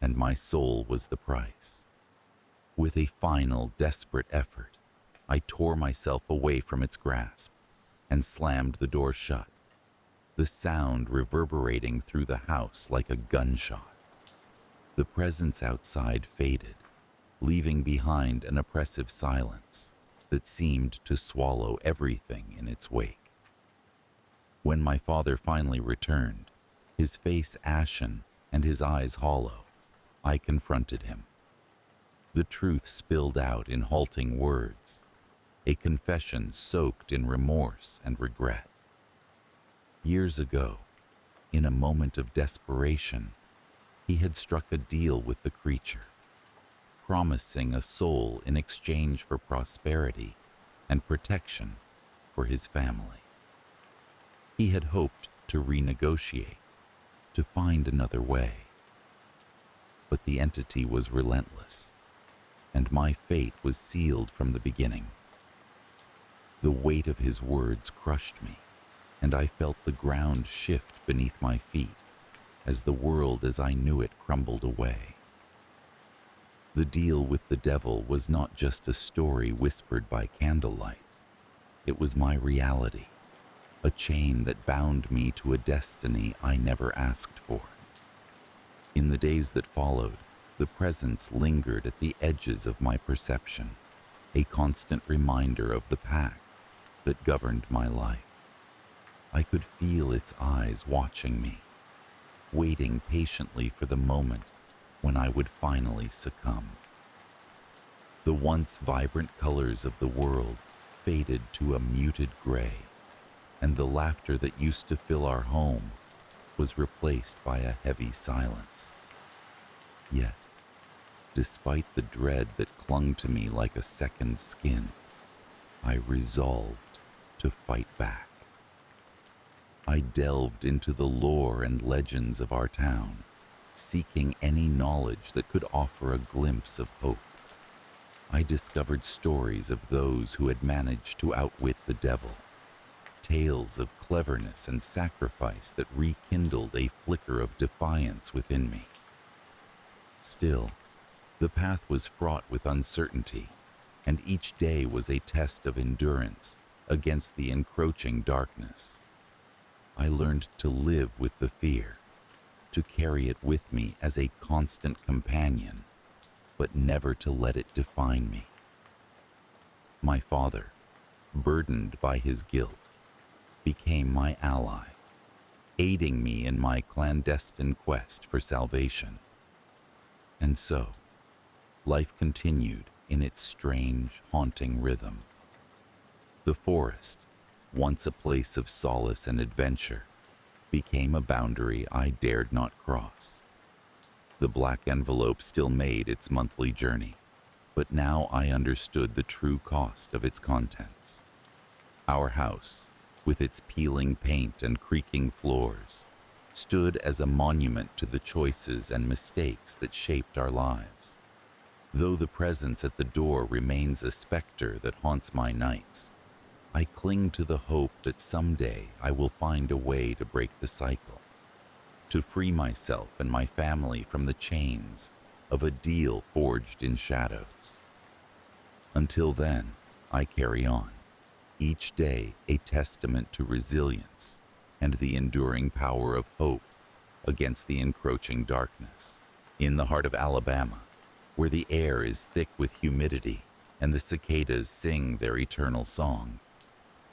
and my soul was the price. With a final, desperate effort, I tore myself away from its grasp and slammed the door shut, the sound reverberating through the house like a gunshot. The presence outside faded, leaving behind an oppressive silence that seemed to swallow everything in its wake. When my father finally returned, his face ashen and his eyes hollow, I confronted him. The truth spilled out in halting words, a confession soaked in remorse and regret. Years ago, in a moment of desperation, he had struck a deal with the creature, promising a soul in exchange for prosperity and protection for his family. He had hoped to renegotiate, to find another way. But the entity was relentless, and my fate was sealed from the beginning. The weight of his words crushed me, and I felt the ground shift beneath my feet as the world as I knew it crumbled away. The deal with the devil was not just a story whispered by candlelight. It was my reality, a chain that bound me to a destiny I never asked for. In the days that followed, the presence lingered at the edges of my perception, a constant reminder of the pact that governed my life. I could feel its eyes watching me, waiting patiently for the moment when I would finally succumb. The once vibrant colors of the world faded to a muted gray, and the laughter that used to fill our home was replaced by a heavy silence. Yet, despite the dread that clung to me like a second skin, I resolved to fight back. I delved into the lore and legends of our town, seeking any knowledge that could offer a glimpse of hope. I discovered stories of those who had managed to outwit the devil, tales of cleverness and sacrifice that rekindled a flicker of defiance within me. Still, the path was fraught with uncertainty, and each day was a test of endurance against the encroaching darkness. I learned to live with the fear, to carry it with me as a constant companion, but never to let it define me. My father, burdened by his guilt, became my ally, aiding me in my clandestine quest for salvation. And so, life continued in its strange, haunting rhythm. The forest, once a place of solace and adventure, became a boundary I dared not cross. The black envelope still made its monthly journey, but now I understood the true cost of its contents. Our house, with its peeling paint and creaking floors, stood as a monument to the choices and mistakes that shaped our lives. Though the presence at the door remains a specter that haunts my nights, I cling to the hope that someday I will find a way to break the cycle, to free myself and my family from the chains of a deal forged in shadows. Until then, I carry on, each day a testament to resilience and the enduring power of hope against the encroaching darkness. In the heart of Alabama, where the air is thick with humidity and the cicadas sing their eternal song,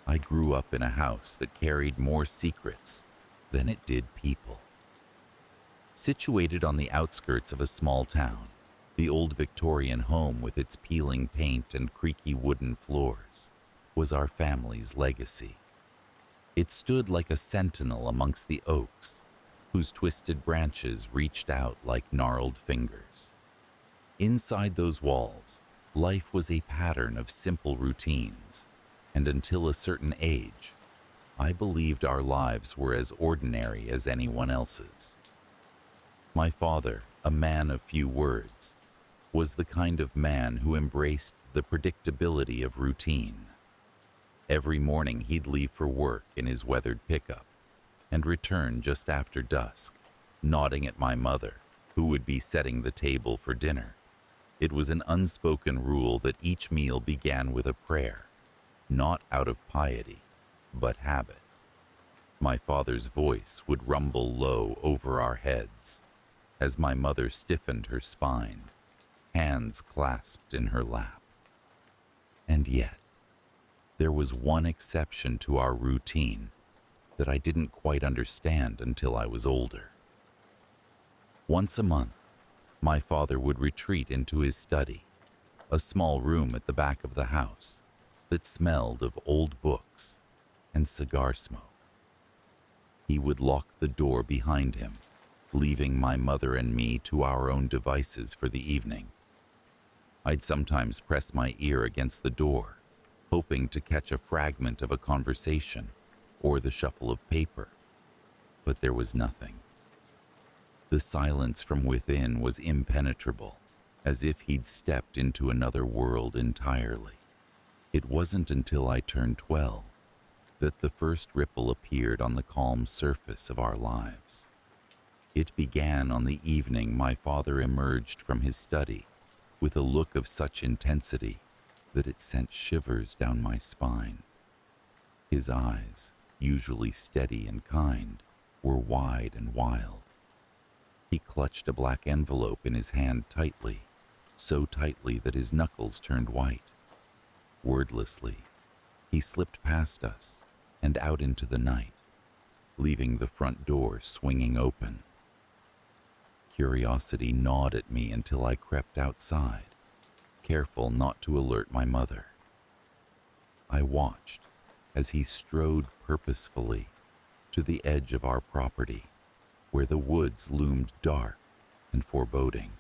I grew up in a house that carried more secrets than it did people. Situated on the outskirts of a small town, the old Victorian home with its peeling paint and creaky wooden floors was our family's legacy. It stood like a sentinel amongst the oaks, whose twisted branches reached out like gnarled fingers. Inside those walls, life was a pattern of simple routines, and until a certain age, I believed our lives were as ordinary as anyone else's. My father, a man of few words, was the kind of man who embraced the predictability of routine. Every morning he'd leave for work in his weathered pickup and return just after dusk, nodding at my mother, who would be setting the table for dinner. It was an unspoken rule that each meal began with a prayer, not out of piety, but habit. My father's voice would rumble low over our heads as my mother stiffened her spine, hands clasped in her lap. And yet, there was one exception to our routine that I didn't quite understand until I was older. Once a month, my father would retreat into his study, a small room at the back of the house that smelled of old books and cigar smoke. He would lock the door behind him, leaving my mother and me to our own devices for the evening. I'd sometimes press my ear against the door, hoping to catch a fragment of a conversation or the shuffle of paper, but there was nothing. The silence from within was impenetrable, as if he'd stepped into another world entirely. It wasn't until I turned 12 that the first ripple appeared on the calm surface of our lives. It began on the evening my father emerged from his study with a look of such intensity that it sent shivers down my spine. His eyes, usually steady and kind, were wide and wild. He clutched a black envelope in his hand tightly, so tightly that his knuckles turned white. Wordlessly, he slipped past us and out into the night, leaving the front door swinging open. Curiosity gnawed at me until I crept outside, careful not to alert my mother. I watched as he strode purposefully to the edge of our property, where the woods loomed dark and foreboding.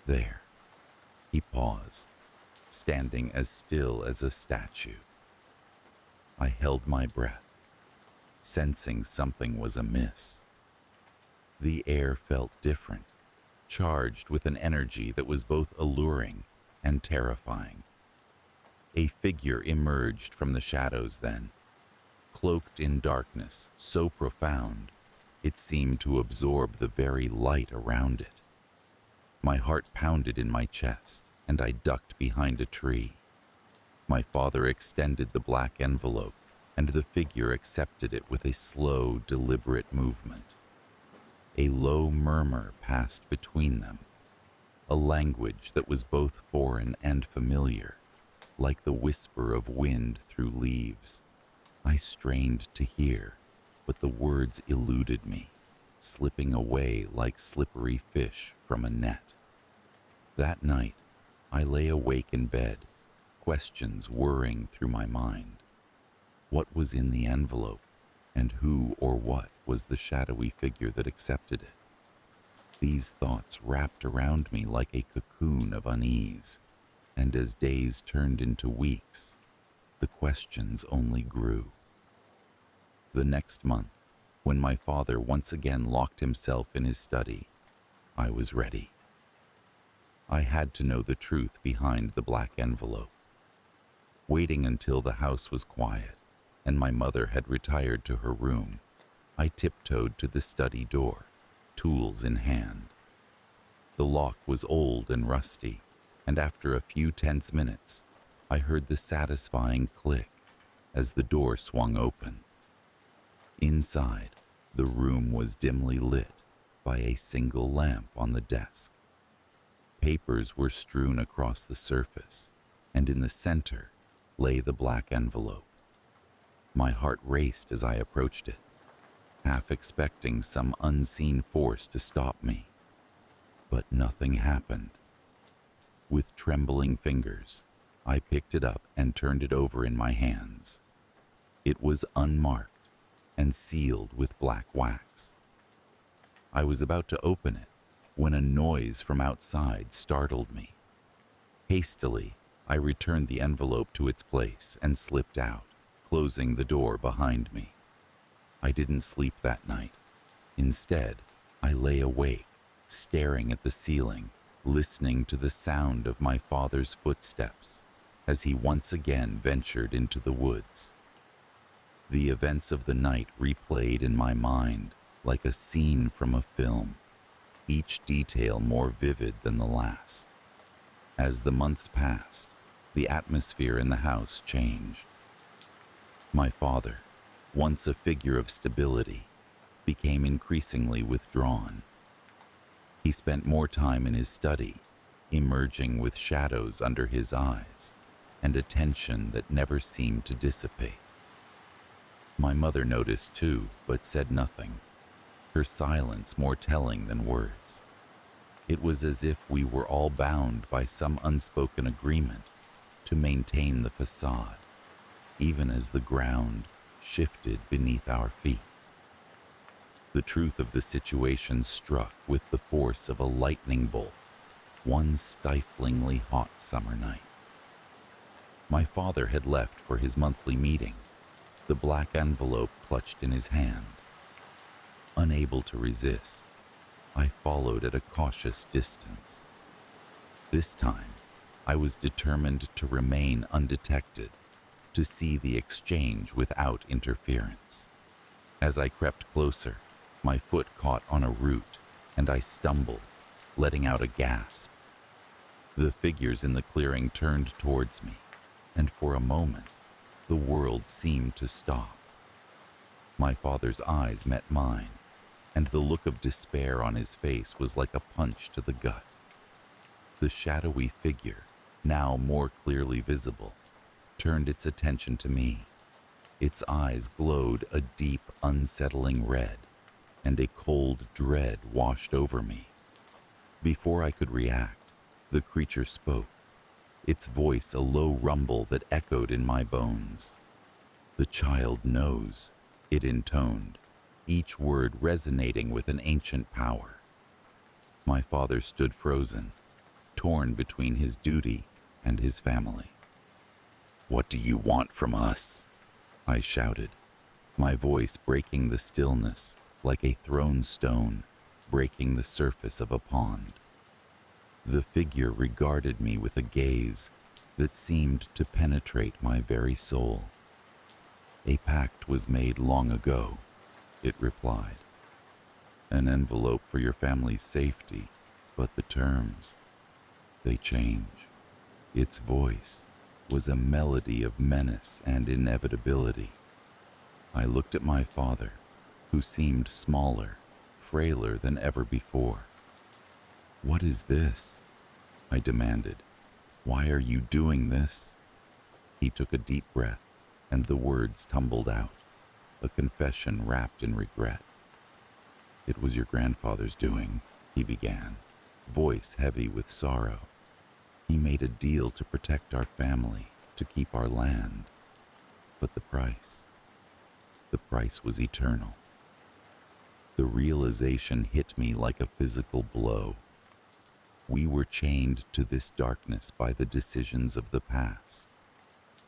There, he paused, standing as still as a statue. I held my breath, sensing something was amiss. The air felt different, charged with an energy that was both alluring and terrifying. A figure emerged from the shadows then, cloaked in darkness so profound it seemed to absorb the very light around it. My heart pounded in my chest, and I ducked behind a tree. My father extended the black envelope, and the figure accepted it with a slow, deliberate movement. A low murmur passed between them, a language that was both foreign and familiar, like the whisper of wind through leaves. I strained to hear, but the words eluded me, slipping away like slippery fish from a net. That night, I lay awake in bed, questions whirring through my mind. What was in the envelope, and who or what was the shadowy figure that accepted it? These thoughts wrapped around me like a cocoon of unease, and as days turned into weeks, the questions only grew. The next month, when my father once again locked himself in his study, I was ready. I had to know the truth behind the black envelope. Waiting until the house was quiet and my mother had retired to her room, I tiptoed to the study door, tools in hand. The lock was old and rusty, and after a few tense minutes, I heard the satisfying click as the door swung open. Inside, the room was dimly lit by a single lamp on the desk. Papers were strewn across the surface, and in the center lay the black envelope. My heart raced as I approached it, half expecting some unseen force to stop me. But nothing happened. With trembling fingers, I picked it up and turned it over in my hands. It was unmarked and sealed with black wax. I was about to open it when a noise from outside startled me. Hastily, I returned the envelope to its place and slipped out, closing the door behind me. I didn't sleep that night. Instead, I lay awake, staring at the ceiling, listening to the sound of my father's footsteps as he once again ventured into the woods. The events of the night replayed in my mind like a scene from a film, each detail more vivid than the last. As the months passed, the atmosphere in the house changed. My father, once a figure of stability, became increasingly withdrawn. He spent more time in his study, emerging with shadows under his eyes and a tension that never seemed to dissipate. My mother noticed too, but said nothing, her silence more telling than words. It was as if we were all bound by some unspoken agreement to maintain the facade, even as the ground shifted beneath our feet. The truth of the situation struck with the force of a lightning bolt. one stiflingly hot summer night. My father had left for his monthly meeting, the black envelope clutched in his hand. Unable to resist, I followed at a cautious distance. This time, I was determined to remain undetected, to see the exchange without interference. As I crept closer, my foot caught on a root, and I stumbled, letting out a gasp. The figures in the clearing turned towards me, and for a moment, the world seemed to stop. My father's eyes met mine, and the look of despair on his face was like a punch to the gut. The shadowy figure, now more clearly visible, turned its attention to me. Its eyes glowed a deep, unsettling red, and a cold dread washed over me. Before I could react, the creature spoke, its voice a low rumble that echoed in my bones. "The child knows," it intoned, each word resonating with an ancient power. My father stood frozen, torn between his duty and his family. "What do you want from us?" I shouted, my voice breaking the stillness like a thrown stone breaking the surface of a pond. The figure regarded me with a gaze that seemed to penetrate my very soul. "A pact was made long ago," it replied. "An envelope for your family's safety, but the terms, they change." Its voice was a melody of menace and inevitability. I looked at my father, who seemed smaller, frailer than ever before. "What is this?" I demanded. "Why are you doing this?" He took a deep breath, and the words tumbled out, a confession wrapped in regret. "It was your grandfather's doing," he began, voice heavy with sorrow. "He made a deal to protect our family, to keep our land. But the price was eternal." The realization hit me like a physical blow. We were chained to this darkness by the decisions of the past,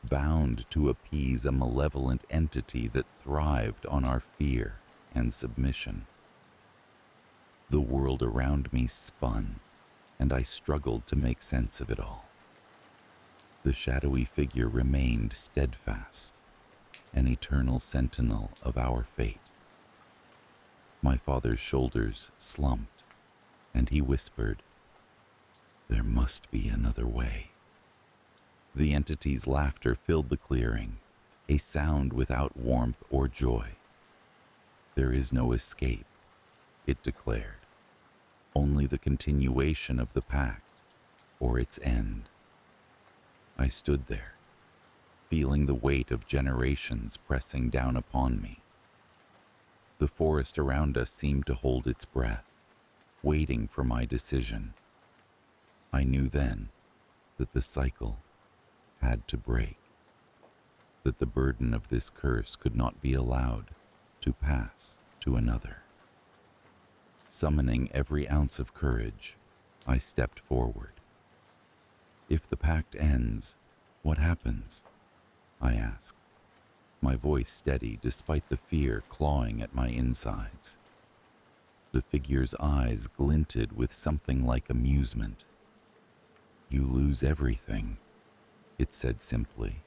bound to appease a malevolent entity that thrived on our fear and submission. The world around me spun, and I struggled to make sense of it all. The shadowy figure remained steadfast, an eternal sentinel of our fate. My father's shoulders slumped, and he whispered, "There must be another way." The entity's laughter filled the clearing, a sound without warmth or joy. "There is no escape," it declared, "only the continuation of the pact, or its end." I stood there, feeling the weight of generations pressing down upon me. The forest around us seemed to hold its breath, waiting for my decision. I knew then that the cycle had to break, that the burden of this curse could not be allowed to pass to another. Summoning every ounce of courage, I stepped forward. "If the pact ends, what happens?" I asked, my voice steady despite the fear clawing at my insides. The figure's eyes glinted with something like amusement. "You lose everything," it said simply,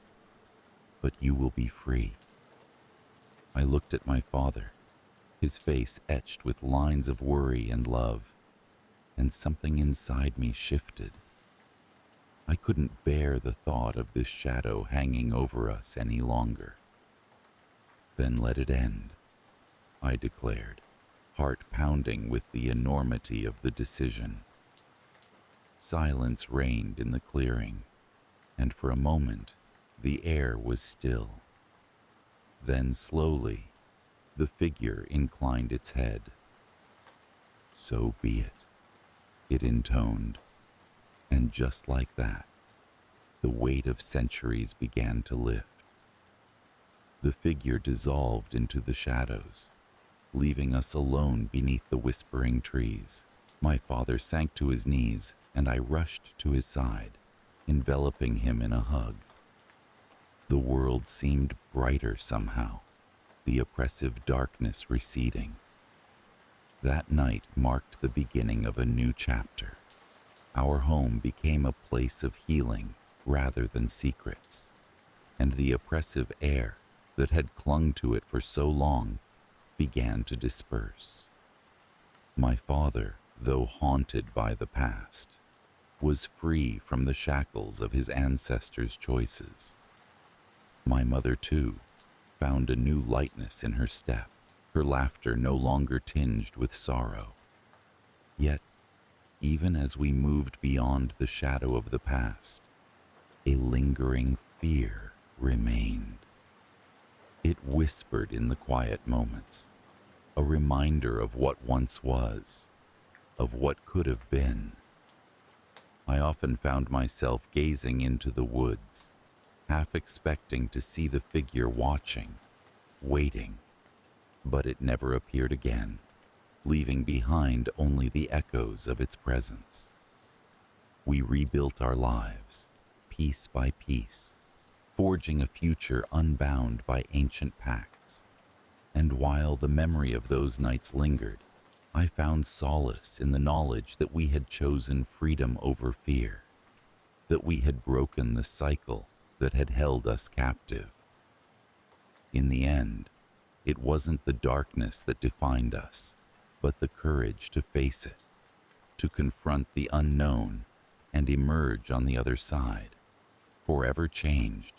"but you will be free." I looked at my father, his face etched with lines of worry and love, and something inside me shifted. I couldn't bear the thought of this shadow hanging over us any longer. "Then let it end," I declared, heart pounding with the enormity of the decision. Silence reigned in the clearing, and for a moment the air was still. Then slowly, the figure inclined its head. "So be it," it intoned, and just like that, the weight of centuries began to lift. The figure dissolved into the shadows, leaving us alone beneath the whispering trees. My father sank to his knees, and I rushed to his side, enveloping him in a hug. The world seemed brighter somehow, the oppressive darkness receding. That night marked the beginning of a new chapter. Our home became a place of healing rather than secrets, and the oppressive air that had clung to it for so long began to disperse. My father, though haunted by the past, was free from the shackles of his ancestors' choices. My mother, too, found a new lightness in her step, her laughter no longer tinged with sorrow. Yet, even as we moved beyond the shadow of the past, a lingering fear remained. It whispered in the quiet moments, a reminder of what once was, of what could have been. I often found myself gazing into the woods, half expecting to see the figure watching, waiting, but it never appeared again, leaving behind only the echoes of its presence. We rebuilt our lives, piece by piece, forging a future unbound by ancient pacts. And while the memory of those nights lingered, I found solace in the knowledge that we had chosen freedom over fear, that we had broken the cycle that had held us captive. In the end, it wasn't the darkness that defined us, but the courage to face it, to confront the unknown and emerge on the other side, forever changed,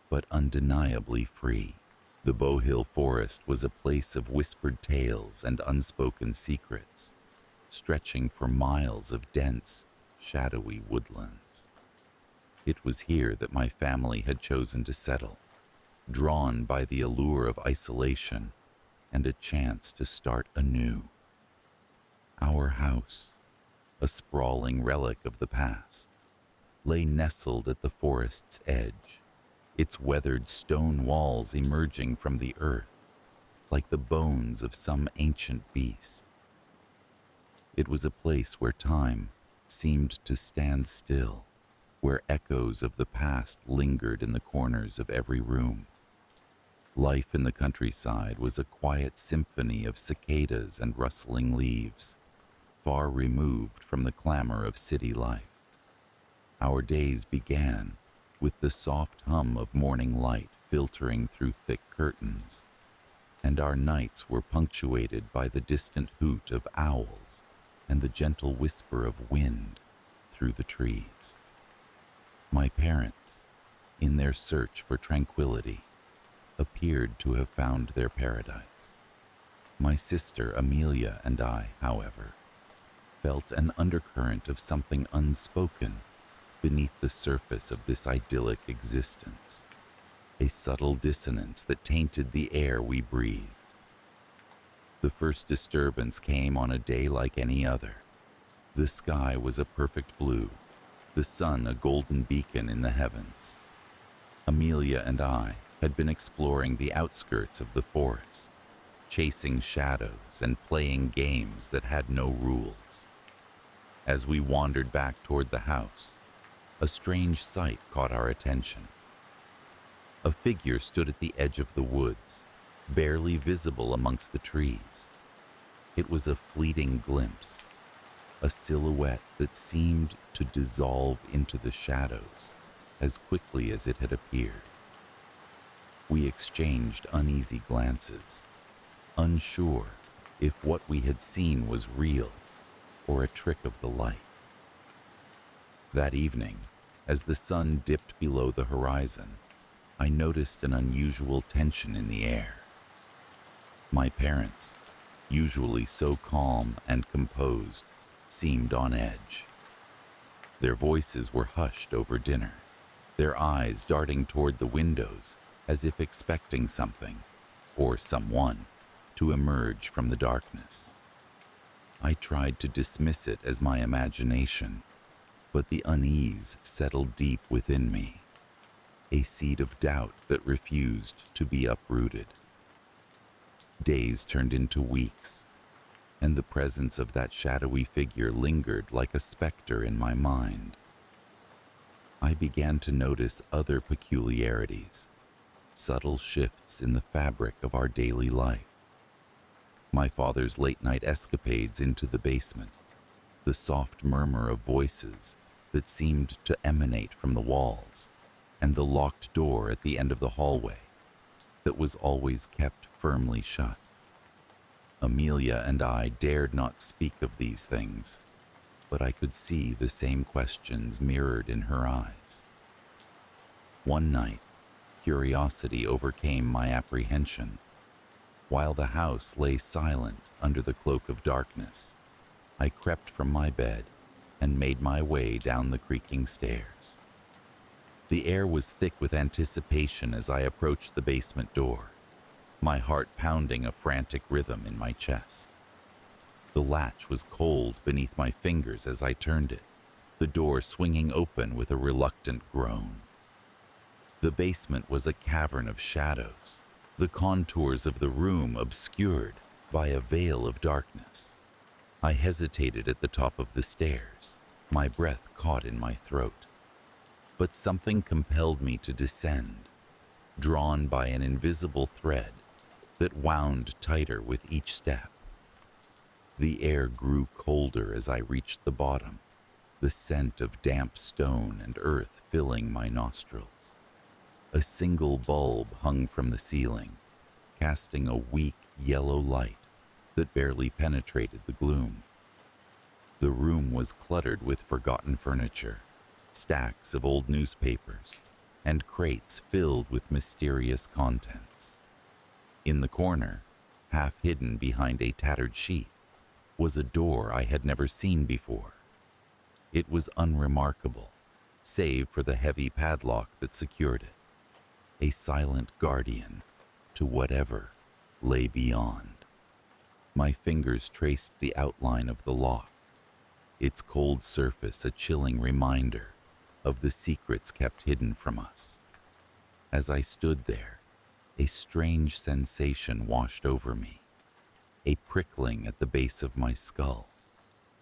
but undeniably free. The Bowhill Forest was a place of whispered tales and unspoken secrets, stretching for miles of dense, shadowy woodlands. It was here that my family had chosen to settle, drawn by the allure of isolation and a chance to start anew. Our house, a sprawling relic of the past, lay nestled at the forest's edge, its weathered stone walls emerging from the earth like the bones of some ancient beast. It was a place where time seemed to stand still, where echoes of the past lingered in the corners of every room. Life in the countryside was a quiet symphony of cicadas and rustling leaves, far removed from the clamor of city life. Our days began with the soft hum of morning light filtering through thick curtains, and our nights were punctuated by the distant hoot of owls and the gentle whisper of wind through the trees. My parents, in their search for tranquility, appeared to have found their paradise. My sister Amelia and I, however, felt an undercurrent of something unspoken beneath the surface of this idyllic existence, a subtle dissonance that tainted the air we breathed. The first disturbance came on a day like any other. The sky was a perfect blue, the sun a golden beacon in the heavens. Amelia and I had been exploring the outskirts of the forest, chasing shadows and playing games that had no rules. As we wandered back toward the house, a strange sight caught our attention. A figure stood at the edge of the woods, barely visible amongst the trees. It was a fleeting glimpse, a silhouette that seemed to dissolve into the shadows as quickly as it had appeared. We exchanged uneasy glances, unsure if what we had seen was real or a trick of the light. That evening, as the sun dipped below the horizon, I noticed an unusual tension in the air. My parents, usually so calm and composed, seemed on edge. Their voices were hushed over dinner, their eyes darting toward the windows as if expecting something, or someone, to emerge from the darkness. I tried to dismiss it as my imagination, but the unease settled deep within me, a seed of doubt that refused to be uprooted. Days turned into weeks, and the presence of that shadowy figure lingered like a specter in my mind. I began to notice other peculiarities, subtle shifts in the fabric of our daily life. My father's late-night escapades into the basement, the soft murmur of voices that seemed to emanate from the walls, and the locked door at the end of the hallway that was always kept firmly shut. Amelia and I dared not speak of these things, but I could see the same questions mirrored in her eyes. One night, curiosity overcame my apprehension. While the house lay silent under the cloak of darkness, I crept from my bed and made my way down the creaking stairs. The air was thick with anticipation as I approached the basement door, my heart pounding a frantic rhythm in my chest. The latch was cold beneath my fingers as I turned it, the door swinging open with a reluctant groan. The basement was a cavern of shadows, the contours of the room obscured by a veil of darkness. I hesitated at the top of the stairs, my breath caught in my throat. But something compelled me to descend, drawn by an invisible thread that wound tighter with each step. The air grew colder as I reached the bottom, the scent of damp stone and earth filling my nostrils. A single bulb hung from the ceiling, casting a weak yellow light that barely penetrated the gloom. The room was cluttered with forgotten furniture, stacks of old newspapers, and crates filled with mysterious contents. In the corner, half hidden behind a tattered sheet, was a door I had never seen before. It was unremarkable, save for the heavy padlock that secured it, a silent guardian to whatever lay beyond. My fingers traced the outline of the lock, its cold surface a chilling reminder of the secrets kept hidden from us. As I stood there, a strange sensation washed over me, a prickling at the base of my skull,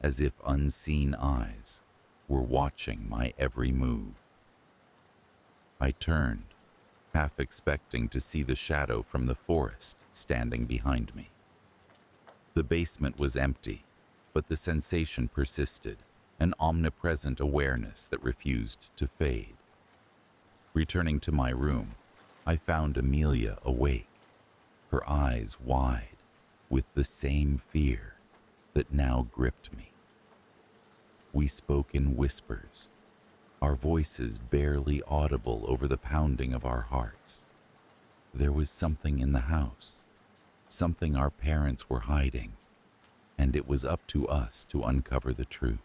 as if unseen eyes were watching my every move. I turned, half expecting to see the shadow from the forest standing behind me. The basement was empty, but the sensation persisted, an omnipresent awareness that refused to fade. Returning to my room, I found Amelia awake, her eyes wide, with the same fear that now gripped me. We spoke in whispers, our voices barely audible over the pounding of our hearts. There was something in the house, something our parents were hiding, and it was up to us to uncover the truth.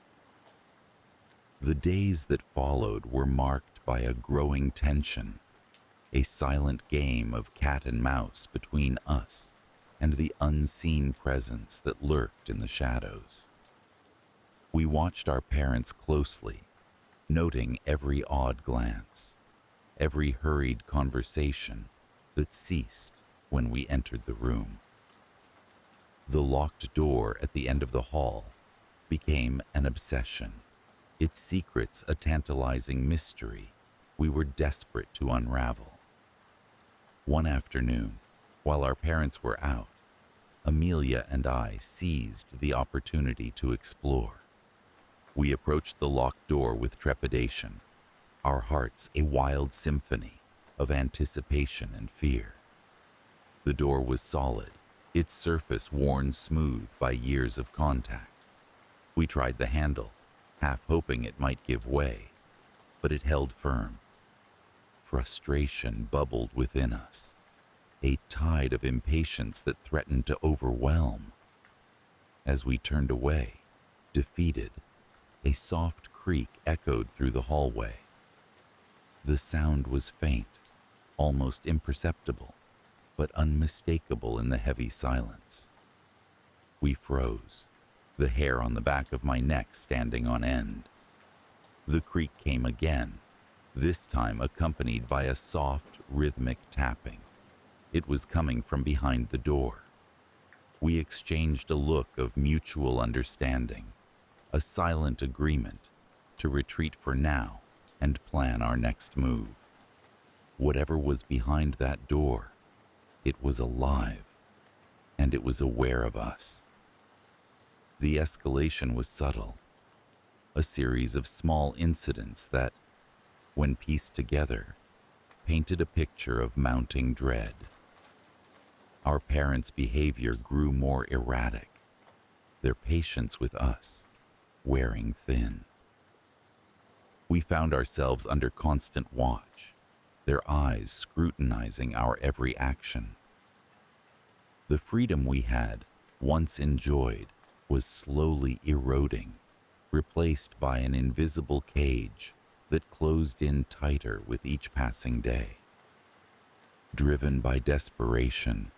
The days that followed were marked by a growing tension, a silent game of cat and mouse between us and the unseen presence that lurked in the shadows. We watched our parents closely, noting every odd glance, every hurried conversation that ceased when we entered the room. The locked door at the end of the hall became an obsession, its secrets a tantalizing mystery we were desperate to unravel. One afternoon, while our parents were out, Amelia and I seized the opportunity to explore. We approached the locked door with trepidation, our hearts a wild symphony of anticipation and fear. The door was solid, its surface worn smooth by years of contact. We tried the handle, half hoping it might give way, but it held firm. Frustration bubbled within us, a tide of impatience that threatened to overwhelm. As we turned away, defeated, a soft creak echoed through the hallway. The sound was faint, almost imperceptible, but unmistakable in the heavy silence. We froze, the hair on the back of my neck standing on end. The creak came again, this time accompanied by a soft, rhythmic tapping. It was coming from behind the door. We exchanged a look of mutual understanding, a silent agreement to retreat for now and plan our next move. Whatever was behind that door, it was alive, and it was aware of us. The escalation was subtle, a series of small incidents that, when pieced together, painted a picture of mounting dread. Our parents' behavior grew more erratic, their patience with us wearing thin. We found ourselves under constant watch, their eyes scrutinizing our every action. The freedom we had once enjoyed was slowly eroding, replaced by an invisible cage that closed in tighter with each passing day. Driven by desperation,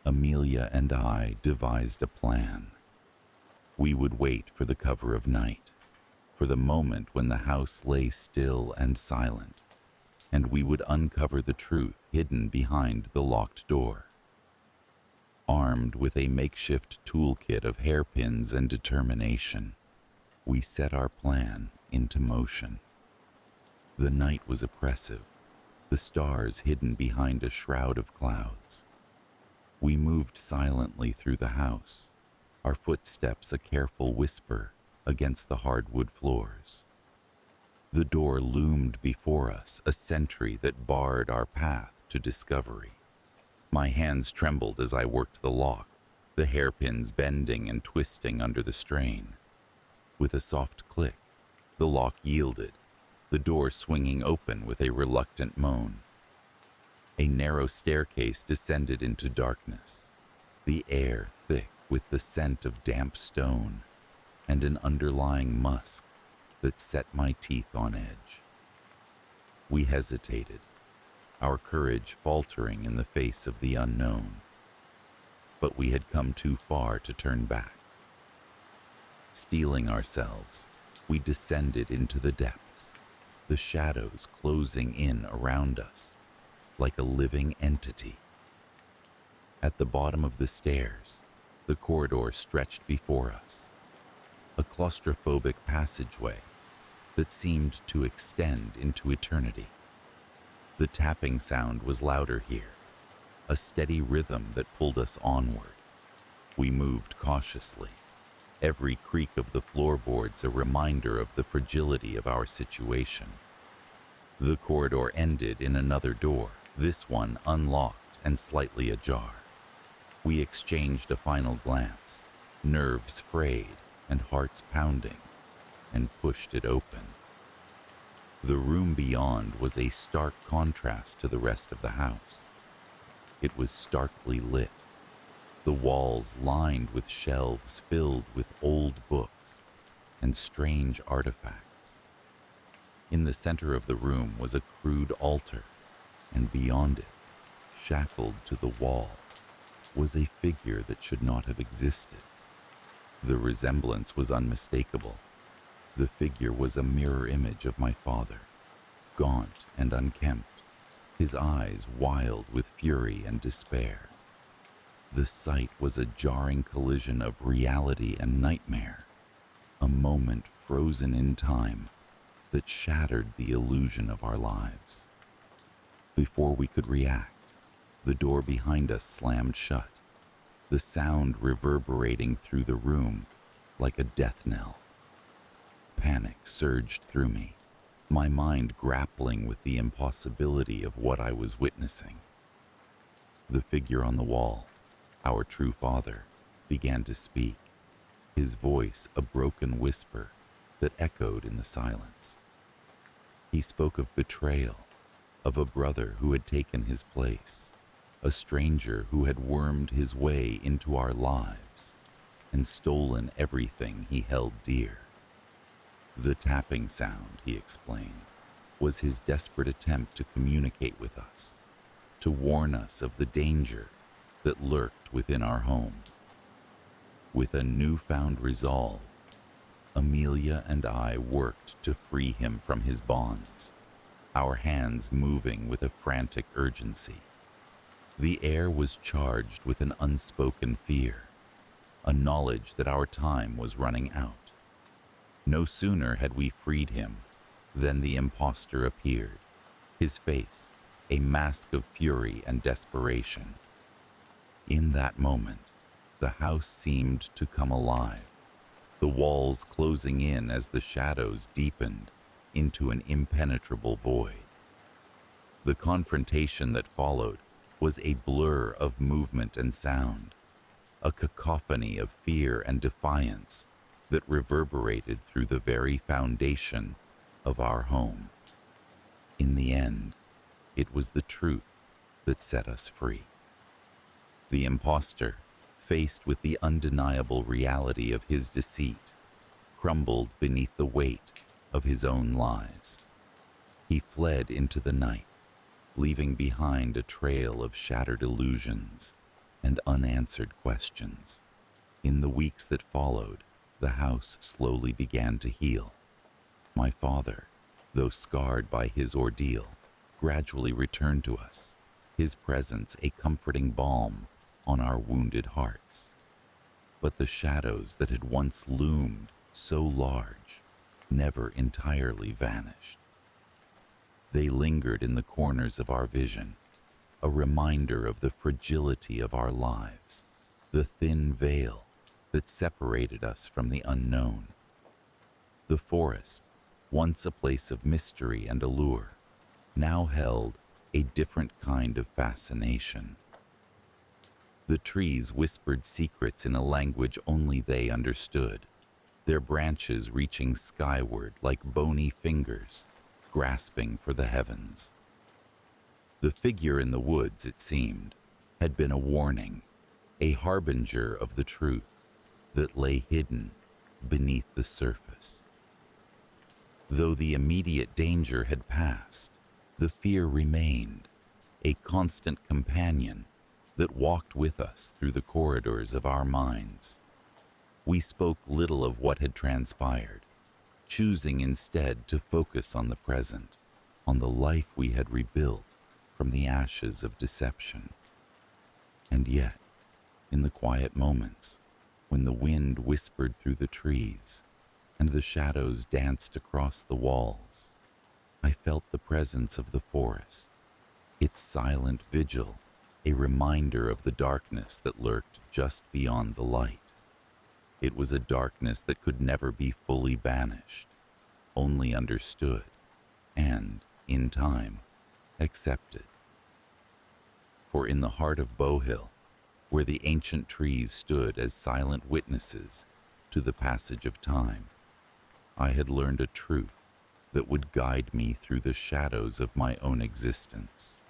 Amelia and I devised a plan. We would wait for the cover of night, for the moment when the house lay still and silent, and we would uncover the truth hidden behind the locked door. Armed with a makeshift toolkit of hairpins and determination, we set our plan into motion. The night was oppressive, the stars hidden behind a shroud of clouds. We moved silently through the house, our footsteps a careful whisper against the hardwood floors. The door loomed before us, a sentry that barred our path to discovery. My hands trembled as I worked the lock, the hairpins bending and twisting under the strain. With a soft click, the lock yielded, the door swinging open with a reluctant moan. A narrow staircase descended into darkness, the air thick with the scent of damp stone and an underlying musk that set my teeth on edge. We hesitated, our courage faltering in the face of the unknown. But we had come too far to turn back. Steeling ourselves, we descended into the depths, the shadows closing in around us like a living entity. At the bottom of the stairs, the corridor stretched before us, a claustrophobic passageway that seemed to extend into eternity. The tapping sound was louder here, a steady rhythm that pulled us onward. We moved cautiously, every creak of the floorboards a reminder of the fragility of our situation. The corridor ended in another door, this one unlocked and slightly ajar. We exchanged a final glance, nerves frayed and hearts pounding, and pushed it open. The room beyond was a stark contrast to the rest of the house. It was starkly lit, the walls lined with shelves filled with old books and strange artifacts. In the center of the room was a crude altar, and beyond it, shackled to the wall, was a figure that should not have existed. The resemblance was unmistakable. The figure was a mirror image of my father, gaunt and unkempt, his eyes wild with fury and despair. The sight was a jarring collision of reality and nightmare, a moment frozen in time that shattered the illusion of our lives. Before we could react, the door behind us slammed shut, the sound reverberating through the room like a death knell. Panic surged through me, my mind grappling with the impossibility of what I was witnessing. The figure on the wall, our true father, began to speak, his voice a broken whisper that echoed in the silence. He spoke of betrayal, of a brother who had taken his place, a stranger who had wormed his way into our lives and stolen everything he held dear. The tapping sound, he explained, was his desperate attempt to communicate with us, to warn us of the danger that lurked within our home. With a newfound resolve, Amelia and I worked to free him from his bonds, our hands moving with a frantic urgency. The air was charged with an unspoken fear, a knowledge that our time was running out. No sooner had we freed him than the impostor appeared, his face a mask of fury and desperation. In that moment, the house seemed to come alive, the walls closing in as the shadows deepened into an impenetrable void. The confrontation that followed was a blur of movement and sound, a cacophony of fear and defiance that reverberated through the very foundation of our home. In the end, it was the truth that set us free. The impostor, faced with the undeniable reality of his deceit, crumbled beneath the weight of his own lies. He fled into the night, leaving behind a trail of shattered illusions and unanswered questions. In the weeks that followed, the house slowly began to heal. My father, though scarred by his ordeal, gradually returned to us, his presence a comforting balm on our wounded hearts. But the shadows that had once loomed so large never entirely vanished. They lingered in the corners of our vision, a reminder of the fragility of our lives, the thin veil that separated us from the unknown. The forest, once a place of mystery and allure, now held a different kind of fascination. The trees whispered secrets in a language only they understood, their branches reaching skyward like bony fingers, grasping for the heavens. The figure in the woods, it seemed, had been a warning, a harbinger of the truth that lay hidden beneath the surface. Though the immediate danger had passed, the fear remained, a constant companion that walked with us through the corridors of our minds. We spoke little of what had transpired, choosing instead to focus on the present, on the life we had rebuilt from the ashes of deception. And yet, in the quiet moments, when the wind whispered through the trees and the shadows danced across the walls, I felt the presence of the forest, its silent vigil, a reminder of the darkness that lurked just beyond the light. It was a darkness that could never be fully banished, only understood and, in time, accepted. For in the heart of Bowhill, where the ancient trees stood as silent witnesses to the passage of time, I had learned a truth that would guide me through the shadows of my own existence.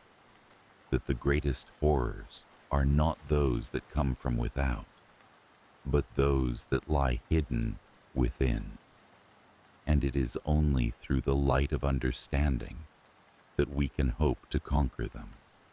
That the greatest horrors are not those that come from without, but those that lie hidden within. And it is only through the light of understanding that we can hope to conquer them.